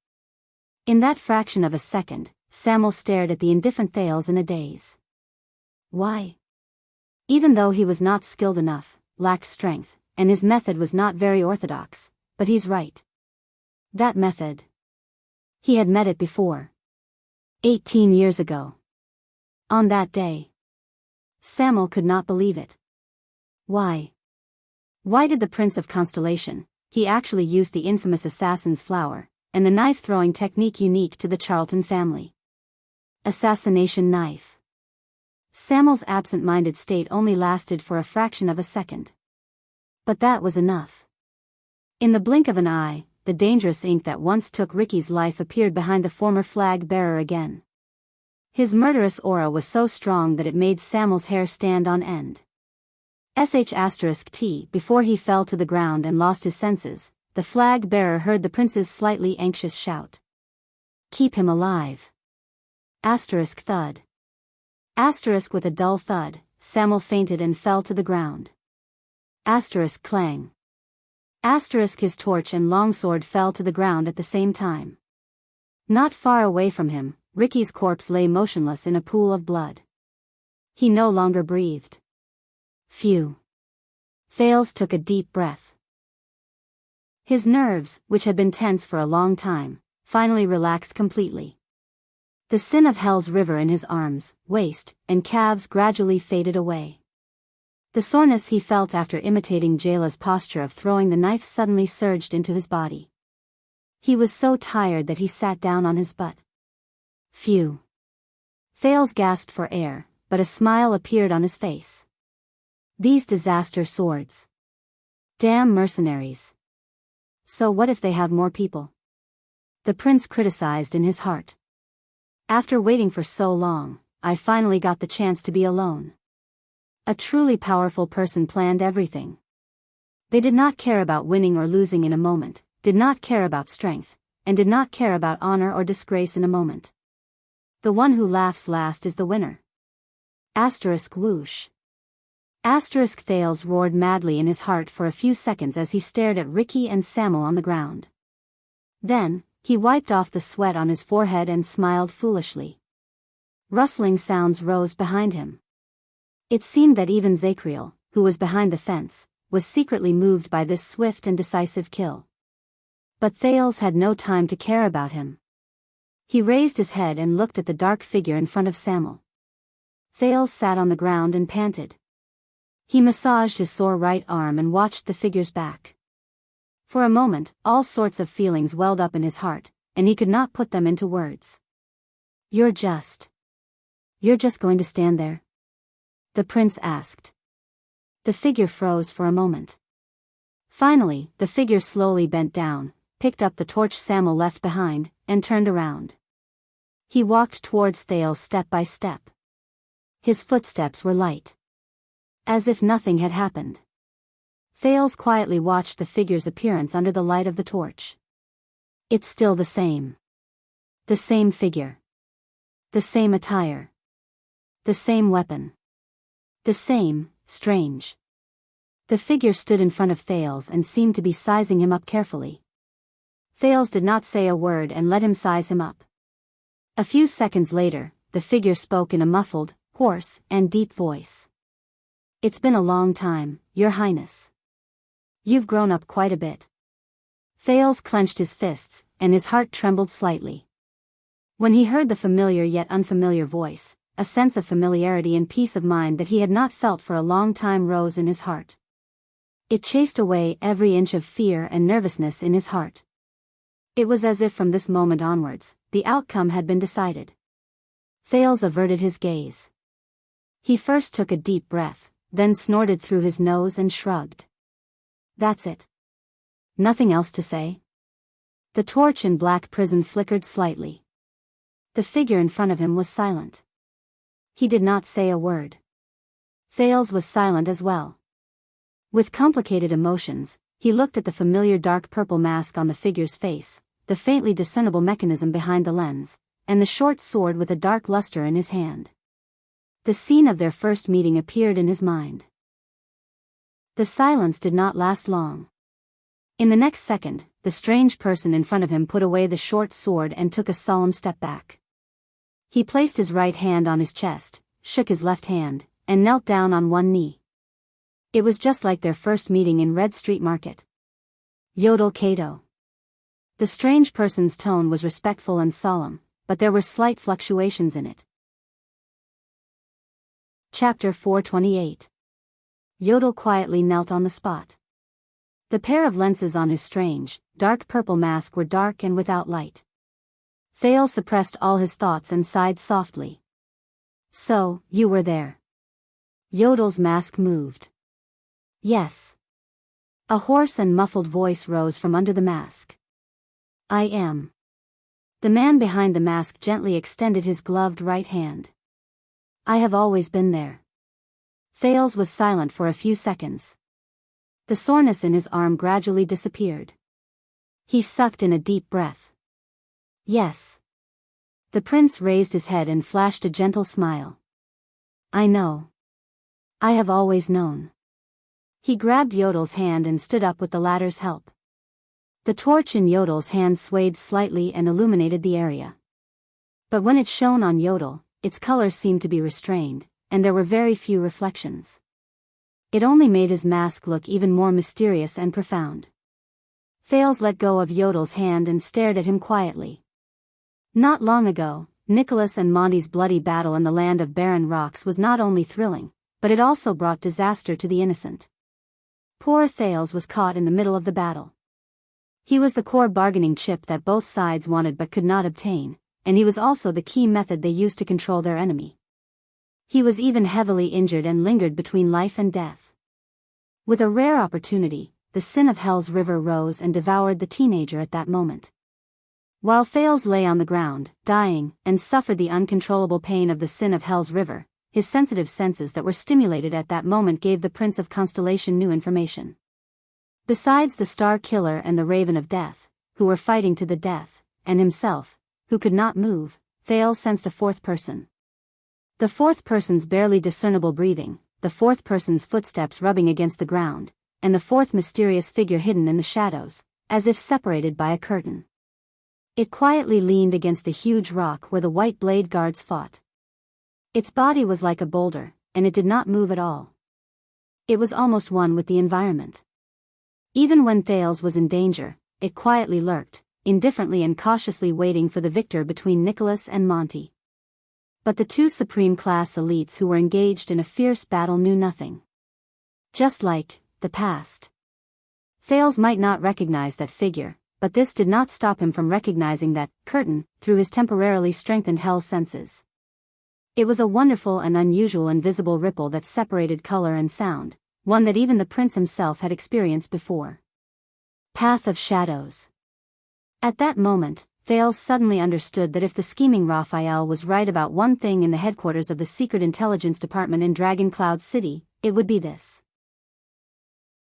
In that fraction of a second, Samuel stared at the indifferent Thales in a daze. Why? Even though he was not skilled enough, lacked strength, and his method was not very orthodox, but he's right. That method. He had met it before. 18 years ago. On that day. Samuel could not believe it. Why? Why did the Prince of Constellation, he actually used the infamous assassin's flower, and the knife-throwing technique unique to the Charlton family. Assassination knife. Samuel's absent-minded state only lasted for a fraction of a second. But that was enough. In the blink of an eye, the dangerous ink that once took Ricky's life appeared behind the former flag bearer again. His murderous aura was so strong that it made Samuel's hair stand on end. *T. Before he fell to the ground and lost his senses, the flag bearer heard the prince's slightly anxious shout. Keep him alive. Thud. With a dull thud, Samuel fainted and fell to the ground. Clang. His torch and longsword fell to the ground at the same time. Not far away from him, Ricky's corpse lay motionless in a pool of blood. He no longer breathed. Phew. Thales took a deep breath. His nerves, which had been tense for a long time, finally relaxed completely. The sin of hell's river in his arms, waist, and calves gradually faded away. The soreness he felt after imitating Jayla's posture of throwing the knife suddenly surged into his body. He was so tired that he sat down on his butt. Phew. Thales gasped for air, but a smile appeared on his face. These disaster swords. Damn mercenaries. So what if they have more people? The prince criticized in his heart. After waiting for so long, I finally got the chance to be alone. A truly powerful person planned everything. They did not care about winning or losing in a moment, did not care about strength, and did not care about honor or disgrace in a moment. The one who laughs last is the winner. Whoosh. Thales roared madly in his heart for a few seconds as he stared at Ricky and Samuel on the ground. Then, he wiped off the sweat on his forehead and smiled foolishly. Rustling sounds rose behind him. It seemed that even Zacriel, who was behind the fence, was secretly moved by this swift and decisive kill. But Thales had no time to care about him. He raised his head and looked at the dark figure in front of Samuel. Thales sat on the ground and panted. He massaged his sore right arm and watched the figure's back. For a moment, all sorts of feelings welled up in his heart, and he could not put them into words. You're just going to stand there? The prince asked. The figure froze for a moment. Finally, the figure slowly bent down, picked up the torch Samuel left behind, and turned around. He walked towards Thales step by step. His footsteps were light. As if nothing had happened. Thales quietly watched the figure's appearance under the light of the torch. It's still the same. The same figure. The same attire. The same weapon. The same, strange. The figure stood in front of Thales and seemed to be sizing him up carefully. Thales did not say a word and let him size him up. A few seconds later, the figure spoke in a muffled, hoarse, and deep voice. It's been a long time, Your Highness. You've grown up quite a bit. Thales clenched his fists, and his heart trembled slightly. When he heard the familiar yet unfamiliar voice, a sense of familiarity and peace of mind that he had not felt for a long time rose in his heart. It chased away every inch of fear and nervousness in his heart. It was as if from this moment onwards, the outcome had been decided. Thales averted his gaze. He first took a deep breath, then snorted through his nose and shrugged. That's it. Nothing else to say? The torch in black prison flickered slightly. The figure in front of him was silent. He did not say a word. Thales was silent as well. With complicated emotions, he looked at the familiar dark purple mask on the figure's face, the faintly discernible mechanism behind the lens, and the short sword with a dark luster in his hand. The scene of their first meeting appeared in his mind. The silence did not last long. In the next second, the strange person in front of him put away the short sword and took a solemn step back. He placed his right hand on his chest, shook his left hand, and knelt down on one knee. It was just like their first meeting in Red Street Market. Yodel Kato. The strange person's tone was respectful and solemn, but there were slight fluctuations in it. Chapter 428. Yodel quietly knelt on the spot. The pair of lenses on his strange, dark purple mask were dark and without light. Thales suppressed all his thoughts and sighed softly. So, you were there. Yodel's mask moved. Yes. A hoarse and muffled voice rose from under the mask. I am. The man behind the mask gently extended his gloved right hand. I have always been there. Thales was silent for a few seconds. The soreness in his arm gradually disappeared. He sucked in a deep breath. Yes. The prince raised his head and flashed a gentle smile. I know. I have always known. He grabbed Yodel's hand and stood up with the latter's help. The torch in Yodel's hand swayed slightly and illuminated the area. But when it shone on Yodel, its color seemed to be restrained, and there were very few reflections. It only made his mask look even more mysterious and profound. Thales let go of Yodel's hand and stared at him quietly. Not long ago, Nicholas and Monty's bloody battle in the land of barren rocks was not only thrilling, but it also brought disaster to the innocent. Poor Thales was caught in the middle of the battle. He was the core bargaining chip that both sides wanted but could not obtain, and he was also the key method they used to control their enemy. He was even heavily injured and lingered between life and death. With a rare opportunity, the sin of Hell's River rose and devoured the teenager at that moment. While Thales lay on the ground, dying, and suffered the uncontrollable pain of the sin of Hell's River, his sensitive senses that were stimulated at that moment gave the Prince of Constellation new information. Besides the Star Killer and the Raven of Death, who were fighting to the death, and himself, who could not move, Thales sensed a fourth person. The fourth person's barely discernible breathing, the fourth person's footsteps rubbing against the ground, and the fourth mysterious figure hidden in the shadows, as if separated by a curtain. It quietly leaned against the huge rock where the white blade guards fought. Its body was like a boulder, and it did not move at all. It was almost one with the environment. Even when Thales was in danger, it quietly lurked, indifferently and cautiously waiting for the victor between Nicholas and Monty. But the two supreme-class elites who were engaged in a fierce battle knew nothing. Just like the past. Thales might not recognize that figure, but this did not stop him from recognizing that curtain through his temporarily strengthened hell senses. It was a wonderful and unusual invisible ripple that separated color and sound, one that even the prince himself had experienced before. Path of Shadows. At that moment, Thales suddenly understood that if the scheming Raphael was right about one thing in the headquarters of the Secret Intelligence Department in Dragon Cloud City, it would be this.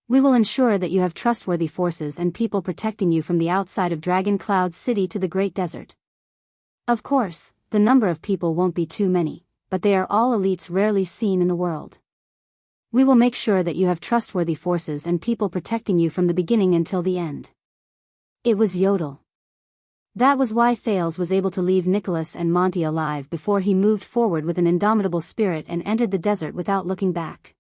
We will ensure that you have trustworthy forces and people protecting you from the outside of Dragon Cloud City to the Great Desert. Of course, the number of people won't be too many, but they are all elites rarely seen in the world. We will make sure that you have trustworthy forces and people protecting you from the beginning until the end. It was Yodel. That was why Thales was able to leave Nicholas and Monty alive before he moved forward with an indomitable spirit and entered the desert without looking back.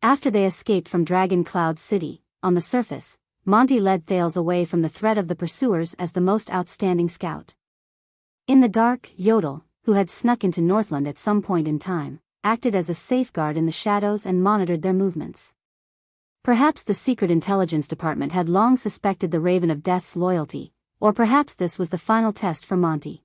After they escaped from Dragon Cloud City, on the surface, Monty led Thales away from the threat of the pursuers as the most outstanding scout. In the dark, Yodel, who had snuck into Northland at some point in time, acted as a safeguard in the shadows and monitored their movements. Perhaps the Secret Intelligence Department had long suspected the Raven of Death's loyalty, or perhaps this was the final test for Monty.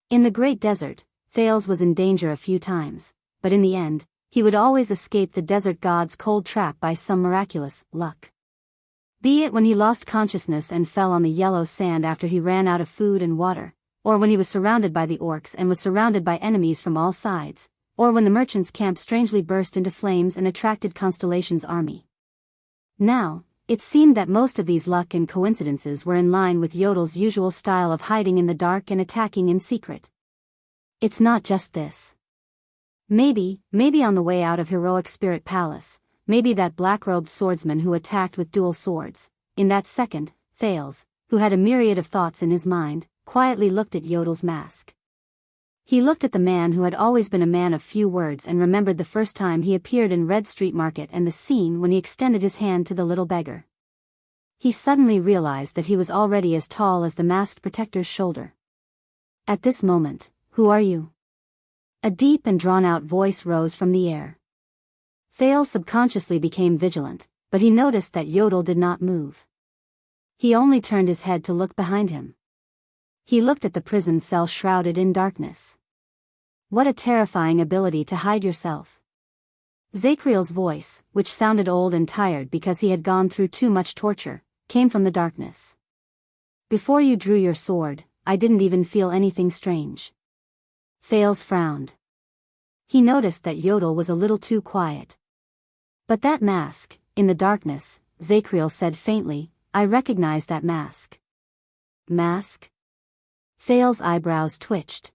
In the Great Desert, Thales was in danger a few times, but in the end, he would always escape the desert god's cold trap by some miraculous luck. Be it when he lost consciousness and fell on the yellow sand after he ran out of food and water, or when he was surrounded by the orcs and was surrounded by enemies from all sides, or when the merchant's camp strangely burst into flames and attracted Constellation's army. Now, it seemed that most of these luck and coincidences were in line with Yodel's usual style of hiding in the dark and attacking in secret. It's not just this. Maybe on the way out of Heroic Spirit Palace, maybe that black-robed swordsman who attacked with dual swords. In that second, Thales, who had a myriad of thoughts in his mind, quietly looked at Yodel's mask. He looked at the man who had always been a man of few words and remembered the first time he appeared in Red Street Market and the scene when he extended his hand to the little beggar. He suddenly realized that he was already as tall as the masked protector's shoulder. At this moment, who are you? A deep and drawn-out voice rose from the air. Thales subconsciously became vigilant, but he noticed that Yodel did not move. He only turned his head to look behind him. He looked at the prison cell shrouded in darkness. What a terrifying ability to hide yourself. Zakriel's voice, which sounded old and tired because he had gone through too much torture, came from the darkness. Before you drew your sword, I didn't even feel anything strange. Thales frowned. He noticed that Yodel was a little too quiet. But that mask, in the darkness, Zacriel said faintly, I recognize that mask. Mask? Thales's eyebrows twitched.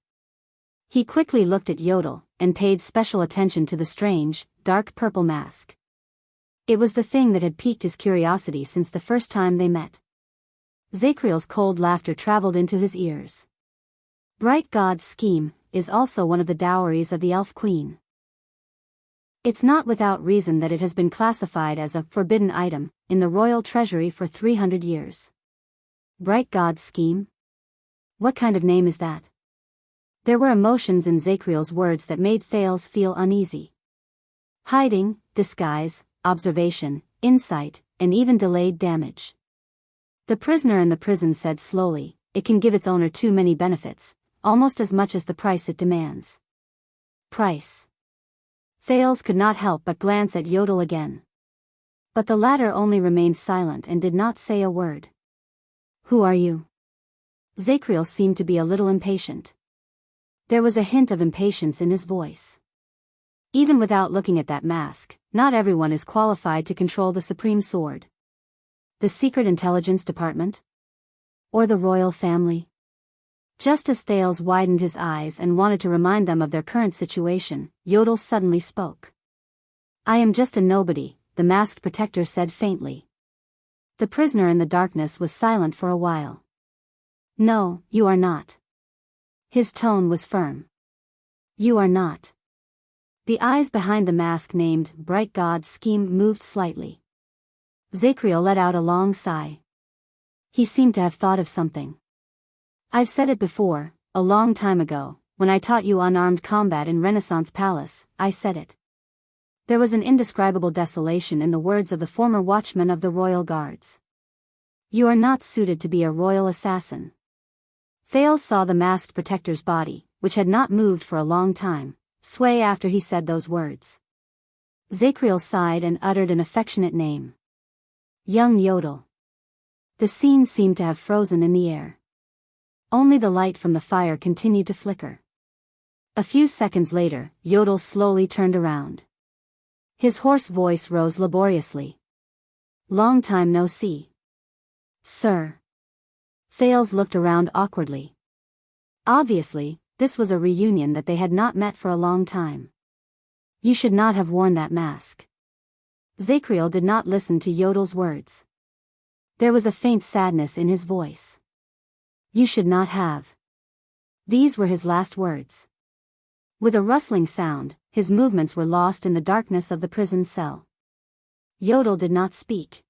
He quickly looked at Yodel, and paid special attention to the strange, dark purple mask. It was the thing that had piqued his curiosity since the first time they met. Zacriel's cold laughter traveled into his ears. Bright God's scheme is also one of the dowries of the Elf Queen. It's not without reason that it has been classified as a forbidden item in the royal treasury for 300 years. Bright God's scheme? What kind of name is that? There were emotions in Zacriel's words that made Thales feel uneasy. Hiding, disguise, observation, insight, and even delayed damage. The prisoner in the prison said slowly, it can give its owner too many benefits, almost as much as the price it demands. Price. Thales could not help but glance at Yodel again. But the latter only remained silent and did not say a word. Who are you? Zacriel seemed to be a little impatient. There was a hint of impatience in his voice. Even without looking at that mask, not everyone is qualified to control the supreme sword. The Secret Intelligence Department? Or the royal family? Just as Thales widened his eyes and wanted to remind them of their current situation, Yodel suddenly spoke. I am just a nobody, the masked protector said faintly. The prisoner in the darkness was silent for a while. No, you are not. His tone was firm. You are not. The eyes behind the mask named Bright God's scheme moved slightly. Zacriel let out a long sigh. He seemed to have thought of something. I've said it before, a long time ago, when I taught you unarmed combat in Renaissance Palace, I said it. There was an indescribable desolation in the words of the former watchman of the royal guards. You are not suited to be a royal assassin. Thales saw the masked protector's body, which had not moved for a long time, sway after he said those words. Zacriel sighed and uttered an affectionate name. Young Yodel. The scene seemed to have frozen in the air. Only the light from the fire continued to flicker. A few seconds later, Yodel slowly turned around. His hoarse voice rose laboriously. Long time no see. Sir. Thales looked around awkwardly. Obviously, this was a reunion that they had not met for a long time. You should not have worn that mask. Zacriel did not listen to Yodel's words. There was a faint sadness in his voice. You should not have. These were his last words. With a rustling sound, his movements were lost in the darkness of the prison cell. Yodel did not speak.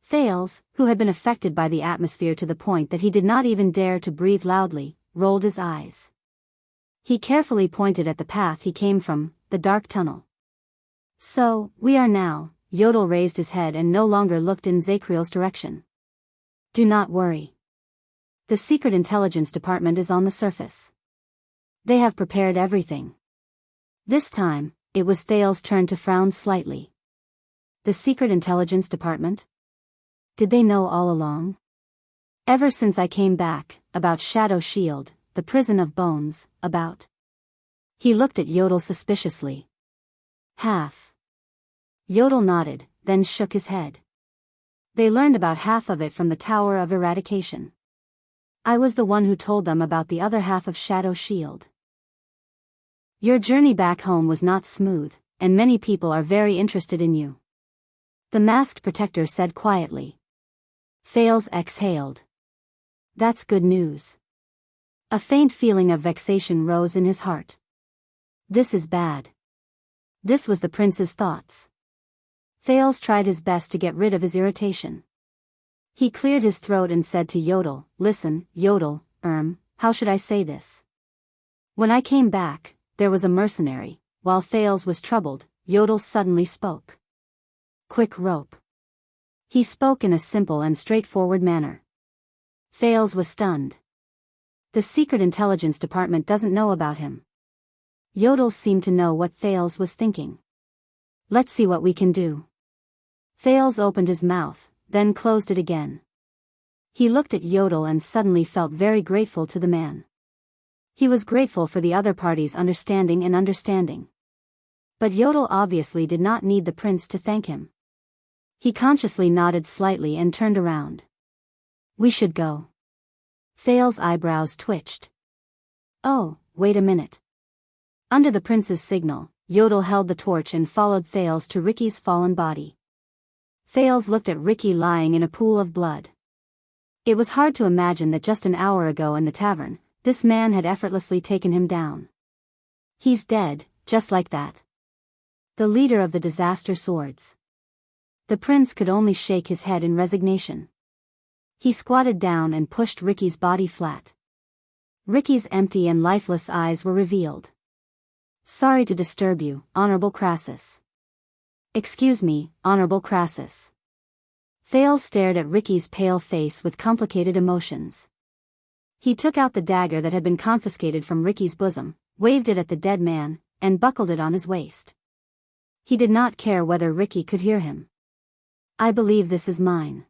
Thales, who had been affected by the atmosphere to the point that he did not even dare to breathe loudly, rolled his eyes. He carefully pointed at the path he came from, the dark tunnel. So, we are now. Yodel raised his head and no longer looked in Zacriel's direction. Do not worry. The Secret Intelligence Department is on the surface. They have prepared everything. This time, it was Thales' turn to frown slightly. The Secret Intelligence Department? Did they know all along? Ever since I came back, about Shadow Shield, the prison of bones, about. He looked at Yodel suspiciously. Half. Yodel nodded, then shook his head. They learned about half of it from the Tower of Eradication. I was the one who told them about the other half of Shadow Shield. Your journey back home was not smooth, and many people are very interested in you. The masked protector said quietly. Thales exhaled. That's good news. A faint feeling of vexation rose in his heart. This is bad. This was the prince's thoughts. Thales tried his best to get rid of his irritation. He cleared his throat and said to Yodel, listen, Yodel, how should I say this? When I came back, there was a mercenary. While Thales was troubled, Yodel suddenly spoke. Quick rope. He spoke in a simple and straightforward manner. Thales was stunned. The Secret Intelligence Department doesn't know about him. Yodel seemed to know what Thales was thinking. Let's see what we can do. Thales opened his mouth, then closed it again. He looked at Yodel and suddenly felt very grateful to the man. He was grateful for the other party's understanding. But Yodel obviously did not need the prince to thank him. He consciously nodded slightly and turned around. We should go. Thales's eyebrows twitched. Oh, wait a minute. Under the prince's signal, Yodel held the torch and followed Thales to Ricky's fallen body. Thales looked at Ricky lying in a pool of blood. It was hard to imagine that just an hour ago in the tavern, this man had effortlessly taken him down. He's dead, just like that. The leader of the disaster swords. The prince could only shake his head in resignation. He squatted down and pushed Ricky's body flat. Ricky's empty and lifeless eyes were revealed. Sorry to disturb you, Honorable Crassus. Excuse me, Honorable Crassus. Thales stared at Ricky's pale face with complicated emotions. He took out the dagger that had been confiscated from Ricky's bosom, waved it at the dead man, and buckled it on his waist. He did not care whether Ricky could hear him. I believe this is mine.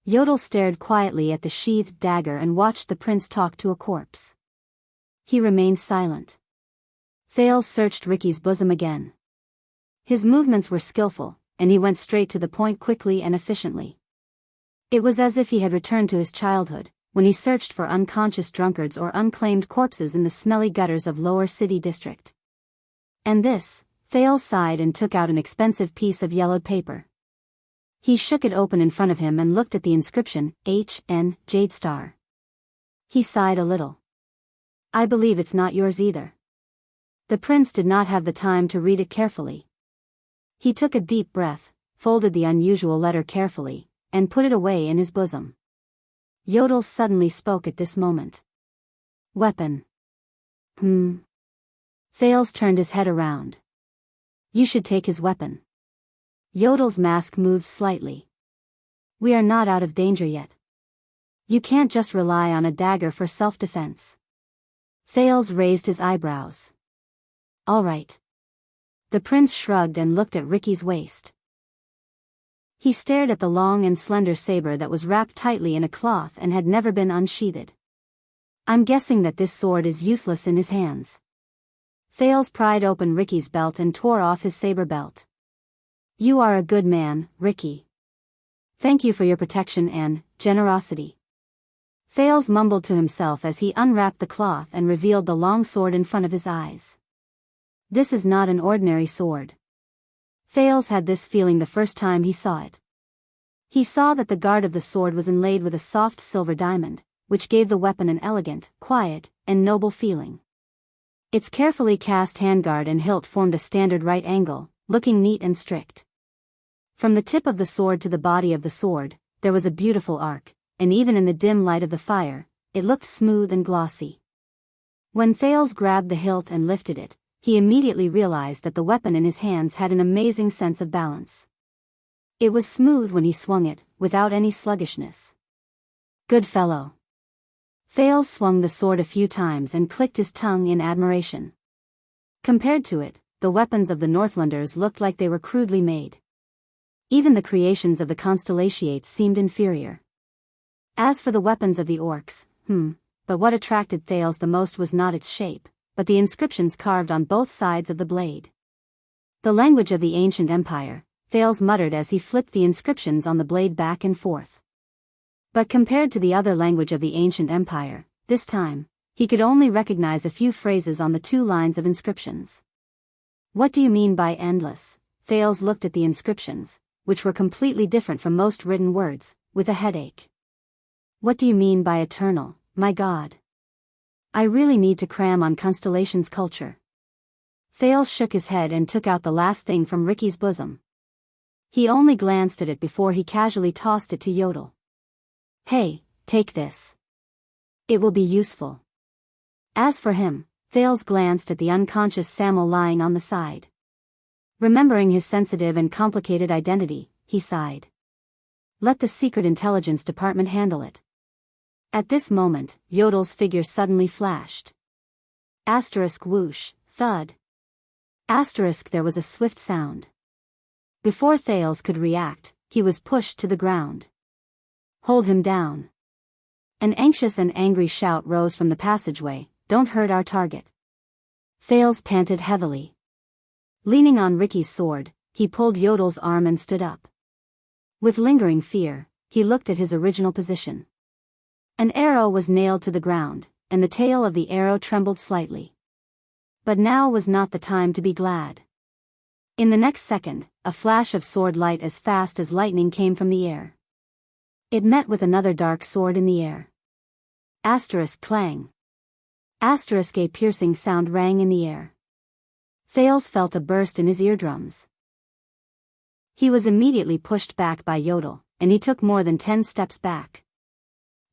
Yodel stared quietly at the sheathed dagger and watched the prince talk to a corpse. He remained silent. Thales searched Ricky's bosom again. His movements were skillful, and he went straight to the point quickly and efficiently. It was as if he had returned to his childhood, when he searched for unconscious drunkards or unclaimed corpses in the smelly gutters of Lower City District. And this, Thales sighed and took out an expensive piece of yellowed paper. He shook it open in front of him and looked at the inscription, H.N. Jade Star. He sighed a little. I believe it's not yours either. The prince did not have the time to read it carefully. He took a deep breath, folded the unusual letter carefully, and put it away in his bosom. Yodel suddenly spoke at this moment. Weapon. Thales turned his head around. You should take his weapon. Yodel's mask moved slightly. We are not out of danger yet. You can't just rely on a dagger for self-defense. Thales raised his eyebrows. All right. The prince shrugged and looked at Ricky's waist. He stared at the long and slender saber that was wrapped tightly in a cloth and had never been unsheathed. I'm guessing that this sword is useless in his hands. Thales pried open Ricky's belt and tore off his saber belt. You are a good man, Ricky. Thank you for your protection and generosity. Thales mumbled to himself as he unwrapped the cloth and revealed the long sword in front of his eyes. This is not an ordinary sword. Thales had this feeling the first time he saw it. He saw that the guard of the sword was inlaid with a soft silver diamond, which gave the weapon an elegant, quiet, and noble feeling. Its carefully cast handguard and hilt formed a standard right angle, looking neat and strict. From the tip of the sword to the body of the sword, there was a beautiful arc, and even in the dim light of the fire, it looked smooth and glossy. When Thales grabbed the hilt and lifted it, he immediately realized that the weapon in his hands had an amazing sense of balance. It was smooth when he swung it, without any sluggishness. Good fellow. Thales swung the sword a few times and clicked his tongue in admiration. Compared to it, the weapons of the Northlanders looked like they were crudely made. Even the creations of the Constellations seemed inferior. As for the weapons of the orcs, but what attracted Thales the most was not its shape, but the inscriptions carved on both sides of the blade. The language of the ancient empire, Thales muttered as he flipped the inscriptions on the blade back and forth. But compared to the other language of the ancient empire, this time, he could only recognize a few phrases on the 2 lines of inscriptions. What do you mean by endless? Thales looked at the inscriptions, which were completely different from most written words, with a headache. What do you mean by eternal, my god? I really need to cram on Constellations culture. Thales shook his head and took out the last thing from Ricky's bosom. He only glanced at it before he casually tossed it to Yodel. Hey, take this. It will be useful. As for him, Thales glanced at the unconscious Samuel lying on the side. Remembering his sensitive and complicated identity, he sighed. Let the Secret Intelligence Department handle it. At this moment, Yodel's figure suddenly flashed. Asterisk whoosh, thud. Asterisk there was a swift sound. Before Thales could react, he was pushed to the ground. Hold him down. An anxious and angry shout rose from the passageway. don't hurt our target. Thales panted heavily. Leaning on Ricky's sword, he pulled Yodel's arm and stood up. With lingering fear, he looked at his original position. An arrow was nailed to the ground, and the tail of the arrow trembled slightly. But now was not the time to be glad. In the next second, a flash of sword light as fast as lightning came from the air. It met with another dark sword in the air. Asterisk clang. Asterisk a piercing sound rang in the air. Thales felt a burst in his eardrums. He was immediately pushed back by Yodel, and he took more than 10 steps back.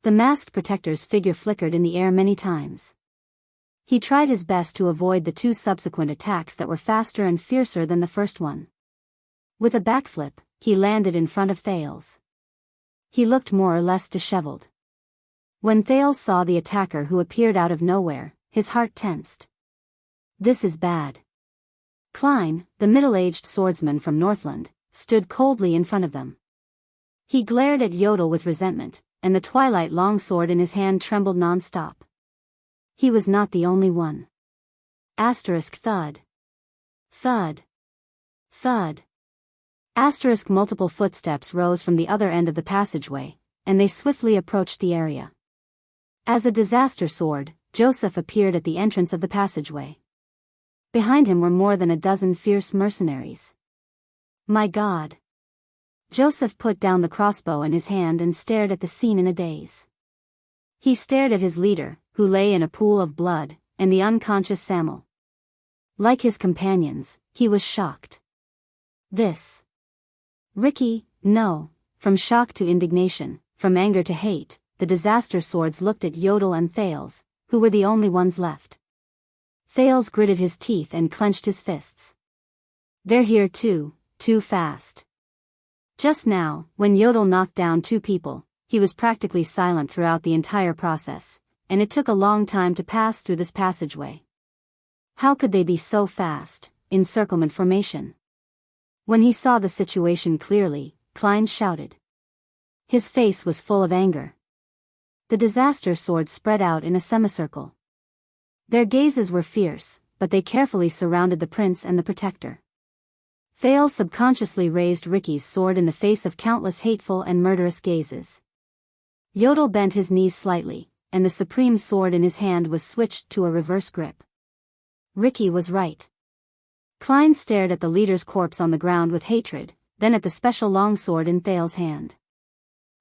The masked protector's figure flickered in the air many times. He tried his best to avoid the 2 subsequent attacks that were faster and fiercer than the first one. With a backflip, he landed in front of Thales. He looked more or less disheveled. When Thales saw the attacker who appeared out of nowhere, his heart tensed. This is bad. Klein, the middle-aged swordsman from Northland, stood coldly in front of them. He glared at Yodel with resentment, and the twilight longsword in his hand trembled non-stop. He was not the only one. Asterisk thud. Thud. Thud. Asterisk multiple footsteps rose from the other end of the passageway, and they swiftly approached the area. As a disaster sword, Joseph appeared at the entrance of the passageway. Behind him were more than a dozen fierce mercenaries. My God! Joseph put down the crossbow in his hand and stared at the scene in a daze. He stared at his leader, who lay in a pool of blood, and the unconscious Samuel. Like his companions, he was shocked. This. Ricky, no. From shock to indignation, from anger to hate, the disaster swords looked at Yodel and Thales, who were the only ones left. Thales gritted his teeth and clenched his fists. They're here too fast. Just now, when Yodel knocked down 2 people, he was practically silent throughout the entire process, and it took a long time to pass through this passageway. How could they be so fast, encirclement formation? When he saw the situation clearly, Klein shouted. His face was full of anger. The disaster swords spread out in a semicircle. Their gazes were fierce, but they carefully surrounded the prince and the protector. Thales subconsciously raised Ricky's sword in the face of countless hateful and murderous gazes. Yodel bent his knees slightly, and the supreme sword in his hand was switched to a reverse grip. Ricky was right. Klein stared at the leader's corpse on the ground with hatred, then at the special longsword in Thales' hand.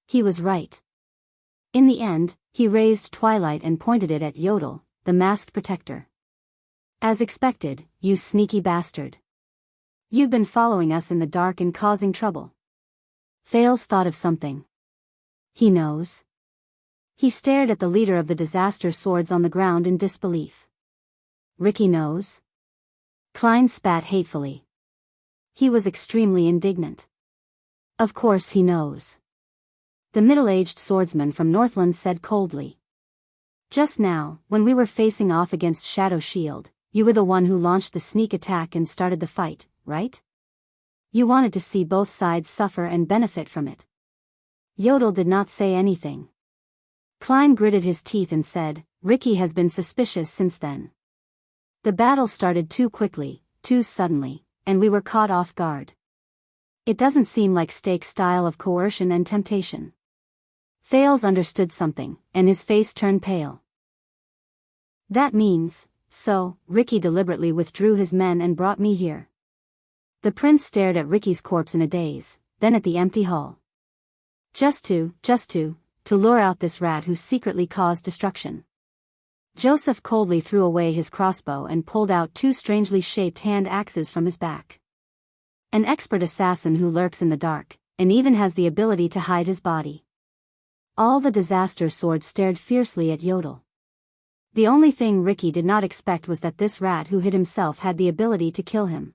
He was right. In the end, he raised Twilight and pointed it at Yodel, the masked protector. As expected, you sneaky bastard. You've been following us in the dark and causing trouble. Thales thought of something. He knows. He stared at the leader of the disaster swords on the ground in disbelief. Ricky knows? Klein spat hatefully. He was extremely indignant. Of course he knows. The middle-aged swordsman from Northland said coldly. Just now, when we were facing off against Shadow Shield, you were the one who launched the sneak attack and started the fight, right? You wanted to see both sides suffer and benefit from it. Yodel did not say anything. Klein gritted his teeth and said, Ricky has been suspicious since then. The battle started too quickly, too suddenly, and we were caught off guard. It doesn't seem like Stake's style of coercion and temptation. Thales understood something, and his face turned pale. That means, so, Ricky deliberately withdrew his men and brought me here. The prince stared at Ricky's corpse in a daze, then at the empty hall. Just to lure out this rat who secretly caused destruction. Joseph coldly threw away his crossbow and pulled out 2 strangely shaped hand axes from his back. An expert assassin who lurks in the dark, and even has the ability to hide his body. All the disaster swords stared fiercely at Yodel. The only thing Ricky did not expect was that this rat who hid himself had the ability to kill him.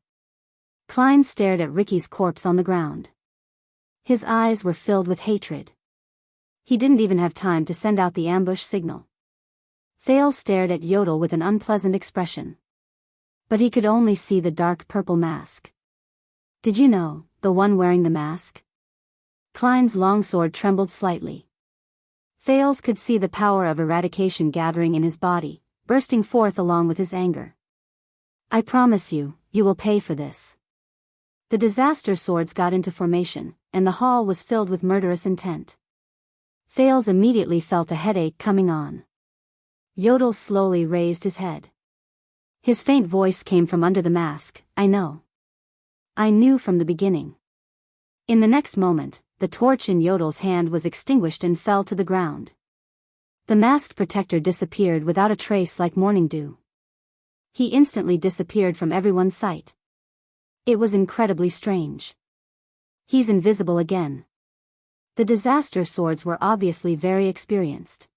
Klein stared at Ricky's corpse on the ground. His eyes were filled with hatred. He didn't even have time to send out the ambush signal. Thales stared at Yodel with an unpleasant expression. But he could only see the dark purple mask. Did you know, the one wearing the mask? Klein's longsword trembled slightly. Thales could see the power of eradication gathering in his body, bursting forth along with his anger. "I promise you, you will pay for this." The disaster swords got into formation, and the hall was filled with murderous intent. Thales immediately felt a headache coming on. Yodel slowly raised his head. His faint voice came from under the mask, "I know. I knew from the beginning." In the next moment, the torch in Yodel's hand was extinguished and fell to the ground. The masked protector disappeared without a trace like morning dew. He instantly disappeared from everyone's sight. It was incredibly strange. "He's invisible again." The disaster swords were obviously very experienced.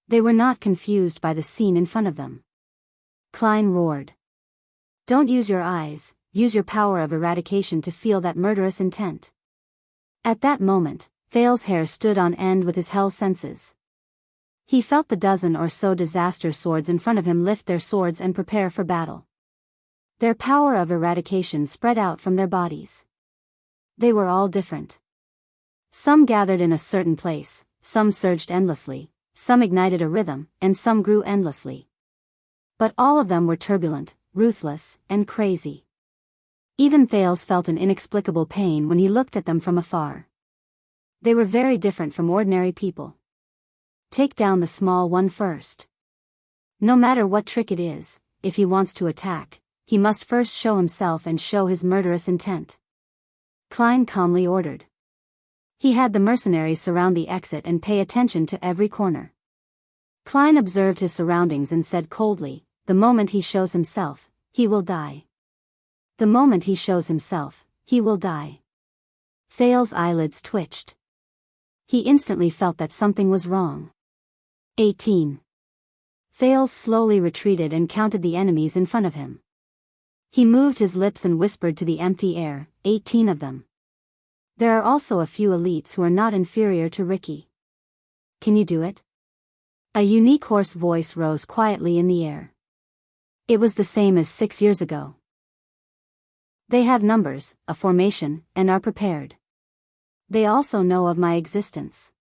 They were not confused by the scene in front of them. Klein roared. "Don't use your eyes, use your power of eradication to feel that murderous intent." At that moment, Thales' hair stood on end with his hell senses. He felt the dozen or so disaster swords in front of him lift their swords and prepare for battle. Their power of eradication spread out from their bodies. They were all different. Some gathered in a certain place, some surged endlessly, some ignited a rhythm, and some grew endlessly. But all of them were turbulent, ruthless, and crazy. Even Thales felt an inexplicable pain when he looked at them from afar. They were very different from ordinary people. "Take down the small one first. No matter what trick it is, if he wants to attack, he must first show himself and show his murderous intent," Klein calmly ordered. He had the mercenaries surround the exit and pay attention to every corner. Klein observed his surroundings and said coldly, "The moment he shows himself, he will die. The moment he shows himself, he will die." Thales' eyelids twitched. He instantly felt that something was wrong. 18. Thales slowly retreated and counted the enemies in front of him. He moved his lips and whispered to the empty air, 18 of them. There are also a few elites who are not inferior to Ricky. Can you do it? A unique hoarse voice rose quietly in the air. It was the same as 6 years ago. They have numbers, a formation, and are prepared. They also know of my existence.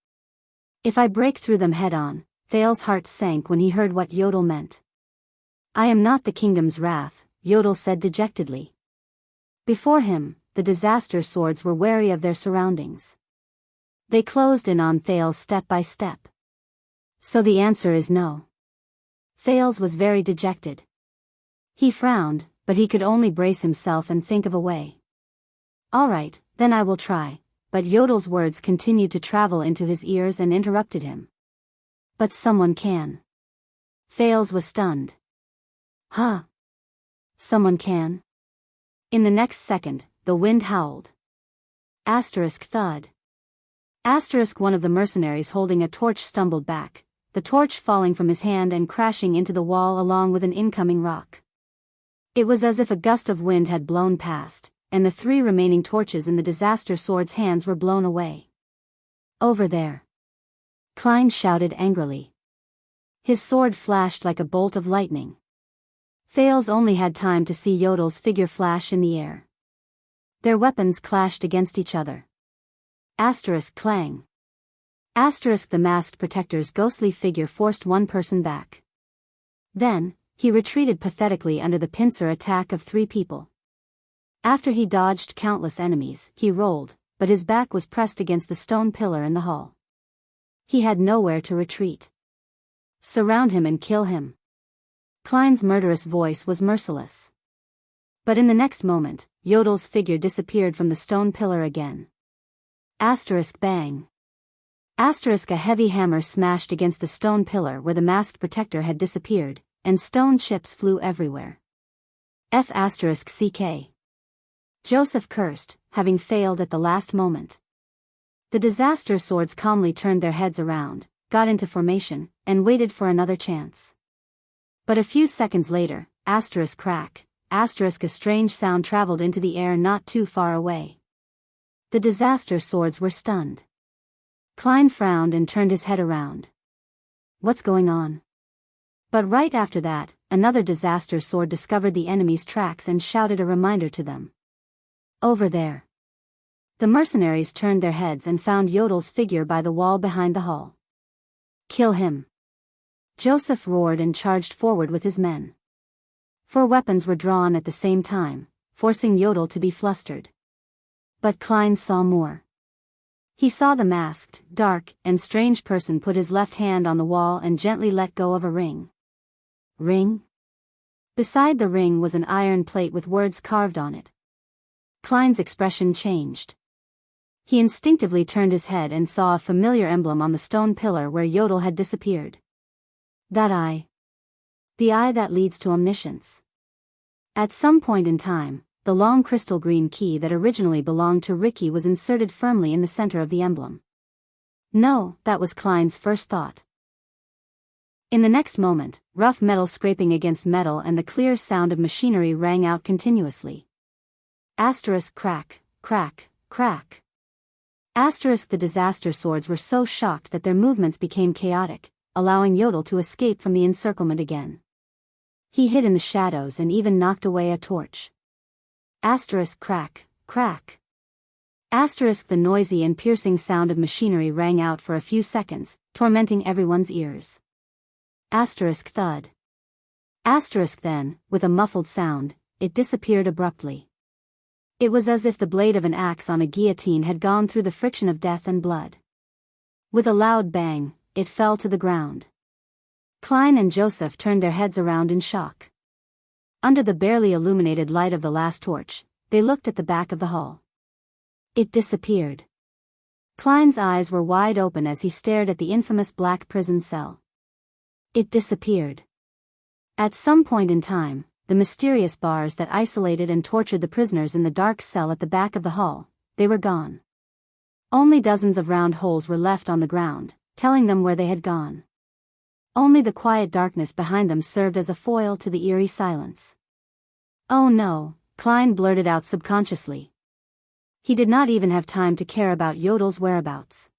If I break through them head-on, Thales' heart sank when he heard what Yodel meant. I am not the kingdom's wrath, Yodel said dejectedly. Before him, the disaster swords were wary of their surroundings. They closed in on Thales step by step. So the answer is no. Thales was very dejected. He frowned, but he could only brace himself and think of a way. All right, then I will try, but Yodel's words continued to travel into his ears and interrupted him. But someone can. Thales was stunned. Huh? Someone can? In the next second, the wind howled. Thud. One of the mercenaries holding a torch stumbled back, the torch falling from his hand and crashing into the wall along with an incoming rock. It was as if a gust of wind had blown past, and the 3 remaining torches in the disaster sword's hands were blown away. Over there! Klein shouted angrily. His sword flashed like a bolt of lightning. Thales only had time to see Yodel's figure flash in the air. Their weapons clashed against each other. Clang. The masked protector's ghostly figure forced one person back. Then, he retreated pathetically under the pincer attack of 3 people. After he dodged countless enemies, he rolled, but his back was pressed against the stone pillar in the hall. He had nowhere to retreat. Surround him and kill him. Klein's murderous voice was merciless. But in the next moment, Yodel's figure disappeared from the stone pillar again. Bang. A heavy hammer smashed against the stone pillar where the masked protector had disappeared, and stone chips flew everywhere. CK. Joseph cursed, having failed at the last moment. The disaster swords calmly turned their heads around, got into formation, and waited for another chance. But a few seconds later, crack, a strange sound traveled into the air not too far away. The disaster swords were stunned. Klein frowned and turned his head around. What's going on? But right after that, another disaster sword discovered the enemy's tracks and shouted a reminder to them. Over there. The mercenaries turned their heads and found Yodel's figure by the wall behind the hall. Kill him. Joseph roared and charged forward with his men. 4 weapons were drawn at the same time, forcing Yodel to be flustered. But Klein saw more. He saw the masked, dark, and strange person put his left hand on the wall and gently let go of a ring. Ring? Beside the ring was an iron plate with words carved on it. Klein's expression changed. He instinctively turned his head and saw a familiar emblem on the stone pillar where Yodel had disappeared. That eye. The eye that leads to omniscience. At some point in time, the long crystal green key that originally belonged to Ricky was inserted firmly in the center of the emblem. No, that was Klein's first thought. In the next moment, rough metal scraping against metal and the clear sound of machinery rang out continuously. Asterisk crack, crack, crack. Asterisk the disaster swords were so shocked that their movements became chaotic, allowing Yodel to escape from the encirclement again. He hid in the shadows and even knocked away a torch. Asterisk crack, crack. Asterisk the noisy and piercing sound of machinery rang out for a few seconds, tormenting everyone's ears. Asterisk thud. Asterisk then, with a muffled sound, it disappeared abruptly. It was as if the blade of an axe on a guillotine had gone through the friction of death and blood. With a loud bang, it fell to the ground. Klein and Joseph turned their heads around in shock. Under the barely illuminated light of the last torch, they looked at the back of the hall. It disappeared. Klein's eyes were wide open as he stared at the infamous black prison cell. It disappeared. At some point in time, the mysterious bars that isolated and tortured the prisoners in the dark cell at the back of the hall, they were gone. Only dozens of round holes were left on the ground, telling them where they had gone. Only the quiet darkness behind them served as a foil to the eerie silence. Oh no, Klein blurted out subconsciously. He did not even have time to care about Yodel's whereabouts.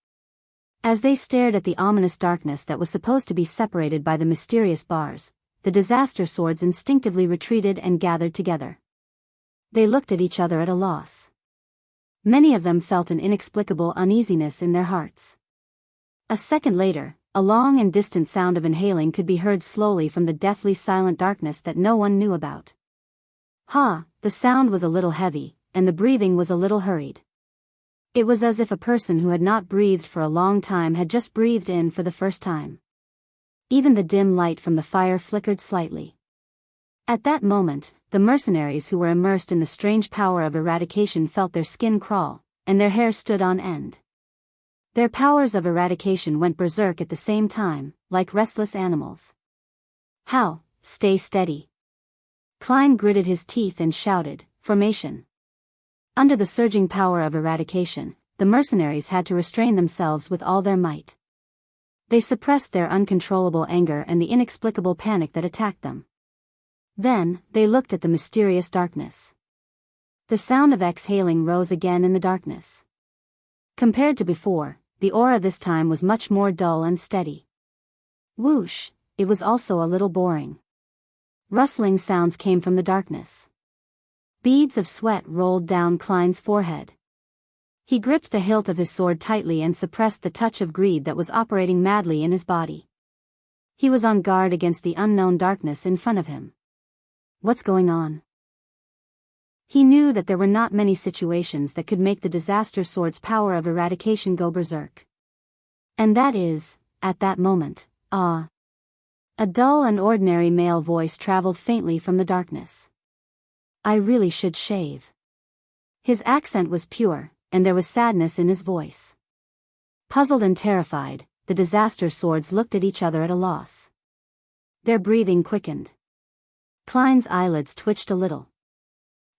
As they stared at the ominous darkness that was supposed to be separated by the mysterious bars, the disaster swords instinctively retreated and gathered together. They looked at each other at a loss. Many of them felt an inexplicable uneasiness in their hearts. A second later, a long and distant sound of inhaling could be heard slowly from the deathly silent darkness that no one knew about. The sound was a little heavy, and the breathing was a little hurried. It was as if a person who had not breathed for a long time had just breathed in for the first time. Even the dim light from the fire flickered slightly. At that moment, the mercenaries who were immersed in the strange power of eradication felt their skin crawl, and their hair stood on end. Their powers of eradication went berserk at the same time, like restless animals. How? Stay steady. Klein gritted his teeth and shouted, "Formation." Under the surging power of eradication, the mercenaries had to restrain themselves with all their might. They suppressed their uncontrollable anger and the inexplicable panic that attacked them. Then, they looked at the mysterious darkness. The sound of exhaling rose again in the darkness. Compared to before, the aura this time was much more dull and steady. Whoosh, it was also a little boring. Rustling sounds came from the darkness. Beads of sweat rolled down Klein's forehead. He gripped the hilt of his sword tightly and suppressed the touch of greed that was operating madly in his body. He was on guard against the unknown darkness in front of him. What's going on? He knew that there were not many situations that could make the disaster sword's power of eradication go berserk. And that is, at that moment, a dull and ordinary male voice traveled faintly from the darkness. I really should shave. His accent was pure, and there was sadness in his voice. Puzzled and terrified, the disaster swords looked at each other at a loss. Their breathing quickened. Klein's eyelids twitched a little.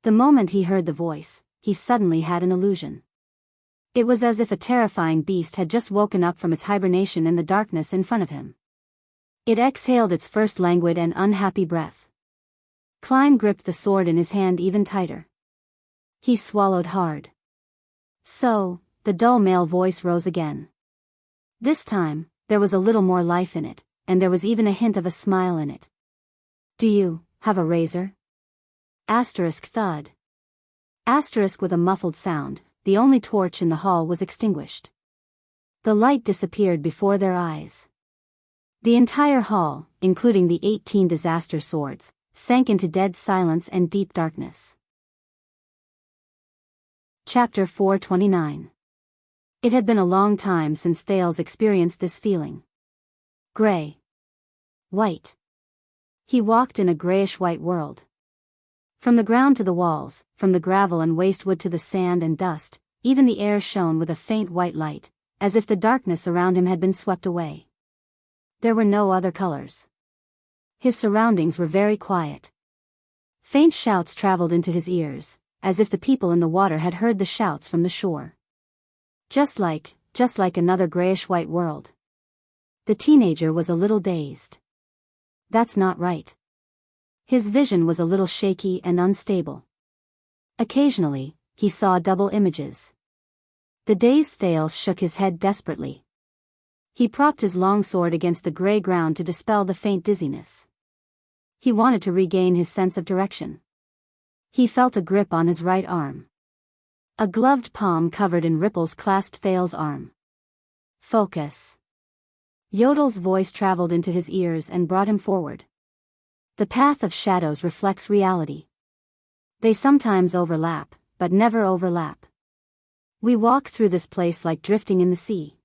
The moment he heard the voice, he suddenly had an illusion. It was as if a terrifying beast had just woken up from its hibernation in the darkness in front of him. It exhaled its first languid and unhappy breath. Klein gripped the sword in his hand even tighter. He swallowed hard. So, the dull male voice rose again. This time, there was a little more life in it, and there was even a hint of a smile in it. Do you have a razor? Asterisk thud. Asterisk with a muffled sound, the only torch in the hall was extinguished. The light disappeared before their eyes. The entire hall, including the 18 disaster swords, sank into dead silence and deep darkness. Chapter 429. It had been a long time since Thales experienced this feeling. Gray. White. He walked in a grayish-white world. From the ground to the walls, from the gravel and waste wood to the sand and dust, even the air shone with a faint white light, as if the darkness around him had been swept away. There were no other colors. His surroundings were very quiet. Faint shouts traveled into his ears, as if the people in the water had heard the shouts from the shore. Just like another grayish-white world. The teenager was a little dazed. That's not right. His vision was a little shaky and unstable. Occasionally, he saw double images. The dazed Thales shook his head desperately. He propped his long sword against the gray ground to dispel the faint dizziness. He wanted to regain his sense of direction. He felt a grip on his right arm. A gloved palm covered in ripples clasped Thales' arm. Focus. Yodel's voice traveled into his ears and brought him forward. The path of shadows reflects reality. They sometimes overlap, but never overlap. We walk through this place like drifting in the sea.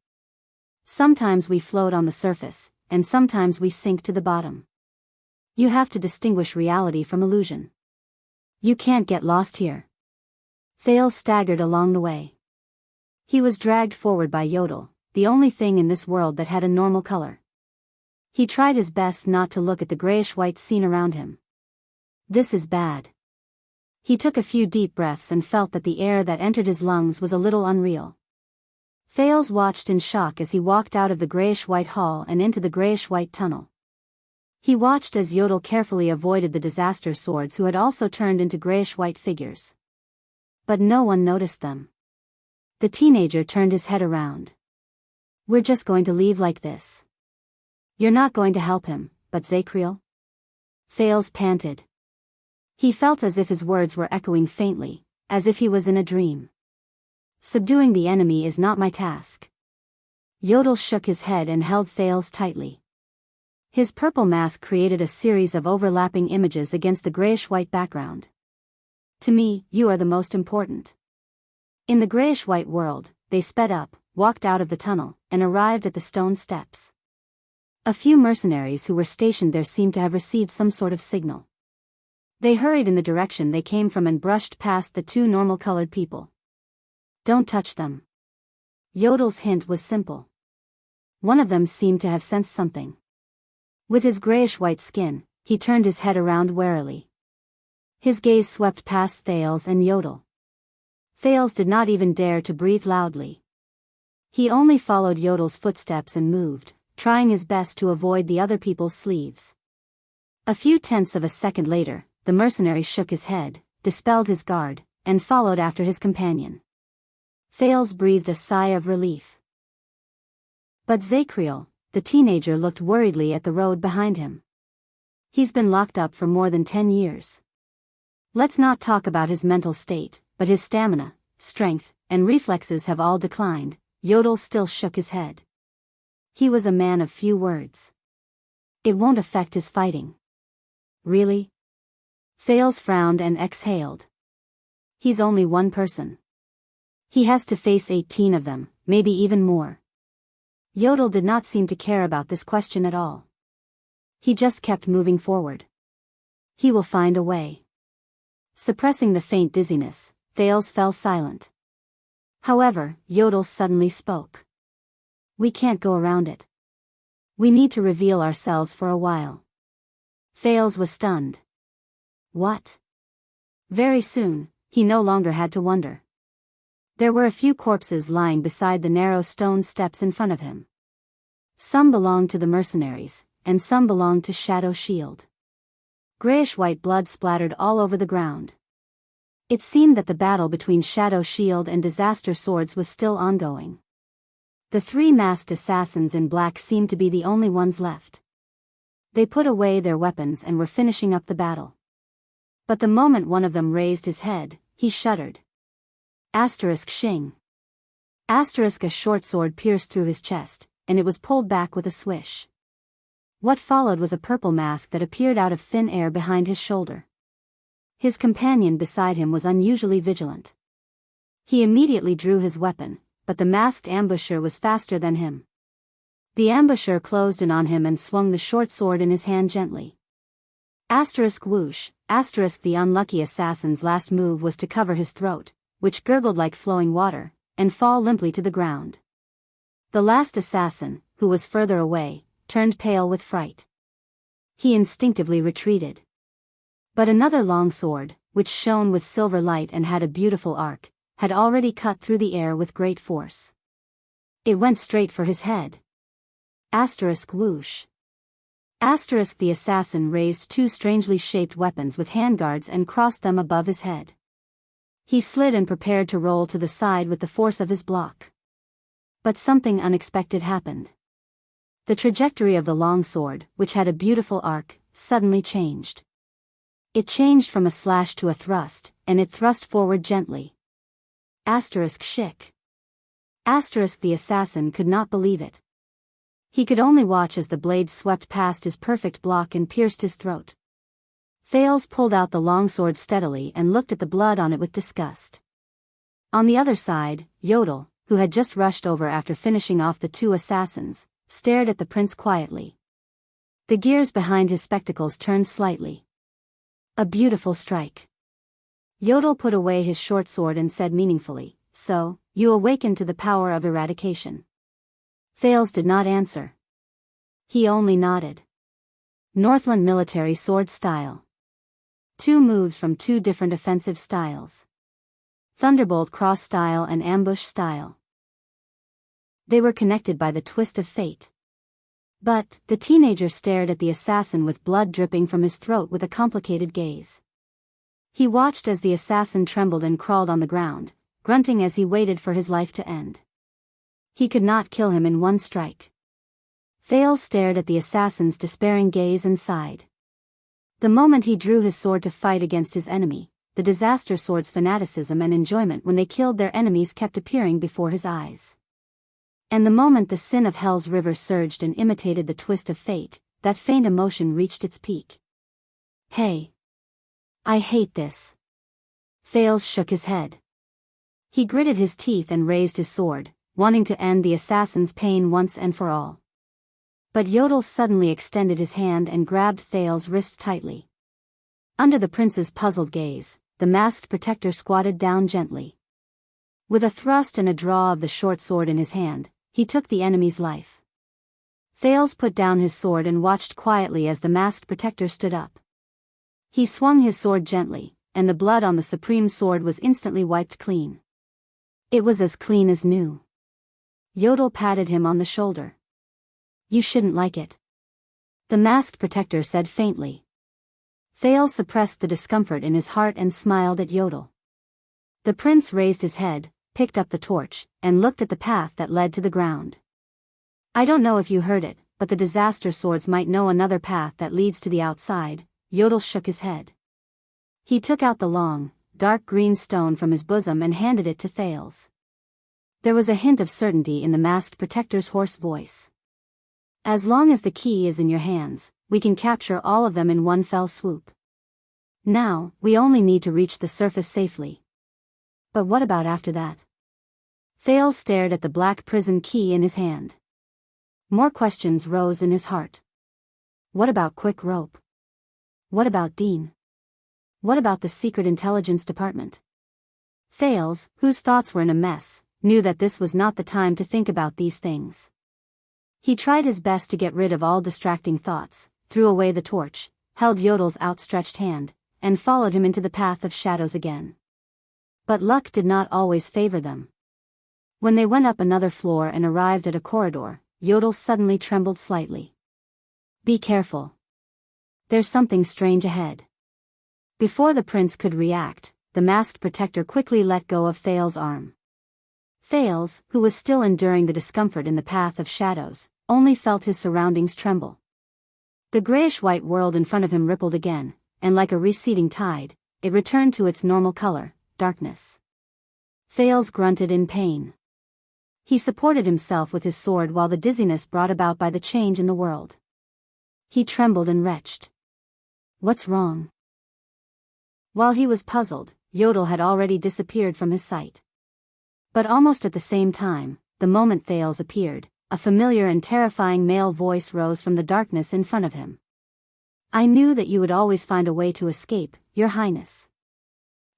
Sometimes we float on the surface, and sometimes we sink to the bottom. You have to distinguish reality from illusion. You can't get lost here. Thales staggered along the way. He was dragged forward by Yodel, the only thing in this world that had a normal color. He tried his best not to look at the grayish-white scene around him. This is bad. He took a few deep breaths and felt that the air that entered his lungs was a little unreal. Thales watched in shock as he walked out of the grayish-white hall and into the grayish-white tunnel. He watched as Yodel carefully avoided the disaster swords who had also turned into grayish-white figures. But no one noticed them. The teenager turned his head around. We're just going to leave like this. You're not going to help him, but Zacriel? Thales panted. He felt as if his words were echoing faintly, as if he was in a dream. Subduing the enemy is not my task. Yodel shook his head and held Thales tightly. His purple mask created a series of overlapping images against the grayish-white background. To me, you are the most important. In the grayish-white world, they sped up, walked out of the tunnel, and arrived at the stone steps. A few mercenaries who were stationed there seemed to have received some sort of signal. They hurried in the direction they came from and brushed past the two normal-colored people. Don't touch them. Yodel's hint was simple. One of them seemed to have sensed something. With his grayish-white skin, he turned his head around warily. His gaze swept past Thales and Yodel. Thales did not even dare to breathe loudly. He only followed Yodel's footsteps and moved, trying his best to avoid the other people's sleeves. A few tenths of a second later, the mercenary shook his head, dispelled his guard, and followed after his companion. Thales breathed a sigh of relief. But Zacriel, the teenager, looked worriedly at the road behind him. He's been locked up for more than 10 years. Let's not talk about his mental state, but his stamina, strength, and reflexes have all declined. Yodel still shook his head. He was a man of few words. It won't affect his fighting. Really? Thales frowned and exhaled. He's only one person. He has to face 18 of them, maybe even more. Yodel did not seem to care about this question at all. He just kept moving forward. He will find a way. Suppressing the faint dizziness, Thales fell silent. However, Yodel suddenly spoke. We can't go around it. We need to reveal ourselves for a while. Thales was stunned. What? Very soon, he no longer had to wonder. There were a few corpses lying beside the narrow stone steps in front of him. Some belonged to the mercenaries, and some belonged to Shadow Shield. Grayish-white blood splattered all over the ground. It seemed that the battle between Shadow Shield and Disaster Swords was still ongoing. The three masked assassins in black seemed to be the only ones left. They put away their weapons and were finishing up the battle. But the moment one of them raised his head, he shuddered. Xing. A short sword pierced through his chest, and it was pulled back with a swish. What followed was a purple mask that appeared out of thin air behind his shoulder. His companion beside him was unusually vigilant. He immediately drew his weapon, but the masked ambusher was faster than him. The ambusher closed in on him and swung the short sword in his hand gently. Whoosh, the unlucky assassin's last move was to cover his throat, which gurgled like flowing water, and fall limply to the ground. The last assassin, who was further away, turned pale with fright. He instinctively retreated. But another long sword, which shone with silver light and had a beautiful arc, had already cut through the air with great force. It went straight for his head. Whoosh. The assassin raised two strangely shaped weapons with handguards and crossed them above his head. He slid and prepared to roll to the side with the force of his block. But something unexpected happened. The trajectory of the long sword, which had a beautiful arc, suddenly changed. It changed from a slash to a thrust, and it thrust forward gently. Shik. The assassin could not believe it. He could only watch as the blade swept past his perfect block and pierced his throat. Thales pulled out the longsword steadily and looked at the blood on it with disgust. On the other side, Yodel, who had just rushed over after finishing off the two assassins, stared at the prince quietly. The gears behind his spectacles turned slightly. A beautiful strike. Yodel put away his short sword and said meaningfully, "So, you awakened to the power of eradication." Thales did not answer. He only nodded. Northland military sword style. 2 moves from 2 different offensive styles. Thunderbolt cross style and ambush style. They were connected by the twist of fate. But, the teenager stared at the assassin with blood dripping from his throat with a complicated gaze. He watched as the assassin trembled and crawled on the ground, grunting as he waited for his life to end. He could not kill him in one strike. Thales stared at the assassin's despairing gaze and sighed. The moment he drew his sword to fight against his enemy, the disaster sword's fanaticism and enjoyment when they killed their enemies kept appearing before his eyes. And the moment the sin of Hell's river surged and imitated the twist of fate, that faint emotion reached its peak. "Hey! I hate this." Thales shook his head. He gritted his teeth and raised his sword, wanting to end the assassin's pain once and for all. But Yodel suddenly extended his hand and grabbed Thales' wrist tightly. Under the prince's puzzled gaze, the masked protector squatted down gently. With a thrust and a draw of the short sword in his hand, he took the enemy's life. Thales put down his sword and watched quietly as the masked protector stood up. He swung his sword gently, and the blood on the supreme sword was instantly wiped clean. It was as clean as new. Yodel patted him on the shoulder. "You shouldn't like it," the masked protector said faintly. Thales suppressed the discomfort in his heart and smiled at Yodel. The prince raised his head, picked up the torch, and looked at the path that led to the ground. "I don't know if you heard it, but the disaster swords might know another path that leads to the outside." Yodel shook his head. He took out the long, dark green stone from his bosom and handed it to Thales. There was a hint of certainty in the masked protector's hoarse voice. "As long as the key is in your hands, we can capture all of them in one fell swoop. Now, we only need to reach the surface safely." "But what about after that?" Thales stared at the black prison key in his hand. More questions rose in his heart. What about Quick Rope? What about Dean? What about the Secret Intelligence Department? Thales, whose thoughts were in a mess, knew that this was not the time to think about these things. He tried his best to get rid of all distracting thoughts, threw away the torch, held Yodel's outstretched hand, and followed him into the path of shadows again. But luck did not always favor them. When they went up another floor and arrived at a corridor, Yodel suddenly trembled slightly. "Be careful. There's something strange ahead." Before the prince could react, the masked protector quickly let go of Thales' arm. Thales, who was still enduring the discomfort in the path of shadows, only felt his surroundings tremble. The grayish-white world in front of him rippled again, and like a receding tide, it returned to its normal color, darkness. Thales grunted in pain. He supported himself with his sword while the dizziness brought about by the change in the world. He trembled and retched. What's wrong? While he was puzzled, Yodel had already disappeared from his sight. But almost at the same time, the moment Thales appeared, a familiar and terrifying male voice rose from the darkness in front of him. I knew that you would always find a way to escape, Your Highness.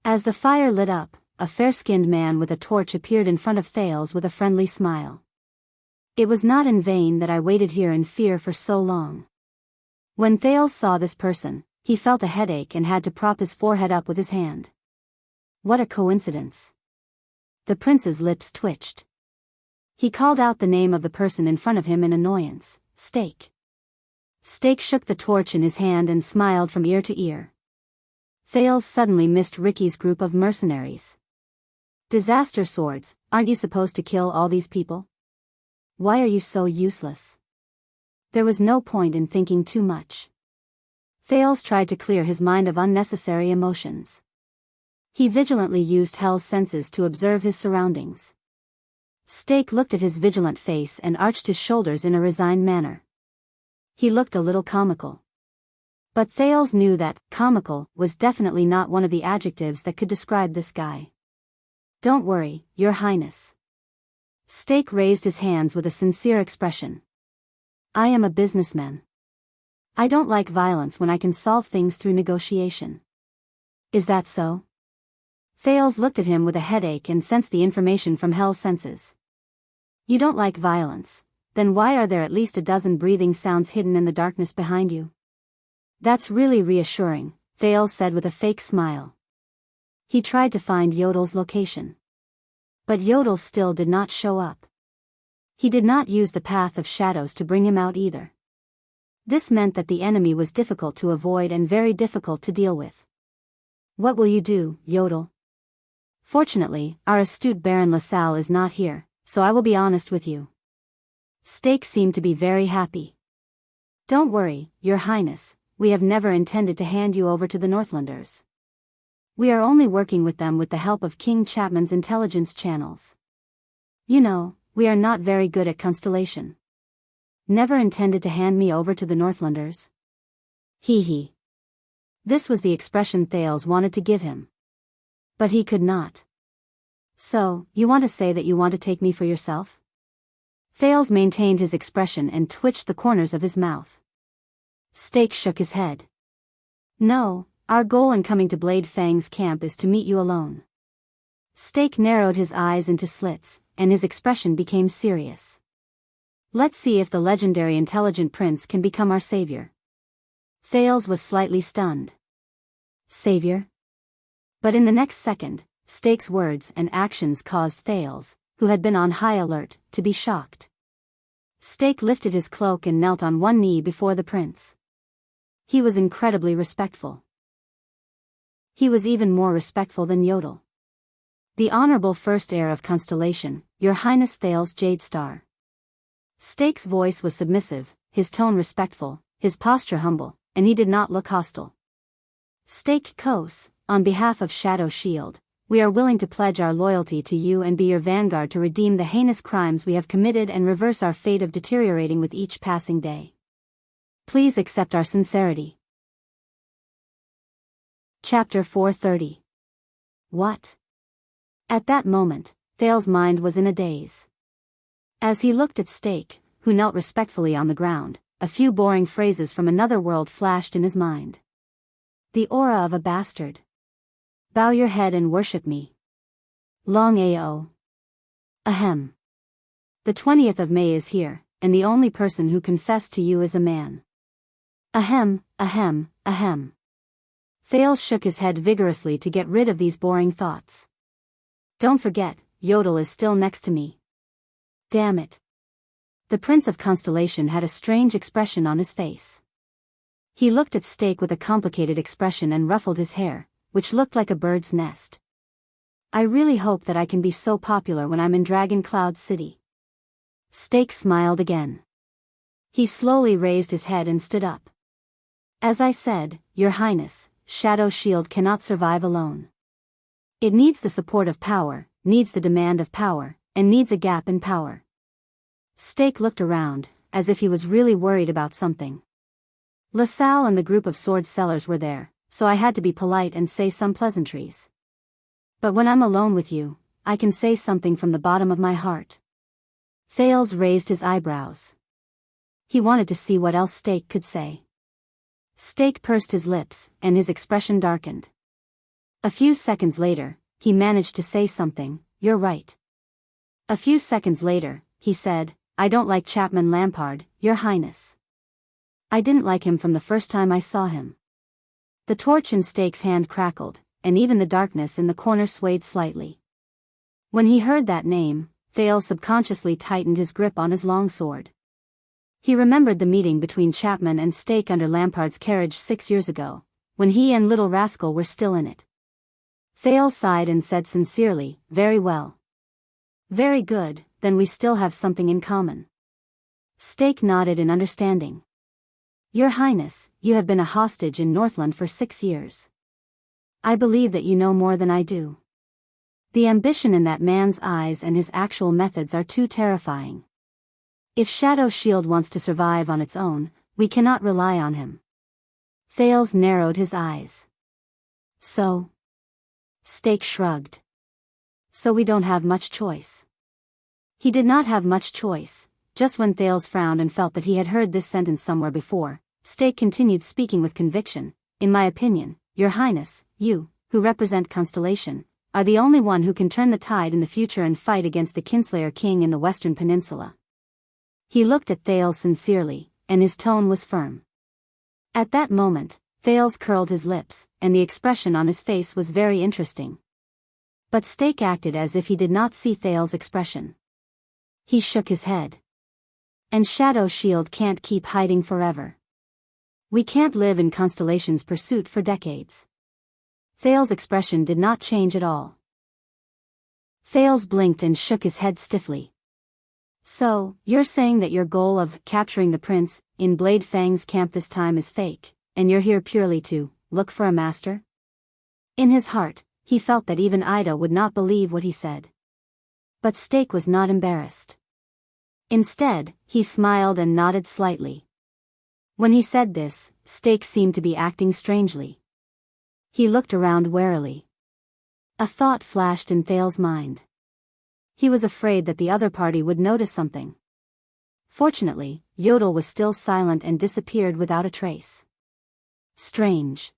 As the fire lit up, a fair-skinned man with a torch appeared in front of Thales with a friendly smile. It was not in vain that I waited here in fear for so long. When Thales saw this person, he felt a headache and had to prop his forehead up with his hand. What a coincidence. The prince's lips twitched. He called out the name of the person in front of him in annoyance, Steak. Steak shook the torch in his hand and smiled from ear to ear. Thales suddenly missed Ricky's group of mercenaries. Disaster swords, aren't you supposed to kill all these people? Why are you so useless? There was no point in thinking too much. Thales tried to clear his mind of unnecessary emotions. He vigilantly used Hell's senses to observe his surroundings. Steak looked at his vigilant face and arched his shoulders in a resigned manner. He looked a little comical. But Thales knew that comical was definitely not one of the adjectives that could describe this guy. Don't worry, Your Highness. Steak raised his hands with a sincere expression. I am a businessman. I don't like violence when I can solve things through negotiation. Is that so? Thales looked at him with a headache and sensed the information from Hell's senses. You don't like violence, then why are there at least a dozen breathing sounds hidden in the darkness behind you? That's really reassuring, Thales said with a fake smile. He tried to find Yodel's location. But Yodel still did not show up. He did not use the path of shadows to bring him out either. This meant that the enemy was difficult to avoid and very difficult to deal with. What will you do, Yodel? Fortunately, our astute Baron LaSalle is not here, so I will be honest with you. Steak seemed to be very happy. Don't worry, Your Highness, we have never intended to hand you over to the Northlanders. We are only working with them with the help of King Chapman's intelligence channels. You know, we are not very good at constellation. Never intended to hand me over to the Northlanders. Hee hee. This was the expression Thales wanted to give him. But he could not. So, you want to say that you want to take me for yourself? Thales maintained his expression and twitched the corners of his mouth. Steak shook his head. No, our goal in coming to Blade Fang's camp is to meet you alone. Steak narrowed his eyes into slits, and his expression became serious. Let's see if the legendary intelligent prince can become our savior. Thales was slightly stunned. Savior? But in the next second, Steak's words and actions caused Thales, who had been on high alert, to be shocked. Steak lifted his cloak and knelt on one knee before the prince. He was incredibly respectful. He was even more respectful than Yodel. The Honorable First Heir of Constellation, Your Highness Thales Jadestar. Steak's voice was submissive, his tone respectful, his posture humble, and he did not look hostile. Steak Kos, on behalf of Shadow Shield, we are willing to pledge our loyalty to you and be your vanguard to redeem the heinous crimes we have committed and reverse our fate of deteriorating with each passing day. Please accept our sincerity. Chapter 430. What? At that moment, Thales' mind was in a daze. As he looked at Steak, who knelt respectfully on the ground, a few boring phrases from another world flashed in his mind. The aura of a bastard. Bow your head and worship me. Long AO. Ahem. The 20th of May is here, and the only person who confessed to you is a man. Ahem, ahem, ahem. Thales shook his head vigorously to get rid of these boring thoughts. Don't forget, Yodel is still next to me. Damn it. The Prince of Constellation had a strange expression on his face. He looked at Steak with a complicated expression and ruffled his hair, which looked like a bird's nest. I really hope that I can be so popular when I'm in Dragon Cloud City. Steak smiled again. He slowly raised his head and stood up. As I said, Your Highness, Shadow Shield cannot survive alone. It needs the support of power, needs the demand of power, and needs a gap in power. Steak looked around, as if he was really worried about something. LaSalle and the group of sword sellers were there, so I had to be polite and say some pleasantries. But when I'm alone with you, I can say something from the bottom of my heart. Thales raised his eyebrows. He wanted to see what else Steak could say. Steak pursed his lips, and his expression darkened. A few seconds later, he managed to say something. You're right. A few seconds later, he said, I don't like Chapman Lampard, Your Highness. I didn't like him from the first time I saw him. The torch in Steak's hand crackled, and even the darkness in the corner swayed slightly. When he heard that name, Thales subconsciously tightened his grip on his long sword. He remembered the meeting between Chapman and Steak under Lampard's carriage 6 years ago, when he and Little Rascal were still in it. Thales sighed and said sincerely, Very well. Very good, then we still have something in common. Steak nodded in understanding. Your Highness, you have been a hostage in Northland for 6 years. I believe that you know more than I do. The ambition in that man's eyes and his actual methods are too terrifying. If Shadow Shield wants to survive on its own, we cannot rely on him. Thales narrowed his eyes. So? Steak shrugged. So we don't have much choice. He did not have much choice. Just when Thales frowned and felt that he had heard this sentence somewhere before, Steak continued speaking with conviction. In my opinion, Your Highness, you, who represent Constellation, are the only one who can turn the tide in the future and fight against the Kinslayer King in the Western Peninsula. He looked at Thales sincerely, and his tone was firm. At that moment, Thales curled his lips, and the expression on his face was very interesting. But Steak acted as if he did not see Thales' expression. He shook his head. And Shadow Shield can't keep hiding forever. We can't live in Constellation's pursuit for decades. Thales' expression did not change at all. Thales blinked and shook his head stiffly. So, you're saying that your goal of capturing the prince in Blade Fang's camp this time is fake, and you're here purely to look for a master? In his heart, he felt that even Ida would not believe what he said. But Steak was not embarrassed. Instead, he smiled and nodded slightly. When he said this, Steak seemed to be acting strangely. He looked around warily. A thought flashed in Thales' mind. He was afraid that the other party would notice something. Fortunately, Yodel was still silent and disappeared without a trace. Strange.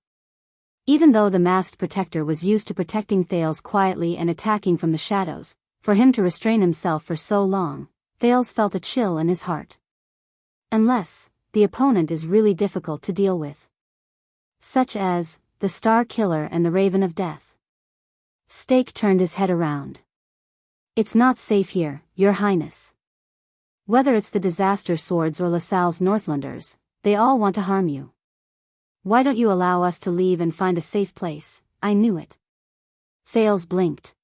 Even though the masked protector was used to protecting Thales quietly and attacking from the shadows, for him to restrain himself for so long, Thales felt a chill in his heart. Unless, the opponent is really difficult to deal with. Such as, the Star Killer and the Raven of Death. Steak turned his head around. It's not safe here, Your Highness. Whether it's the Disaster Swords or LaSalle's Northlanders, they all want to harm you. Why don't you allow us to leave and find a safe place? I knew it. Thales blinked.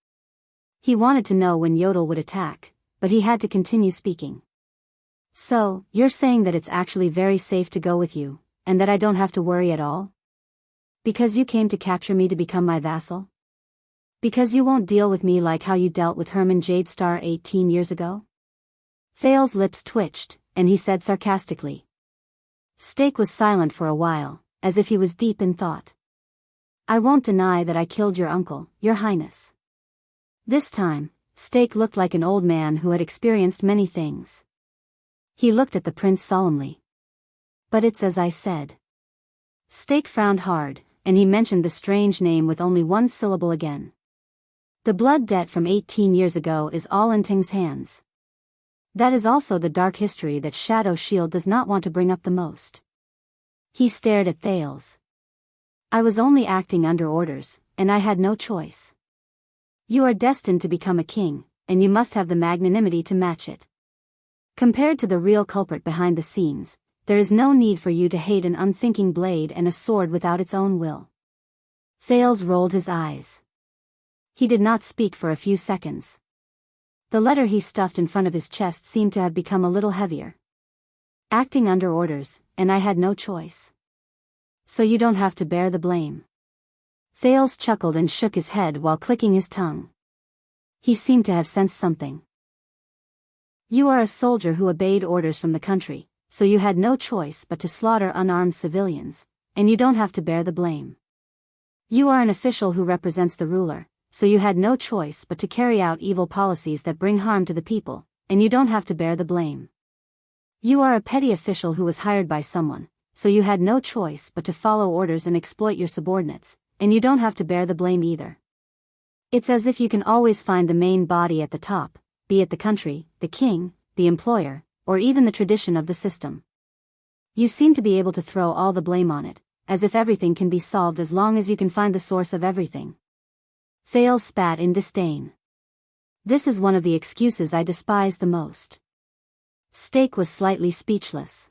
He wanted to know when Yodel would attack, but he had to continue speaking. So, you're saying that it's actually very safe to go with you, and that I don't have to worry at all? Because you came to capture me to become my vassal? Because you won't deal with me like how you dealt with Herman Jadestar 18 years ago? Thales' lips twitched, and he said sarcastically. Steak was silent for a while, as if he was deep in thought. I won't deny that I killed your uncle, Your Highness. This time, Steak looked like an old man who had experienced many things. He looked at the prince solemnly. But it's as I said. Steak frowned hard, and he mentioned the strange name with only one syllable again. The blood debt from 18 years ago is all in Ting's hands. That is also the dark history that Shadow Shield does not want to bring up the most. He stared at Thales. I was only acting under orders, and I had no choice. You are destined to become a king, and you must have the magnanimity to match it. Compared to the real culprit behind the scenes, there is no need for you to hate an unthinking blade and a sword without its own will. Thales rolled his eyes. He did not speak for a few seconds. The letter he stuffed in front of his chest seemed to have become a little heavier. Acting under orders, and I had no choice. So you don't have to bear the blame. Thales chuckled and shook his head while clicking his tongue. He seemed to have sensed something. You are a soldier who obeyed orders from the country, so you had no choice but to slaughter unarmed civilians, and you don't have to bear the blame. You are an official who represents the ruler, so you had no choice but to carry out evil policies that bring harm to the people, and you don't have to bear the blame. You are a petty official who was hired by someone, so you had no choice but to follow orders and exploit your subordinates, and you don't have to bear the blame either. It's as if you can always find the main body at the top, be it the country, the king, the employer, or even the tradition of the system. You seem to be able to throw all the blame on it, as if everything can be solved as long as you can find the source of everything. Thales spat in disdain. This is one of the excuses I despise the most. Steak was slightly speechless.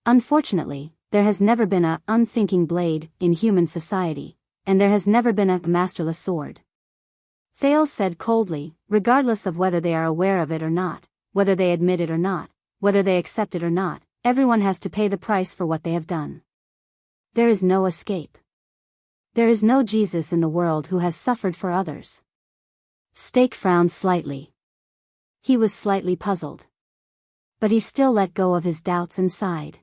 Unfortunately, there has never been a unthinking blade in human society, and there has never been a masterless sword. Thales said coldly, regardless of whether they are aware of it or not, whether they admit it or not, whether they accept it or not, everyone has to pay the price for what they have done. There is no escape. There is no Jesus in the world who has suffered for others. Steak frowned slightly. He was slightly puzzled. But he still let go of his doubts and sighed.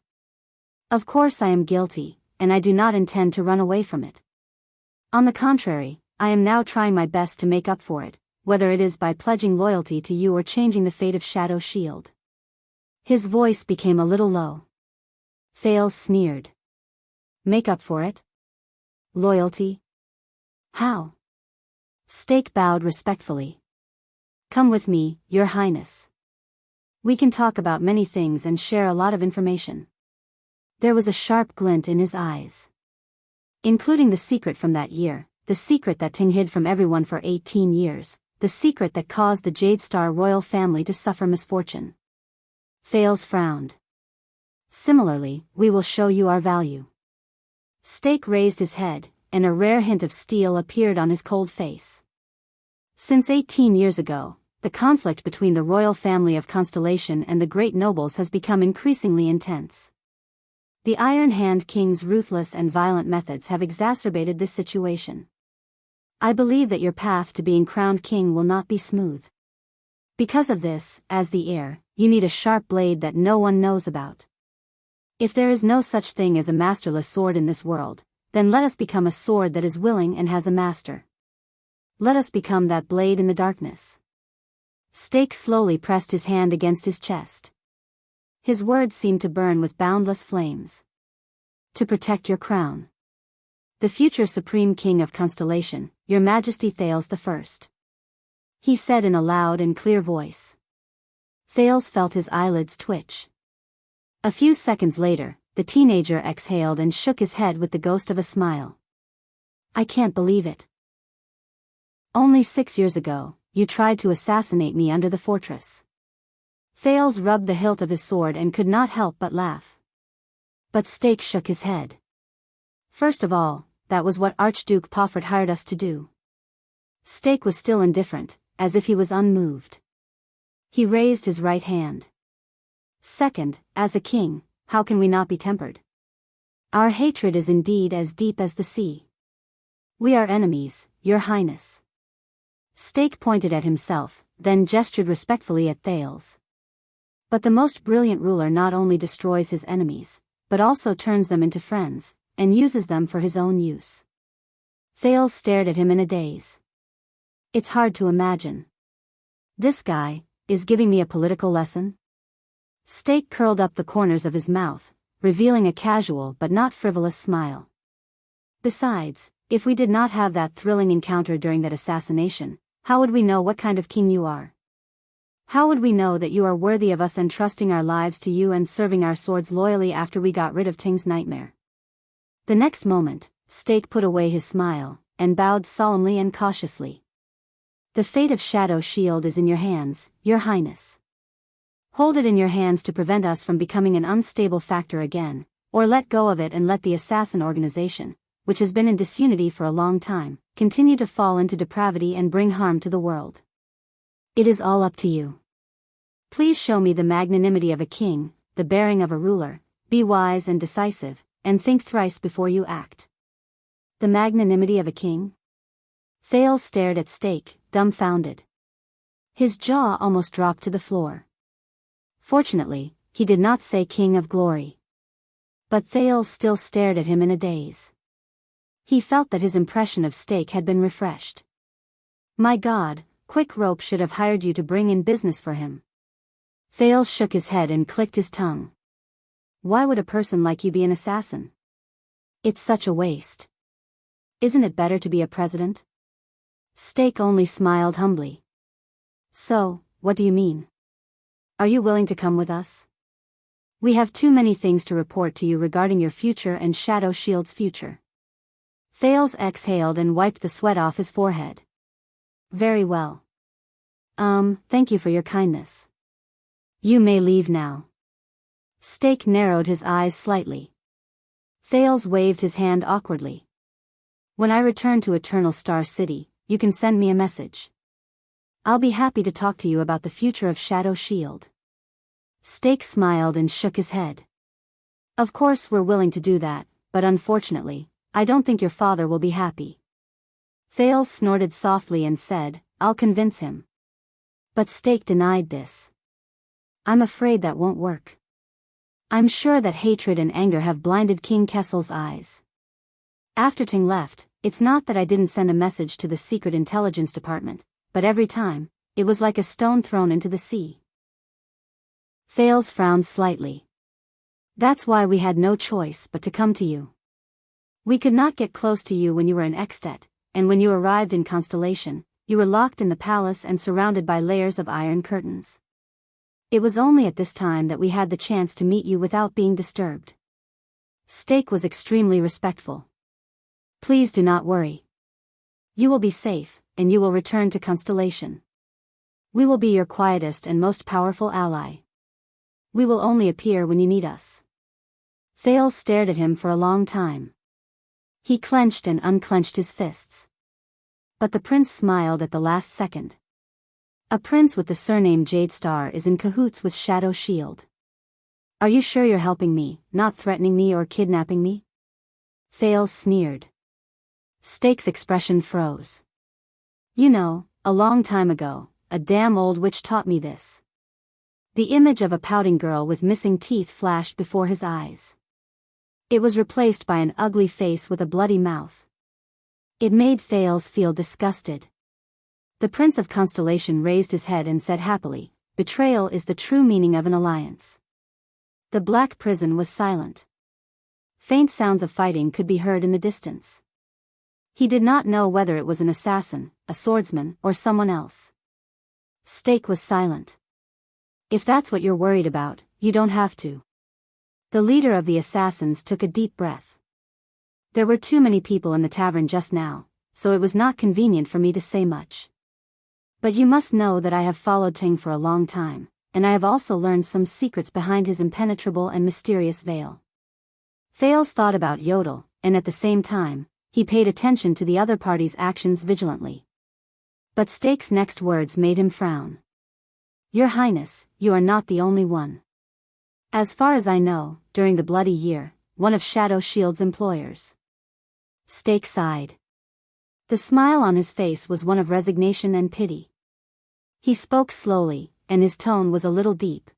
Of course I am guilty, and I do not intend to run away from it. On the contrary, I am now trying my best to make up for it, whether it is by pledging loyalty to you or changing the fate of Shadow Shield. His voice became a little low. Thales sneered. Make up for it? Loyalty? How? Steak bowed respectfully. Come with me, Your Highness. We can talk about many things and share a lot of information. There was a sharp glint in his eyes. Including the secret from that year, the secret that Ting hid from everyone for 18 years, the secret that caused the Jade Star royal family to suffer misfortune. Thales frowned. Similarly, we will show you our value. Steak raised his head, and a rare hint of steel appeared on his cold face. Since 18 years ago, the conflict between the royal family of Constellation and the great nobles has become increasingly intense. The Iron Hand King's ruthless and violent methods have exacerbated this situation. I believe that your path to being crowned king will not be smooth. Because of this, as the heir, you need a sharp blade that no one knows about. If there is no such thing as a masterless sword in this world, then let us become a sword that is willing and has a master. Let us become that blade in the darkness. Steak slowly pressed his hand against his chest. His words seemed to burn with boundless flames. To protect your crown. The future Supreme King of Constellation, Your Majesty Thales I. He said in a loud and clear voice. Thales felt his eyelids twitch. A few seconds later, the teenager exhaled and shook his head with the ghost of a smile. I can't believe it. Only 6 years ago, you tried to assassinate me under the fortress. Thales rubbed the hilt of his sword and could not help but laugh. But Steak shook his head. First of all, that was what Archduke Pofford hired us to do. Steak was still indifferent, as if he was unmoved. He raised his right hand. Second, as a king, how can we not be tempered? Our hatred is indeed as deep as the sea. We are enemies, Your Highness. Steak pointed at himself, then gestured respectfully at Thales. But the most brilliant ruler not only destroys his enemies, but also turns them into friends, and uses them for his own use. Thales stared at him in a daze. It's hard to imagine. This guy is giving me a political lesson? Steak curled up the corners of his mouth, revealing a casual but not frivolous smile. Besides, if we did not have that thrilling encounter during that assassination, how would we know what kind of king you are? How would we know that you are worthy of us entrusting our lives to you and serving our swords loyally after we got rid of Ting's nightmare? The next moment, Steak put away his smile, and bowed solemnly and cautiously. The fate of Shadow Shield is in your hands, Your Highness. Hold it in your hands to prevent us from becoming an unstable factor again, or let go of it and let the assassin organization, which has been in disunity for a long time, continue to fall into depravity and bring harm to the world. It is all up to you. Please show me the magnanimity of a king, the bearing of a ruler, be wise and decisive, and think thrice before you act. The magnanimity of a king? Thales stared at Steak, dumbfounded. His jaw almost dropped to the floor. Fortunately, he did not say King of Glory. But Thales still stared at him in a daze. He felt that his impression of Steak had been refreshed. My God, Quick Rope should have hired you to bring in business for him. Thales shook his head and clicked his tongue. Why would a person like you be an assassin? It's such a waste. Isn't it better to be a president? Steak only smiled humbly. So, what do you mean? Are you willing to come with us? We have too many things to report to you regarding your future and Shadow Shield's future. Thales exhaled and wiped the sweat off his forehead. Very well. Thank you for your kindness. You may leave now. Steak narrowed his eyes slightly. Thales waved his hand awkwardly. When I return to Eternal Star City, you can send me a message. I'll be happy to talk to you about the future of Shadow Shield. Steak smiled and shook his head. Of course we're willing to do that, but unfortunately, I don't think your father will be happy. Thales snorted softly and said, I'll convince him. But Steak denied this. I'm afraid that won't work. I'm sure that hatred and anger have blinded King Kessel's eyes. After Ting left, it's not that I didn't send a message to the Secret Intelligence Department, but every time, it was like a stone thrown into the sea. Thales frowned slightly. That's why we had no choice but to come to you. We could not get close to you when you were in Extet, and when you arrived in Constellation, you were locked in the palace and surrounded by layers of iron curtains. It was only at this time that we had the chance to meet you without being disturbed. Steak was extremely respectful. Please do not worry. You will be safe, and you will return to Constellation. We will be your quietest and most powerful ally. We will only appear when you need us. Thales stared at him for a long time. He clenched and unclenched his fists. But the prince smiled at the last second. A prince with the surname Jadestar is in cahoots with Shadow Shield. Are you sure you're helping me, not threatening me or kidnapping me? Thales sneered. Steak's expression froze. You know, a long time ago, a damn old witch taught me this. The image of a pouting girl with missing teeth flashed before his eyes. It was replaced by an ugly face with a bloody mouth. It made Thales feel disgusted. The Prince of Constellation raised his head and said happily, betrayal is the true meaning of an alliance. The black prison was silent. Faint sounds of fighting could be heard in the distance. He did not know whether it was an assassin, a swordsman, or someone else. Steak was silent. If that's what you're worried about, you don't have to. The leader of the assassins took a deep breath. There were too many people in the tavern just now, so it was not convenient for me to say much. But you must know that I have followed Ting for a long time, and I have also learned some secrets behind his impenetrable and mysterious veil. Thales thought about Yodel, and at the same time, he paid attention to the other party's actions vigilantly. But Steak's next words made him frown. Your Highness, you are not the only one. As far as I know, during the Bloody Year, one of Shadow Shield's employers. Steak sighed. The smile on his face was one of resignation and pity. He spoke slowly, and his tone was a little deep.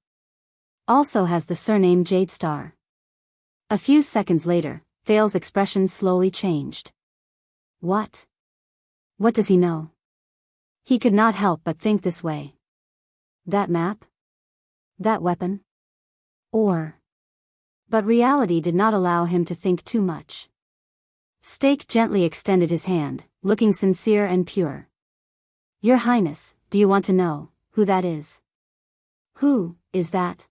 Also has the surname Jadestar. A few seconds later, Thales' expression slowly changed. What? What does he know? He could not help but think this way. That map? That weapon? Or... But reality did not allow him to think too much. Steak gently extended his hand, looking sincere and pure. Your Highness, do you want to know who that is? Who is that?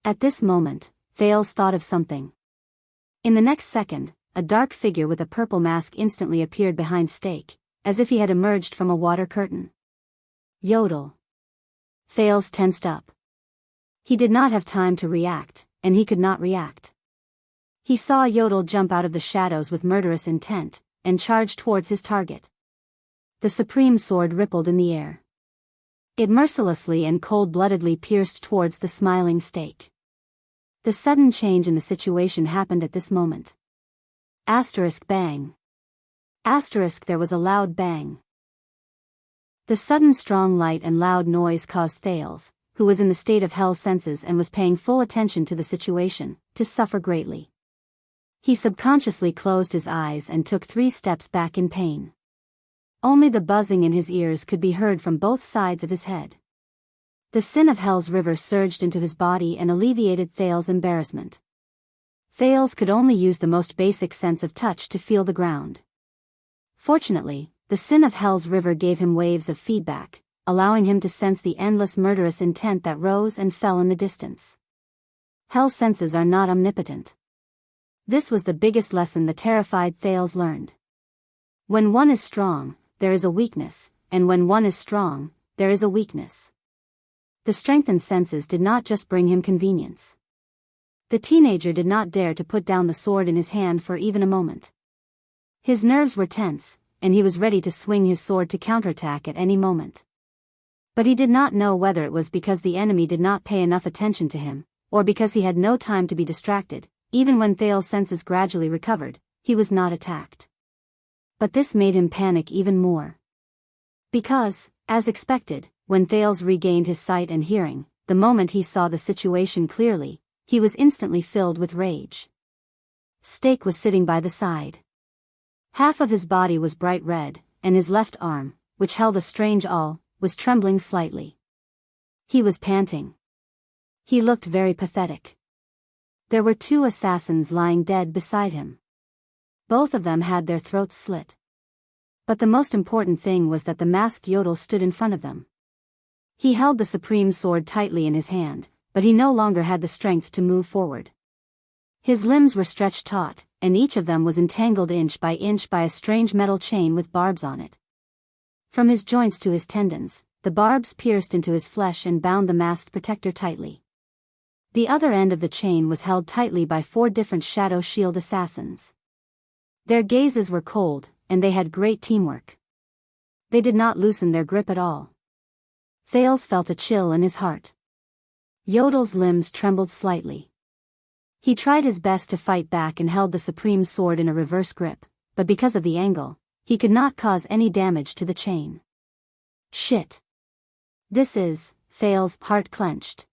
At this moment, Thales thought of something. In the next second, a dark figure with a purple mask instantly appeared behind Steak, as if he had emerged from a water curtain. Yodel. Thales tensed up. He did not have time to react, and he could not react. He saw Yodel jump out of the shadows with murderous intent, and charge towards his target. The supreme sword rippled in the air. It mercilessly and cold-bloodedly pierced towards the smiling Steak. The sudden change in the situation happened at this moment. Asterisk bang. Asterisk there was a loud bang. The sudden strong light and loud noise caused Thales, who was in the state of hell's senses and was paying full attention to the situation, to suffer greatly. He subconsciously closed his eyes and took 3 steps back in pain. Only the buzzing in his ears could be heard from both sides of his head. The sin of hell's river surged into his body and alleviated Thales's embarrassment. Thales could only use the most basic sense of touch to feel the ground. Fortunately, the sin of hell's river gave him waves of feedback, allowing him to sense the endless murderous intent that rose and fell in the distance. Hell's senses are not omnipotent. This was the biggest lesson the terrified Thales learned. When one is strong, there is a weakness, and when one is strong, there is a weakness. The strengthened senses did not just bring him convenience. The teenager did not dare to put down the sword in his hand for even a moment. His nerves were tense, and he was ready to swing his sword to counterattack at any moment. But he did not know whether it was because the enemy did not pay enough attention to him, or because he had no time to be distracted. Even when Thales's senses gradually recovered, he was not attacked. But this made him panic even more. Because, as expected, when Thales regained his sight and hearing, the moment he saw the situation clearly, he was instantly filled with rage. Stake was sitting by the side. Half of his body was bright red, and his left arm, which held a strange awl, was trembling slightly. He was panting. He looked very pathetic. There were 2 assassins lying dead beside him. Both of them had their throats slit. But the most important thing was that the masked Yodel stood in front of them. He held the supreme sword tightly in his hand, but he no longer had the strength to move forward. His limbs were stretched taut, and each of them was entangled inch by a strange metal chain with barbs on it. From his joints to his tendons, the barbs pierced into his flesh and bound the masked protector tightly. The other end of the chain was held tightly by 4 different shadow shield assassins. Their gazes were cold, and they had great teamwork. They did not loosen their grip at all. Thales felt a chill in his heart. Yodel's limbs trembled slightly. He tried his best to fight back and held the supreme sword in a reverse grip, but because of the angle, he could not cause any damage to the chain. Shit! Thales' heart clenched.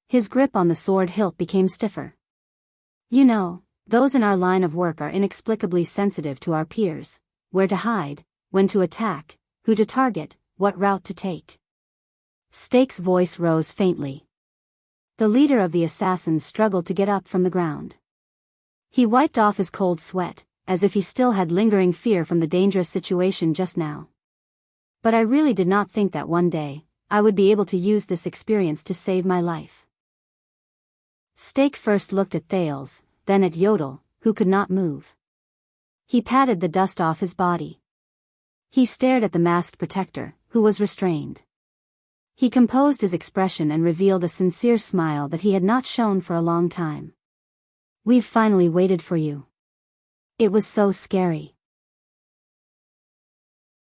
His grip on the sword hilt became stiffer. You know, those in our line of work are inexplicably sensitive to our peers, where to hide, when to attack, who to target, what route to take. Stake's voice rose faintly. The leader of the assassins struggled to get up from the ground. He wiped off his cold sweat, as if he still had lingering fear from the dangerous situation just now. But I really did not think that one day, I would be able to use this experience to save my life. Stake first looked at Thales, then at Yodel, who could not move. He patted the dust off his body. He stared at the masked protector, who was restrained. He composed his expression and revealed a sincere smile that he had not shown for a long time. We've finally waited for you. It was so scary.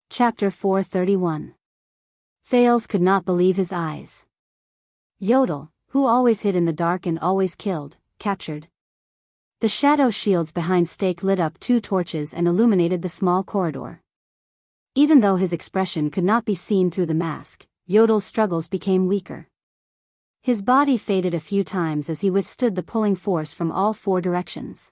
Chapter 431. Thales could not believe his eyes. Yodel, who always hid in the dark and always killed, captured. The shadow shields behind Stake lit up 2 torches and illuminated the small corridor. Even though his expression could not be seen through the mask, Yodel's struggles became weaker. His body faded a few times as he withstood the pulling force from all 4 directions.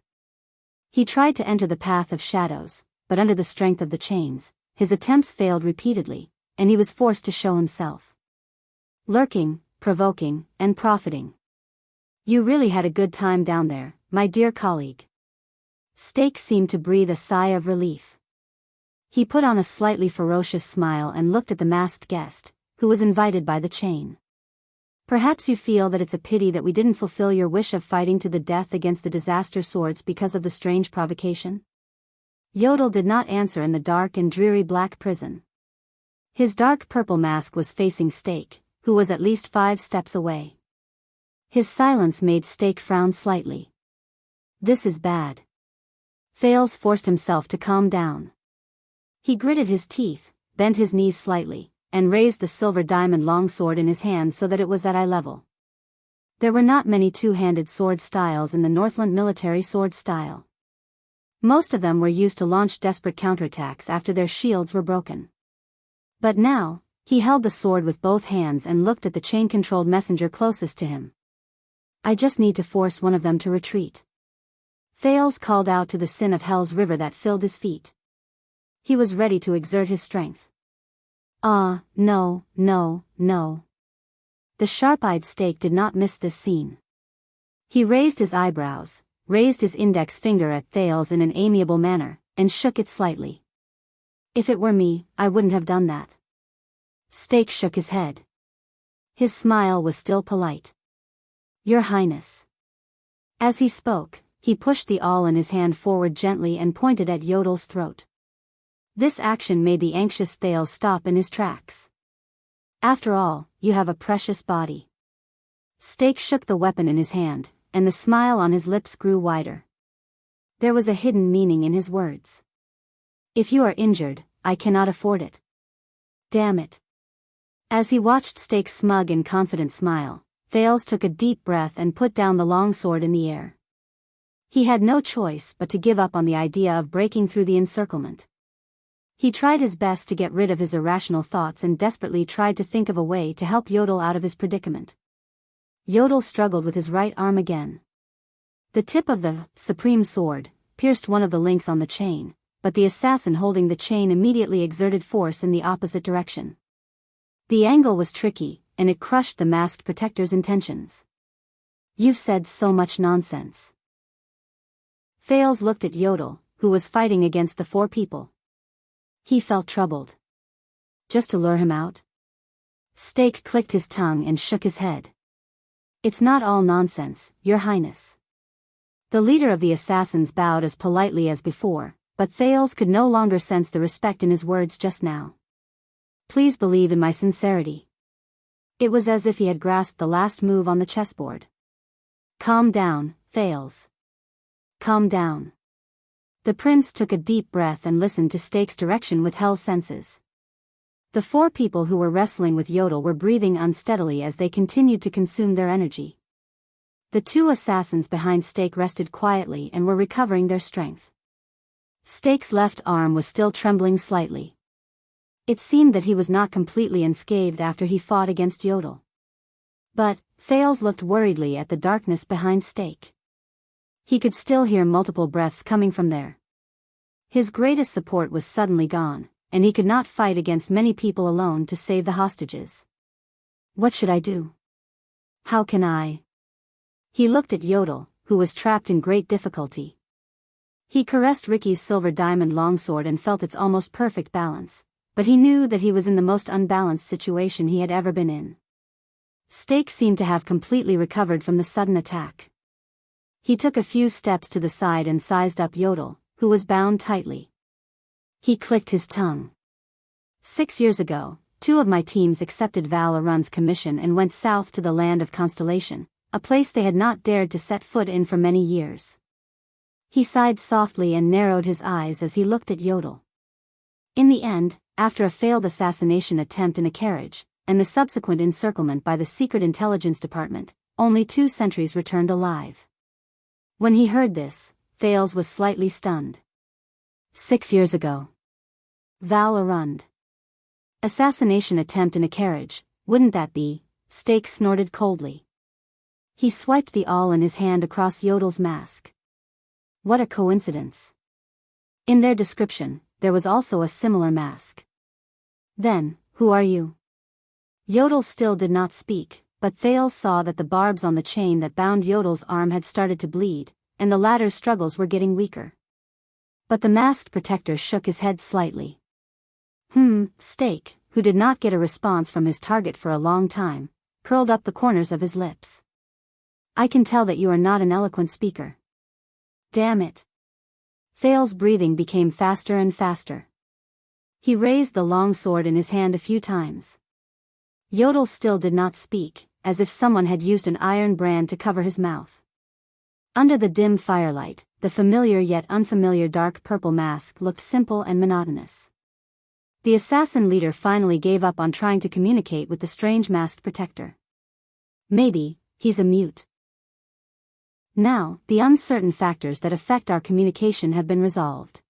He tried to enter the path of shadows, but under the strength of the chains, his attempts failed repeatedly, and he was forced to show himself. Lurking, provoking, and profiting. You really had a good time down there, my dear colleague. Stake seemed to breathe a sigh of relief. He put on a slightly ferocious smile and looked at the masked guest, who was invited by the chain. Perhaps you feel that it's a pity that we didn't fulfill your wish of fighting to the death against the disaster swords because of the strange provocation? Yodel did not answer in the dark and dreary black prison. His dark purple mask was facing Stake, who was at least 5 steps away. His silence made Stake frown slightly. This is bad. Thales forced himself to calm down. He gritted his teeth, bent his knees slightly, and raised the silver diamond longsword in his hand so that it was at eye level. There were not many 2-handed sword styles in the Northland military sword style. Most of them were used to launch desperate counterattacks after their shields were broken. But now, He held the sword with both hands and looked at the chain-controlled messenger closest to him. I just need to force one of them to retreat. Thales called out to the sin of Hell's river that filled his feet. He was ready to exert his strength. No, no, no. The sharp-eyed Stake did not miss this scene. He raised his eyebrows, raised his index finger at Thales in an amiable manner, and shook it slightly. If it were me, I wouldn't have done that. Stake shook his head. His smile was still polite. Your Highness. As he spoke, he pushed the awl in his hand forward gently and pointed at Yodel's throat. This action made the anxious Thales stop in his tracks. After all, you have a precious body. Stake shook the weapon in his hand, and the smile on his lips grew wider. There was a hidden meaning in his words. If you are injured, I cannot afford it. Damn it. As he watched Stake's smug and confident smile, Thales took a deep breath and put down the long sword in the air. He had no choice but to give up on the idea of breaking through the encirclement. He tried his best to get rid of his irrational thoughts and desperately tried to think of a way to help Yodel out of his predicament. Yodel struggled with his right arm again. The tip of the supreme sword pierced one of the links on the chain, but the assassin holding the chain immediately exerted force in the opposite direction. The angle was tricky, and it crushed the masked protector's intentions. You've said so much nonsense. Thales looked at Yodel, who was fighting against the four people. He felt troubled. Just to lure him out? Stake clicked his tongue and shook his head. It's not all nonsense, Your Highness. The leader of the assassins bowed as politely as before, but Thales could no longer sense the respect in his words just now. Please believe in my sincerity. It was as if he had grasped the last move on the chessboard. Calm down, Thales. Calm down. The prince took a deep breath and listened to Stake's direction with held senses. The four people who were wrestling with Yodel were breathing unsteadily as they continued to consume their energy. The two assassins behind Stake rested quietly and were recovering their strength. Stake's left arm was still trembling slightly. It seemed that he was not completely unscathed after he fought against Yodel. But Thales looked worriedly at the darkness behind Stake. He could still hear multiple breaths coming from there. His greatest support was suddenly gone, and he could not fight against many people alone to save the hostages. What should I do? How can I? He looked at Yodel, who was trapped in great difficulty. He caressed Ricky's silver diamond longsword and felt its almost perfect balance, but he knew that he was in the most unbalanced situation he had ever been in. Stake seemed to have completely recovered from the sudden attack. He took a few steps to the side and sized up Yodel, who was bound tightly. He clicked his tongue. 6 years ago, 2 of my teams accepted Valorun's commission and went south to the land of Constellation, a place they had not dared to set foot in for many years. He sighed softly and narrowed his eyes as he looked at Yodel. In the end, after a failed assassination attempt in a carriage, and the subsequent encirclement by the Secret Intelligence Department, only 2 sentries returned alive. When he heard this, Thales was slightly stunned. 6 years ago. Valorund. Assassination attempt in a carriage, wouldn't that be? Stake snorted coldly. He swiped the awl in his hand across Yodel's mask. What a coincidence. In their description, there was also a similar mask. Then, who are you? Yodel still did not speak, but Thales saw that the barbs on the chain that bound Yodel's arm had started to bleed, and the latter's struggles were getting weaker. But the masked protector shook his head slightly. Stake, who did not get a response from his target for a long time, curled up the corners of his lips. I can tell that you are not an eloquent speaker. Damn it. Thales' breathing became faster and faster. He raised the long sword in his hand a few times. Yodel still did not speak, as if someone had used an iron brand to cover his mouth. Under the dim firelight, the familiar yet unfamiliar dark purple mask looked simple and monotonous. The assassin leader finally gave up on trying to communicate with the strange masked protector. Maybe, he's a mute. Now, the uncertain factors that affect our communication have been resolved.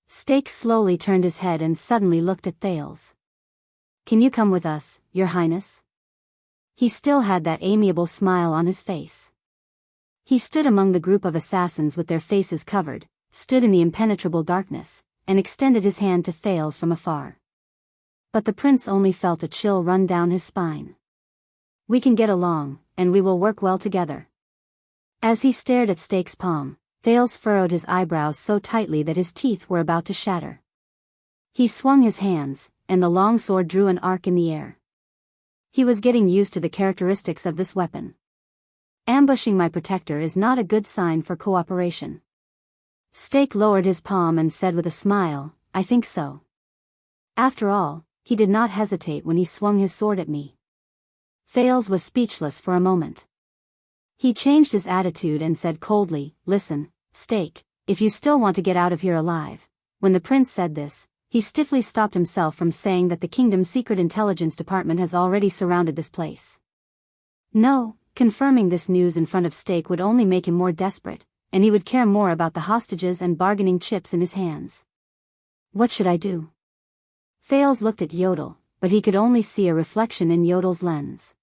Stake slowly turned his head and suddenly looked at Thales. Can you come with us, Your Highness? He still had that amiable smile on his face. He stood among the group of assassins with their faces covered, stood in the impenetrable darkness, and extended his hand to Thales from afar. But the prince only felt a chill run down his spine. We can get along, and we will work well together. As he stared at Stake's palm, Thales furrowed his eyebrows so tightly that his teeth were about to shatter. He swung his hands, and the long sword drew an arc in the air. He was getting used to the characteristics of this weapon. Ambushing my protector is not a good sign for cooperation. Stake lowered his palm and said with a smile, I think so. After all, he did not hesitate when he swung his sword at me. Thales was speechless for a moment. He changed his attitude and said coldly, Listen, Stake, if you still want to get out of here alive. When the prince said this, he stiffly stopped himself from saying that the kingdom's secret intelligence department has already surrounded this place. No, confirming this news in front of Stake would only make him more desperate, and he would care more about the hostages and bargaining chips in his hands. What should I do? Thales looked at Yodel, but he could only see a reflection in Yodel's lens.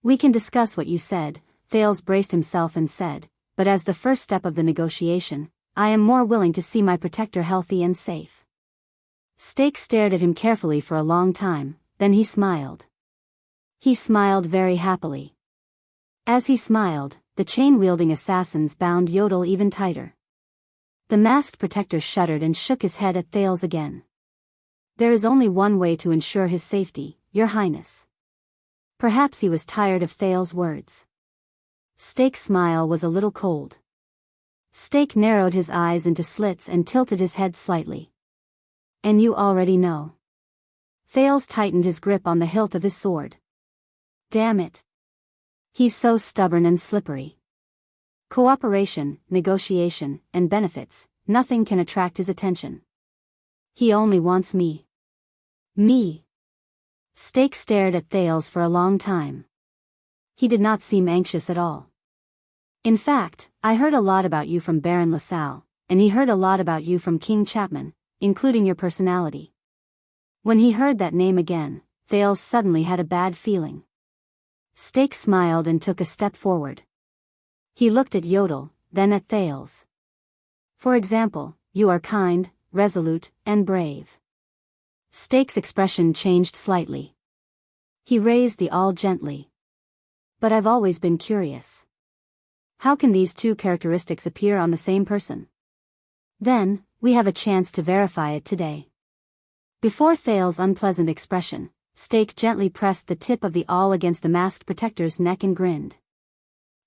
We can discuss what you said, Thales braced himself and said, but as the first step of the negotiation, I am more willing to see my protector healthy and safe. Stake stared at him carefully for a long time, then he smiled. He smiled very happily. As he smiled, the chain-wielding assassins bound Yodel even tighter. The masked protector shuddered and shook his head at Thales again. There is only one way to ensure his safety, Your Highness. Perhaps he was tired of Thales' words. Stake's smile was a little cold. Stake narrowed his eyes into slits and tilted his head slightly. And you already know. Thales tightened his grip on the hilt of his sword. Damn it. He's so stubborn and slippery. Cooperation, negotiation, and benefits, nothing can attract his attention. He only wants me. Me. Stake stared at Thales for a long time. He did not seem anxious at all. In fact, I heard a lot about you from Baron LaSalle, and he heard a lot about you from King Chapman, including your personality. When he heard that name again, Thales suddenly had a bad feeling. Stake smiled and took a step forward. He looked at Yodel, then at Thales. For example, you are kind, resolute, and brave. Stake's expression changed slightly. He raised the awl gently. But I've always been curious. How can these two characteristics appear on the same person? Then, we have a chance to verify it today. Before Thales' unpleasant expression, Stake gently pressed the tip of the awl against the masked protector's neck and grinned.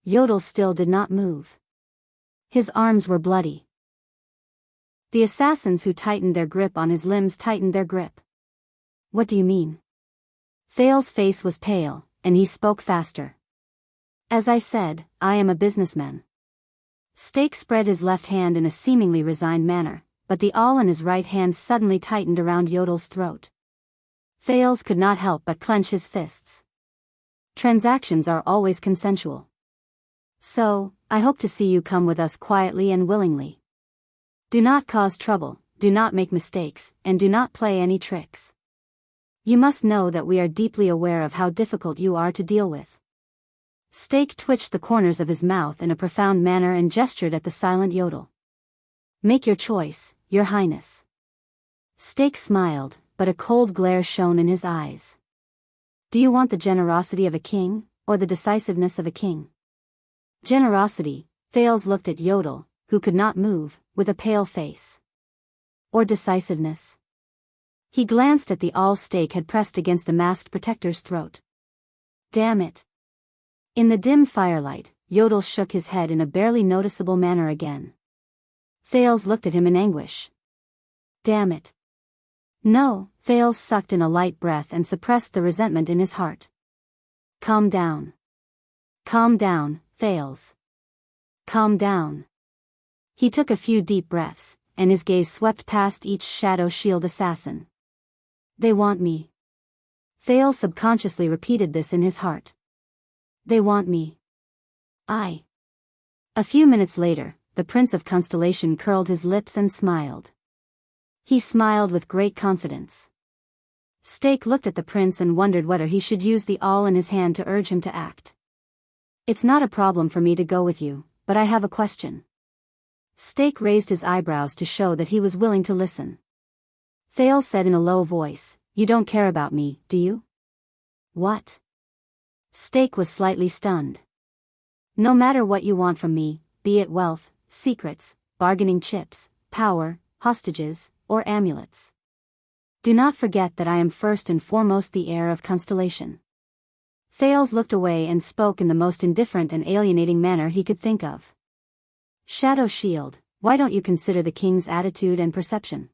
Yodel still did not move. His arms were bloody. The assassins who tightened their grip on his limbs tightened their grip. What do you mean? Thales' face was pale, and he spoke faster. As I said, I am a businessman. Stake spread his left hand in a seemingly resigned manner, but the awl in his right hand suddenly tightened around Yodel's throat. Thales could not help but clench his fists. Transactions are always consensual. So, I hope to see you come with us quietly and willingly. Do not cause trouble, do not make mistakes, and do not play any tricks. You must know that we are deeply aware of how difficult you are to deal with. Stake twitched the corners of his mouth in a profound manner and gestured at the silent Yodel. Make your choice, Your Highness. Stake smiled, but a cold glare shone in his eyes. Do you want the generosity of a king, or the decisiveness of a king? Generosity, Thales looked at Yodel, who could not move, with a pale face. Or decisiveness? He glanced at the awl Stake had pressed against the masked protector's throat. Damn it. In the dim firelight, Yodel shook his head in a barely noticeable manner again. Thales looked at him in anguish. Damn it. No, Thales sucked in a light breath and suppressed the resentment in his heart. Calm down. Calm down, Thales. Calm down. He took a few deep breaths, and his gaze swept past each shadow shield assassin. They want me. Thales subconsciously repeated this in his heart. They want me. I. A few minutes later, the Prince of Constellation curled his lips and smiled. He smiled with great confidence. Steak looked at the prince and wondered whether he should use the awl in his hand to urge him to act. It's not a problem for me to go with you, but I have a question. Steak raised his eyebrows to show that he was willing to listen. Thales said in a low voice, "You don't care about me, do you?" "What?" Steak was slightly stunned. "No matter what you want from me, be it wealth, secrets, bargaining chips, power, hostages, or amulets. Do not forget that I am first and foremost the heir of Constellation." Thales looked away and spoke in the most indifferent and alienating manner he could think of. "Shadow Shield, why don't you consider the king's attitude and perception?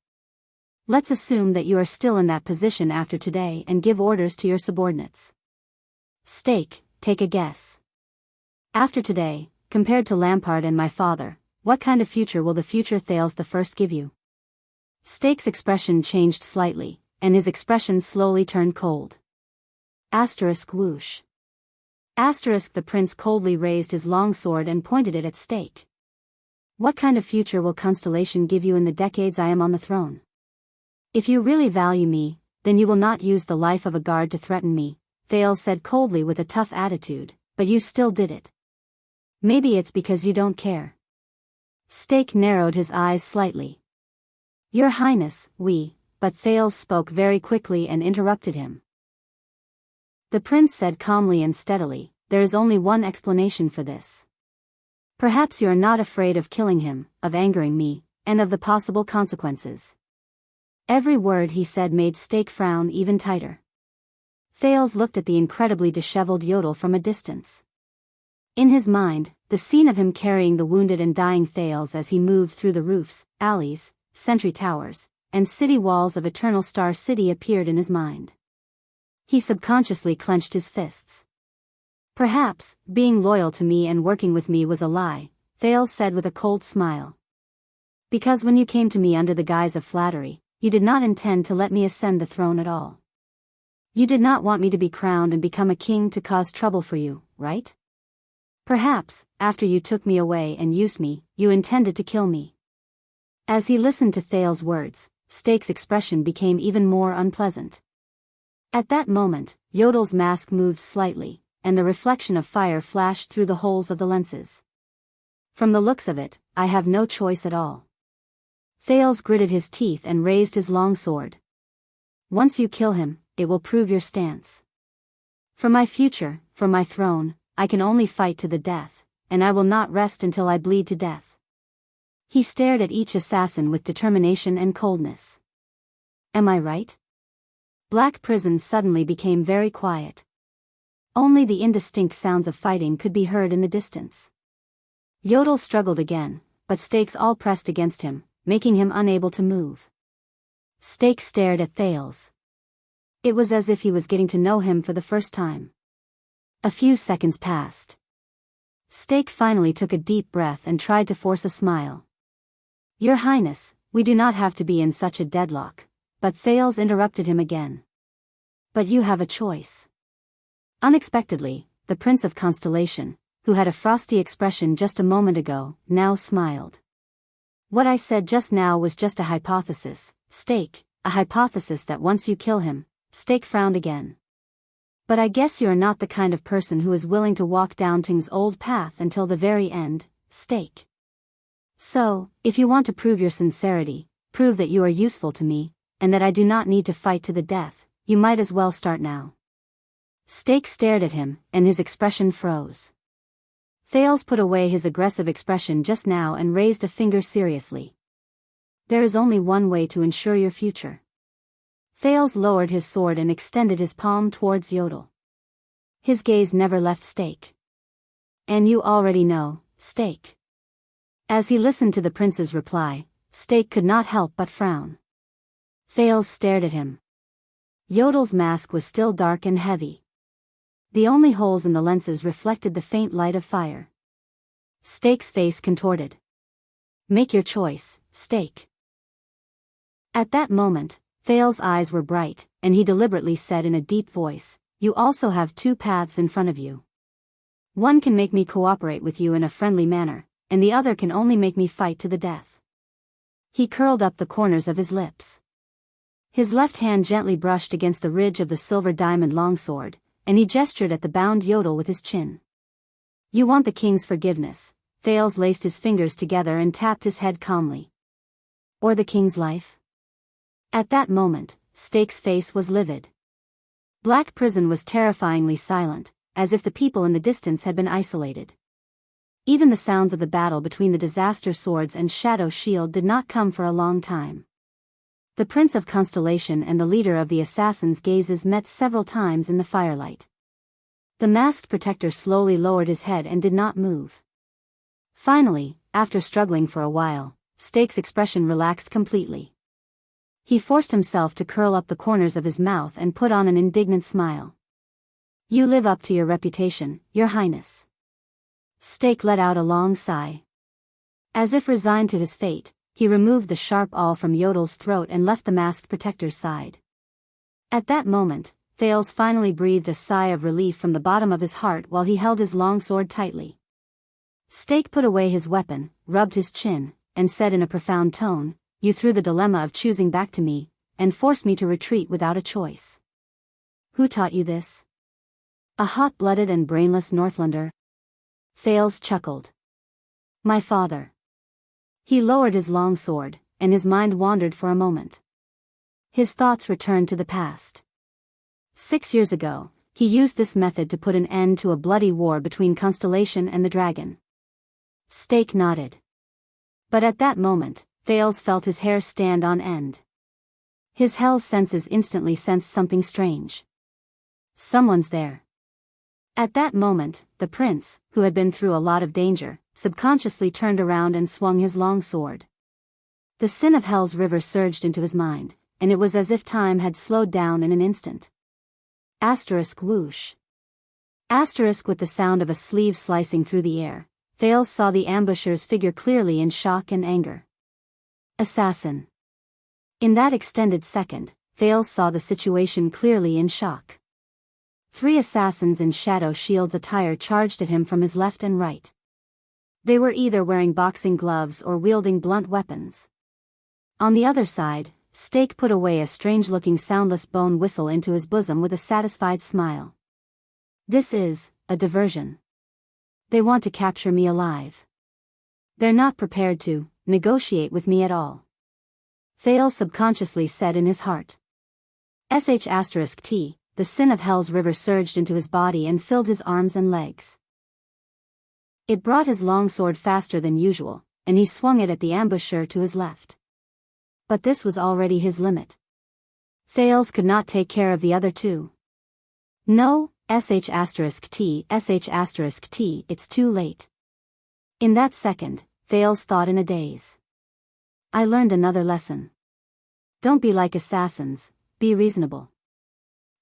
Let's assume that you are still in that position after today and give orders to your subordinates. Steak, take a guess. After today, compared to Lampard and my father, what kind of future will the future Thales the First give you?" Steak's expression changed slightly, and his expression slowly turned cold. Asterisk whoosh. Asterisk the prince coldly raised his long sword and pointed it at Steak. "What kind of future will Constellation give you in the decades I am on the throne? If you really value me, then you will not use the life of a guard to threaten me," Thales said coldly with a tough attitude, "but you still did it. Maybe it's because you don't care." Steak narrowed his eyes slightly. "Your Highness, but Thales spoke very quickly and interrupted him. The prince said calmly and steadily, "There is only one explanation for this. Perhaps you are not afraid of killing him, of angering me, and of the possible consequences." Every word he said made Steak frown even tighter. Thales looked at the incredibly disheveled Yodel from a distance. In his mind, the scene of him carrying the wounded and dying Thales as he moved through the roofs, alleys, sentry towers, and city walls of Eternal Star City appeared in his mind. He subconsciously clenched his fists. "Perhaps, being loyal to me and working with me was a lie," Thales said with a cold smile. "Because when you came to me under the guise of flattery, you did not intend to let me ascend the throne at all. You did not want me to be crowned and become a king to cause trouble for you, right? Perhaps, after you took me away and used me, you intended to kill me." As he listened to Thales' words, Steak's expression became even more unpleasant. At that moment, Yodel's mask moved slightly, and the reflection of fire flashed through the holes of the lenses. "From the looks of it, I have no choice at all." Thales gritted his teeth and raised his long sword. "Once you kill him, it will prove your stance. For my future, for my throne, I can only fight to the death, and I will not rest until I bleed to death." He stared at each assassin with determination and coldness. "Am I right?" Black Prison suddenly became very quiet. Only the indistinct sounds of fighting could be heard in the distance. Yodel struggled again, but Stakes all pressed against him, making him unable to move. Stakes stared at Thales. It was as if he was getting to know him for the first time. A few seconds passed. Stake finally took a deep breath and tried to force a smile. "Your Highness, we do not have to be in such a deadlock," but Thales interrupted him again. "But you have a choice." Unexpectedly, the Prince of Constellation, who had a frosty expression just a moment ago, now smiled. "What I said just now was just a hypothesis, Stake, a hypothesis that once you kill him," Stake frowned again. "But I guess you're not the kind of person who is willing to walk down Ting's old path until the very end, Stake. So, if you want to prove your sincerity, prove that you are useful to me, and that I do not need to fight to the death, you might as well start now." Stake stared at him, and his expression froze. Thales put away his aggressive expression just now and raised a finger seriously. "There is only one way to ensure your future." Thales lowered his sword and extended his palm towards Yodel. His gaze never left Stake. "And you already know, Stake." As he listened to the prince's reply, Stake could not help but frown. Thales stared at him. Yodel's mask was still dark and heavy. The only holes in the lenses reflected the faint light of fire. Stake's face contorted. "Make your choice, Stake." At that moment, Thales' eyes were bright, and he deliberately said in a deep voice, "You also have two paths in front of you. One can make me cooperate with you in a friendly manner, and the other can only make me fight to the death." He curled up the corners of his lips. His left hand gently brushed against the ridge of the silver diamond longsword, and he gestured at the bound yodel with his chin. You want the king's forgiveness. Thales laced his fingers together and tapped his head calmly. Or the king's life? At that moment, Stake's face was livid. Black Prison was terrifyingly silent, as if the people in the distance had been isolated. Even the sounds of the battle between the disaster swords and Shadow Shield did not come for a long time. The Prince of Constellation and the leader of the assassins' gazes met several times in the firelight. The masked protector slowly lowered his head and did not move. Finally, after struggling for a while, Stake's expression relaxed completely. He forced himself to curl up the corners of his mouth and put on an indignant smile. You live up to your reputation, Your Highness. Stake let out a long sigh. As if resigned to his fate, he removed the sharp awl from Yodel's throat and left the masked protector's side. At that moment, Thales finally breathed a sigh of relief from the bottom of his heart while he held his long sword tightly. Stake put away his weapon, rubbed his chin, and said in a profound tone, You threw the dilemma of choosing back to me, and forced me to retreat without a choice. Who taught you this? A hot-blooded and brainless Northlander? Thales chuckled. My father. He lowered his long sword, and his mind wandered for a moment. His thoughts returned to the past. 6 years ago, he used this method to put an end to a bloody war between Constellation and the dragon. Stake nodded. But at that moment, Thales felt his hair stand on end. His hell's senses instantly sensed something strange. Someone's there. At that moment, the prince, who had been through a lot of danger, subconsciously turned around and swung his long sword. The sin of Hell's river surged into his mind, and it was as if time had slowed down in an instant. Asterisk whoosh. Asterisk with the sound of a sleeve slicing through the air, Thales saw the ambusher's figure clearly in shock and anger. Assassin. In that extended second, Thales saw the situation clearly in shock. 3 assassins in Shadow Shield's attire charged at him from his left and right. They were either wearing boxing gloves or wielding blunt weapons. On the other side, Stake put away a strange-looking soundless bone whistle into his bosom with a satisfied smile. This is a diversion. They want to capture me alive. They're not prepared to negotiate with me at all. Thales subconsciously said in his heart. *T. The sin of Hell's river surged into his body and filled his arms and legs. It brought his long sword faster than usual, and he swung it at the ambusher to his left. But this was already his limit. Thales could not take care of the other two. No, *T, it's too late. In that second, Thales thought in a daze. I learned another lesson. Don't be like assassins, be reasonable.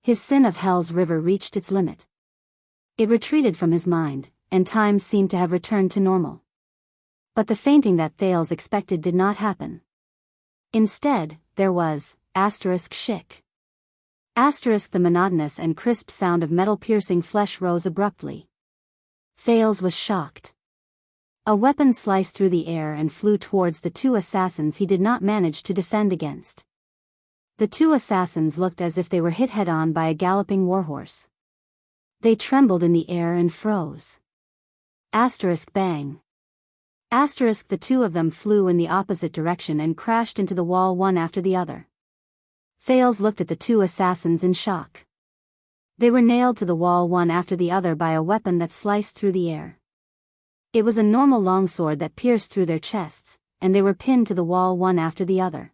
His sin of Hell's river reached its limit. It retreated from his mind, and time seemed to have returned to normal. But the fainting that Thales expected did not happen. Instead, there was, *shik. The monotonous and crisp sound of metal-piercing flesh rose abruptly. Thales was shocked. A weapon sliced through the air and flew towards the 2 assassins he did not manage to defend against. The 2 assassins looked as if they were hit head-on by a galloping warhorse. They trembled in the air and froze. Bang. The 2 of them flew in the opposite direction and crashed into the wall one after the other. Thales looked at the 2 assassins in shock. They were nailed to the wall one after the other by a weapon that sliced through the air. It was a normal longsword that pierced through their chests, and they were pinned to the wall one after the other.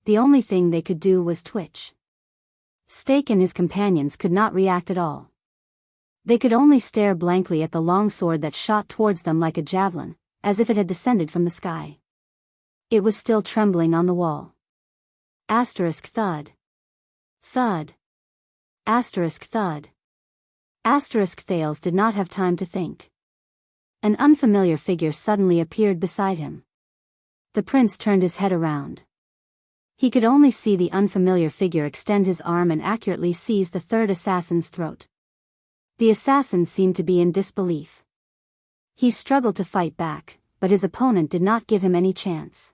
The only thing they could do was twitch. Stake and his companions could not react at all. They could only stare blankly at the longsword that shot towards them like a javelin, as if it had descended from the sky. It was still trembling on the wall. Thud. Thud. Thud. Thales did not have time to think. An unfamiliar figure suddenly appeared beside him. The prince turned his head around. He could only see the unfamiliar figure extend his arm and accurately seize the 3rd assassin's throat. The assassin seemed to be in disbelief. He struggled to fight back, but his opponent did not give him any chance.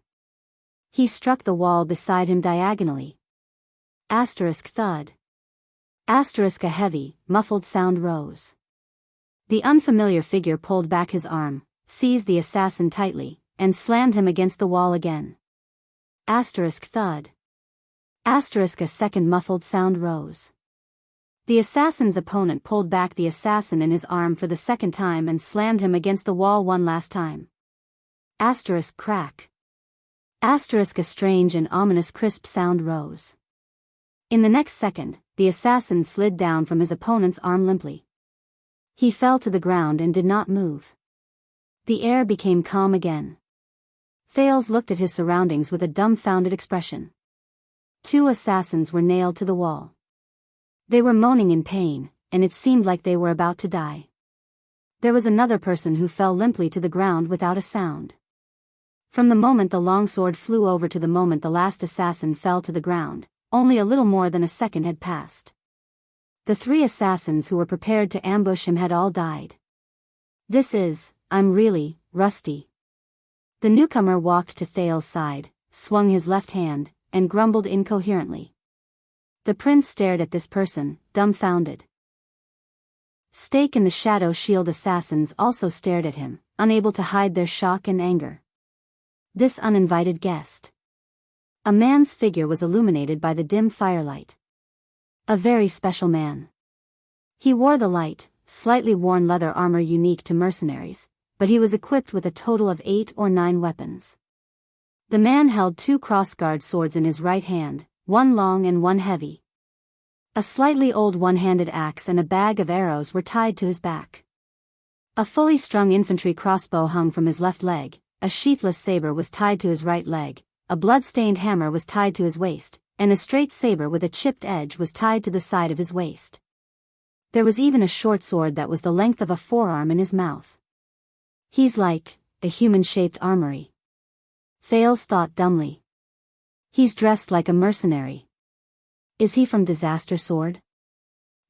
He struck the wall beside him diagonally. Thud. A heavy, muffled sound rose. The unfamiliar figure pulled back his arm, seized the assassin tightly, and slammed him against the wall again. Thud. A second muffled sound rose. The assassin's opponent pulled back the assassin in his arm for the second time and slammed him against the wall one last time. Crack. A strange and ominous crisp sound rose. In the next second, the assassin slid down from his opponent's arm limply. He fell to the ground and did not move. The air became calm again. Thales looked at his surroundings with a dumbfounded expression. 2 assassins were nailed to the wall. They were moaning in pain, and it seemed like they were about to die. There was another person who fell limply to the ground without a sound. From the moment the longsword flew over to the moment the last assassin fell to the ground, only a little more than a second had passed. The 3 assassins who were prepared to ambush him had all died. I'm really rusty. The newcomer walked to Thales' side, swung his left hand, and grumbled incoherently. The prince stared at this person, dumbfounded. Stake and the Shadow Shield assassins also stared at him, unable to hide their shock and anger. This uninvited guest. A man's figure was illuminated by the dim firelight. A very special man. He wore the light, slightly worn leather armor unique to mercenaries, but he was equipped with a total of 8 or 9 weapons. The man held 2 crossguard swords in his right hand, one long and one heavy. A slightly old one-handed axe and a bag of arrows were tied to his back. A fully strung infantry crossbow hung from his left leg, a sheathless saber was tied to his right leg, a blood-stained hammer was tied to his waist, and a straight saber with a chipped edge was tied to the side of his waist. There was even a short sword that was the length of a forearm in his mouth. He's like a human-shaped armory. Thales thought dumbly. He's dressed like a mercenary. Is he from Disaster Sword?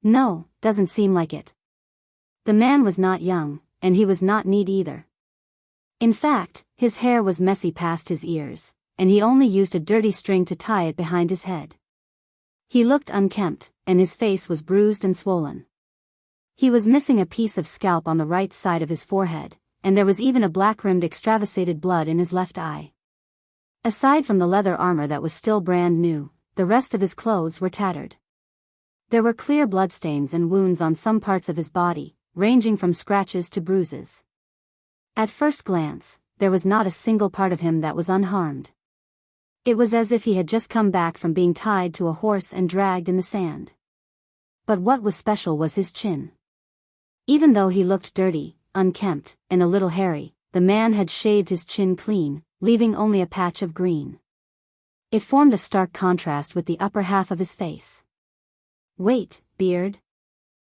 No, doesn't seem like it. The man was not young, and he was not neat either. In fact, his hair was messy past his ears, and he only used a dirty string to tie it behind his head. He looked unkempt, and his face was bruised and swollen. He was missing a piece of scalp on the right side of his forehead, and there was even a black-rimmed extravasated blood in his left eye. Aside from the leather armor that was still brand new, the rest of his clothes were tattered. There were clear bloodstains and wounds on some parts of his body, ranging from scratches to bruises. At first glance, there was not a single part of him that was unharmed. It was as if he had just come back from being tied to a horse and dragged in the sand. But what was special was his chin. Even though he looked dirty, unkempt, and a little hairy, the man had shaved his chin clean, leaving only a patch of green. It formed a stark contrast with the upper half of his face. Wait, beard?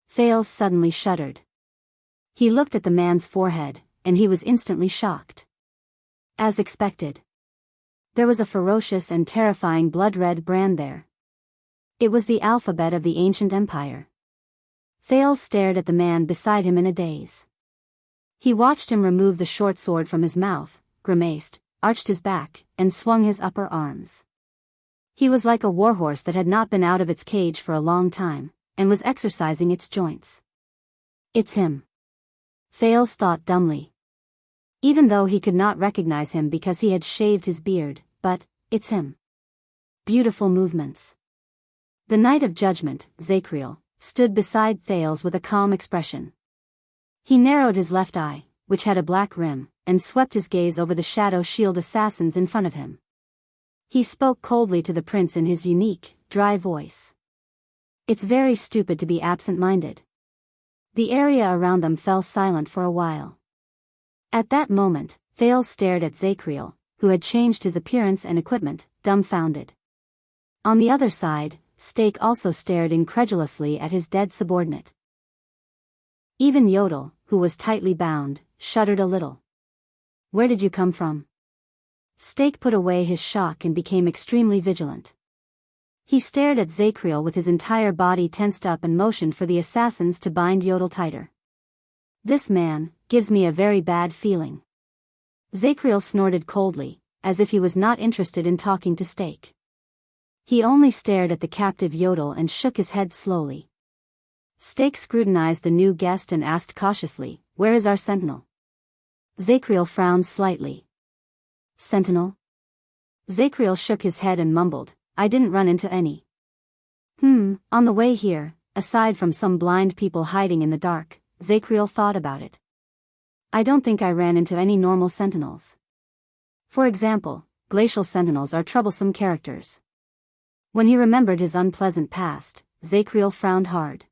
Thales suddenly shuddered. He looked at the man's forehead, and he was instantly shocked. As expected. There was a ferocious and terrifying blood-red brand there. It was the alphabet of the ancient empire. Thales stared at the man beside him in a daze. He watched him remove the short sword from his mouth, grimaced, arched his back, and swung his upper arms. He was like a warhorse that had not been out of its cage for a long time, and was exercising its joints. It's him. Thales thought dumbly. Even though he could not recognize him because he had shaved his beard, but it's him. Beautiful movements. The Knight of Judgment, Zacriel, stood beside Thales with a calm expression. He narrowed his left eye, which had a black rim, and swept his gaze over the Shadow Shield assassins in front of him. He spoke coldly to the prince in his unique, dry voice. It's very stupid to be absent-minded. The area around them fell silent for a while. At that moment, Thales stared at Zacriel, who had changed his appearance and equipment, dumbfounded. On the other side, Stake also stared incredulously at his dead subordinate. Even Yodel, who was tightly bound, shuddered a little. Where did you come from? Stake put away his shock and became extremely vigilant. He stared at Zacriel with his entire body tensed up and motioned for the assassins to bind Yodel tighter. This man gives me a very bad feeling. Zacriel snorted coldly, as if he was not interested in talking to Stake. He only stared at the captive yodel and shook his head slowly. Stake scrutinized the new guest and asked cautiously, "Where is our sentinel?" Zacriel frowned slightly. "Sentinel?" Zacriel shook his head and mumbled, "I didn't run into any." On the way here, aside from some blind people hiding in the dark, Zacriel thought about it. "I don't think I ran into any normal sentinels. For example, glacial sentinels are troublesome characters." When he remembered his unpleasant past, Zacriel frowned hard.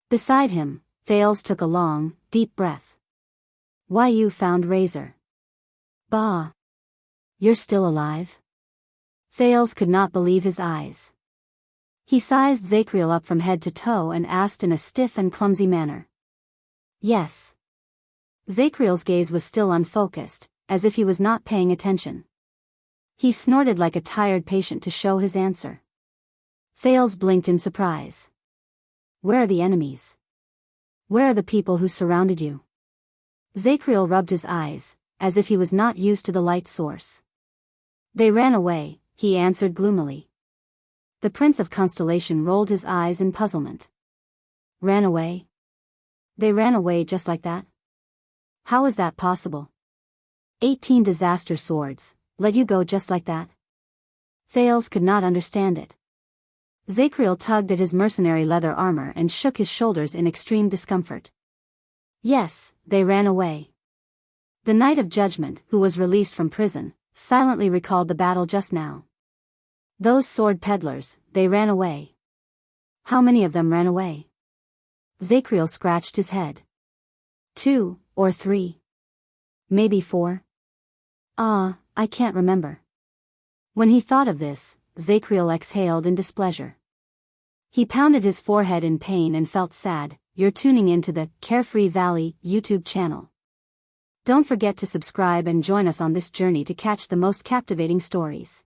Beside him, Thales took a long, deep breath. "Why, you found Razor. Bah! You're still alive?" Thales could not believe his eyes. He sized Zacriel up from head to toe and asked in a stiff and clumsy manner. "Yes." Zacriel's gaze was still unfocused, as if he was not paying attention. He snorted like a tired patient to show his answer. Thales blinked in surprise. "Where are the enemies? Where are the people who surrounded you?" Zacriel rubbed his eyes, as if he was not used to the light source. "They ran away," he answered gloomily. The Prince of Constellation rolled his eyes in puzzlement. "Ran away? They ran away just like that? How is that possible? 18 disaster swords, let you go just like that?" Thales could not understand it. Zacriel tugged at his mercenary leather armor and shook his shoulders in extreme discomfort. "Yes, they ran away." The Knight of Judgment, who was released from prison, silently recalled the battle just now. "Those sword peddlers, they ran away." "How many of them ran away?" Zacriel scratched his head. 2 or 3. Maybe 4. I can't remember." When he thought of this, Zacriel exhaled in displeasure. He pounded his forehead in pain and felt sad. You're tuning into the Carefree Valley YouTube channel. Don't forget to subscribe and join us on this journey to catch the most captivating stories.